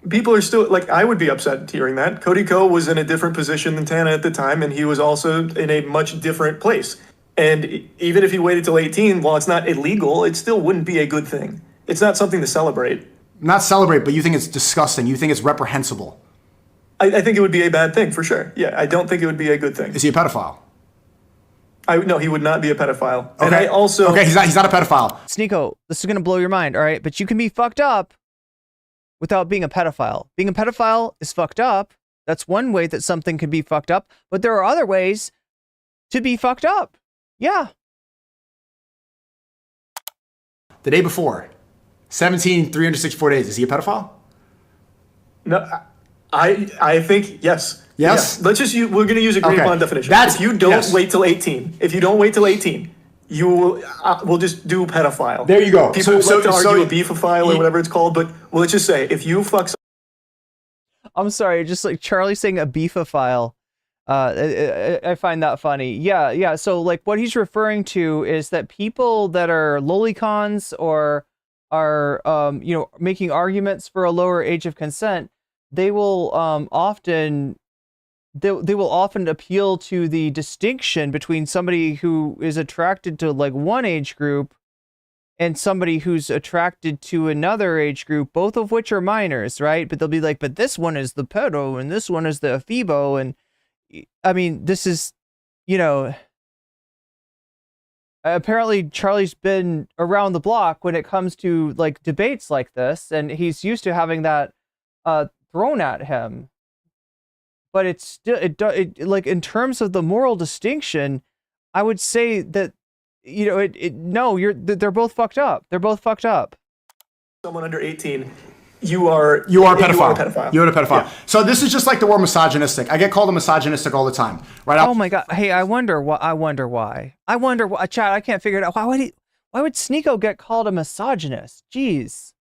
People are still, like, I would be upset hearing that. Cody Co was in a different position than Tana at the time, and he was also in a much different place. And even if he waited till 18, while it's not illegal, it still wouldn't be a good thing. It's not something to celebrate. Not celebrate, but you think it's disgusting. You think it's reprehensible. I think it would be a bad thing, for sure. Yeah, I don't think it would be a good thing. Is he a pedophile? No, he would not be a pedophile. Okay. And I also... Okay, he's not a pedophile. Sneako, this is going to blow your mind, all right? But you can be fucked up without being a pedophile. Being a pedophile is fucked up. That's one way that something can be fucked up. But there are other ways to be fucked up. Yeah. The day before, 17, 364 days. Is he a pedophile? No, I think yes. Yes? Yeah. Let's just use, we're going to use a green bond definition. If you don't wait till 18, you will just do pedophile. There you go. People like to argue a beefophile or whatever it's called, but let's just say if you fuck. I'm sorry, just like Charlie saying a beefophile. I find that funny. Yeah. So like what he's referring to is that people that are lolicons or are making arguments for a lower age of consent, they will often appeal to the distinction between somebody who is attracted to like one age group and somebody who's attracted to another age group, both of which are minors, right? But they'll be like, but this one is the pedo and this one is the ephebo. And I mean, this is, apparently Charlie's been around the block when it comes to like debates like this, and he's used to having that thrown at him. But it's still, like in terms of the moral distinction, I would say that, they're both fucked up. They're both fucked up. Someone under 18, you are a pedophile. You're a pedophile. Yeah. So this is just like the word misogynistic. I get called a misogynistic all the time, right? Oh my God. Hey, I wonder why. Chad, I can't figure it out. Why would Sneako get called a misogynist? Jeez.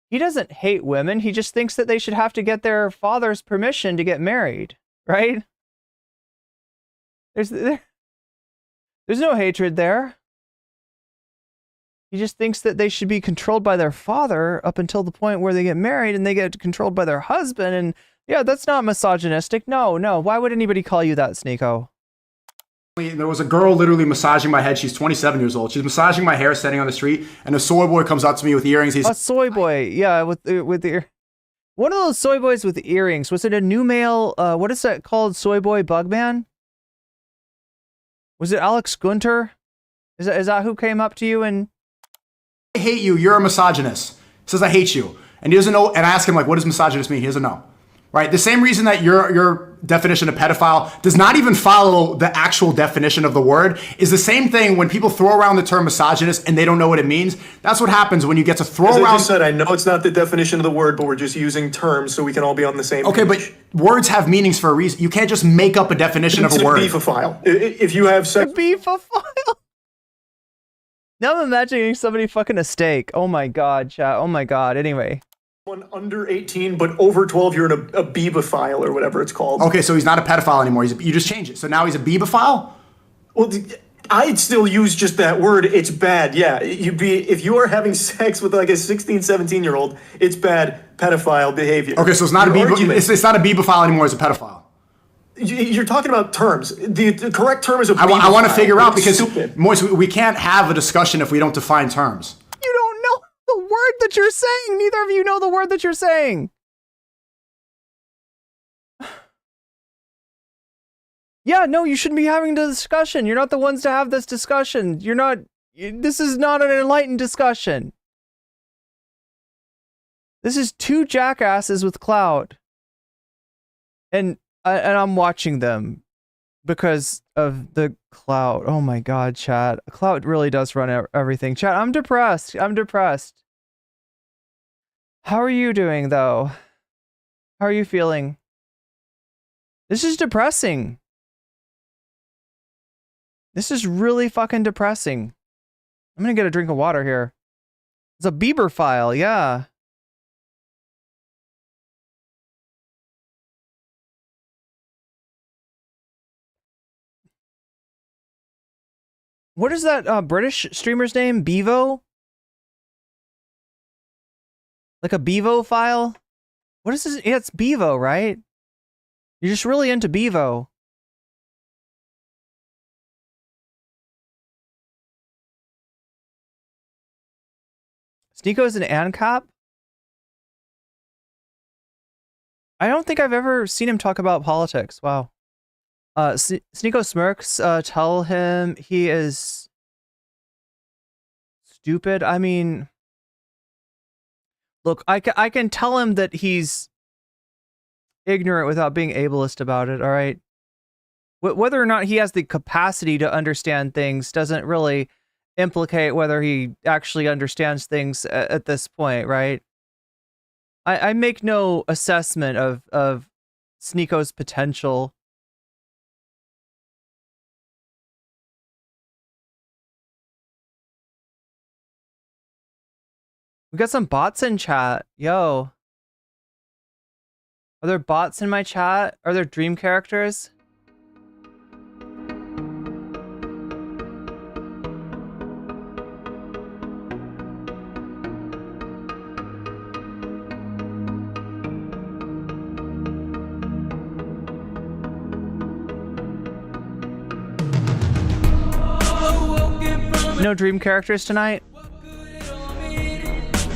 He doesn't hate women. He just thinks that they should have to get their father's permission to get married, right? There's no hatred there. He just thinks that they should be controlled by their father up until the point where they get married and they get controlled by their husband. And yeah, that's not misogynistic. No. Why would anybody call you that, Sneako? There was a girl literally massaging my head. She's 27 years old. She's massaging my hair standing on the street, and a soy boy comes up to me with earrings. He's a soy boy, yeah, with the ear. One of those soy boys with earrings. Was it a new male? What is that called? Soy boy Bugman? Was it Alex Gunter? Is that who came up to you and... I hate you. You're a misogynist. He says, I hate you. And he doesn't know. And I ask him, like, what does misogynist mean? He doesn't know. Right? The same reason that your definition of pedophile does not even follow the actual definition of the word is the same thing when people throw around the term misogynist and they don't know what it means. That's what happens when you get to throw As around. I just said, I know it's not the definition of the word, but we're just using terms so we can all be on the same Okay, page. but words have meanings for a reason. You can't just make up a definition of a word. It's a beefophile. If you have sex... A beefophile? Now I'm imagining somebody fucking a steak. Oh my god, chat. Oh my god. Anyway. Under 18, but over 12, you're in a beebophile or whatever it's called. Okay, so he's not a pedophile anymore. You just change it. So now he's a beebophile? Well, I'd still use just that word. It's bad. Yeah, if you are having sex with like a 16, 17-year-old, it's bad pedophile behavior. Okay, so it's not it's not a beebophile anymore. It's a pedophile. You're talking about terms. The correct term is a beebophile. I want to figure out because stupid. we can't have a discussion if we don't define terms. You don't know the word that you're saying. Neither of you know the word that you're saying. Yeah, no, you shouldn't be having the discussion. You're not the ones to have this discussion. This is not an enlightened discussion. This is two jackasses with clout. And I'm watching them because of the clout. Oh my god, chat. Clout really does run everything. Chat, I'm depressed. I'm depressed. How are you doing, though? How are you feeling? This is depressing. This is really fucking depressing. I'm gonna get a drink of water here. It's a Bieber file, yeah. What is that British streamer's name? Bevo? Like a Bevo file? What is this? Yeah, it's Bevo, right? You're just really into Bevo. Sneako's an ANCAP? I don't think I've ever seen him talk about politics. Wow. Sneako smirks. Tell him he is stupid. I mean, look, I can tell him that he's ignorant without being ableist about it, all right? Whether or not he has the capacity to understand things doesn't really implicate whether he actually understands things at this point, right? I make no assessment of Sneako's potential. We got some bots in chat. Yo. Are there bots in my chat? Are there dream characters? No dream characters tonight?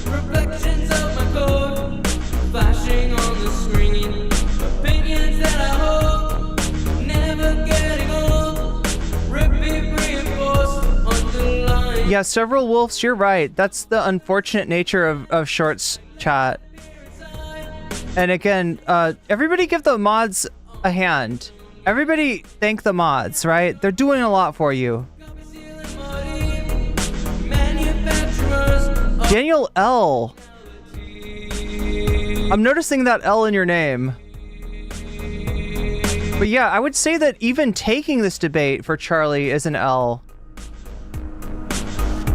Reflections of my code, flashing on the screen. Opinions that I hold, never getting old. Repeat, reinforced, underlined. Yeah, several wolves, you're right. That's the unfortunate nature of Short's chat. And again, everybody give the mods a hand. Everybody thank the mods, right? They're doing a lot for you. Daniel L. I'm noticing that L in your name. But yeah, I would say that even taking this debate for Charlie is an L.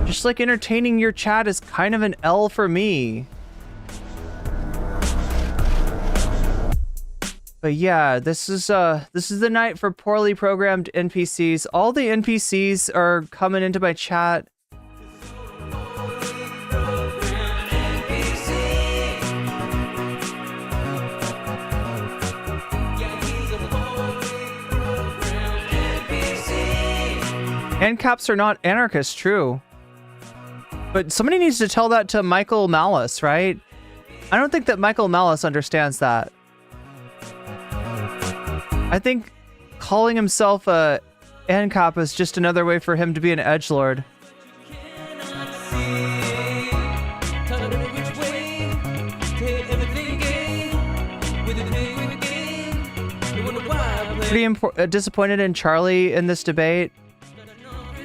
Just like entertaining your chat is kind of an L for me. But yeah, this is the night for poorly programmed NPCs. All the NPCs are coming into my chat. ANCAPs are not anarchists, true. But somebody needs to tell that to Michael Malice, right? I don't think that Michael Malice understands that. I think calling himself a ANCAP is just another way for him to be an edgelord. Pretty disappointed in Charlie in this debate.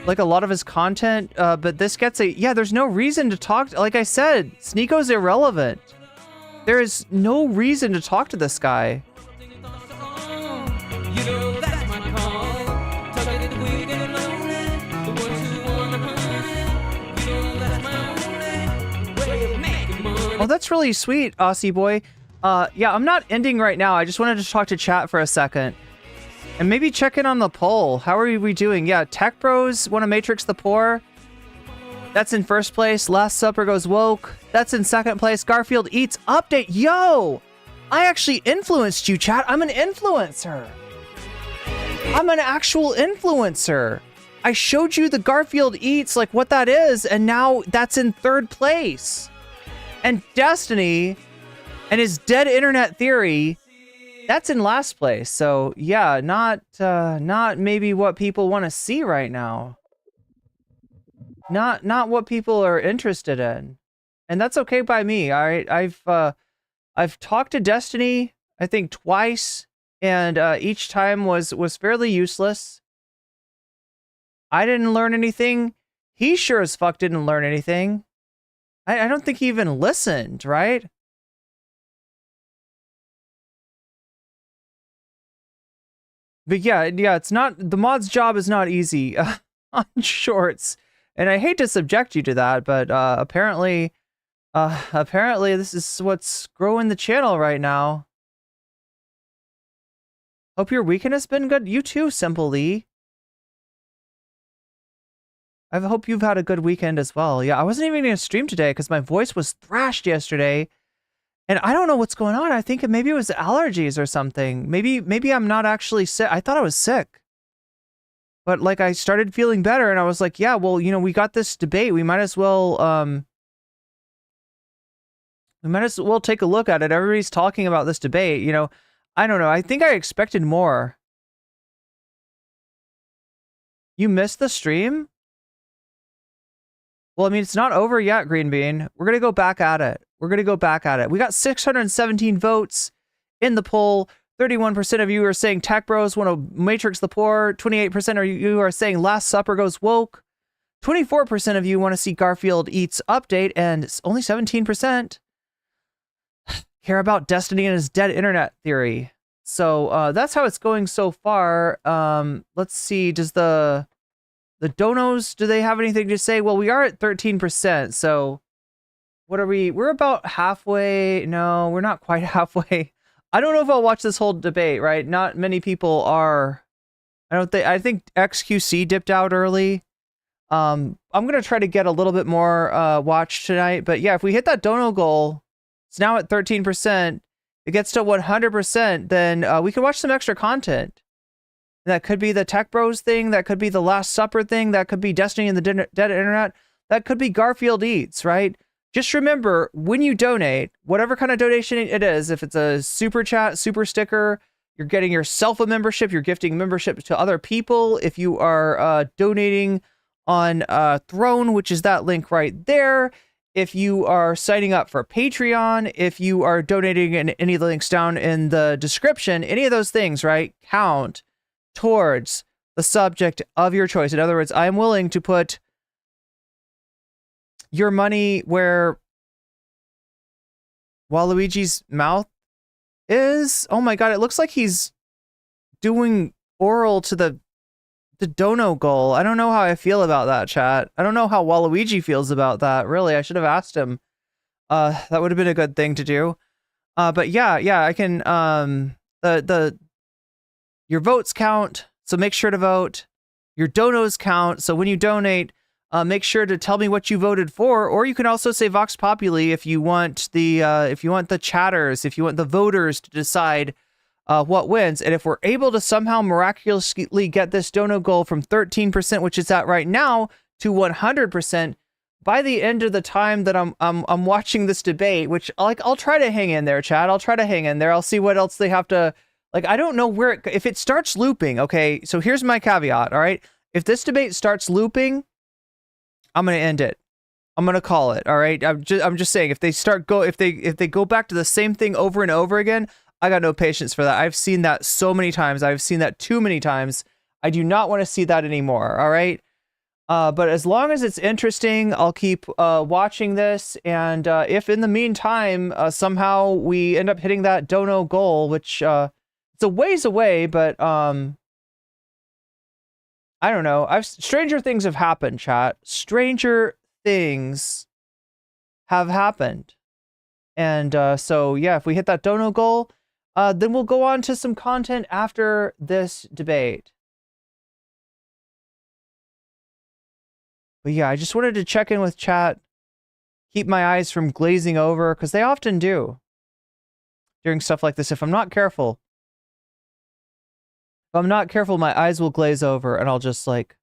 Like a lot of his content, but this gets there's no reason to talk. Like I said, Sneako's irrelevant. There is no reason to talk to this guy. Oh, that's really sweet, Aussie boy. Yeah, I'm not ending right now. I just wanted to talk to chat for a second. And maybe check in on the poll. How are we doing? Yeah, Tech Bros want to matrix the poor. That's in first place. Last Supper goes woke. That's in second place. Garfield eats update. Yo! I actually influenced you, chat. I'm an influencer. I'm an actual influencer. I showed you the Garfield eats, like what that is, and now that's in third place. And Destiny and his dead internet theory, that's in last place. So yeah, not maybe what people want to see right now. Not what people are interested in. And that's okay by me. All right, I've talked to Destiny, I think twice, and each time was fairly useless. I didn't learn anything. He sure as fuck didn't learn anything. I don't think he even listened, right? But yeah, it's not, the mod's job is not easy on shorts. And I hate to subject you to that, but apparently this is what's growing the channel right now. Hope your weekend has been good. You too, Simple Lee. I hope you've had a good weekend as well. Yeah, I wasn't even going to stream today because my voice was thrashed yesterday. And I don't know what's going on. I think maybe it was allergies or something. Maybe I'm not actually sick. I thought I was sick. But like I started feeling better and I was like, yeah, well, you know, we got this debate. We might as well take a look at it. Everybody's talking about this debate, you know. I don't know. I think I expected more. You missed the stream? Well, I mean, it's not over yet, Green Bean. We're going to go back at it. We got 617 votes in the poll. 31% of you are saying Tech Bros want to matrix the poor. 28% of you are saying Last Supper goes woke. 24% of you want to see Garfield eats update. And only 17% care about Destiny and his dead internet theory. So that's how it's going so far. Let's see. Does the donos, do they have anything to say? Well, we are at 13%. So what are we? We're about halfway. No, we're not quite halfway. I don't know if I'll watch this whole debate, right? Not many people are. I think XQC dipped out early. I'm going to try to get a little bit more watch tonight. But yeah, if we hit that dono goal, it's now at 13%. It gets to 100%, then we could watch some extra content. That could be the Tech Bros thing. That could be the Last Supper thing. That could be Destiny and the dead internet. That could be Garfield Eats, right? Just remember, when you donate, whatever kind of donation it is, if it's a super chat, super sticker, you're getting yourself a membership, you're gifting membership to other people. If you are donating on Throne, which is that link right there. If you are signing up for Patreon, if you are donating in any of the links down in the description, any of those things, right, count towards the subject of your choice. In other words, I am willing to put your money where Waluigi's mouth is. Oh my god, it looks like he's doing oral to the dono goal. I don't know how I feel about that, chat. I don't know how Waluigi feels about that, really. I should have asked him. That would have been a good thing to do. But yeah, I can, your votes count, so make sure to vote. Your donos count, so when you donate, make sure to tell me what you voted for, or you can also say Vox Populi if you want the chatters, if you want the voters to decide what wins. And if we're able to somehow miraculously get this dono goal from 13%, which it's at right now, to 100%, by the end of the time that I'm watching this debate, which I'll try to hang in there, Chad. I'll try to hang in there. I'll see what else they have to, like, I don't know where if it starts looping. Okay, so here's my caveat. All right, if this debate starts looping, I'm gonna end it. I'm gonna call it. All right, I'm just saying, if they go back to the same thing over and over again, I got no patience for that. I've seen that so many times. I've seen that too many times. I do not want to see that anymore. All right. But as long as it's interesting, I'll keep watching this. And if in the meantime, somehow we end up hitting that dono goal, which it's a ways away, but I don't know. Stranger things have happened, chat. Stranger things have happened. And so, yeah, if we hit that dono goal, then we'll go on to some content after this debate. But yeah, I just wanted to check in with chat, keep my eyes from glazing over, because they often do during stuff like this. If I'm not careful, my eyes will glaze over, and I'll just like...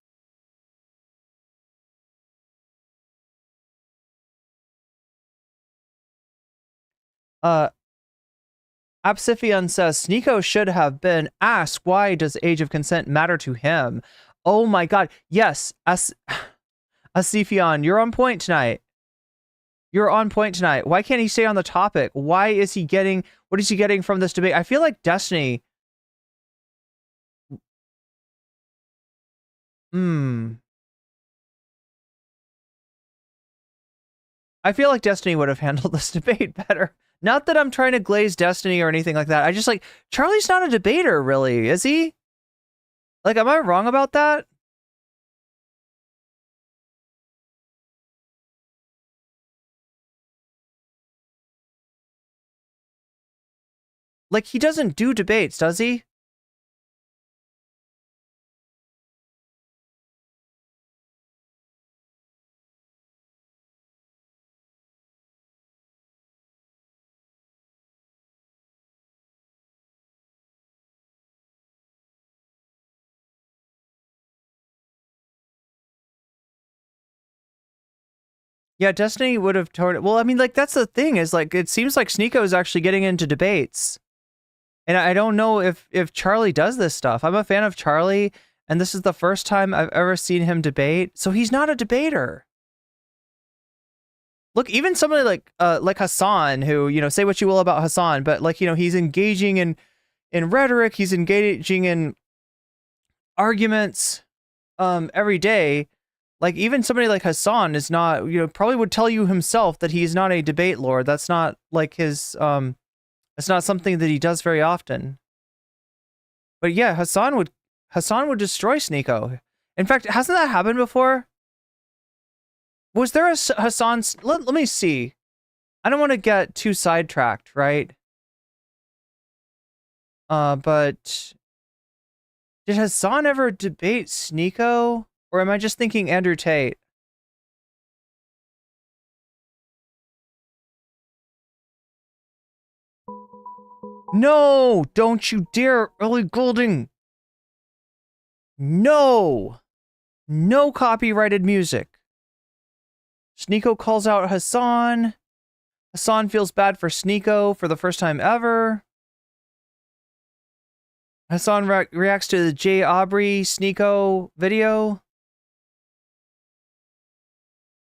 Absiphion says, Sneako should have been asked, why does age of consent matter to him? Oh my god, yes, Asiphion, you're on point tonight. You're on point tonight. Why can't he stay on the topic? Why is he getting... What is he getting from this debate? I feel like Destiny... I feel like Destiny would have handled this debate better. Not that I'm trying to glaze Destiny or anything like that. I just like... Charlie's not a debater, really, is he? Like, am I wrong about that? Like, he doesn't do debates, does he? Yeah, Destiny would have told it. Well, I mean, like, that's the thing, is like, it seems like Sneako is actually getting into debates. And I don't know if Charlie does this stuff. I'm a fan of Charlie, and this is the first time I've ever seen him debate. So he's not a debater. Look, even somebody like Hassan, who, you know, say what you will about Hassan, but like, you know, he's engaging in rhetoric, he's engaging in arguments every day. Like, even somebody like Hassan is not, you know, probably would tell you himself that he's not a debate lord. That's not like his it's not something that he does very often. But yeah, Hassan would destroy Sneako. In fact, hasn't that happened before? Was there a Hassan... Let me see. I don't want to get too sidetracked, right? But... Did Hassan ever debate Sneako? Or am I just thinking Andrew Tate? No! Don't you dare, Ellie Goulding! No! No copyrighted music. Sneako calls out Hassan. Hassan feels bad for Sneako for the first time ever. Hassan reacts to the Jay Aubrey Sneako video.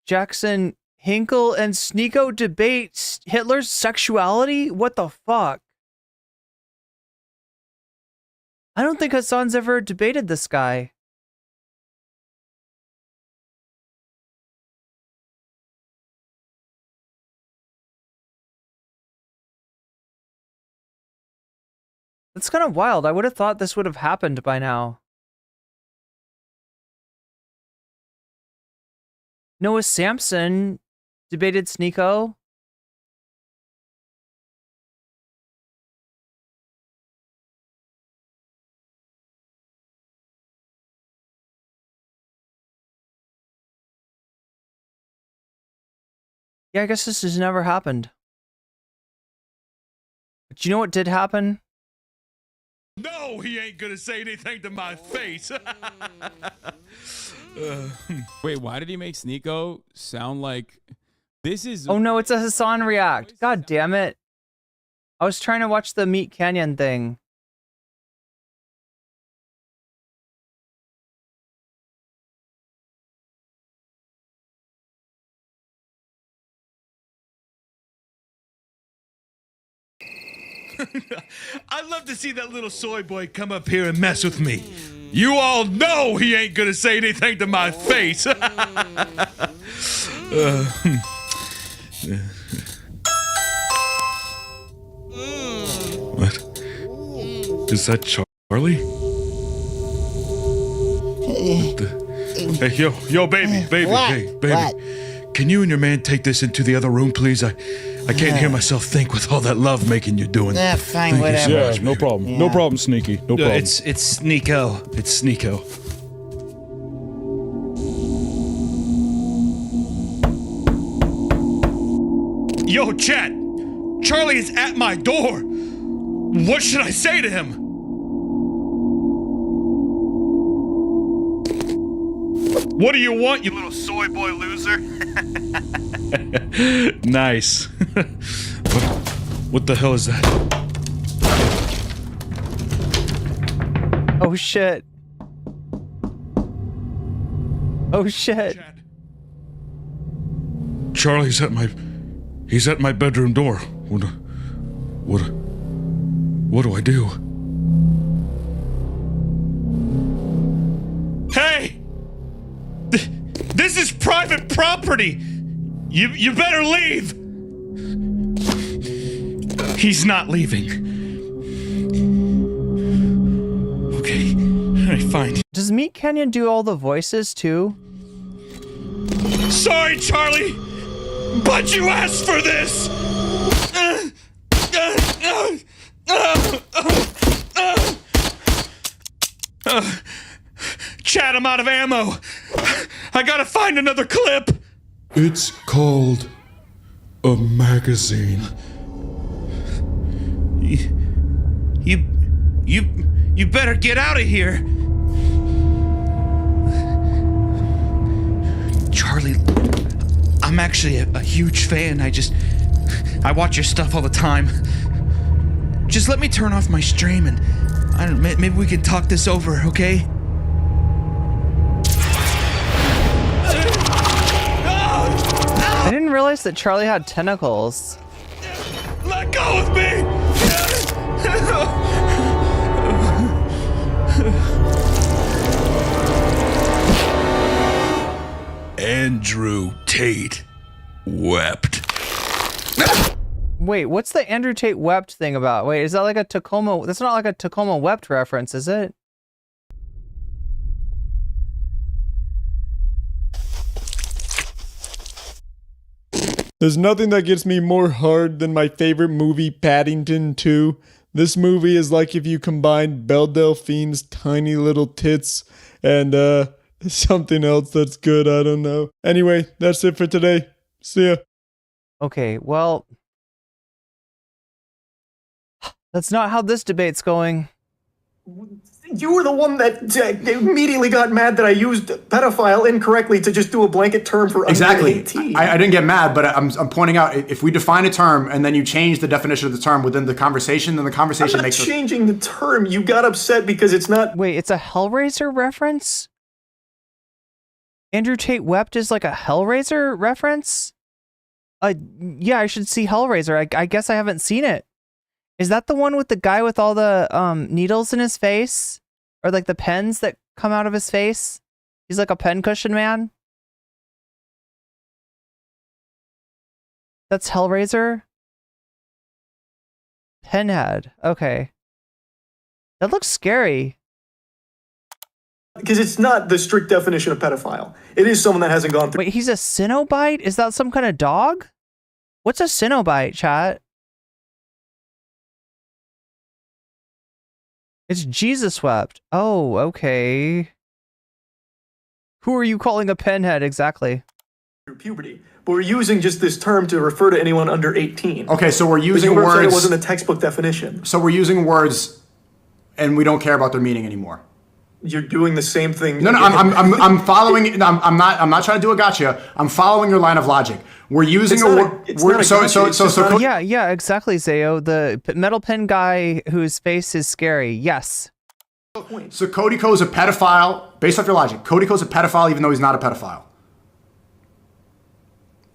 Jackson Hinkle and Sneako debate Hitler's sexuality? What the fuck? I don't think Hassan's ever debated this guy. That's kind of wild. I would have thought this would have happened by now. Noah Sampson debated Sneako. Yeah, I guess this has never happened. But you know what did happen? No, he ain't gonna say anything to my face. Wait, why did he make Sneako sound like this is? Oh no, it's a Hassan react. God damn it. I was trying to watch the Meat Canyon thing. I'd love to see that little soy boy come up here and mess with me. You all know he ain't gonna say anything to my face. What? Is that Charlie? Hey, yo, baby, What? hey, baby. What? Can you and your man take this into the other room, please? I can't hear myself think with all that love making you're doing. Yeah, fine, Thank you so whatever. much, No baby. problem. Yeah. No problem, Sneaky. No problem. It's Sneako. It's Sneako. Yo, chat! Charlie is at my door! What should I say to him? What do you want, you little soy boy loser? Nice. What the hell is that? Oh shit. Oh shit. Charlie's at my bedroom door. What do I do? Hey! This is private property! You better leave! He's not leaving. Okay, alright, fine. Does Meat Canyon do all the voices too? Sorry, Charlie! But you asked for this! Chat, I'm out of ammo. I gotta find another clip. It's called a magazine. You better get out of here. Charlie, I'm actually a huge fan. I watch your stuff all the time. Just let me turn off my stream and I don't know, maybe we can talk this over, okay? I didn't realize that Charlie had tentacles. Let go of me! Andrew Tate wept. Wait, what's the Andrew Tate wept thing about? Wait, is that like a Tacoma? That's not like a Tacoma wept reference, is it? There's nothing that gets me more hard than my favorite movie, Paddington 2. This movie is like if you combined Belle Delphine's tiny little tits and, something else that's good, I don't know. Anyway, that's it for today. See ya. Okay, well... That's not how this debate's going. You were the one that immediately got mad that I used pedophile incorrectly to just do a blanket term for Exactly. under 18. I didn't get mad, but I'm pointing out if we define a term and then you change the definition of the term within the conversation, then the conversation I'm not makes changing the term. You got upset because it's not. Wait, it's a Hellraiser reference? Andrew Tate wept is like a Hellraiser reference? Yeah, I should see Hellraiser. I guess I haven't seen it. Is that the one with the guy with all the needles in his face? Or like the pens that come out of his face? He's like a pen cushion man? That's Hellraiser? Penhead. Okay. That looks scary. Because it's not the strict definition of pedophile. It is someone that hasn't gone through. Wait, he's a Cenobite? Is that some kind of dog? What's a Cenobite, chat? It's Jesus wept. Oh, okay. Who are you calling a penhead exactly? Through puberty. But we're using just this term to refer to anyone under 18. Okay, so we're using But you were saying words. It wasn't a textbook definition. So we're using words and we don't care about their meaning anymore. you're doing the same thing. No, I'm following. No, I'm not trying to do a gotcha. I'm following your line of logic. We're using yeah, exactly, Zayo. The metal pen guy whose face is scary. Yes. So Cody Ko's a pedophile, based off your logic. Cody Ko's a pedophile, even though he's not a pedophile.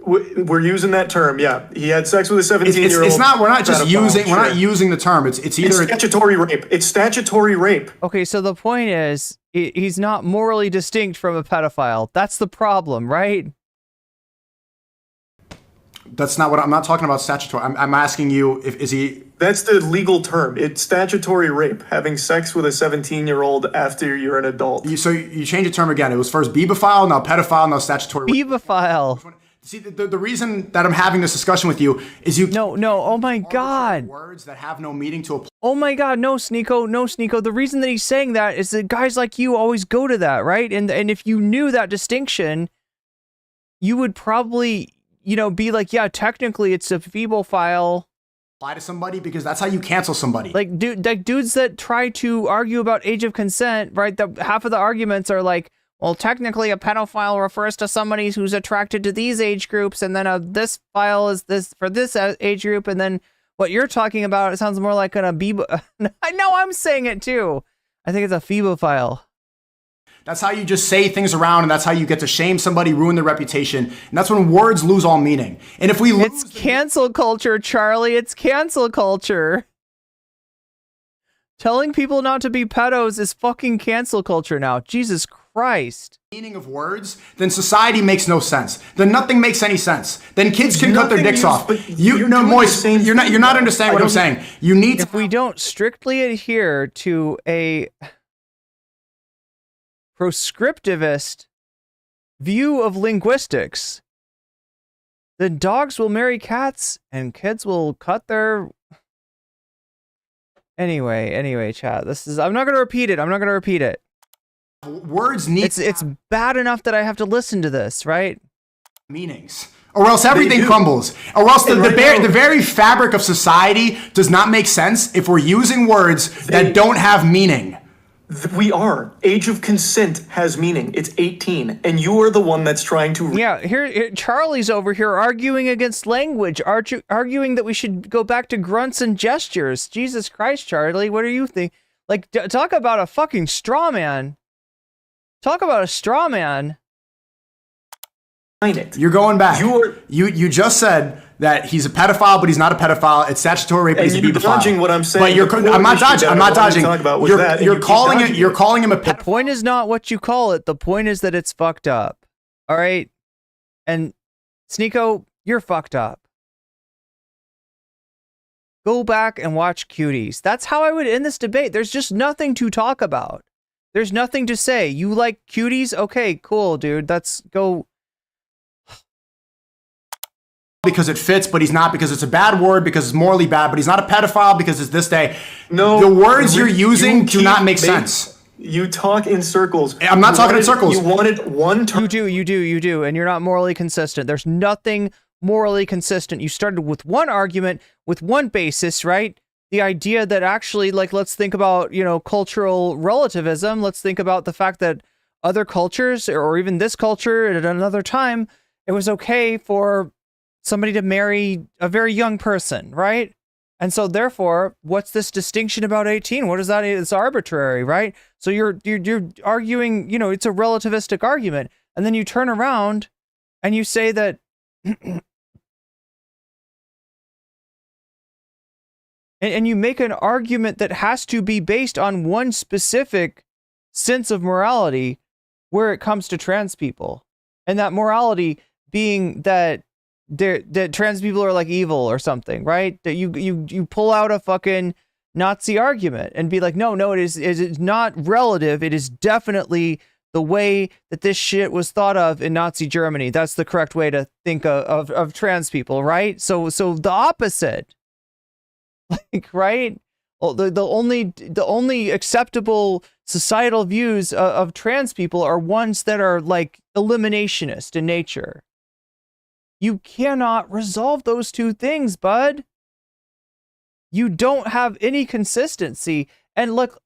We're using that term, yeah. He had sex with a 17-year-old. It's not. We're not just using. We're not using the term. It's either it's statutory rape. It's statutory rape. Okay, so the point is, he's not morally distinct from a pedophile. That's the problem, right? That's not what I'm not talking about. Statutory. I'm asking you if is he. That's the legal term. It's statutory rape. Having sex with a 17-year-old after you're an adult. So you change the term again. It was first beebophile, now pedophile, now statutory. Beebophile. See, the reason that I'm having this discussion with you is you. No. Oh my God. Words that have no meaning to apply. Oh my God. No, Sneako. The reason that he's saying that is that guys like you always go to that, right? And if you knew that distinction, you would probably, be like, yeah, technically it's a feebophile. Apply to somebody because that's how you cancel somebody. Like dudes that try to argue about age of consent, right? Half of the arguments are like, well, technically a pedophile refers to somebody who's attracted to these age groups, and then this file is this for this age group, and then what you're talking about, it sounds more like I know I'm saying it too. I think it's a phebophile. That's how you just say things around, and that's how you get to shame somebody, ruin their reputation, and that's when words lose all meaning. And if we lose, it's cancel culture, Charlie. It's cancel culture. Telling people not to be pedos is fucking cancel culture now. Jesus Christ. Meaning of words, then society makes no sense. Then nothing makes any sense. Then kids can cut their dicks off. You're not understanding what I'm saying. You need if we don't strictly adhere to a proscriptivist view of linguistics, then dogs will marry cats and kids will cut their. Anyway, chat. I'm not gonna repeat it. Words need. It's bad enough that I have to listen to this, right? Meanings, or else everything crumbles, or else the very fabric of society does not make sense if we're using words that don't have meaning. We are. Age of consent has meaning. It's 18, and you are the one that's trying to. Yeah, here Charlie's over here arguing against language, arguing that we should go back to grunts and gestures. Jesus Christ, Charlie, what do you think? Like, talk about a fucking straw man. Talk about a straw man. You're going back. You just said that he's a pedophile, but he's not a pedophile. It's statutory rape, but he's a pedophile. You're dodging what I'm saying. But I'm not dodging. You're calling him a pedophile. The point is not what you call it. The point is that it's fucked up. All right? And Sneako, you're fucked up. Go back and watch Cuties. That's how I would end this debate. There's just nothing to talk about. There's nothing to say. You like Cuties? Okay, cool, dude. Let's go. Because it fits, but he's not, because it's a bad word, because it's morally bad, but he's not a pedophile because it's this day. No. The words you're using do not make sense. You talk in circles. I'm not talking in circles. You wanted one term. You do, and you're not morally consistent. There's nothing morally consistent. You started with one argument, with one basis, right? The idea that actually, like, let's think about, cultural relativism. Let's think about the fact that other cultures, or even this culture at another time, it was okay for somebody to marry a very young person, right? And so therefore, what's this distinction about 18? What is that? It's arbitrary, right? So you're arguing, it's a relativistic argument. And then you turn around and you say that and you make an argument that has to be based on one specific sense of morality where it comes to trans people. And that morality being that trans people are like evil or something, right? That you pull out a fucking Nazi argument and be like, no, it is not relative. It is definitely the way that this shit was thought of in Nazi Germany. That's the correct way to think of trans people, right? So the opposite, like, right? Well, the only acceptable societal views of trans people are ones that are like eliminationist in nature. You cannot resolve those two things, bud. You don't have any consistency. And look,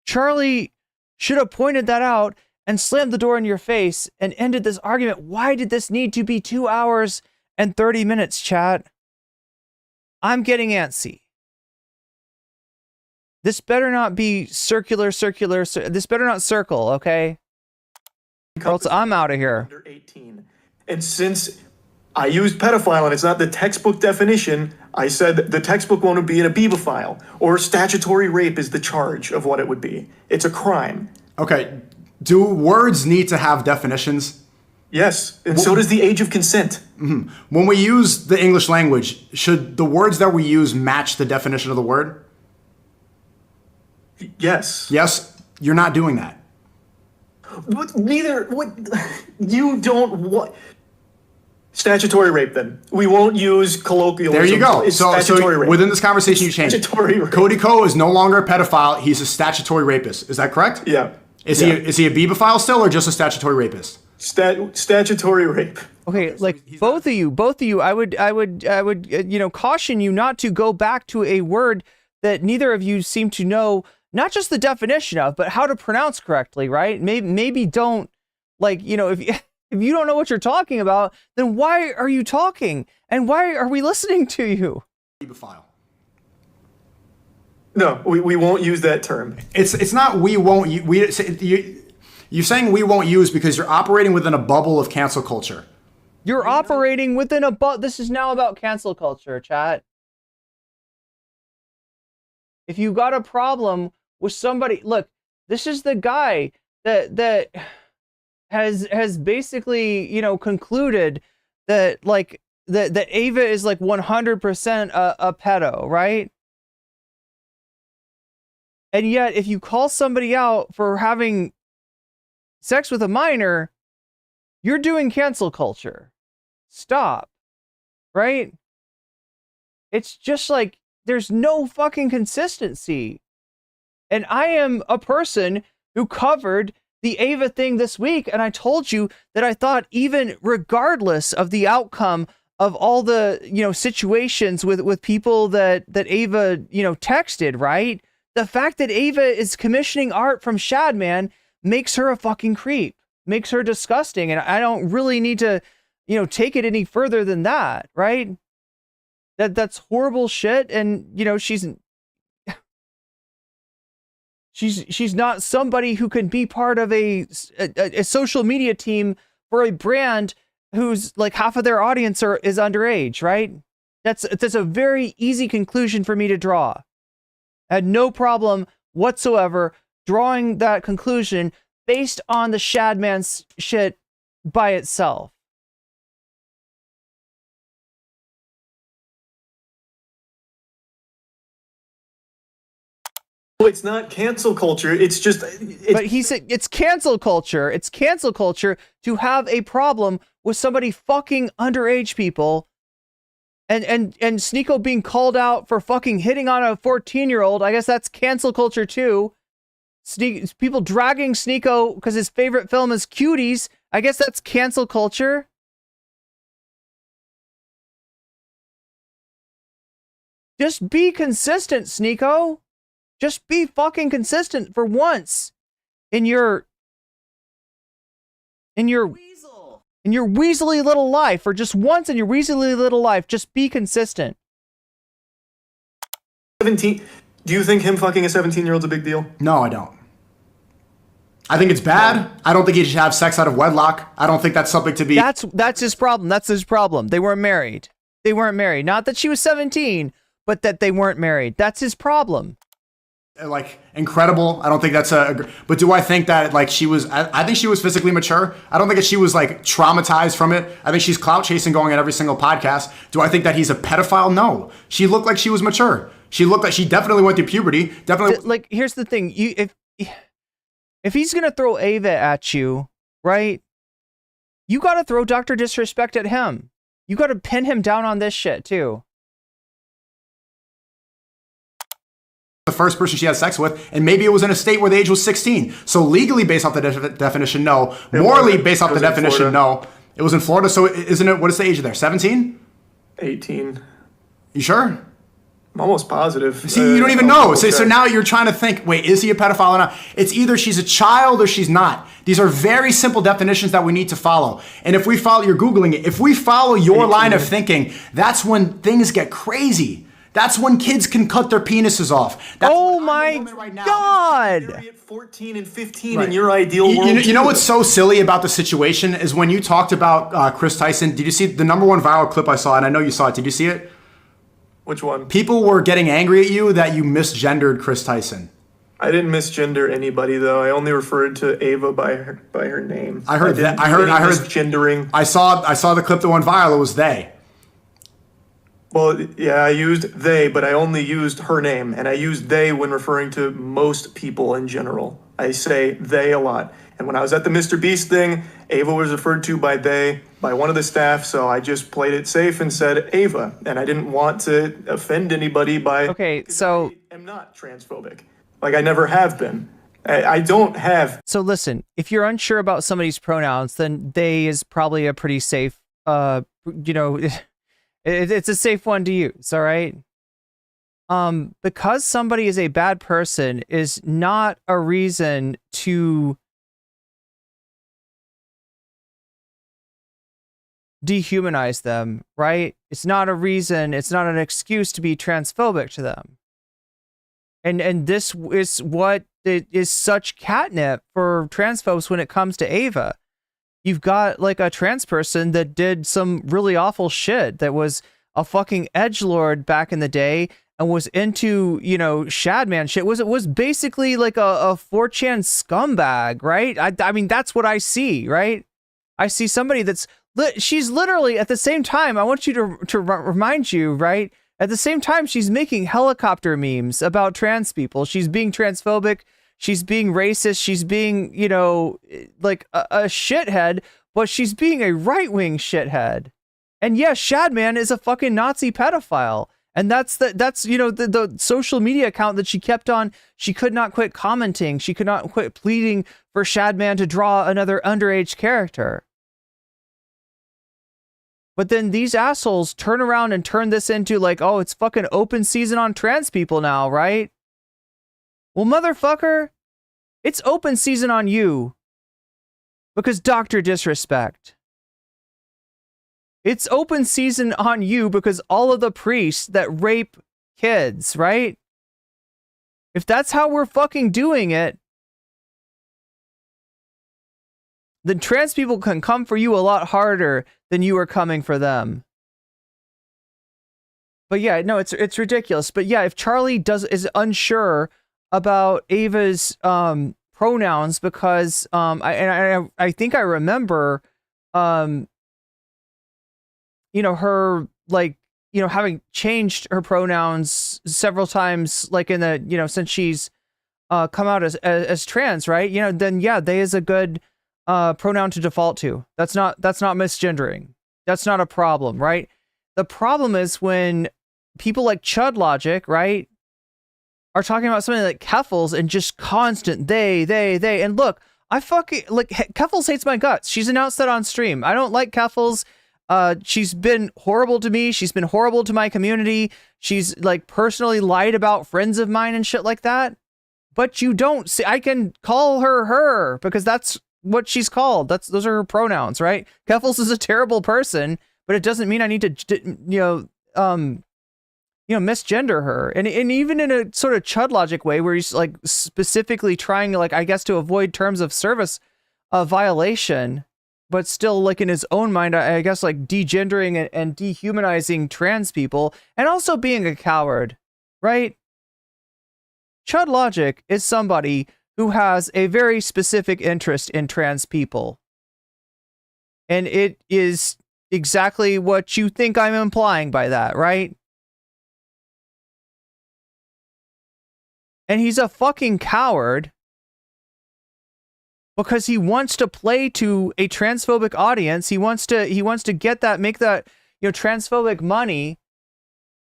Charlie should have pointed that out and slammed the door in your face and ended this argument. Why did this need to be 2 hours and 30 minutes, chat? I'm getting antsy. This better not be circular. This better not circle, okay? Or else I'm out of here. Under 18. And since I used pedophile and it's not the textbook definition, I said the textbook won't be in a beebophile. Or statutory rape is the charge of what it would be. It's a crime. Okay. Do words need to have definitions? Yes, and so does the age of consent. Mm-hmm. When we use the English language, should the words that we use match the definition of the word? Yes. Yes, you're not doing that. You don't want... Statutory rape, then. We won't use colloquialism. There you go. It's So statutory rape. within this conversation, you change it. Statutory rape. Cody Ko is no longer a pedophile. He's a statutory rapist. Is that correct? Yeah. Is he a beebophile still, or just a statutory rapist? Statutory rape. Okay, like both of you, I would, caution you not to go back to a word that neither of you seem to know, not just the definition of, but how to pronounce correctly, right? Maybe don't, if you don't know what you're talking about, then why are you talking? And why are we listening to you? Beebophile. No, we won't use that term. It's not we won't. You're saying we won't use because you're operating within a bubble of cancel culture. You're operating within a bubble. This is now about cancel culture, chat. If you got a problem with somebody, look, this is the guy that has basically, concluded that that Ava is 100% a pedo, right? And yet, if you call somebody out for having sex with a minor, you're doing cancel culture. Stop. Right? It's just there's no fucking consistency. And I am a person who covered the Ava thing this week, and I told you that I thought even regardless of the outcome of all the, situations with people that Ava, texted, right? The fact that Ava is commissioning art from Shadman makes her a fucking creep, makes her disgusting. And I don't really need to, take it any further than that, right? That's horrible shit. And, she's not somebody who can be part of a social media team for a brand who's half of their audience is underage, right? That's a very easy conclusion for me to draw. I had no problem whatsoever drawing that conclusion based on the Shadman shit by itself. It's not cancel culture. It's just... But he said it's cancel culture. It's cancel culture to have a problem with somebody fucking underage people. And Sneako being called out for fucking hitting on a 14-year-old. I guess that's cancel culture too. People dragging Sneako because his favorite film is Cuties. I guess that's cancel culture. Just be consistent, Sneako. Just be fucking consistent for once in your weaselly little life, or just once in your weaselly little life. Just be consistent. 17. Do you think him fucking a 17-year-old's a big deal? No, I don't. I think it's bad. I don't think he should have sex out of wedlock. I don't think that's something to be... That's his problem. That's his problem. They weren't married. They weren't married. Not that she was 17, but that they weren't married. That's his problem. Incredible. I don't think that's but do I think that she was, I think she was physically mature. I don't think that she was traumatized from it. I think she's clout chasing going on every single podcast. Do I think that he's a pedophile? No. She looked like she was mature. She looked like she definitely went through puberty. Definitely. Here's the thing. If he's going to throw Ava at you, right? You got to throw Dr. Disrespect at him. You got to pin him down on this shit too. The first person she had sex with, and maybe it was in a state where the age was 16. So legally, based off the definition, no. Morally, based off the definition, no. It was in Florida, so isn't it? What is the age of there? 17? 18. You sure? I'm almost positive. See, you don't even know. So check. now you're trying to think, wait, is he a pedophile or not? It's either she's a child or she's not. These are very simple definitions that we need to follow. And if we follow, you're Googling it, if we follow your line of thinking, that's when things get crazy. That's when kids can cut their penises off. That's oh my God! 14 and 15 in your ideal world. You know what's so silly about the situation is when you talked about Chris Tyson, did you see the #1 viral clip I saw? And I know you saw it. Did you see it? Which one? People were getting angry at you that you misgendered Chris Tyson. I didn't misgender anybody though. I only referred to Ava by her name. I heard that. I heard misgendering. I saw the clip that went viral. It was they. Well, yeah, I used they, but I only used her name, and I used they when referring to most people in general. I say they a lot. And when I was at the Mr. Beast thing, Ava was referred to by they by one of the staff, so I just played it safe and said Ava, and I didn't want to offend anybody by. Okay, so I am not transphobic. Like I never have been. I don't have. So listen, if you're unsure about somebody's pronouns, then they is probably a pretty safe. It's a safe one to use. All right. Because somebody is a bad person is not a reason to dehumanize them, right? It's not a reason, it's not an excuse to be transphobic to them. And this is what is such catnip for transphobes when it comes to Ava. You've got like a trans person that did some really awful shit, that was a fucking edgelord back in the day and was into, Shadman shit. It was basically like a 4chan scumbag, right? I mean, that's what I see, right? I see somebody that's she's literally at the same time, I want you to remind you, right? At the same time, she's making helicopter memes about trans people. She's being transphobic. She's being racist. She's being, like a shithead, but she's being a right-wing shithead. And yes, Shadman is a fucking Nazi pedophile. And that's the social media account that she kept on. She could not quit commenting. She could not quit pleading for Shadman to draw another underage character. But then these assholes turn around and turn this into like, oh, it's fucking open season on trans people now, right? Well, motherfucker, it's open season on you. Because Dr. Disrespect. It's open season on you because all of the priests that rape kids, right? If that's how we're fucking doing it, then trans people can come for you a lot harder than you are coming for them. But yeah, no, it's ridiculous. But yeah, if Charlie is unsure about Ava's pronouns because I think I remember her having changed her pronouns several times, like in the since she's come out as trans, right? Then yeah, they is a good pronoun to default to. That's not misgendering. That's not a problem, right? The problem is when people like Chud Logic, right, are talking about something like Keffels and just constant they. And look, I fucking like Keffels hates my guts. She's announced that on stream. I don't like Keffels. She's been horrible to me. She's been horrible to my community. She's like personally lied about friends of mine and shit like that. But you don't see, I can call her because that's what she's called. Those are her pronouns, right? Keffels is a terrible person, but it doesn't mean I need to, misgender her. And even in a sort of Chud Logic way where he's like specifically trying, like, I guess to avoid terms of service violation, but still like in his own mind, I guess like degendering and dehumanizing trans people and also being a coward, right? Chud Logic is somebody who has a very specific interest in trans people. And it is exactly what you think I'm implying by that, right? And he's a fucking coward because he wants to play to a transphobic audience. He wants to make that, transphobic money.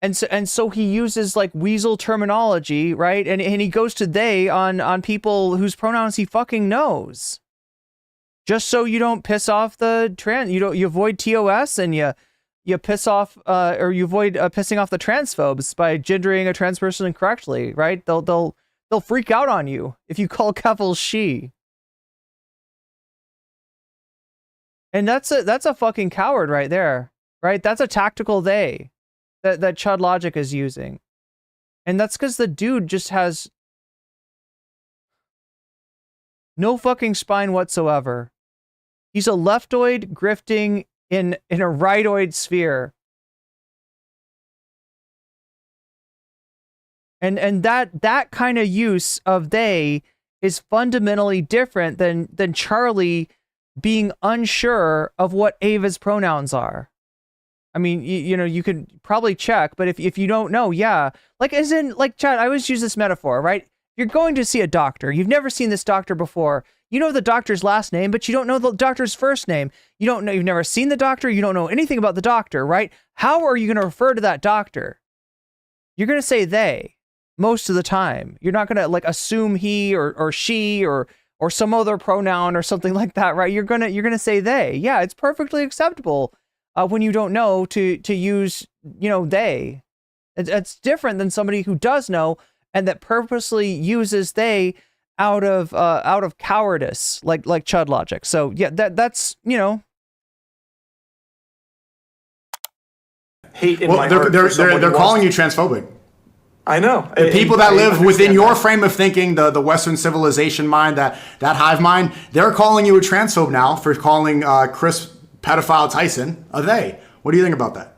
And so he uses like weasel terminology, right? And he goes to they on people whose pronouns he fucking knows. Just so you don't piss off the trans, you avoid TOS and you you piss off or you avoid pissing off the transphobes by gendering a trans person incorrectly, right? They'll freak out on you if you call couples she. And that's a fucking coward right there, right? That's a tactical they that Chud Logic is using. And that's because the dude just has no fucking spine whatsoever. He's a leftoid grifting in a rightoid sphere. And that kind of use of they is fundamentally different than Charlie being unsure of what Ava's pronouns are. I mean, you know, you could probably check, but if you don't know, yeah. Like, as in, like, Chad, I always use this metaphor, right? You're going to see a doctor. You've never seen this doctor before. You know the doctor's last name, but you don't know the doctor's first name. You don't know, you've never seen the doctor. You don't know anything about the doctor, right? How are you going to refer to that doctor? You're going to say they most of the time. You're not going to like assume he or she or some other pronoun or something like that, right? You're going to say they. Yeah, it's perfectly acceptable when you don't know to use, you know, they. It's different than somebody who does know and that purposely uses they out of cowardice, like Chud Logic. So yeah, that's, you know. Hate in Well, my they're heart for someone they're who calling you wants- transphobic. I know. The people that live within understand your that. frame of thinking, the Western civilization mind, that hive mind, they're calling you a transphobe now for calling Chris pedophile Tyson a they. What do you think about that?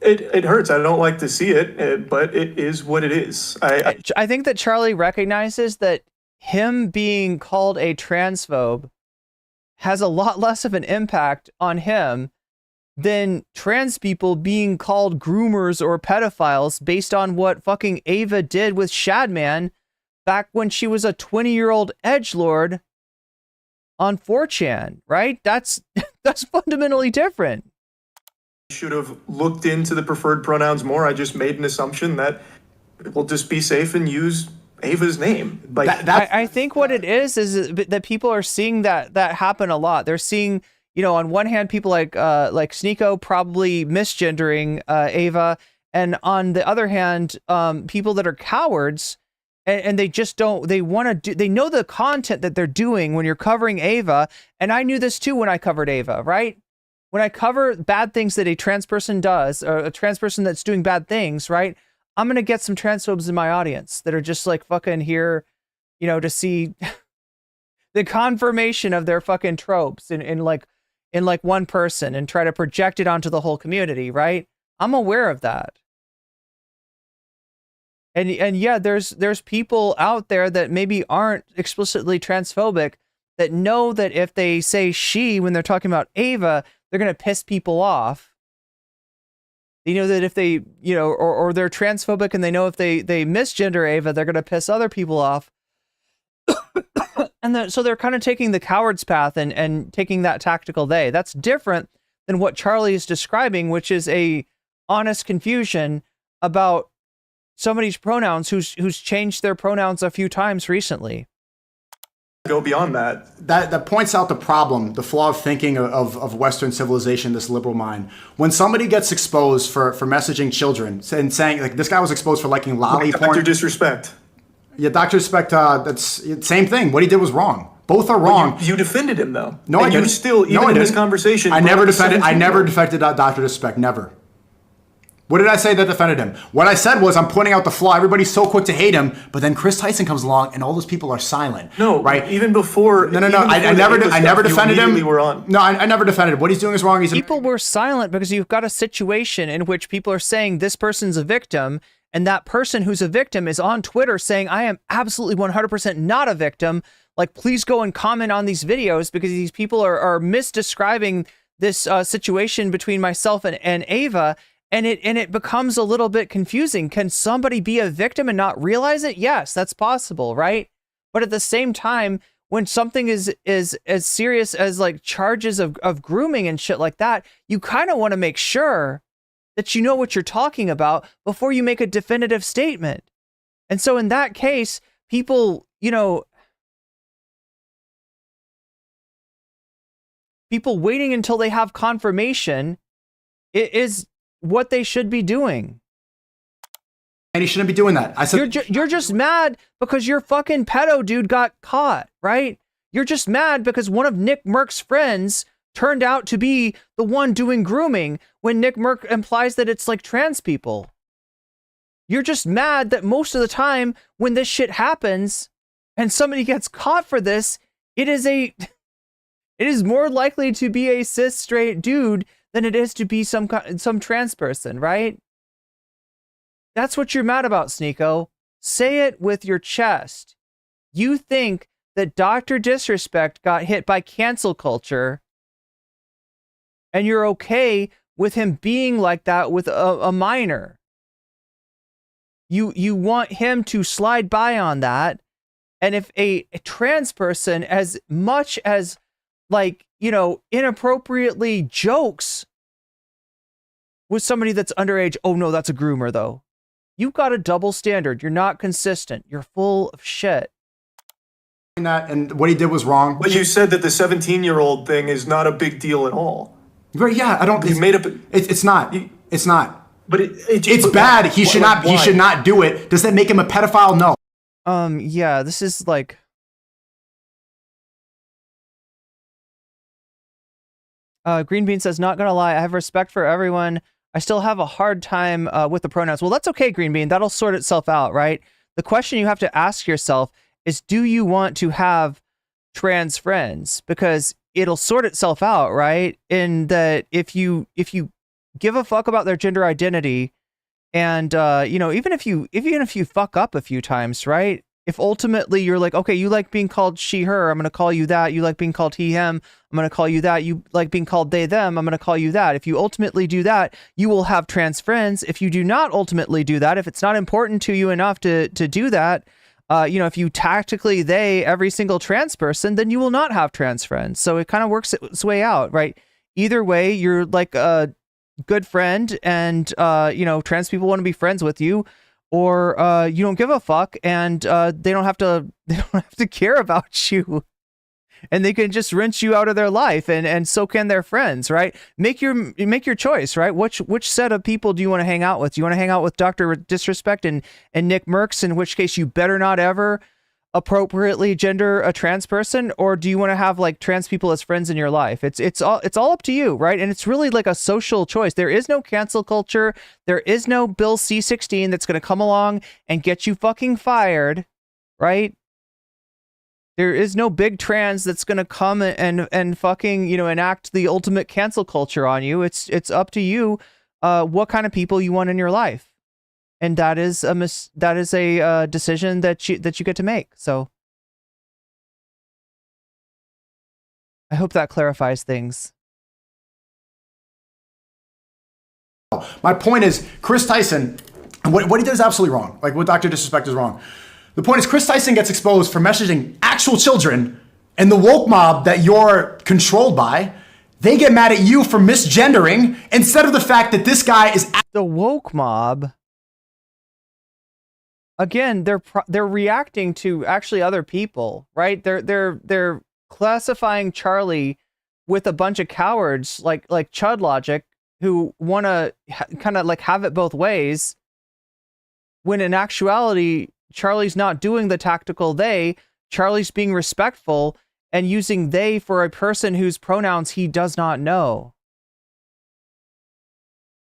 It hurts. I don't like to see it, but it is what it is. I think that Charlie recognizes that him being called a transphobe has a lot less of an impact on him than trans people being called groomers or pedophiles based on what fucking Ava did with Shadman back when she was a 20-year-old edgelord on 4chan, right? That's fundamentally different. Should have looked into the preferred pronouns more. I just made an assumption that we'll just be safe and use Ava's name. Like I think what it is that people are seeing that happen a lot. They're seeing, you know, on one hand, people like Sneako probably misgendering Ava, and on the other hand, people that are cowards and they just don't. They want to do. They know the content that they're doing when you're covering Ava, and I knew this too when I covered Ava, right? When I cover bad things that a trans person does, or a trans person that's doing bad things, right? I'm going to get some transphobes in my audience that are just like fucking here, you know, to see the confirmation of their fucking tropes in like one person and try to project it onto the whole community, right? I'm aware of that. And yeah, there's people out there that maybe aren't explicitly transphobic that know that if they say she when they're talking about Ava, they're going to piss people off. You know that if they, you know, or they're transphobic and they know if they misgender Ava, they're going to piss other people off. And so they're kind of taking the coward's path and taking that tactical they. That's different than what Charlie is describing, which is a honest confusion about somebody's pronouns who's changed their pronouns a few times recently. Go beyond that. That points out the problem, the flaw of thinking of Western civilization, this liberal mind. When somebody gets exposed for messaging children and saying, like, this guy was exposed for liking lolly porn. Dr. Disrespect. Yeah, Dr. Disrespect, that's same thing. What he did was wrong. Both are wrong. You defended him, though. No, and I didn't. You still, even in this conversation, I never defended Dr. Disrespect, never. What did I say that defended him? What I said was I'm pointing out the flaw. Everybody's so quick to hate him, but then Chris Tyson comes along and all those people are silent. No, right? Even before. No. I never defended him. Were on. No, I never defended him. What he's doing is wrong. People were silent because you've got a situation in which people are saying this person's a victim, and that person who's a victim is on Twitter saying I am absolutely 100% not a victim. Like, please go and comment on these videos because these people are misdescribing this situation between myself and Ava. And it becomes a little bit confusing. Can somebody be a victim and not realize it? Yes, that's possible, right? But at the same time, when something is as serious as like charges of grooming and shit like that, you kind of want to make sure that you know what you're talking about before you make a definitive statement. And so in that case, people, you know, people waiting until they have confirmation It is what they should be doing. And he shouldn't be doing that. I said you're just mad because your fucking pedo dude got caught, right? You're just mad because one of Nick Merck's friends turned out to be the one doing grooming when Nick Merck implies that it's like trans people. You're just mad that most of the time when this shit happens and somebody gets caught for this, it is more likely to be a cis straight dude than it is to be some trans person, right? That's what you're mad about, Sneako. Say it with your chest. You think that Dr. Disrespect got hit by cancel culture, and you're okay with him being like that with a minor. You want him to slide by on that, and if a trans person, as much as, like, you know, inappropriately jokes with somebody that's underage, oh no, that's a groomer though. You've got a double standard. You're not consistent. You're full of shit. That, and what he did was wrong. But you said that the 17-year-old thing is not a big deal at all. Right? Yeah, I don't. You made up. It's not. It's not. But it's bad. He should not. He should not do it. Does that make him a pedophile? No. Yeah. This is like. Green Bean says, not gonna lie, I have respect for everyone. I still have a hard time with the pronouns. Well, that's okay, Green Bean. That'll sort itself out, right? The question you have to ask yourself is, do you want to have trans friends? Because it'll sort itself out, right? In that if you give a fuck about their gender identity, and you know, even if you fuck up a few times, right? If ultimately you're like, okay, you like being called she, her, I'm going to call you that. You like being called he, him, I'm going to call you that. You like being called they, them, I'm going to call you that. If you ultimately do that, you will have trans friends. If you do not ultimately do that, if it's not important to you enough to do that, you know, if you tactically they every single trans person, then you will not have trans friends. So it kind of works its way out, right? Either way, you're like a good friend, and you know, trans people want to be friends with you, or you don't give a fuck, and they don't have to care about you, and they can just rinse you out of their life, and so can their friends, right? Make your choice, right? Which set of people do you want to hang out with? Do you want to hang out with Dr. Disrespect and Nick Merckx, in which case you better not ever appropriately gender a trans person, or do you want to have like trans people as friends in your life? It's all up to you, right? And it's really like a social choice. There is no cancel culture. There is no Bill C-16 that's going to come along and get you fucking fired, right? There is no big trans that's going to come and fucking, you know, enact the ultimate cancel culture on you. It's up to you what kind of people you want in your life. And that is a decision that you get to make. So I hope that clarifies things. My point is, Chris Tyson, what he did is absolutely wrong. Like, what Dr. Disrespect is wrong. The point is, Chris Tyson gets exposed for messaging actual children, and the woke mob that you're controlled by, they get mad at you for misgendering instead of the fact that this guy is the woke mob. Again, they're reacting to actually other people, right? They're classifying Charlie with a bunch of cowards like Chud Logic, who want to kind of like have it both ways, when in actuality Charlie's not doing the tactical they. Charlie's being respectful and using they for a person whose pronouns he does not know.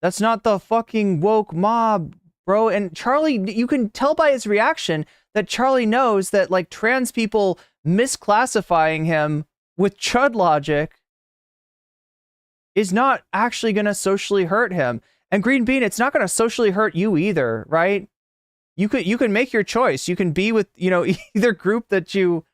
That's not the fucking woke mob, bro. And Charlie, you can tell by his reaction that Charlie knows that like trans people misclassifying him with Chud Logic is not actually going to socially hurt him. And Green Bean, it's not going to socially hurt you either, right? You can make your choice. You can be with, you know, either group that you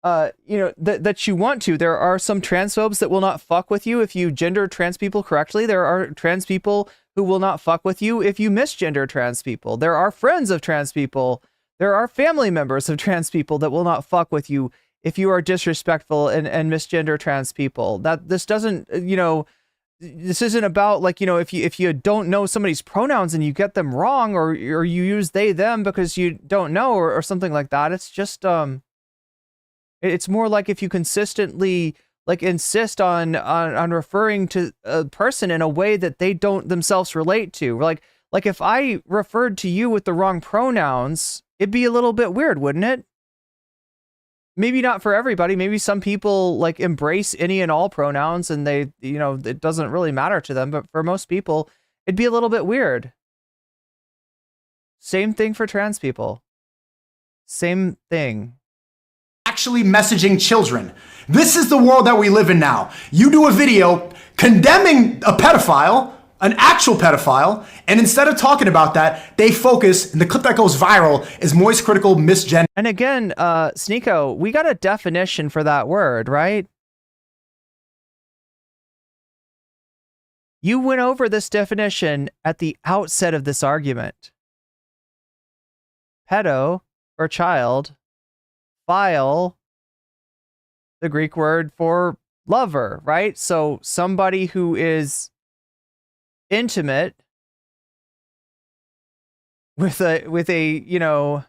you know, that you want to. There are some transphobes that will not fuck with you if you gender trans people correctly. There are trans people who will not fuck with you if you misgender trans people. There are friends of trans people. There are family members of trans people that will not fuck with you if you are disrespectful and misgender trans people. That this doesn't, you know, this isn't about like, you know, if you don't know somebody's pronouns and you get them wrong, or you use they, them because you don't know, or something like that. It's just, it's more like if you consistently like insist on referring to a person in a way that they don't themselves relate to. Like if I referred to you with the wrong pronouns, it'd be a little bit weird, wouldn't it? Maybe not for everybody. Maybe some people like embrace any and all pronouns and they, you know, it doesn't really matter to them. But for most people, it'd be a little bit weird. Same thing for trans people. Same thing. Actually messaging children. This is the world that we live in now. You do a video condemning a pedophile, an actual pedophile, and instead of talking about that, they focus, and the clip that goes viral is MoistCr1TiKaL misgender. And again, Sneako, we got a definition for that word, right? You went over this definition at the outset of this argument. Pedo, or child, phile, the Greek word for lover, right? So somebody who is intimate with a you know,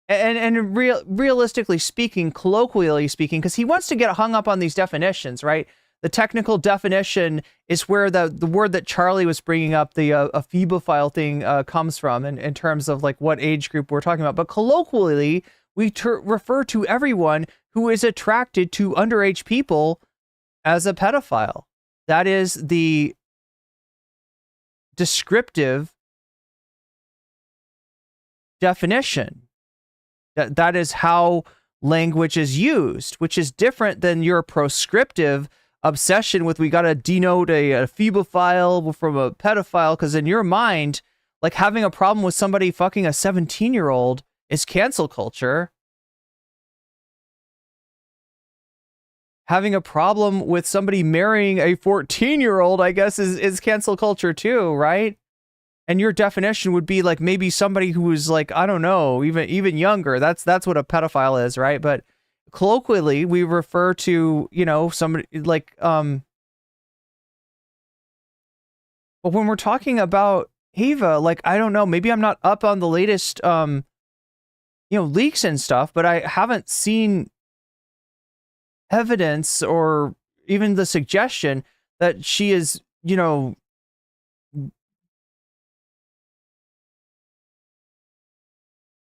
and realistically speaking, colloquially speaking, because he wants to get hung up on these definitions, right? The technical definition is where the word that Charlie was bringing up, the ephebophile thing, comes from in terms of like what age group we're talking about. But colloquially, we refer to everyone who is attracted to underage people as a pedophile. That is the descriptive definition. That is how language is used, which is different than your proscriptive obsession with we got to denote a ephebophile from a pedophile, because in your mind, like having a problem with somebody fucking a 17-year-old is cancel culture. Having a problem with somebody marrying a 14-year-old, I guess, is cancel culture too, right? And your definition would be like maybe somebody who is like, I don't know, even younger. That's what a pedophile is, right? But colloquially, we refer to, you know, somebody like but when we're talking about Eva, like I don't know, maybe I'm not up on the latest you know, leaks and stuff, but I haven't seen evidence or even the suggestion that she is, you know,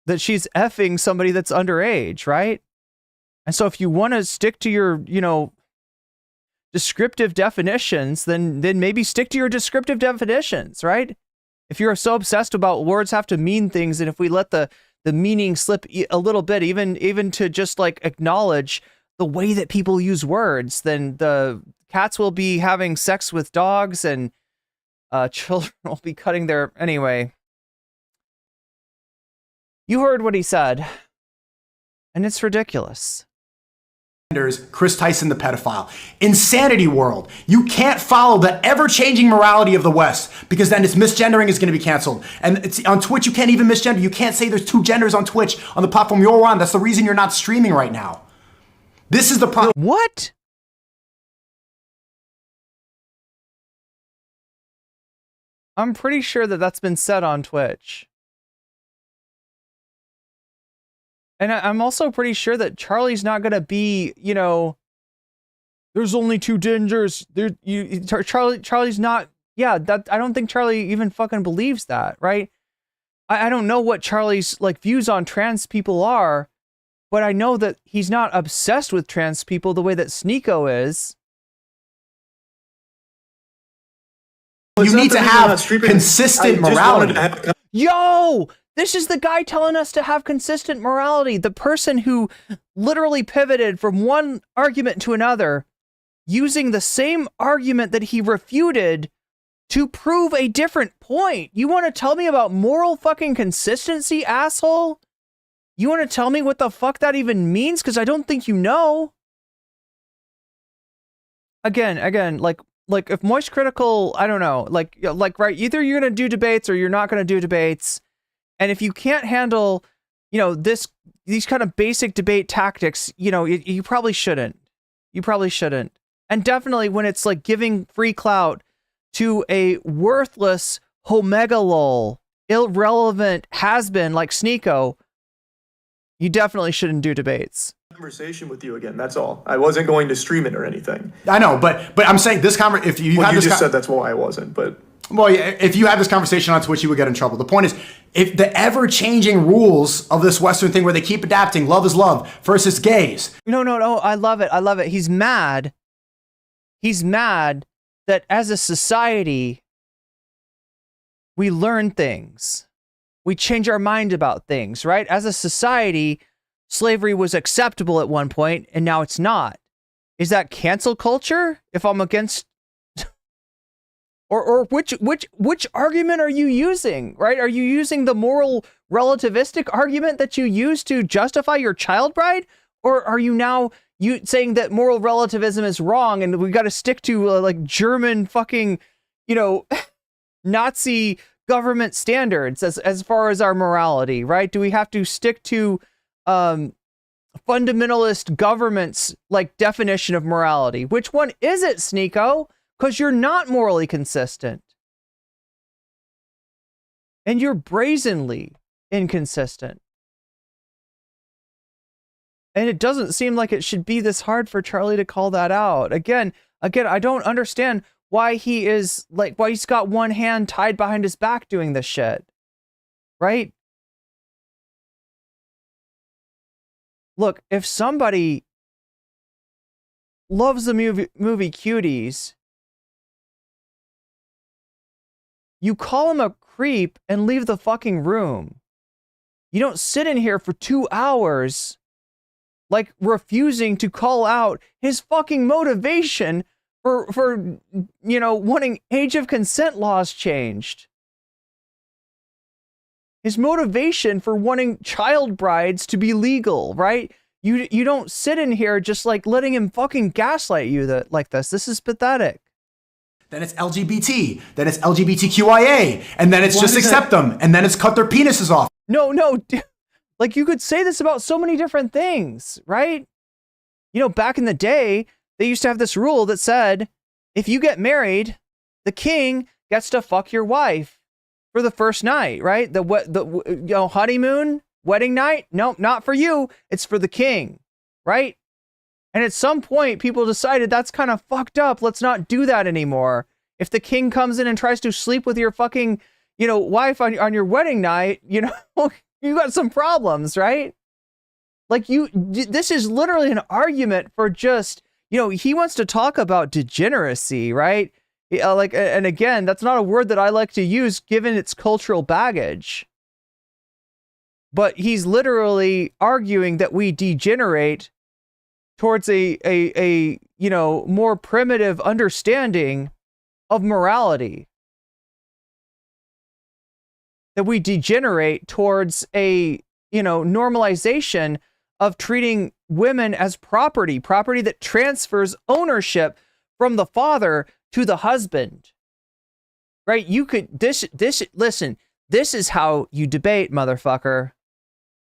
that she's effing somebody that's underage, right? And so if you want to stick to your, you know, descriptive definitions, then maybe stick to your descriptive definitions, right? If you're so obsessed about words have to mean things, and if we let the meaning slip a little bit, even to just like acknowledge the way that people use words, then the cats will be having sex with dogs and children will be cutting their... Anyway. You heard what he said, and it's ridiculous. Chris Tyson, the pedophile. Insanity world. You can't follow the ever-changing morality of the West, because then it's misgendering is going to be canceled. And it's on Twitch, you can't even misgender. You can't say there's two genders on Twitch on the platform you're on. That's the reason you're not streaming right now. This is the problem. What? I'm pretty sure that that's been said on Twitch. And I'm also pretty sure that Charlie's not going to be, you know, there's only two genders. Charlie's not, yeah, that I don't think Charlie even fucking believes that, right? I don't know what Charlie's like views on trans people are, but I know that he's not obsessed with trans people the way that Sneako is. You need to have consistent morality. Yo! This is the guy telling us to have consistent morality. The person who literally pivoted from one argument to another, using the same argument that he refuted to prove a different point. You want to tell me about moral fucking consistency, asshole? You want to tell me what the fuck that even means? Because I don't think you know. Again, like if MoistCr1TiKaL, I don't know, like right, either you're gonna do debates or you're not gonna do debates. And if you can't handle, you know, these kind of basic debate tactics, you know, you probably shouldn't. You probably shouldn't. And definitely when it's like giving free clout to a worthless homegalol, irrelevant has-been like Sneako, you definitely shouldn't do debates. conversation with you again. That's all. I wasn't going to stream it or anything. I know, but I'm saying this conversation. If you Well, had you this just said that's why I wasn't, but. Well, yeah, if you had this conversation on Twitch, you would get in trouble. The point is, if the ever-changing rules of this Western thing where they keep adapting love is love versus gays. No, I love it. I love it. He's mad. He's mad that as a society, we learn things. We change our mind about things, right? As a society, slavery was acceptable at one point, and now it's not. Is that cancel culture? If I'm against... Or which argument are you using, right? Are you using the moral relativistic argument that you use to justify your child bride? Or are you now saying that moral relativism is wrong and we got to stick to like German fucking, Nazi government standards as far as our morality, right? Do we have to stick to fundamentalist government's like definition of morality? Which one is it, Sneako? Because you're not morally consistent. And you're brazenly inconsistent. And it doesn't seem like it should be this hard for Charlie to call that out. Again, I don't understand why he's got one hand tied behind his back doing this shit. Right? Look, if somebody loves the movie Cuties, you call him a creep and leave the fucking room. You don't sit in here for 2 hours, like refusing to call out his fucking motivation for wanting age of consent laws changed. His motivation for wanting child brides to be legal, right? You don't sit in here just like letting him fucking gaslight you like this. This is pathetic. Then it's LGBT, then it's LGBTQIA, and then it's just accept them, and then it's cut their penises off. No, like you could say this about so many different things, right? Back in the day, they used to have this rule that said, if you get married, the king gets to fuck your wife for the first night, right? The honeymoon, wedding night, no, not for you, it's for the king, right? And at some point, people decided that's kind of fucked up. Let's not do that anymore. If the king comes in and tries to sleep with your fucking, wife on your wedding night, you got some problems, right? Like this is literally an argument for just, he wants to talk about degeneracy, right? And again, that's not a word that I like to use given its cultural baggage. But he's literally arguing that we degenerate towards a more primitive understanding of morality. That we degenerate towards a, normalization of treating women as property that transfers ownership from the father to the husband. Right? Listen, this is how you debate, motherfucker.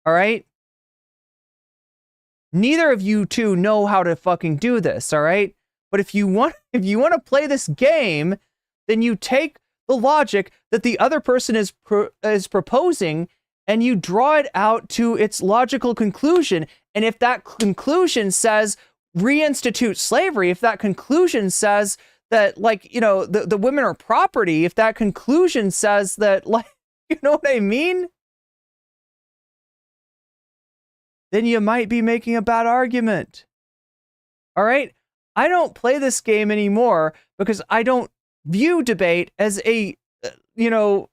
All right? Neither of you two know how to fucking do this, all right? But if you want to play this game, then you take the logic that the other person is proposing and you draw it out to its logical conclusion. And if that conclusion says reinstitute slavery, if that conclusion says that the women are property, if that conclusion says that you know what I mean? Then you might be making a bad argument. All right? I don't play this game anymore because I don't view debate as a,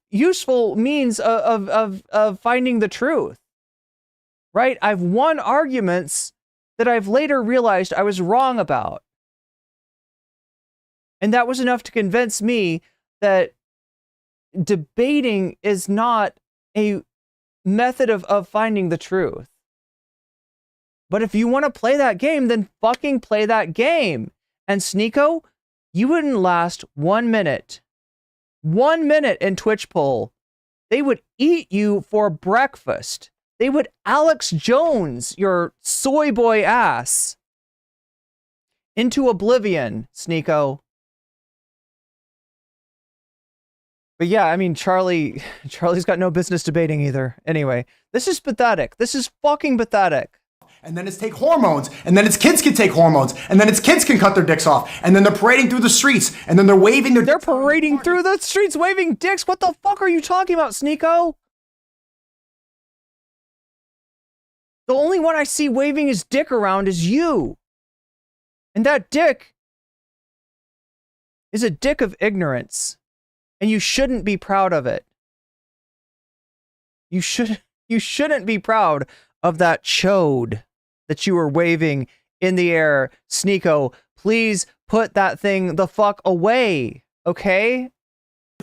useful means of finding the truth. Right? I've won arguments that I've later realized I was wrong about. And that was enough to convince me that debating is not a method of finding the truth. But if you want to play that game, then fucking play that game. And Sneako, you wouldn't last 1 minute. 1 minute in Twitch poll. They would eat you for breakfast. They would Alex Jones your soy boy ass into oblivion, Sneako. But yeah, I mean, Charlie's got no business debating either. Anyway, this is pathetic. This is fucking pathetic. and then it's take hormones, and then its kids can take hormones, and then its kids can cut their dicks off, and then they're parading through the streets, and then they're waving their They're parading through the streets waving dicks. What the fuck are you talking about, Sneako? The only one I see waving his dick around is you. And that dick is a dick of ignorance. And you shouldn't be proud of it. You shouldn't be proud of that chode that you were waving in the air. Sneako, please put that thing the fuck away, okay?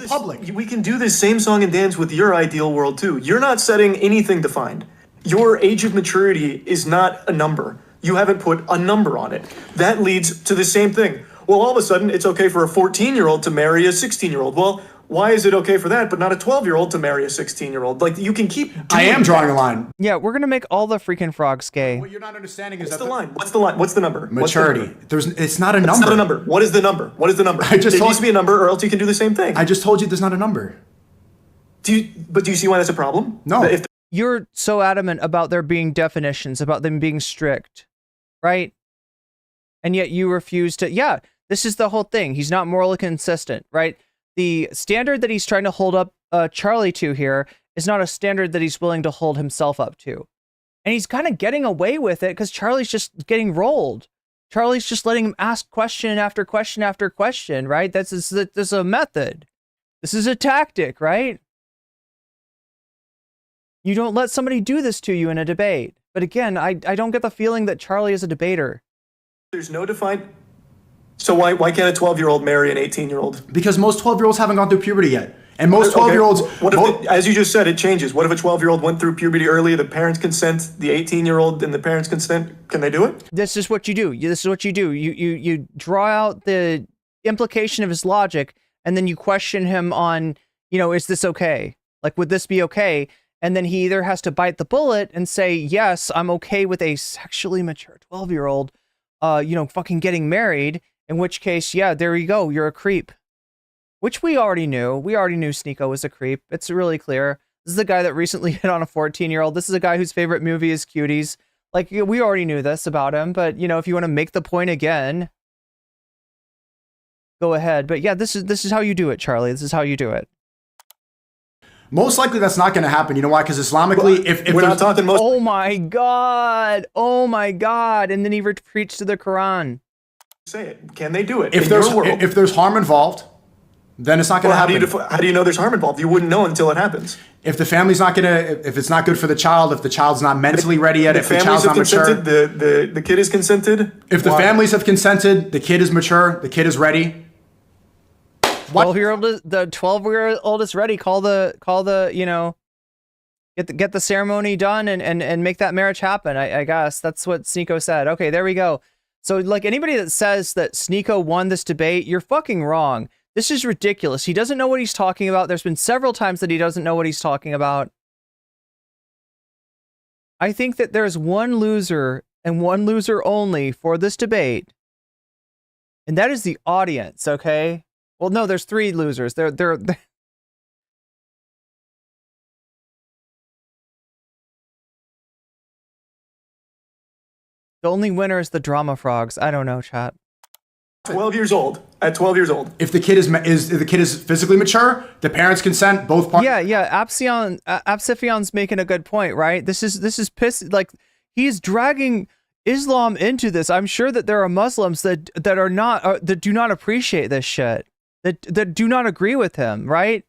Public. We can do this same song and dance with your ideal world too. You're not setting anything defined. Your age of maturity is not a number. You haven't put a number on it. That leads to the same thing. Well, all of a sudden, it's okay for a 14-year-old to marry a 16-year-old. Well, why is it okay for that, but not a 12-year-old to marry a 16-year-old? Like, you can keep I am drawing a line. Yeah, we're gonna make all the freaking frogs gay. What you're not understanding is What's the line? What's the line? What's the number? Maturity. It's not a number. It's not a number. What is the number? What is the number? I just there told needs to be a number, or else you can do the same thing. I just told you there's not a number. Do you see why that's a problem? No. You're so adamant about there being definitions, about them being strict, right? And yet you refuse to, yeah, this is the whole thing. He's not morally consistent, right? The standard that he's trying to hold up Charlie to here is not a standard that he's willing to hold himself up to. And he's kind of getting away with it because Charlie's just getting rolled. Charlie's just letting him ask question after question after question, right? This is a method. This is a tactic, right? You don't let somebody do this to you in a debate. But again, I don't get the feeling that Charlie is a debater. There's no defined... So why can't a 12-year-old marry an 18-year-old? Because most 12-year-olds haven't gone through puberty yet. And most 12-year-olds... Okay. As you just said, it changes. What if a 12-year-old went through puberty early, the parents consent, the 18-year-old and the parents consent? Can they do it? This is what you do. This is what you do. You draw out the implication of his logic, and then you question him on, is this okay? Like, would this be okay? And then he either has to bite the bullet and say, yes, I'm okay with a sexually mature 12-year-old, fucking getting married, in which case, yeah, there you go, you're a creep. Which we already knew. We already knew Sneako was a creep. It's really clear. This is the guy that recently hit on a 14-year-old. This is a guy whose favorite movie is Cuties. Like, we already knew this about him, but, if you want to make the point again, go ahead. But yeah, this is how you do it, Charlie. This is how you do it. Most likely that's not going to happen. You know why? Because Islamically, if we're not talking most... Oh my God. Oh my God. And then he preached to the Quran. Say it. Can they do it? If there's harm involved, then it's not going to happen. How do you know there's harm involved? You wouldn't know until it happens. If the family's not going to, if it's not good for the child, if the child's not mentally ready yet, if the child's not mature. The kid is consented. If the families have consented, the kid is mature, the kid is ready. The 12-year-old is ready. Call the get the ceremony done and make that marriage happen. I guess that's what Sneako said. Okay, there we go. So like anybody that says that Sneako won this debate, you're fucking wrong. This is ridiculous. He doesn't know what he's talking about. There's been several times that he doesn't know what he's talking about. I think that there's one loser and one loser only for this debate. And that is the audience, okay? Well, no, there's three losers. They're The only winner is the drama frogs. I don't know, chat. 12 years old. At 12 years old. If the kid is physically mature, the parents consent, both parties. Yeah. Absifion's making a good point, right? This is like he's dragging Islam into this. I'm sure that there are Muslims that do not appreciate this shit. That do not agree with him, right?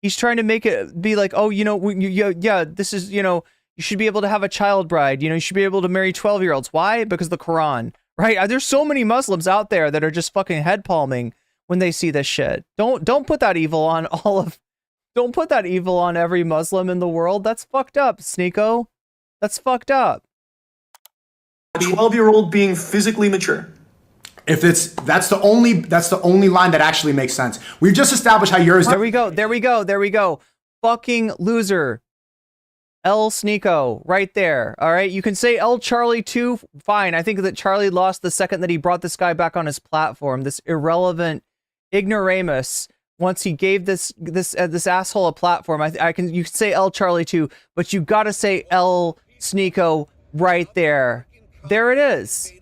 He's trying to make it be like, oh, this is, you should be able to have a child bride. You should be able to marry 12-year-olds. Why? Because the Quran, right? There's so many Muslims out there that are just fucking head palming when they see this shit. Don't put that evil on don't put that evil on every Muslim in the world. That's fucked up, Sneako. That's fucked up. A 12-year-old being physically mature. If that's the only line that actually makes sense. We've just established how yours. There we go. Fucking loser. L Sneako, right there. All right, you can say L Charlie too. Fine. I think that Charlie lost the second that he brought this guy back on his platform. This irrelevant ignoramus. Once he gave this asshole a platform, you can say L Charlie too, but you gotta say L Sneako right there. There it is.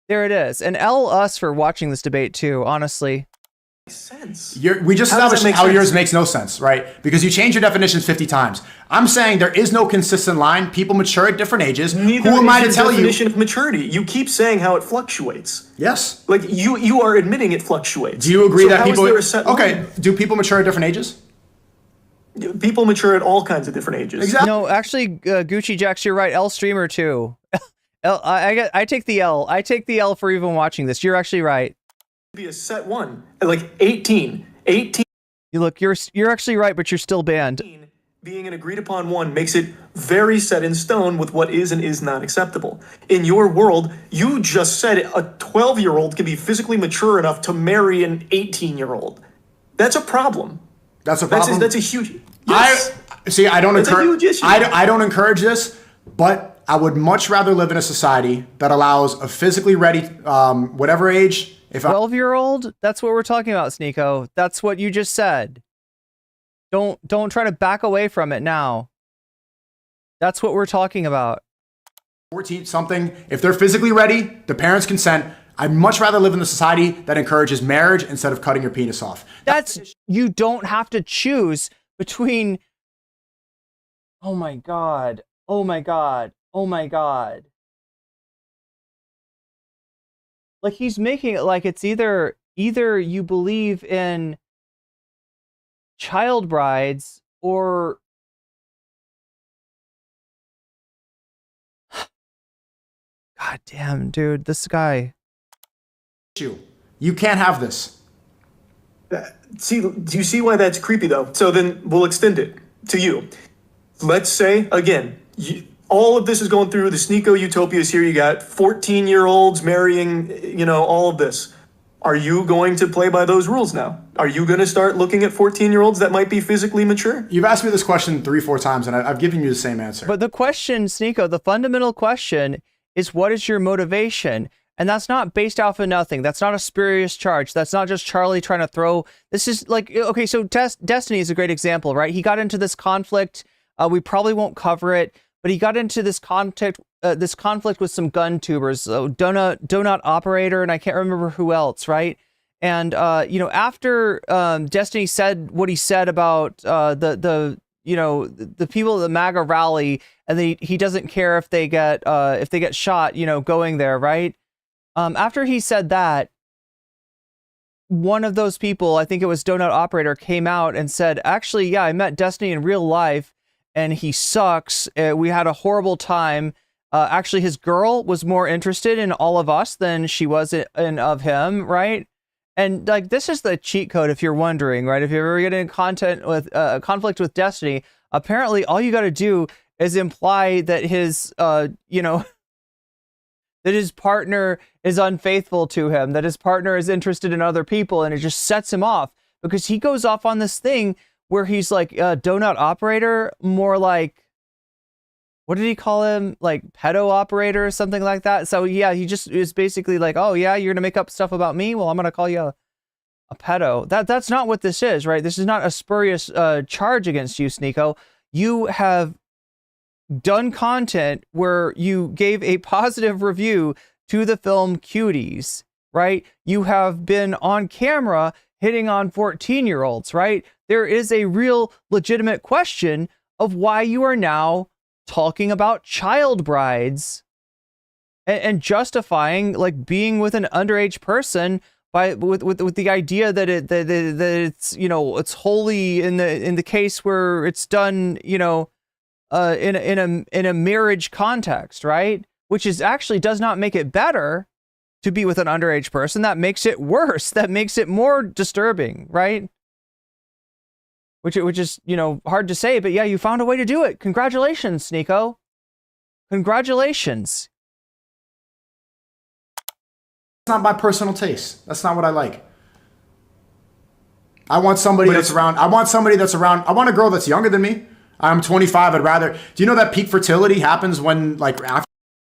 There it is. And L us for watching this debate too, honestly. Sense. We just established how yours makes no sense, right? Because you change your definitions 50 times. I'm saying there is no consistent line. People mature at different ages. Neither Who am I to tell you? Definition of maturity. You keep saying how it fluctuates. Yes. Like you are admitting it fluctuates. Do you agree that how people? Is there a set okay. line? Do people mature at different ages? People mature at all kinds of different ages. Exactly. No, actually, Gucci Jacks, you're right. L streamer too. I take the L. I take the L for even watching this. You're actually right. Be a set one, like 18. You look, you're actually right, but you're still banned. Being an agreed upon one makes it very set in stone with what is and is not acceptable. In your world, you just said a 12-year-old can be physically mature enough to marry an 18-year-old. That's a problem. That's a problem. That's a huge. Yes. I don't That's a encourage. huge issue. I don't encourage this, but I would much rather live in a society that allows a physically ready, whatever age. If 12-year-old, that's what we're talking about, Sneako. That's what you just said. Don't try to back away from it now. That's what we're talking about. 14 something, if they're physically ready, the parents consent. I'd much rather live in the society that encourages marriage instead of cutting your penis off. You don't have to choose between. Oh my God. Oh my God. Oh my God. Like he's making it like it's either you believe in child brides or God damn, dude, this guy. You can't have this. See, do you see why that's creepy though? So then we'll extend it to you. Let's say again, all of this is going through the Sneako utopias here. You got 14-year-olds marrying, all of this. Are you going to play by those rules now? Are you going to start looking at 14-year-olds that might be physically mature? You've asked me this question 3-4 times, and I've given you the same answer. But the question, Sneako, the fundamental question is, what is your motivation? And that's not based off of nothing. That's not a spurious charge. That's not just Charlie trying to throw. This is like, okay, so Destiny is a great example, right? He got into this conflict. We probably won't cover it. But he got into this conflict with some gun tubers, Donut Operator, and I can't remember who else, right? And after Destiny said what he said about the people at the MAGA rally, and he doesn't care if they get shot, going there, right? After he said that, one of those people, I think it was Donut Operator, came out and said, actually, yeah, I met Destiny in real life. And he sucks. We had a horrible time. Actually, his girl was more interested in all of us than she was in of him, right? And like, this is the cheat code, if you're wondering, right? If you're ever getting in conflict with Destiny, apparently all you got to do is imply that his, that his partner is unfaithful to him, that his partner is interested in other people, and it just sets him off because he goes off on this thing where he's like Donut Operator, more like, what did he call him? Like pedo operator or something like that. So yeah, he just is basically like, oh yeah, you're gonna make up stuff about me? Well, I'm gonna call you a pedo. That's not what this is, right? This is not a spurious charge against you, Sneako. You have done content where you gave a positive review to the film Cuties, right? You have been on camera hitting on 14-year-olds, right? There is a real legitimate question of why you are now talking about child brides and justifying like being with an underage person with the idea that it's it's wholly in the case where it's done in a marriage context, right? Which is actually does not make it better to be with an underage person. That makes it worse. That makes it more disturbing, right? Which is, hard to say, but yeah, you found a way to do it. Congratulations, Sneako. Congratulations. That's not my personal taste. That's not what I like. I want somebody that's around. I want a girl that's younger than me. I'm 25. I'd rather. Do you know that peak fertility happens when like after?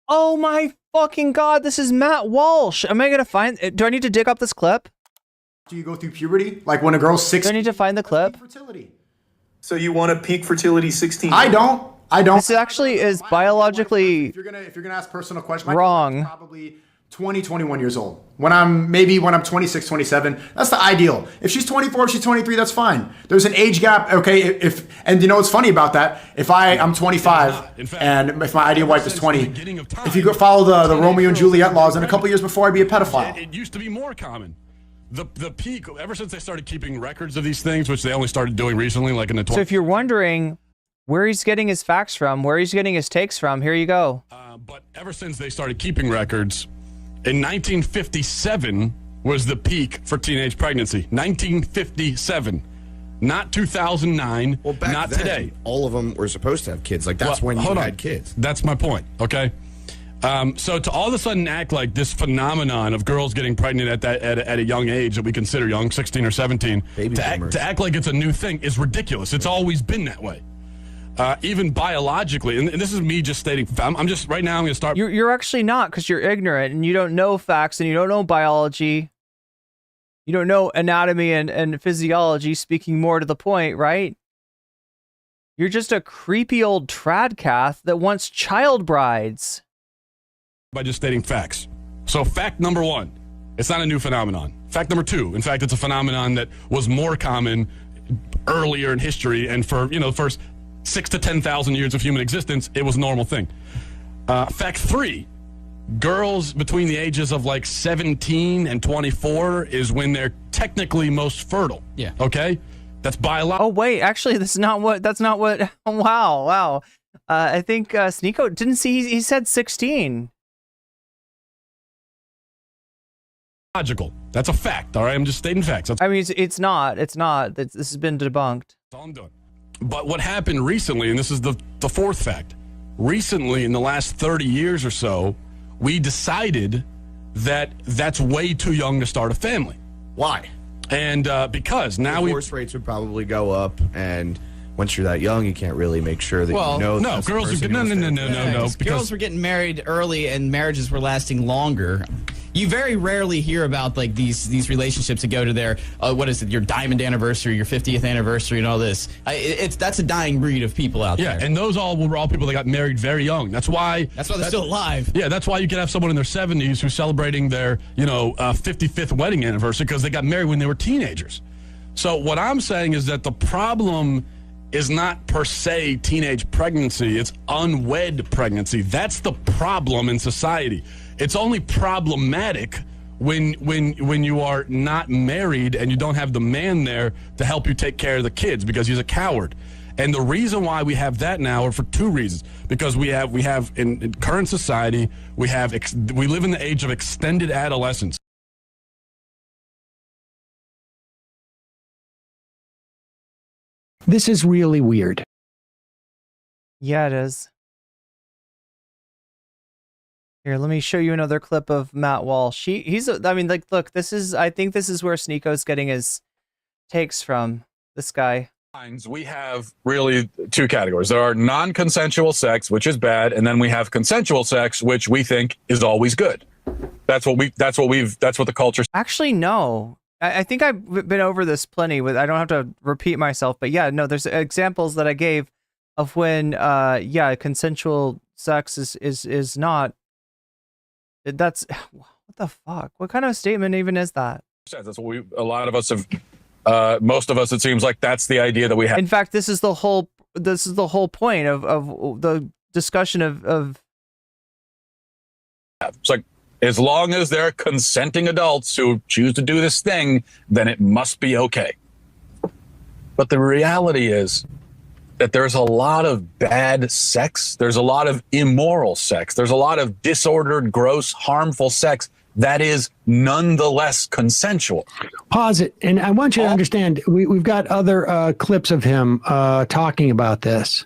Oh my fucking God, this is Matt Walsh. Am I going to find, do I need to dig up this clip? Do you go through puberty? Like when a girl's 16? Do I need to find the clip? Fertility. So you want a peak fertility 16? I don't. I don't. This actually is biologically if you're gonna ask personal questions, my wrong. Probably 20, 21 years old. When I'm 26, 27, that's the ideal. If she's 24, if she's 23, that's fine. There's an age gap. Okay. And you know what's funny about that? If I'm 25 and if my ideal wife is 20, if you go follow the Romeo and Juliet laws, in a couple years before I'd be a pedophile. It used to be more common. The peak, ever since they started keeping records of these things, which they only started doing recently, like in the 20s. So if you're wondering where he's getting his facts from, where he's getting his takes from, here you go. But ever since they started keeping records, in 1957 was the peak for teenage pregnancy. 1957. Not 2009, well, back not then, today. All of them were supposed to have kids. Like, that's when you had kids. That's my point, okay? So to all of a sudden act like this phenomenon of girls getting pregnant at a young age that we consider young, 16 or 17, to act like it's a new thing is ridiculous. It's always been that way. Even biologically, and this is me just stating, I'm just, right now I'm going to start. You're actually not, because you're ignorant and you don't know facts and you don't know biology. You don't know anatomy and physiology, speaking more to the point, right? You're just a creepy old tradcath that wants child brides. By just stating facts. So fact number one, it's not a new phenomenon. Fact number two, in fact, it's a phenomenon that was more common earlier in history, and for, the first 6,000 to 10,000 years of human existence, it was a normal thing. Fact three, girls between the ages of like 17 and 24 is when they're technically most fertile. Yeah. Okay? That's biological. Oh, wait, actually, that's not what, wow. I think Sneako, didn't see, he said 16. Logical. That's a fact, all right? I'm just stating facts. I mean, it's not. This has been debunked. That's all I'm doing. But what happened recently, and this is the fourth fact, recently in the last 30 years or so, we decided that that's way too young to start a family. Why? And because now divorce rates would probably go up, and once you're that young, you can't really make sure that you know. No, girls are no. Girls were getting married early, and marriages were lasting longer. You very rarely hear about like these relationships that go to their your diamond anniversary, your 50th anniversary, and all this. That's a dying breed of people out there. Yeah, and those were all people that got married very young. That's why they're still alive. Yeah, that's why you can have someone in their 70s who's celebrating their 55th wedding anniversary because they got married when they were teenagers. So what I'm saying is that the problem is not per se teenage pregnancy, it's unwed pregnancy. That's the problem in society. It's only problematic when you are not married and you don't have the man there to help you take care of the kids because he's a coward. And the reason why we have that now are for two reasons. Because we have in current society, we live in the age of extended adolescence. This is really weird. Yeah, it is. Here, let me show you another clip of Matt Walsh. I think this is where Sneako's getting his takes from. This guy. We have really two categories. There are non-consensual sex, which is bad, and then we have consensual sex, which we think is always good. That's what the culture. Actually, no. I think I've been over this plenty I don't have to repeat myself, but yeah, no, there's examples that I gave of when, consensual sex is not. That's what the fuck? What kind of statement even is that? That's what a lot of us have. Most of us, it seems like that's the idea that we have. In fact, this is the whole point of the discussion of. It's like, as long as they're consenting adults who choose to do this thing, then it must be okay. But the reality is that there's a lot of bad sex. There's a lot of immoral sex. There's a lot of disordered, gross, harmful sex that is nonetheless consensual. Pause it. And I want you to understand, we've got other clips of him talking about this.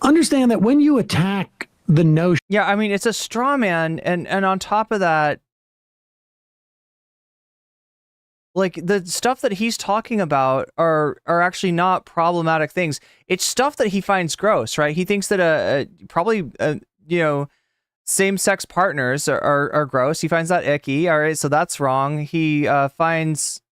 Understand that when you attack the notion. Yeah, I mean, it's a straw man. And on top of that, like the stuff that he's talking about are actually not problematic things. It's stuff that he finds gross, right? He thinks that same-sex partners are gross. He finds that icky. All right, so that's wrong. He finds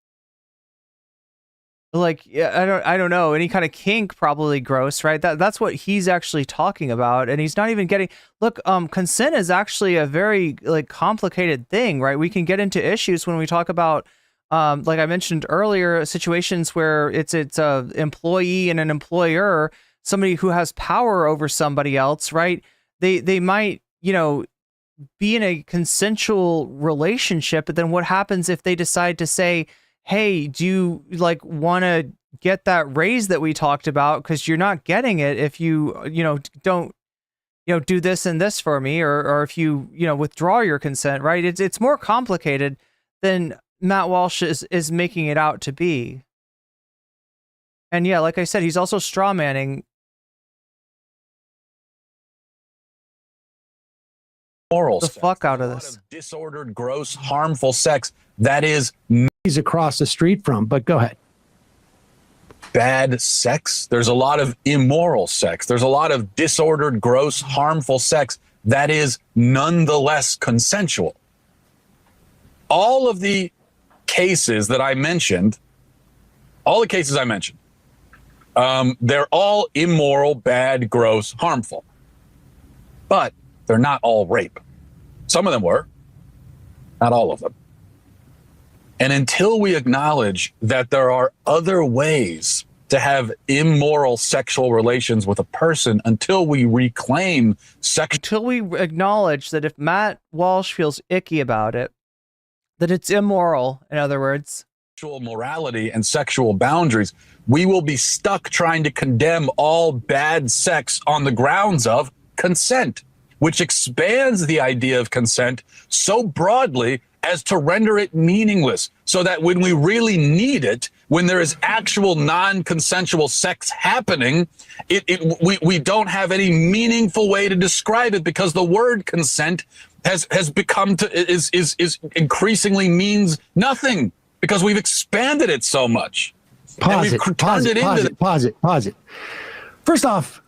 like, yeah, I don't know, any kind of kink, probably gross, right? That's what he's actually talking about, and he's not even getting. Look, consent is actually a very like complicated thing, right? We can get into issues when we talk about, like I mentioned earlier, situations where it's a employee and an employer, somebody who has power over somebody else, right? They might, you know, be in a consensual relationship, but then what happens if they decide to say, hey, do you like want to get that raise that we talked about? Because you're not getting it if you don't, do this and this for me, or if you, withdraw your consent, right? It's more complicated than Matt Walsh is making it out to be. And yeah, like I said, he's also straw manning. Moral the fuck out of this. Disordered, gross, harmful sex. That is he's across the street from, but go ahead. Bad sex. There's a lot of immoral sex. There's a lot of disordered, gross, harmful sex that is nonetheless consensual. All of the cases that I mentioned, they're all immoral, bad, gross, harmful. But they're not all rape. Some of them were, not all of them. And until we acknowledge that there are other ways to have immoral sexual relations with a person, until we reclaim until we acknowledge that if Matt Walsh feels icky about it, that it's immoral, in other words, sexual morality and sexual boundaries, we will be stuck trying to condemn all bad sex on the grounds of consent, which expands the idea of consent so broadly as to render it meaningless, so that when we really need it, when there is actual non-consensual sex happening, we don't have any meaningful way to describe it, because the word consent has become is increasingly means nothing, because we've expanded it so much. Pause it. First off,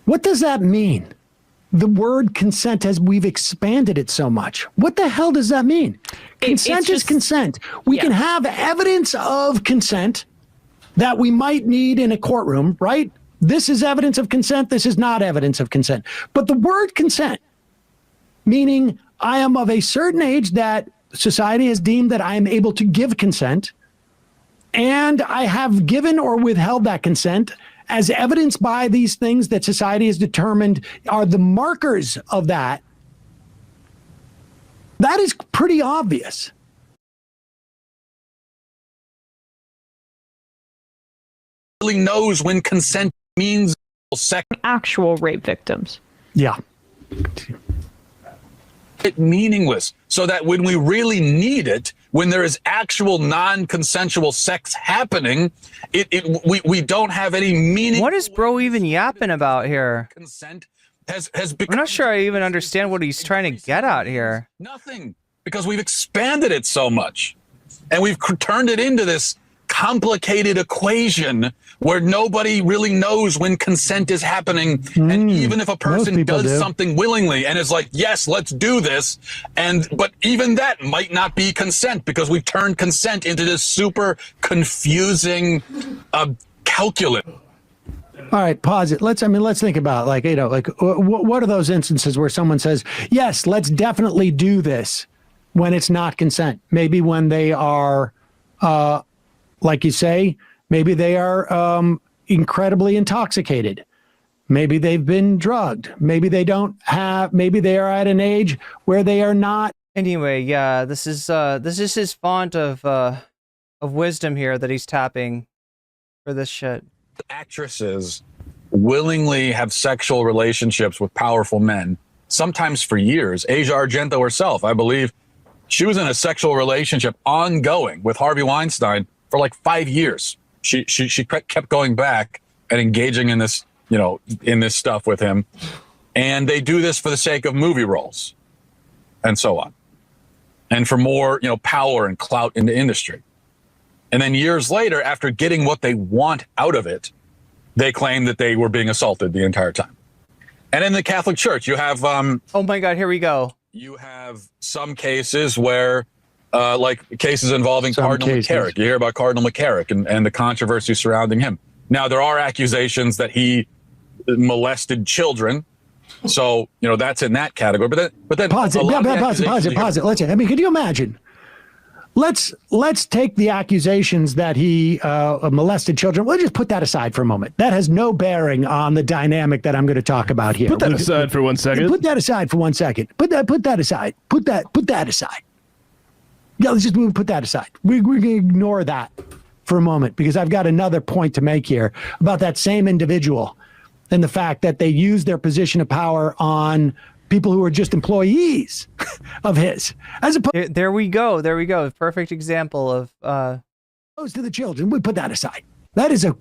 what does that mean? The word consent, as we've expanded it so much. What the hell does that mean? Consent is consent. We can have evidence of consent that we might need in a courtroom, right? This is evidence of consent. This is not evidence of consent. But the word consent, meaning I am of a certain age that society has deemed that I am able to give consent, and I have given or withheld that consent as evidenced by these things that society has determined are the markers of that. That is pretty obvious. Really knows when consent means sex. Actual rape victims. Yeah. It meaningless, so that when we really need it, when there is actual non-consensual sex happening, we don't have any meaning. What is bro even yapping about here? Consent has become. I'm not sure I even understand what he's trying to get at here. Nothing, because we've expanded it so much, and we've turned it into this complicated equation where nobody really knows when consent is happening. And even if a person does something willingly and is like, yes, let's do this, but even that might not be consent, because we've turned consent into this super confusing calculus. All right, pause it. Let's think about what are those instances where someone says, yes, let's definitely do this, when it's not consent? Maybe when they are, like you say, maybe they are incredibly intoxicated. Maybe they've been drugged. Maybe they are at an age where they are not. Anyway, yeah, this is his font of wisdom here that he's tapping for this shit. Actresses willingly have sexual relationships with powerful men, sometimes for years. Asia Argento herself, I believe, she was in a sexual relationship ongoing with Harvey Weinstein for like 5 years. She kept going back and engaging in this, in this stuff with him. And they do this for the sake of movie roles and so on. And for more, power and clout in the industry. And then years later, after getting what they want out of it, they claim that they were being assaulted the entire time. And in the Catholic Church, you have... oh my God, here we go. You have some cases where like cases involving Cardinal McCarrick. You hear about Cardinal McCarrick and the controversy surrounding him. Now, there are accusations that he molested children. So, that's in that category. But then pause it. Pause it. Let's. I mean, can you imagine? Let's take the accusations that he molested children. We'll just put that aside for a moment. That has no bearing on the dynamic that I'm going to talk about here. Put that aside for 1 second. Put that aside for 1 second. Put that aside. Put that aside. Yeah, let's just put that aside. We're going to ignore that for a moment because I've got another point to make here about that same individual and the fact that they use their position of power on people who are just employees of his. As opposed, there we go. Perfect example of opposed to the children. We put that aside. That is a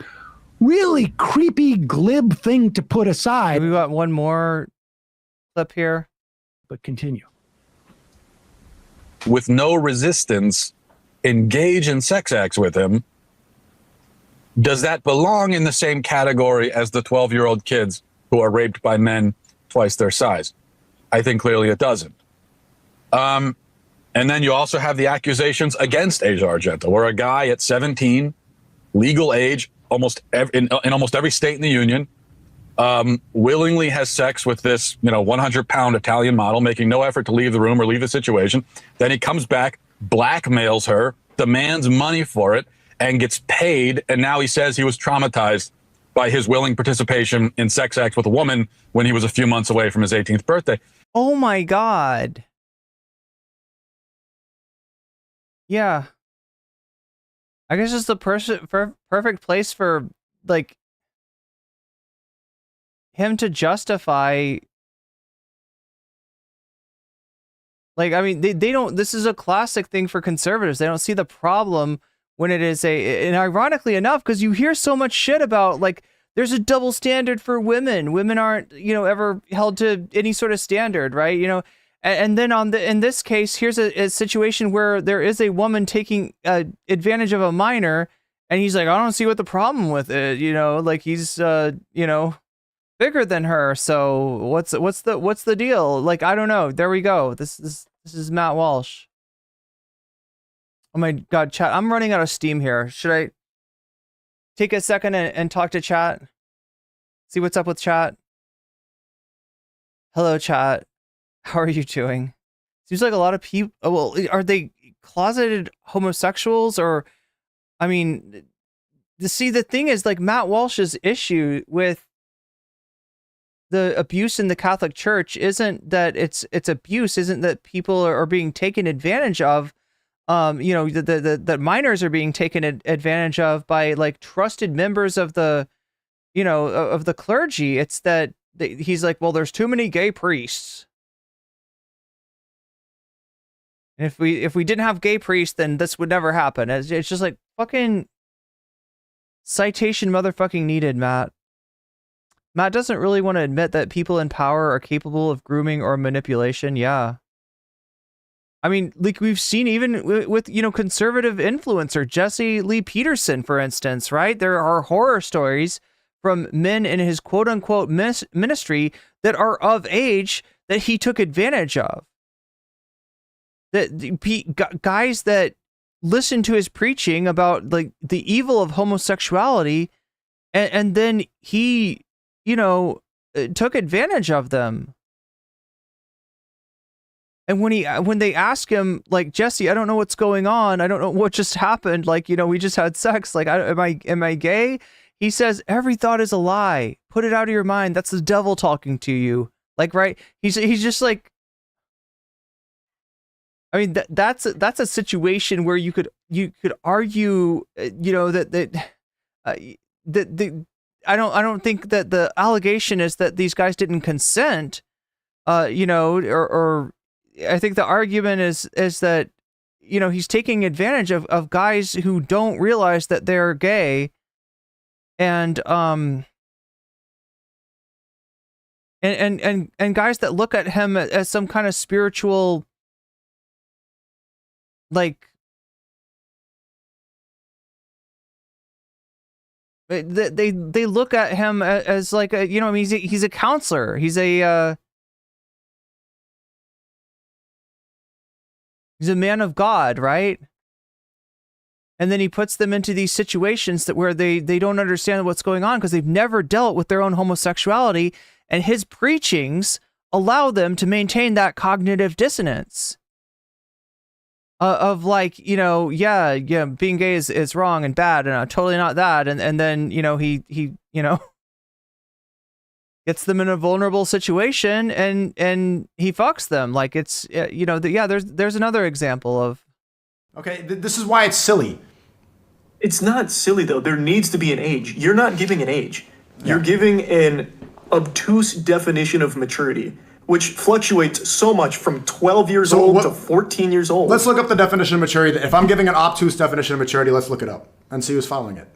really creepy, glib thing to put aside. We got one more clip here, but continue. With no resistance, engage in sex acts with him. Does that belong in the same category as the 12-year-old kids who are raped by men twice their size? I think clearly it doesn't. And then you also have the accusations against Asia Argento, where a guy at 17, legal age, in almost every state in the union, willingly has sex with this 100-pound Italian model, making no effort to leave the room or leave the situation. Then he comes back, blackmails her, demands money for it, and gets paid. And now he says he was traumatized by his willing participation in sex acts with a woman when he was a few months away from his 18th birthday. Oh my God. Yeah. I guess it's the perfect place for like him to justify. Like, I mean, they don't, this is a classic thing for conservatives. They don't see the problem when it is and ironically enough, because you hear so much shit about like, there's a double standard for women. Women aren't, ever held to any sort of standard, right? And then in this case, here's a situation where there is a woman taking advantage of a minor, and he's like, I don't see what the problem with it, like he's, bigger than her. So what's the deal? Like, I don't know. There we go. This is Matt Walsh. Oh my God, chat. I'm running out of steam here. Should I take a second and talk to chat? See what's up with chat? Hello, chat. How are you doing? Seems like a lot of people. Well, are they closeted homosexuals or? I mean, see, the thing is, like, Matt Walsh's issue with the abuse in the Catholic Church isn't that it's abuse, isn't that people are being taken advantage of. That minors are being taken advantage of by like trusted members of the, of the clergy. It's that he's like, well, there's too many gay priests. And if we didn't have gay priests, then this would never happen. It's just like fucking citation motherfucking needed, Matt. Matt doesn't really want to admit that people in power are capable of grooming or manipulation. Yeah. I mean, like we've seen even with conservative influencer Jesse Lee Peterson, for instance, right? There are horror stories from men in his quote unquote ministry that are of age that he took advantage of. That guys that listen to his preaching about like the evil of homosexuality, and then he, took advantage of them. And when they ask him, like, Jesse, I don't know what's going on. I don't know what just happened. Like, we just had sex. Like, am I gay? He says, every thought is a lie. Put it out of your mind. That's the devil talking to you. Like, right? He's just like, I mean, that's a situation where you could argue, that I don't think that the allegation is that these guys didn't consent, or I think the argument is that, he's taking advantage of guys who don't realize that they're gay, and guys that look at him as some kind of spiritual, like, they look at him as like a, he's a counselor. He's a He's a man of God, right? And then he puts them into these situations that where they don't understand what's going on because they've never dealt with their own homosexuality, and his preachings allow them to maintain that cognitive dissonance of like, you know, yeah, being gay is wrong and bad, and totally not that, and then, you know, he you know, gets them in a vulnerable situation and he fucks them. Like, it's, you know, there's another example of. Okay, this is why it's silly. It's not silly though. There needs to be an age. You're not giving an age. You're giving an obtuse definition of maturity, which fluctuates so much from 12 years old to 14 years old. Let's look up the definition of maturity. If I'm giving an obtuse definition of maturity, let's look it up and see who's following it.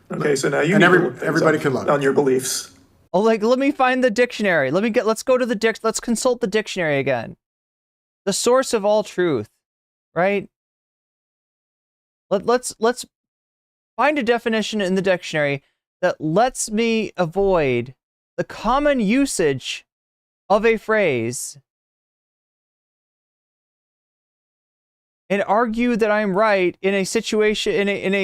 Okay, so now you and need to look things everybody up can look on your beliefs. Oh, like, let me find the dictionary. Let's go to the let's consult the dictionary again. The source of all truth, right? Let's find a definition in the dictionary that lets me avoid the common usage of a phrase and argue that I'm right in a situation, in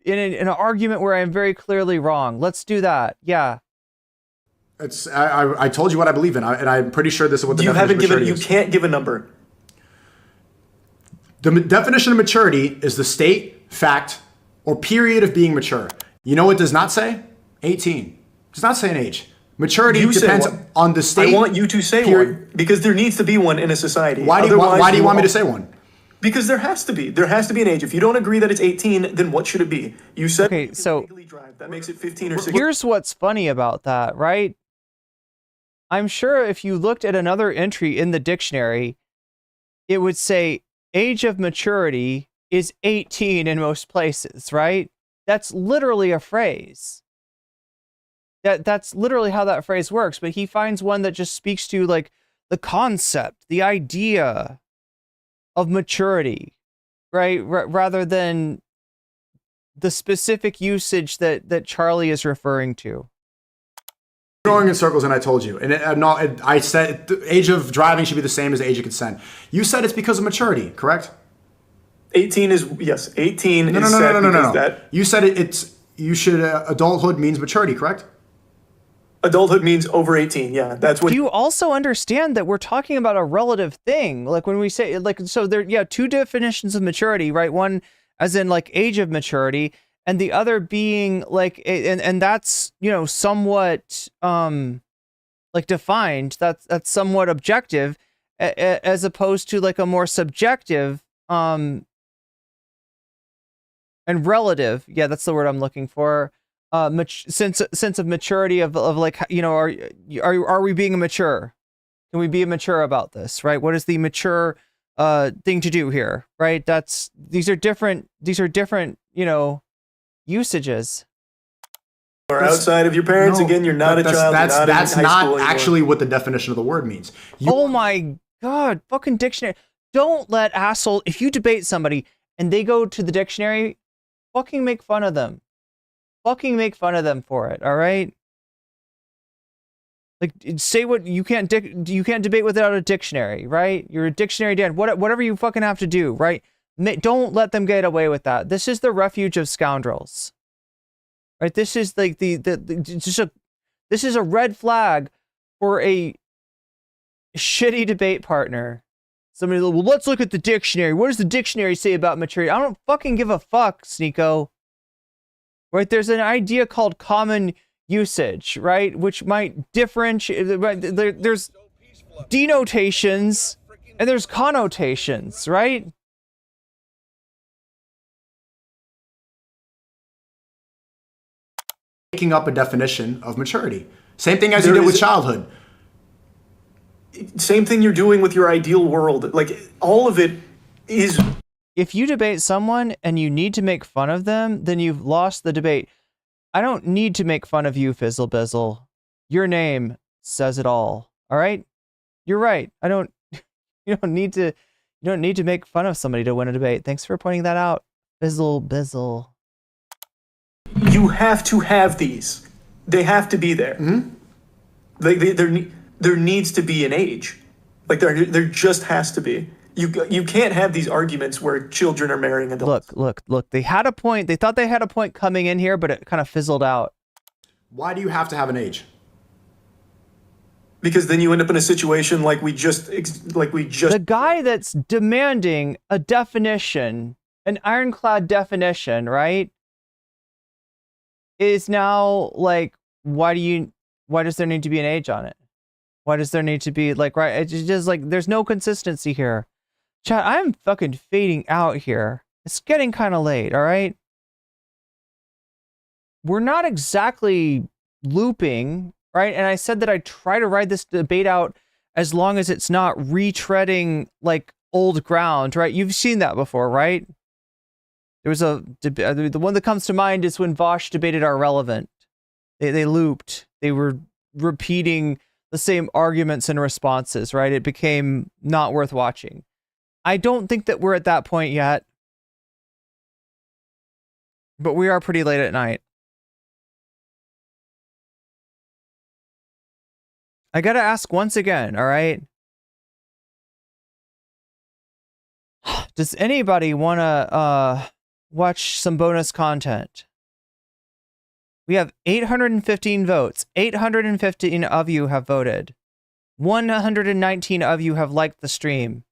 an argument where I'm very clearly wrong. Let's do that. Yeah. I told you what I believe in, and I'm pretty sure this is what the definition of maturity is. You can't give a number. The definition of maturity is the state, fact, or period of being mature. You know what it does not say? 18. It does not say an age. Maturity depends on the state. I want you to say one, because there needs to be one in a society. Why do you want me to say one? Because there has to be. There has to be an age. If you don't agree that it's 18, then what should it be? You said okay, so legally drive. That makes it 15 or 16. Here's what's funny about that, right? I'm sure if you looked at another entry in the dictionary, it would say age of maturity is 18 in most places, right? That's literally a phrase. That's literally how that phrase works, but he finds one that just speaks to like the concept, the idea of maturity, right? Rather than the specific usage that Charlie is referring to. Going in circles, and I told you, and I said the age of driving should be the same as the age of consent. You said it's because of maturity, correct? 18 is, yes, 18 no, is no, set no, no, because no. that... You said adulthood means maturity, correct? Adulthood means over 18, yeah. That's what... Do you also understand that we're talking about a relative thing? Like when we say, like, so there, yeah, two definitions of maturity, right? One as in like age of maturity, and the other being like, and that's, you know, somewhat like defined, that's somewhat objective, as opposed to like a more subjective and relative, yeah, that's the word I'm looking for, sense of maturity of like, you know, are we being mature? Can we be mature about this, right? What is the mature thing to do here, right? These are different, you know, usages. Or outside of your parents, again, you're not a child. That's not actually what the definition of the word means. Oh my God, fucking dictionary. Don't let asshole, if you debate somebody and they go to the dictionary, fucking make fun of them. Fucking make fun of them for it, all right? Like, say what you can't debate without a dictionary, right? You're a dictionary Dan. Whatever you fucking have to do, right? Don't let them get away with that. This is the refuge of scoundrels, right? This is like this is a red flag for a shitty debate partner. Somebody, well, let's look at the dictionary. What does the dictionary say about maturity? I don't fucking give a fuck, Sneako. Right? There's an idea called common usage, right? Which might differentiate. There's denotations and there's connotations, right? Making up a definition of maturity. Same thing as you did with childhood. Same thing you're doing with your ideal world. Like, all of it is... If you debate someone and you need to make fun of them, then you've lost the debate. I don't need to make fun of you, Fizzle Bizzle. Your name says it all. All right? You're right. You don't need to make fun of somebody to win a debate. Thanks for pointing that out, Fizzle Bizzle. You have to have these. They have to be there. Mm-hmm. There needs to be an age. Like, there just has to be. You can't have these arguments where children are marrying adults. Look. They had a point. They thought they had a point coming in here, but it kind of fizzled out. Why do you have to have an age? Because then you end up in a situation like we just. The guy that's demanding a definition, an ironclad definition, right, is now like, why does there need to be an age on it? Why does there need to be like, right? It's just like, there's no consistency here. Chat, I'm fucking fading out here. It's getting kind of late, all right? We're not exactly looping, right? And I said that I try to ride this debate out as long as it's not retreading like old ground, right? You've seen that before, right? There was the one that comes to mind is when Vosh debated our relevant. They looped. They were repeating the same arguments and responses, right? It became not worth watching. I don't think that we're at that point yet, but we are pretty late at night. I gotta ask once again, all right? Does anybody want to watch some bonus content? We have 815 votes. 815 of you have voted. 119 of you have liked the stream.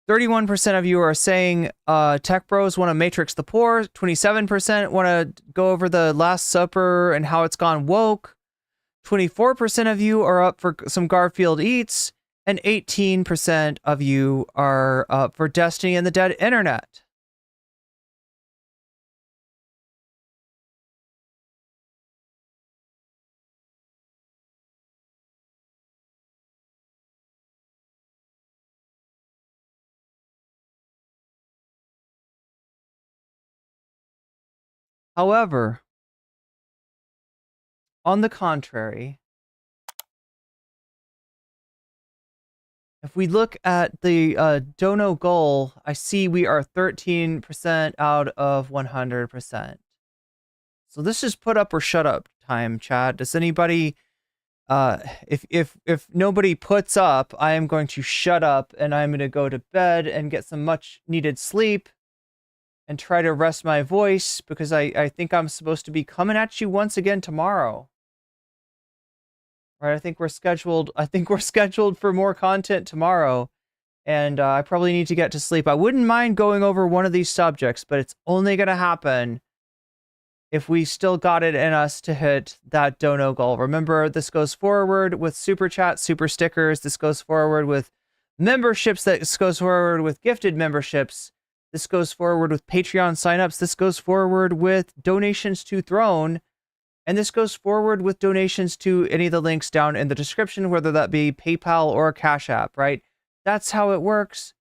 31% of you are saying tech bros want to matrix the poor. 27% want to go over the Last Supper and how it's gone woke. 24% of you are up for some Garfield Eats. And 18% of you are up for Destiny and the Dead Internet. However, on the contrary, if we look at the dono goal, I see we are 13% out of 100%. So this is put up or shut up time, chat. Does anybody, if nobody puts up, I am going to shut up and I'm going to go to bed and get some much needed sleep and try to rest my voice because I think I'm supposed to be coming at you once again tomorrow. Right, I think we're scheduled for more content tomorrow, and I probably need to get to sleep. I wouldn't mind going over one of these subjects, but it's only going to happen if we still got it in us to hit that dono goal. Remember, this goes forward with super chat, super stickers. This goes forward with memberships. This goes forward with gifted memberships. This goes forward with Patreon signups. This goes forward with donations to Throne. And this goes forward with donations to any of the links down in the description, whether that be PayPal or CashApp, right? That's how it works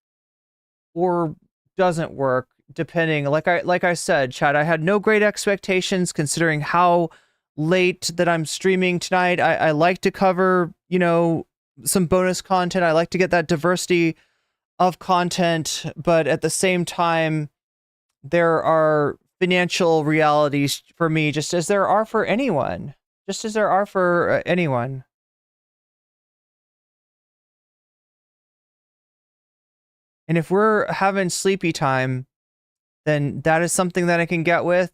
or doesn't work, depending. Like I said, chat, I had no great expectations considering how late that I'm streaming tonight. I like to cover, some bonus content. I like to get that diversity of content, but at the same time, there are financial realities for me, just as there are for anyone. Just as there are for anyone. And if we're having sleepy time, then that is something that I can get with.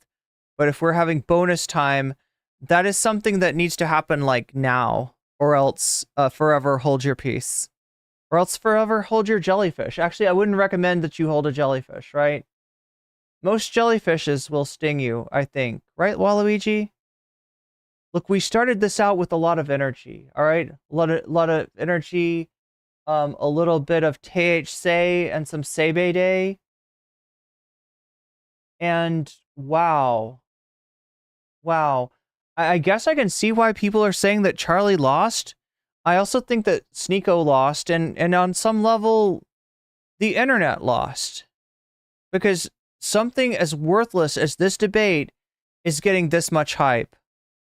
But if we're having bonus time, that is something that needs to happen like now, or else forever hold your peace. Or else forever hold your jellyfish. Actually, I wouldn't recommend that you hold a jellyfish, right? Most jellyfishes will sting you, I think. Right, Waluigi? Look, we started this out with a lot of energy, all right? A lot of energy, a little bit of THC and some Sebe Day. And wow. I guess I can see why people are saying that Charlie lost. I also think that Sneako lost, and on some level, the internet lost. Because something as worthless as this debate is getting this much hype.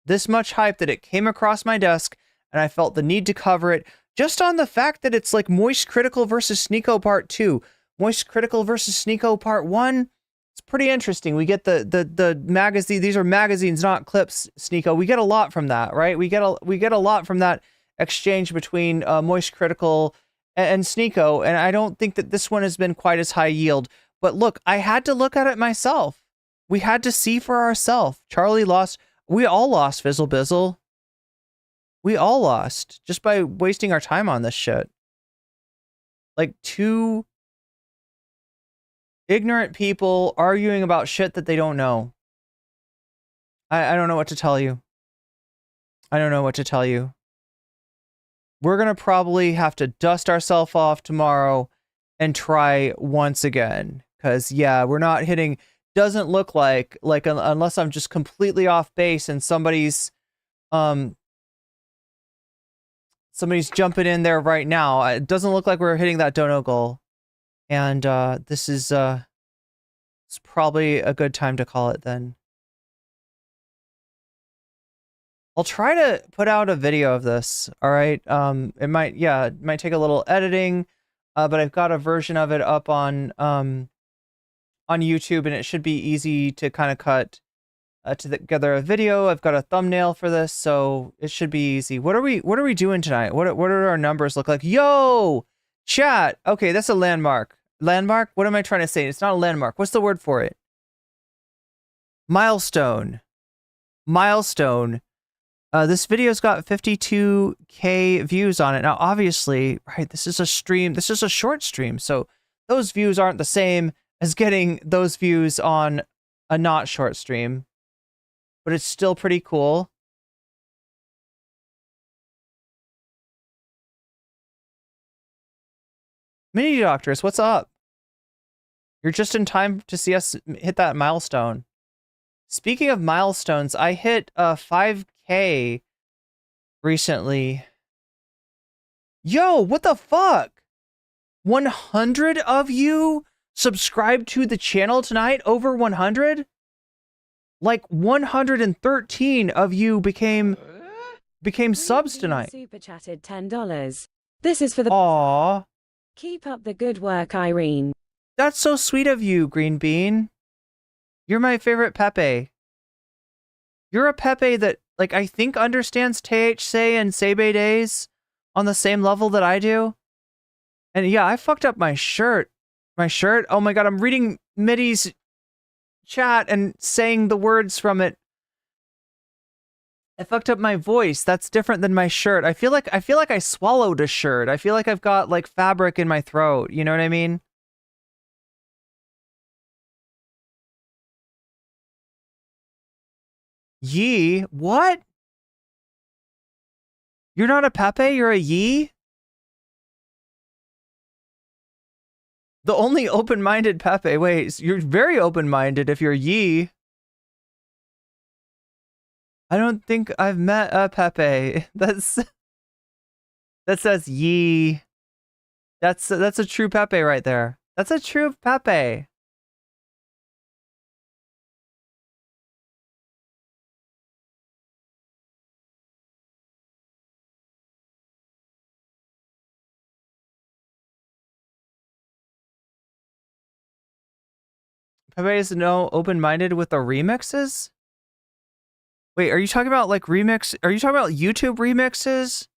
This much hype that it came across my desk, and I felt the need to cover it, just on the fact that it's like MoistCr1TiKaL versus Sneako Part 2. MoistCr1TiKaL versus Sneako Part 1. It's pretty interesting. We get the magazine. These are magazines, not clips, Sneako. We get a lot from that, right? We get a lot from that. exchange between MoistCr1TiKaL and Sneako, and I don't think that this one has been quite as high yield. But look, I had to look at it myself. We had to see for ourselves. Charlie lost. We all lost, Fizzle Bizzle. We all lost just by wasting our time on this shit. Like, two ignorant people arguing about shit that they don't know. I don't know what to tell you. I don't know what to tell you. We're going to probably have to dust ourselves off tomorrow and try once again. Because, yeah, we're not hitting... Doesn't look like unless I'm just completely off base and somebody's jumping in there right now. It doesn't look like we're hitting that dono goal. And this is it's probably a good time to call it then. I'll try to put out a video of this, all right? It might take a little editing, but I've got a version of it up on YouTube, and it should be easy to kind of cut together a video. I've got a thumbnail for this, so it should be easy. What are we doing tonight? What do our numbers look like? Yo, chat. Okay, that's a landmark. Landmark? What am I trying to say? It's not a landmark. What's the word for it? Milestone. Milestone. This video's got 52K views on it. Now, obviously, right, this is a stream. This is a short stream, so those views aren't the same as getting those views on a not short stream. But it's still pretty cool. Mini Doctors, what's up? You're just in time to see us hit that milestone. Speaking of milestones, I hit 5K recently. Yo, what the fuck? 100 of you subscribed to the channel tonight? Over 100? Like 113 of you became subs tonight. Super chatted $10. This is for the... Aww. Keep up the good work, Irene. That's so sweet of you, Green Bean. You're my favorite Pepe. You're a Pepe that, like, I think understands THC and Sebe days on the same level that I do. And yeah, I fucked up my shirt. My shirt? Oh my god, I'm reading Mitty's chat and saying the words from it. I fucked up my voice. That's different than my shirt. I feel like I swallowed a shirt. I feel like I've got like fabric in my throat. You know what I mean? Yee? What? You're not a Pepe, you're a Yee? The only open-minded Pepe. Wait, you're very open-minded if you're Yee. I don't think I've met a Pepe. That says Yee. That's a true Pepe right there. That's a true Pepe. Pepe is no open-minded with the remixes? Wait, are you talking about like remix? Are you talking about YouTube remixes?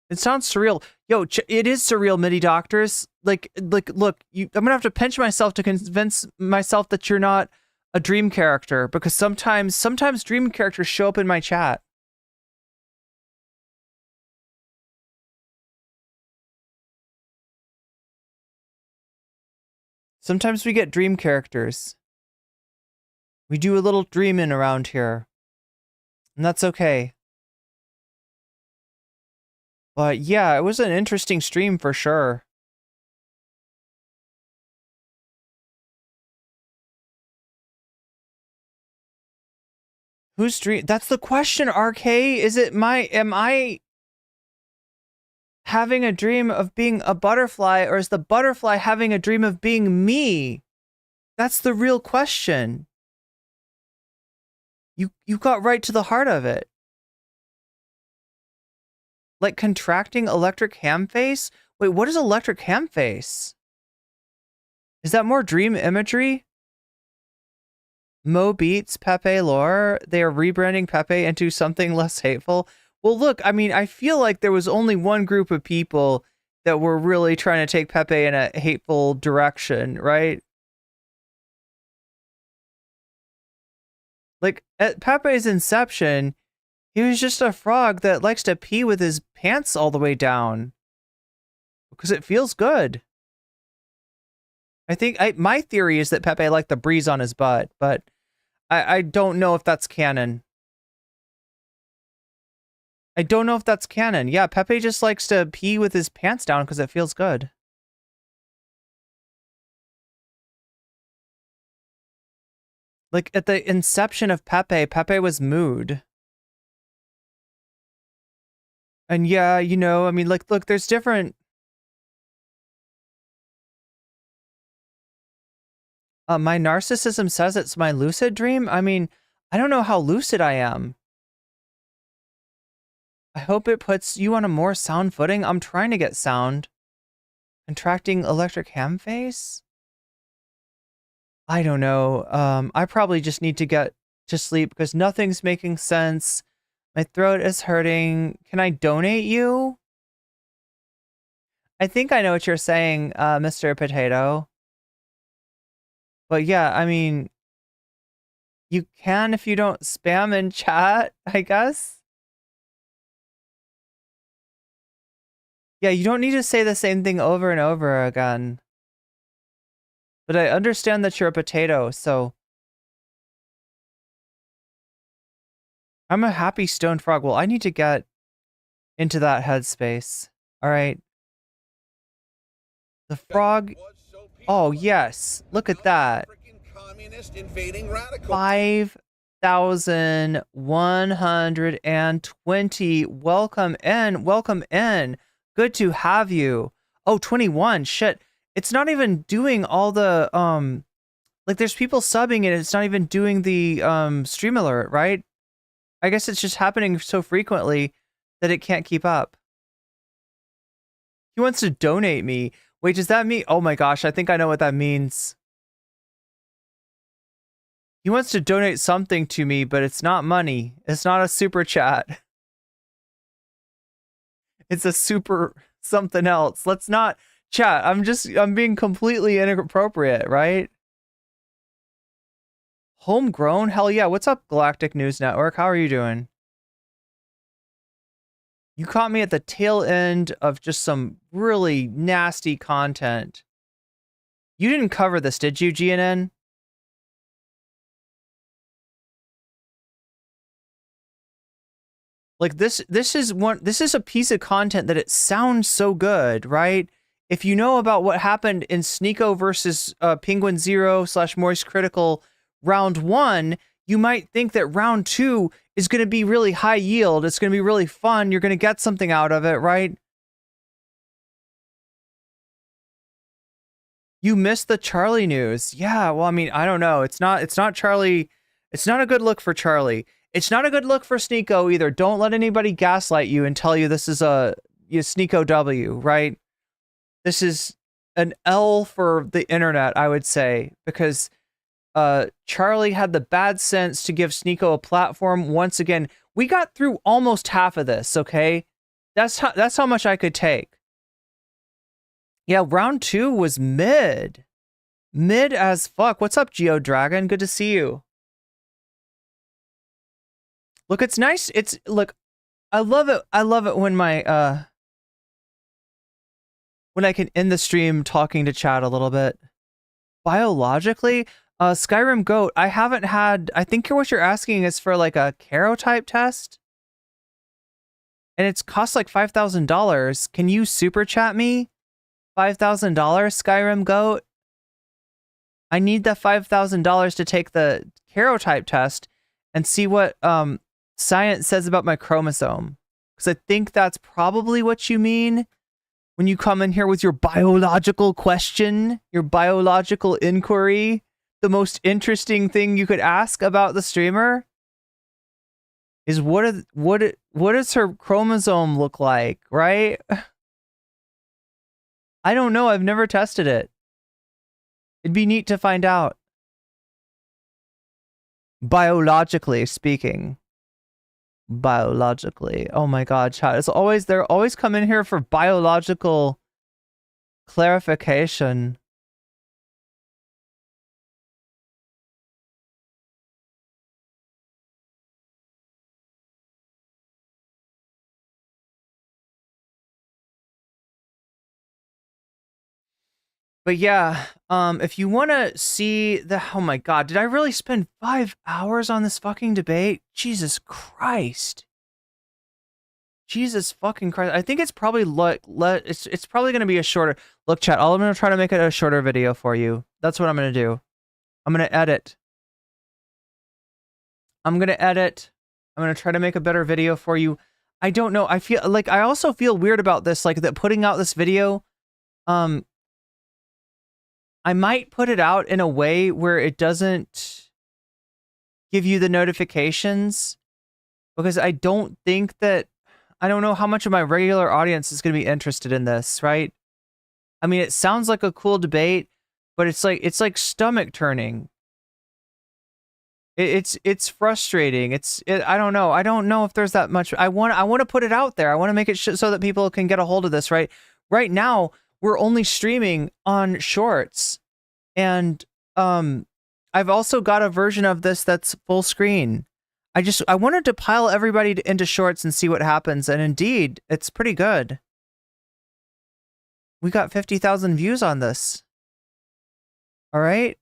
It sounds surreal. Yo, it is surreal, MIDI Doctors. Like, look, I'm gonna have to pinch myself to convince myself that you're not a dream character, because sometimes dream characters show up in my chat. Sometimes we get dream characters. We do a little dreaming around here. And that's okay. But yeah, it was an interesting stream for sure. Who's dream? That's the question, RK. Am I having a dream of being a butterfly, or is the butterfly having a dream of being me? That's the real question. You got right to the heart of it. Like contracting electric ham face? Wait, what is electric ham face? Is that more dream imagery? Mo Beats, Pepe lore. They are rebranding Pepe into something less hateful. Well, look, I mean, I feel like there was only one group of people that were really trying to take Pepe in a hateful direction, right? Like, at Pepe's inception, he was just a frog that likes to pee with his pants all the way down. Because it feels good. I think, my theory is that Pepe liked the breeze on his butt, but I don't know if that's canon. I don't know if that's canon. Yeah, Pepe just likes to pee with his pants down because it feels good. Like, at the inception of Pepe, Pepe was mood. And yeah, you know, I mean, like, look, there's different... my narcissism says it's my lucid dream. I mean, I don't know how lucid I am. I hope it puts you on a more sound footing. I'm trying to get sound. Contracting electric ham face? I don't know. I probably just need to get to sleep because nothing's making sense. My throat is hurting. Can I donate you? I think I know what you're saying, Mr. Potato. But yeah, I mean, you can if you don't spam in chat, I guess. Yeah, you don't need to say the same thing over and over again. But I understand that you're a potato, so... I'm a happy stone frog. Well, I need to get into that headspace. Alright. The frog... Oh, yes. Look at that. 5,120. Welcome in. Welcome in. Good to have you. Oh, 21. Shit. It's not even doing all the, like there's people subbing and it's not even doing the, stream alert, right? I guess it's just happening so frequently that it can't keep up. He wants to donate me. Wait, does that mean, oh my gosh, I think I know what that means. He wants to donate something to me, but it's not money. It's not a super chat. It's a super something else. Let's not chat. I'm being completely inappropriate, right? Homegrown? Hell yeah. What's up, Galactic News Network? How are you doing? You caught me at the tail end of just some really nasty content. You didn't cover this, did you, GNN? Like this is a piece of content that it sounds so good, right? If you know about what happened in Sneako versus Penguinz0 / MoistCr1TiKaL round 1, you might think that round 2 is going to be really high yield. It's going to be really fun. You're going to get something out of it, right? You missed the Charlie news. Yeah, well, I mean, I don't know. It's not Charlie. It's not a good look for Charlie. It's not a good look for Sneako either. Don't let anybody gaslight you and tell you this is a Sneako W, right? This is an L for the internet, I would say, because Charlie had the bad sense to give Sneako a platform. Once again, we got through almost half of this, okay? That's how much I could take. Yeah, round 2 was mid. Mid as fuck. What's up, Geo Dragon? Good to see you. Look, it's nice. Look, I love it. I love it when my when I can end the stream talking to chat a little bit. Biologically, Skyrim Goat, I haven't had, I think what you're asking is for like a karyotype test. And it's cost like $5,000. Can you super chat me? $5,000, Skyrim Goat? I need the $5,000 to take the karyotype test and see what science says about my chromosome. Because I think that's probably what you mean when you come in here with your biological question, your biological inquiry, the most interesting thing you could ask about the streamer is what does her chromosome look like, right? I don't know. I've never tested it. It'd be neat to find out. Biologically speaking. Biologically. Oh my god, chat. It's always, they're always come in here for biological clarification. But yeah, if you want to see the, oh my god, did I really spend 5 hours on this fucking debate? Jesus Christ. Jesus fucking Christ. I think it's probably it's probably going to be a shorter. Look, chat, I'm going to try to make it a shorter video for you. That's what I'm going to do. I'm going to edit. I'm going to edit. I'm going to try to make a better video for you. I don't know. I feel like, I also feel weird about this, like that putting out this video, I might put it out in a way where it doesn't give you the notifications, because I don't think that, I don't know how much of my regular audience is going to be interested in this, right? I mean, it sounds like a cool debate, but it's like stomach turning. It's frustrating. I don't know. I don't know if there's that much. I want to put it out there. I want to make it so that people can get a hold of this, right? Right now, we're only streaming on Shorts, and I've also got a version of this that's full screen. I wanted to pile everybody into Shorts and see what happens, and indeed, it's pretty good. We got 50,000 views on this. All right?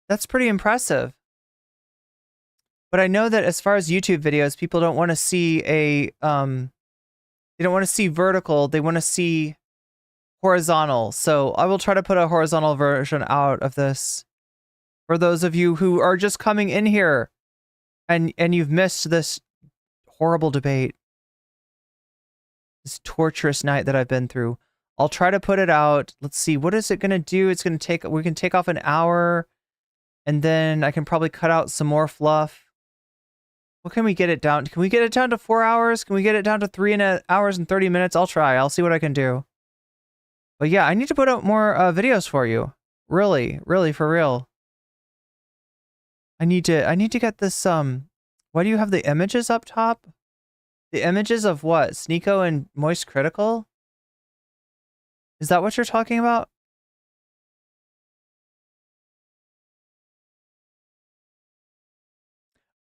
That's pretty impressive. But I know that as far as YouTube videos, people don't want to see they don't want to see vertical, they want to see horizontal. So I will try to put a horizontal version out of this for those of you who are just coming in here and you've missed this horrible debate, this torturous night that I've been through. I'll try to put it out. Let's see, what is it going to do? It's going to take, we can take off an hour, and then I can probably cut out some more fluff. What can we get it down? Can we get it down to 4 hours? Can we get it down to 3 hours and 30 minutes? I'll try. I'll see what I can do. But yeah, I need to put out more videos for you. Really, really, for real. I need to get this, why do you have the images up top? The images of what? Sneako and MoistCr1TiKaL? Is that what you're talking about?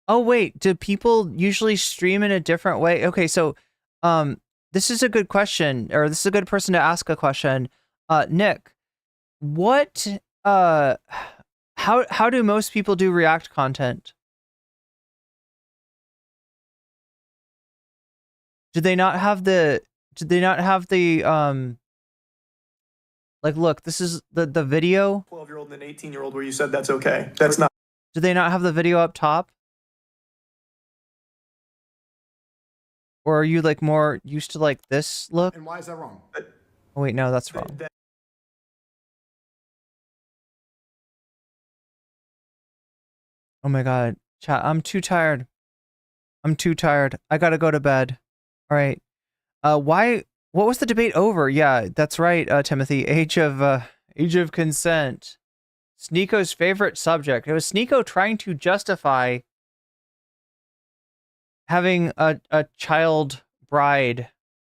Oh wait, do people usually stream in a different way? Okay, so this is a good question, or this is a good person to ask a question. Nick, what how do most people do React content? Do they not have the like, look, this is the video. 12-year-old and an 18-year-old where you said that's okay. That's not. Do they not have the video up top? Or are you like more used to like this look? And why is that wrong? Oh wait, no, that's wrong. Oh my god, chat, I'm too tired. I'm too tired. I gotta go to bed. All right. What was the debate over? Yeah, that's right, Timothy. Age of consent. Sneako's favorite subject. It was Sneako trying to justify having a child bride,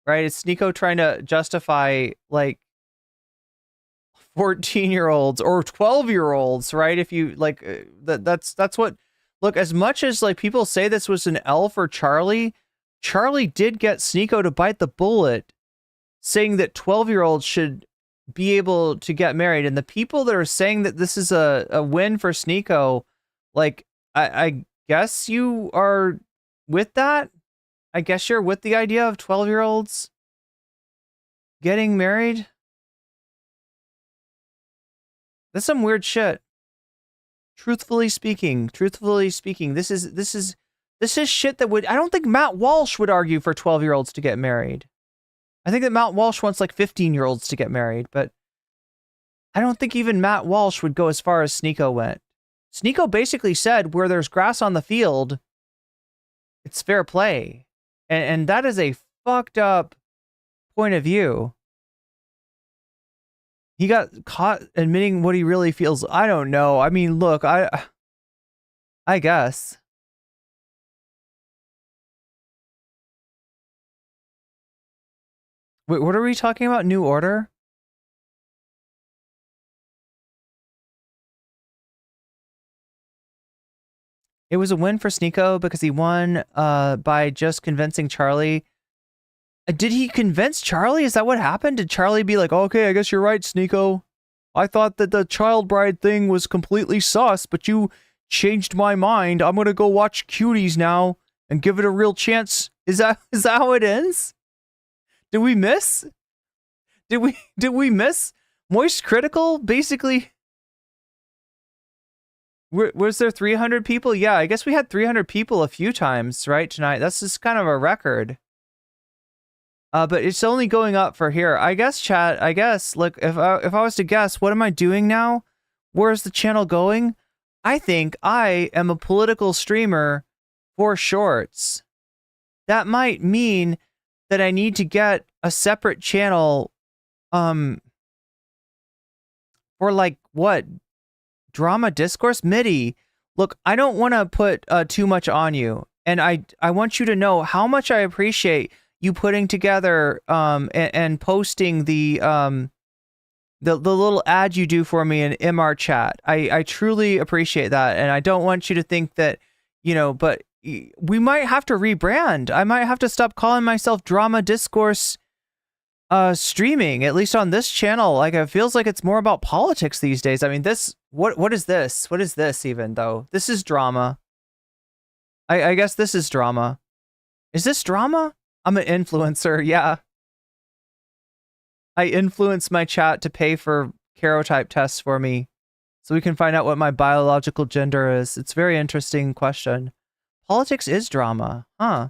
right? It's Sneako trying to justify like 14-year-olds or 12-year-olds, right? If you like, that's what. Look, as much as like people say this was an L for Charlie, Charlie did get Sneako to bite the bullet, saying that 12-year-olds should be able to get married. And the people that are saying that this is a win for Sneako, like, I guess you are with that. I guess you're with the idea of 12-year-olds getting married. That's some weird shit. Truthfully speaking, this is shit that would, I don't think Matt Walsh would argue for 12-year-olds to get married. I think that Matt Walsh wants like 15-year-olds to get married, but I don't think even Matt Walsh would go as far as Sneako went. Sneako basically said, where there's grass on the field, it's fair play. And that is a fucked up point of view. He got caught admitting what he really feels. I don't know. I mean, look, I guess. Wait, what are we talking about? New Order? It was a win for Sneako because he won by just convincing Charlie. Did he convince Charlie? Is that what happened? Did Charlie be like, okay, I guess you're right, Sneako. I thought that the child bride thing was completely sus, but you changed my mind. I'm gonna go watch Cuties now and give it a real chance. Is that how it ends? Did we miss? Did we miss? MoistCr1TiKaL basically. Was there 300 people? Yeah, I guess we had 300 people a few times, right, tonight. That's just kind of a record. But it's only going up for here. I guess, chat, look, if I was to guess, what am I doing now? Where's the channel going? I think I am a political streamer for shorts. That might mean that I need to get a separate channel, for like, what? Drama discourse? MIDI. Look, I don't want to put too much on you. And I want you to know how much I appreciate you putting together and posting the little ad you do for me in MR chat. I truly appreciate that, and I don't want you to think that, you know, but we might have to rebrand. I might have to stop calling myself Drama Discourse streaming, at least on this channel. Like, it feels like it's more about politics these days. I mean, this what is this? What is this even though? This is drama. I guess this is drama. Is this drama? I'm an influencer, yeah. I influence my chat to pay for karyotype tests for me so we can find out what my biological gender is. It's a very interesting question. Politics is drama, huh?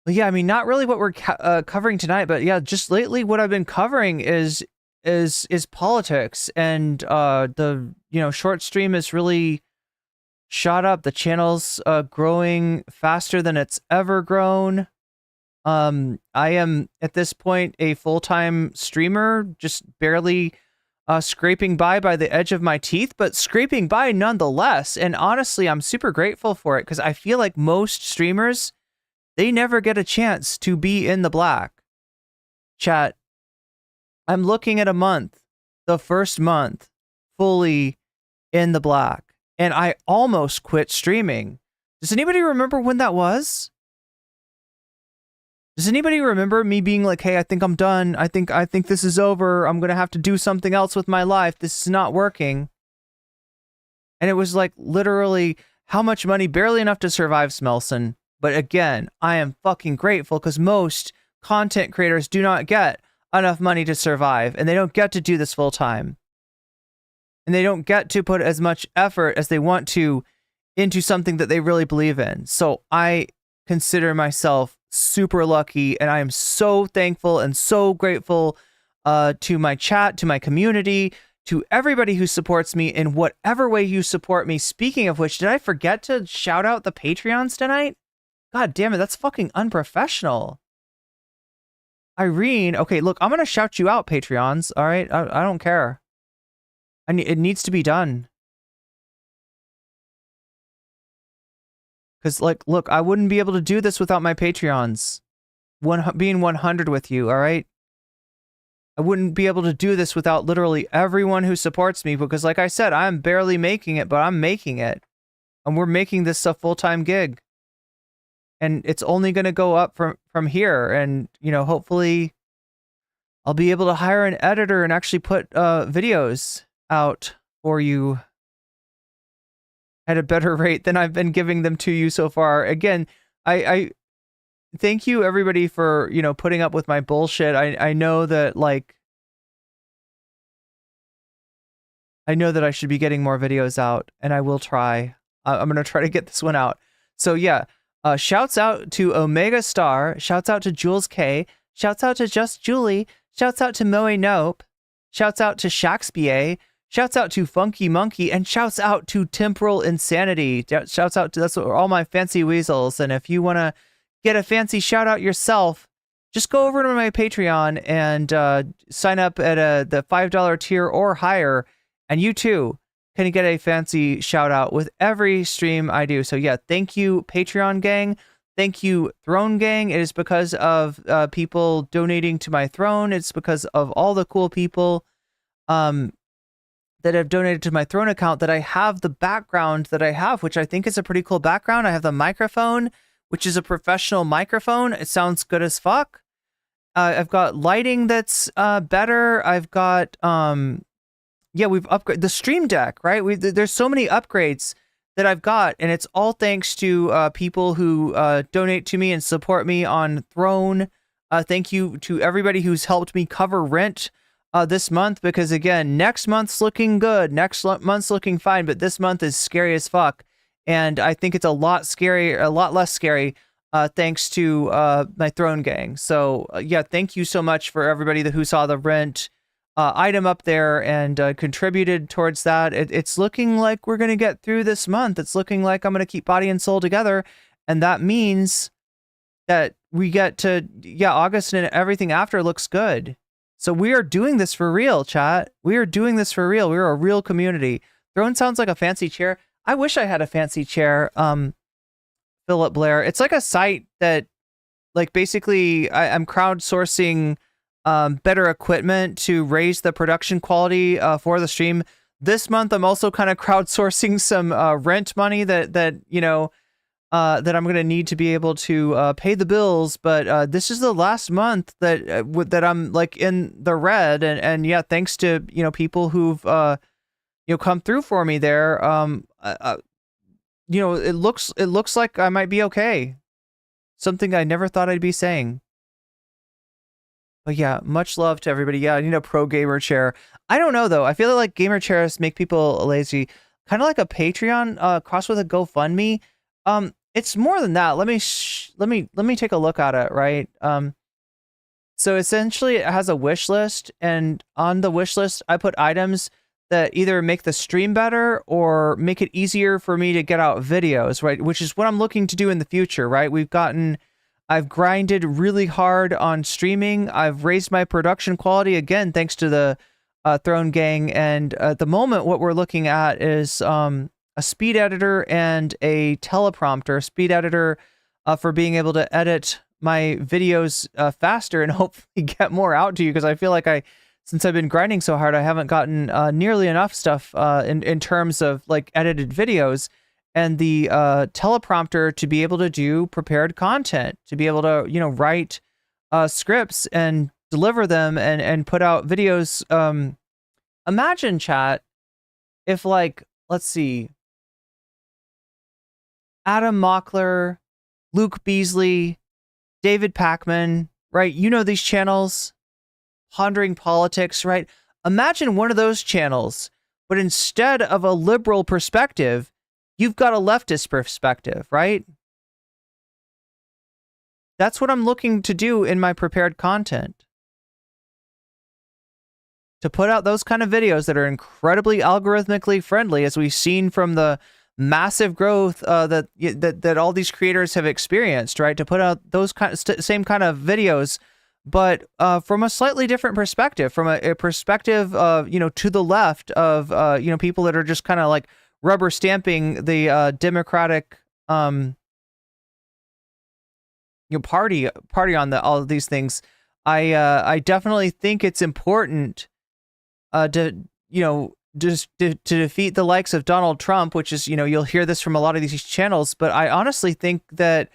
Well, yeah, I mean, not really what we're covering tonight, but yeah, just lately what I've been covering is politics, and the, you know, short stream is really shot up. The channel's growing faster than it's ever grown. I am at this point a full-time streamer, just barely scraping by the edge of my teeth, but scraping by nonetheless. And honestly, I'm super grateful for it because I feel like most streamers, they never get a chance to be in the black. Chat, I'm looking at a month, the first month, fully in the black. And I almost quit streaming. Does anybody remember when that was? Does anybody remember me being like, hey, I think I'm done. I think this is over. I'm going to have to do something else with my life. This is not working. And it was like literally how much money? Barely enough to survive, Smelson. But again, I am fucking grateful because most content creators do not get enough money to survive, and they don't get to do this full time. And they don't get to put as much effort as they want to into something that they really believe in. So I consider myself super lucky, and I am so thankful and so grateful to my chat, to my community, to everybody who supports me in whatever way you support me. Speaking of which, did I forget to shout out the Patreons tonight? God damn it, that's fucking unprofessional. Irene, okay, look, I'm going to shout you out, Patreons, all right? I don't care. It needs to be done. Because, like, look, I wouldn't be able to do this without my Patreons. Being 100 with you, all right? I wouldn't be able to do this without literally everyone who supports me, because, like I said, I'm barely making it, but I'm making it. And we're making this a full-time gig. And it's only going to go up from here. And, you know, hopefully I'll be able to hire an editor and actually put videos out for you at a better rate than I've been giving them to you so far. Again, I thank you everybody for, you know, putting up with my bullshit. I know that, like, I know that I should be getting more videos out, and I will try. I'm going to try to get this one out. So yeah, shouts out to Omega Star, shouts out to Jules K, shouts out to Just Julie, shouts out to Moe Nope, shouts out to Shaxpia, shouts out to Funky Monkey, and shouts out to Temporal Insanity. Shouts out to, that's all my fancy weasels. And if you want to get a fancy shout out yourself, just go over to my Patreon and sign up at the $5 tier or higher, and you too can get a fancy shout out with every stream I do. So yeah, thank you, Patreon gang. Thank you, Throne Gang. It is because of people donating to my throne. It's because of all the cool people that have donated to my throne account that I have the background that I have, which I think is a pretty cool background. I have the microphone, which is a professional microphone. It sounds good as fuck. I've got lighting that's better. I've got, we've upgraded the Stream Deck, right? There's so many upgrades that I've got, and it's all thanks to people who donate to me and support me on Throne. Thank you to everybody who's helped me cover rent this month, because again, next month's looking good, next month's looking fine, but this month is scary as fuck, and I think it's a lot less scary thanks to my Throne Gang. So yeah, thank you so much for everybody who saw the rent item up there and contributed towards that. It's looking like we're going to get through this month. It's looking like I'm going to keep body and soul together. And that means that we get to, August and everything after looks good. So we are doing this for real, chat. We are doing this for real. We're a real community. Throne sounds like a fancy chair. I wish I had a fancy chair, Philip Blair. It's like a site that, like, basically I'm crowdsourcing better equipment to raise the production quality for the stream. This month, I'm also kind of crowdsourcing some rent money that I'm going to need to be able to pay the bills. But this is the last month that I'm like in the red, and yeah, thanks to people who've come through for me there. It looks like I might be okay. Something I never thought I'd be saying. But yeah, much love to everybody. Yeah, I need a pro gamer chair. I don't know though. I feel like gamer chairs make people lazy. Kind of like a Patreon crossed with a GoFundMe. It's more than that. Let me take a look at it, right? So essentially it has a wish list, and on the wish list I put items that either make the stream better or make it easier for me to get out videos, right? Which is what I'm looking to do in the future, right? I've grinded really hard on streaming. I've raised my production quality, again, thanks to the Throne Gang. And at the moment, what we're looking at is a speed editor and a teleprompter. Speed editor for being able to edit my videos faster and hopefully get more out to you, because I feel like since I've been grinding so hard, I haven't gotten nearly enough stuff in terms of like edited videos. And the teleprompter to be able to do prepared content, to be able to, write scripts and deliver them and put out videos. Imagine, chat, if, like, let's see, Adam Mockler, Luke Beasley, David Packman, right? These channels, Pondering Politics, right? Imagine one of those channels, but instead of a liberal perspective, you've got a leftist perspective, right? That's what I'm looking to do in my prepared content. To put out those kind of videos that are incredibly algorithmically friendly, as we've seen from the massive growth that all these creators have experienced, right? To put out those same kind of videos, but from a slightly different perspective, from a perspective of, to the left of, people that are just kind of like rubber stamping the Democratic party on all of these things. I definitely think it's important to defeat the likes of Donald Trump, which is, you'll hear this from a lot of these channels, but I honestly think that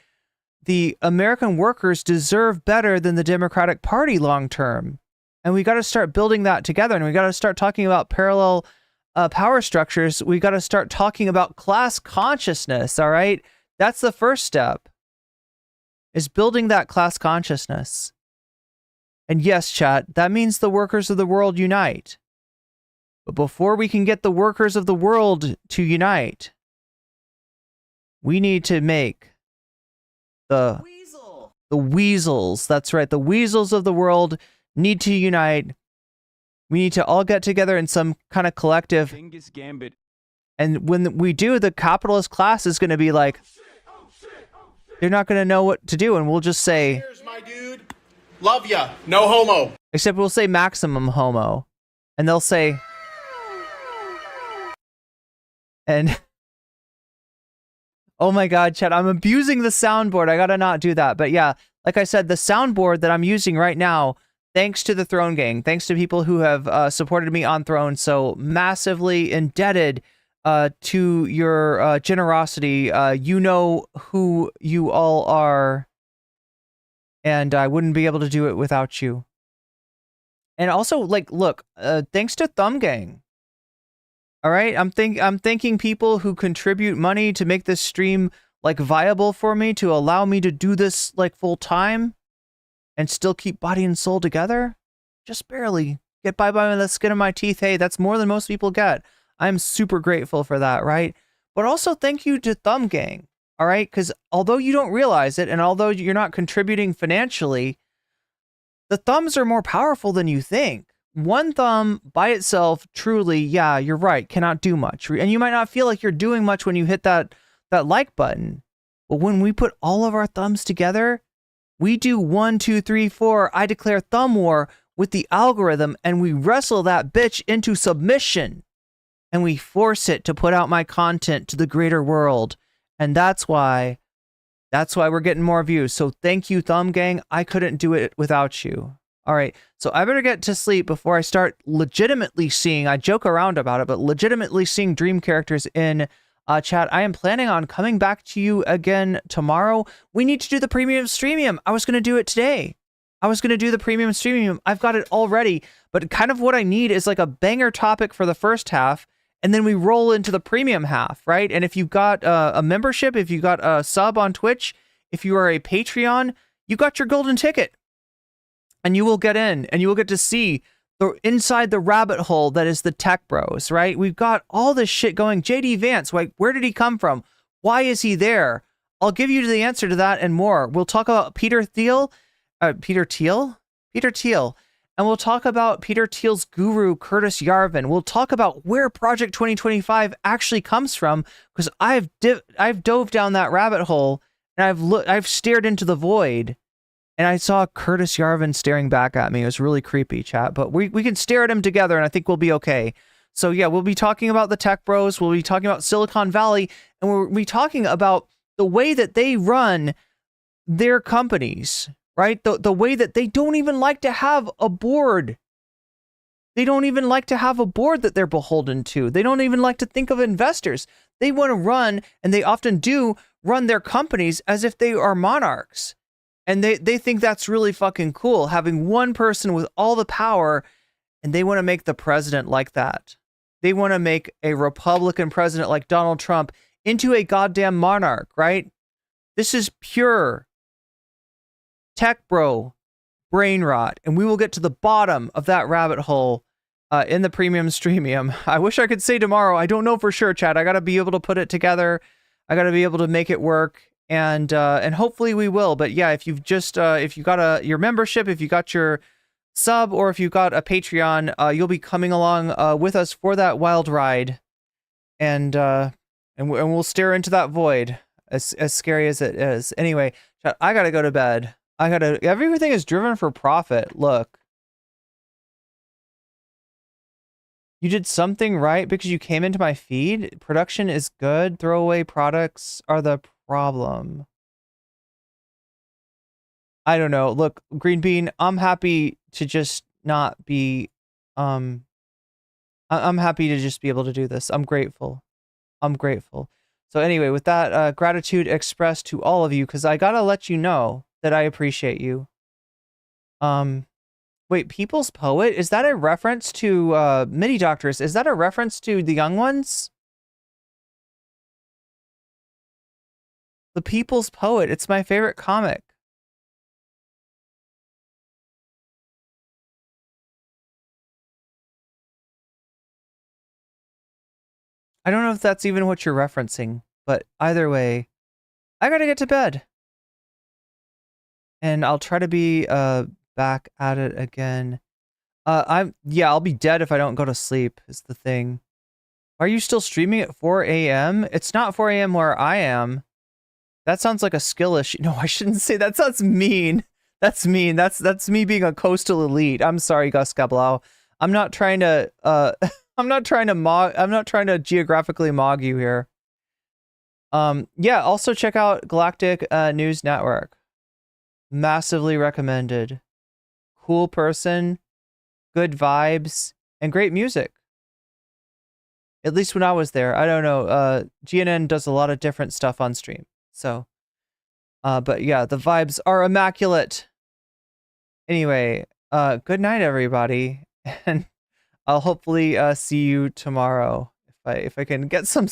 the American workers deserve better than the Democratic Party long term. And we got to start building that together, and we got to start talking about parallel power structures. We got to start talking about class consciousness. All right. That's the first step, is building that class consciousness. And yes, chat, that means the workers of the world unite. But before we can get the workers of the world to unite, we need to make the weasels. That's right. The weasels of the world need to unite. We need to all get together in some kind of collective. And when we do, the capitalist class is going to be like, they're not going to know what to do. And we'll just say, "Cheers, my dude. Love ya. No homo." Except we'll say maximum homo. And they'll say, and Oh my God, chat, I'm abusing the soundboard. I gotta not do that. But yeah, like I said, the soundboard that I'm using right now, thanks to the Throne Gang, thanks to people who have supported me on Throne, so massively indebted to your generosity. You know who you all are, and I wouldn't be able to do it without you. And also, like, look, thanks to Thumb Gang. All right, I'm thanking people who contribute money to make this stream like viable for me, to allow me to do this like full time and still keep body and soul together. Just barely get by the skin of my teeth. Hey, that's more than most people get. I'm super grateful for that, right? But also thank you to Thumb Gang, all right? Because although you don't realize it, and although you're not contributing financially, the thumbs are more powerful than you think. One thumb by itself, truly, yeah, you're right, cannot do much. And you might not feel like you're doing much when you hit that like button. But when we put all of our thumbs together, we do 1, 2, 3, 4, I declare thumb war with the algorithm, and we wrestle that bitch into submission. And we force it to put out my content to the greater world. And that's why we're getting more views. So thank you, Thumb Gang. I couldn't do it without you. All right, so I better get to sleep before I start legitimately seeing, I joke around about it, but legitimately seeing dream characters in chat. I am planning on coming back to you again tomorrow. We need to do the premium streamium. I was going to do it today. I was going to do the premium streamium. I've got it already, but kind of what I need is like a banger topic for the first half, and then we roll into the premium half, right? And if you've got a membership, if you've got a sub on Twitch, if you are a Patreon, you got your golden ticket. And you will get in, and you will get to see the inside the rabbit hole that is the tech bros, right? We've got all this shit going. JD Vance, like, where did he come from? Why is he there? I'll give you the answer to that and more. We'll talk about Peter Thiel, and we'll talk about Peter Thiel's guru, Curtis Yarvin. We'll talk about where Project 2025 actually comes from, because I've dove down that rabbit hole, and I've stared into the void. And I saw Curtis Yarvin staring back at me. It was really creepy, chat. But we can stare at him together, and I think we'll be okay. So yeah, we'll be talking about the tech bros. We'll be talking about Silicon Valley. And we'll be talking about the way that they run their companies, right? The way that they don't even like to have a board. They don't even like to have a board that they're beholden to. They don't even like to think of investors. They want to run, and they often do, run their companies as if they are monarchs. And they think that's really fucking cool, having one person with all the power, and they want to make the president like that. They want to make a Republican president like Donald Trump into a goddamn monarch, right? This is pure tech bro brain rot, and we will get to the bottom of that rabbit hole in the premium streamium. I wish I could say tomorrow. I don't know for sure, chat. I got to be able to put it together. I got to be able to make it work. And hopefully we will. But yeah, if you've just if you got your membership, if you got your sub, or if you've got a Patreon, you'll be coming along with us for that wild ride, and we'll stare into that void, as scary as it is. Anyway, I gotta go to bed. Everything is driven for profit. Look, you did something right because you came into my feed. Production is good. Throwaway products are the problem. I don't know. Look, Green Bean, I'm happy to just not be I'm happy to just be able to do this. I'm grateful. So anyway, with that, gratitude expressed to all of you, because I gotta let you know that I appreciate you. Wait, People's Poet? Is that a reference to MIDI Doctors? Is that a reference to the Young Ones? The People's Poet. It's my favorite comic. I don't know if that's even what you're referencing, but either way, I gotta get to bed. And I'll try to be back at it again. I'll be dead if I don't go to sleep, is the thing. Are you still streaming at 4 a.m.? It's not 4 a.m. where I am. That sounds like a skill issue. No, I shouldn't say that. Sounds mean. That's mean. That's me being a coastal elite. I'm sorry, Gus Gablau. I'm not trying to I'm not trying to geographically mog you here. Yeah, also check out Galactic News Network. Massively recommended. Cool person, good vibes, and great music. At least when I was there. I don't know. GNN does a lot of different stuff on stream. So, but yeah, the vibes are immaculate. Anyway, good night, everybody. And I'll hopefully see you tomorrow if I can get some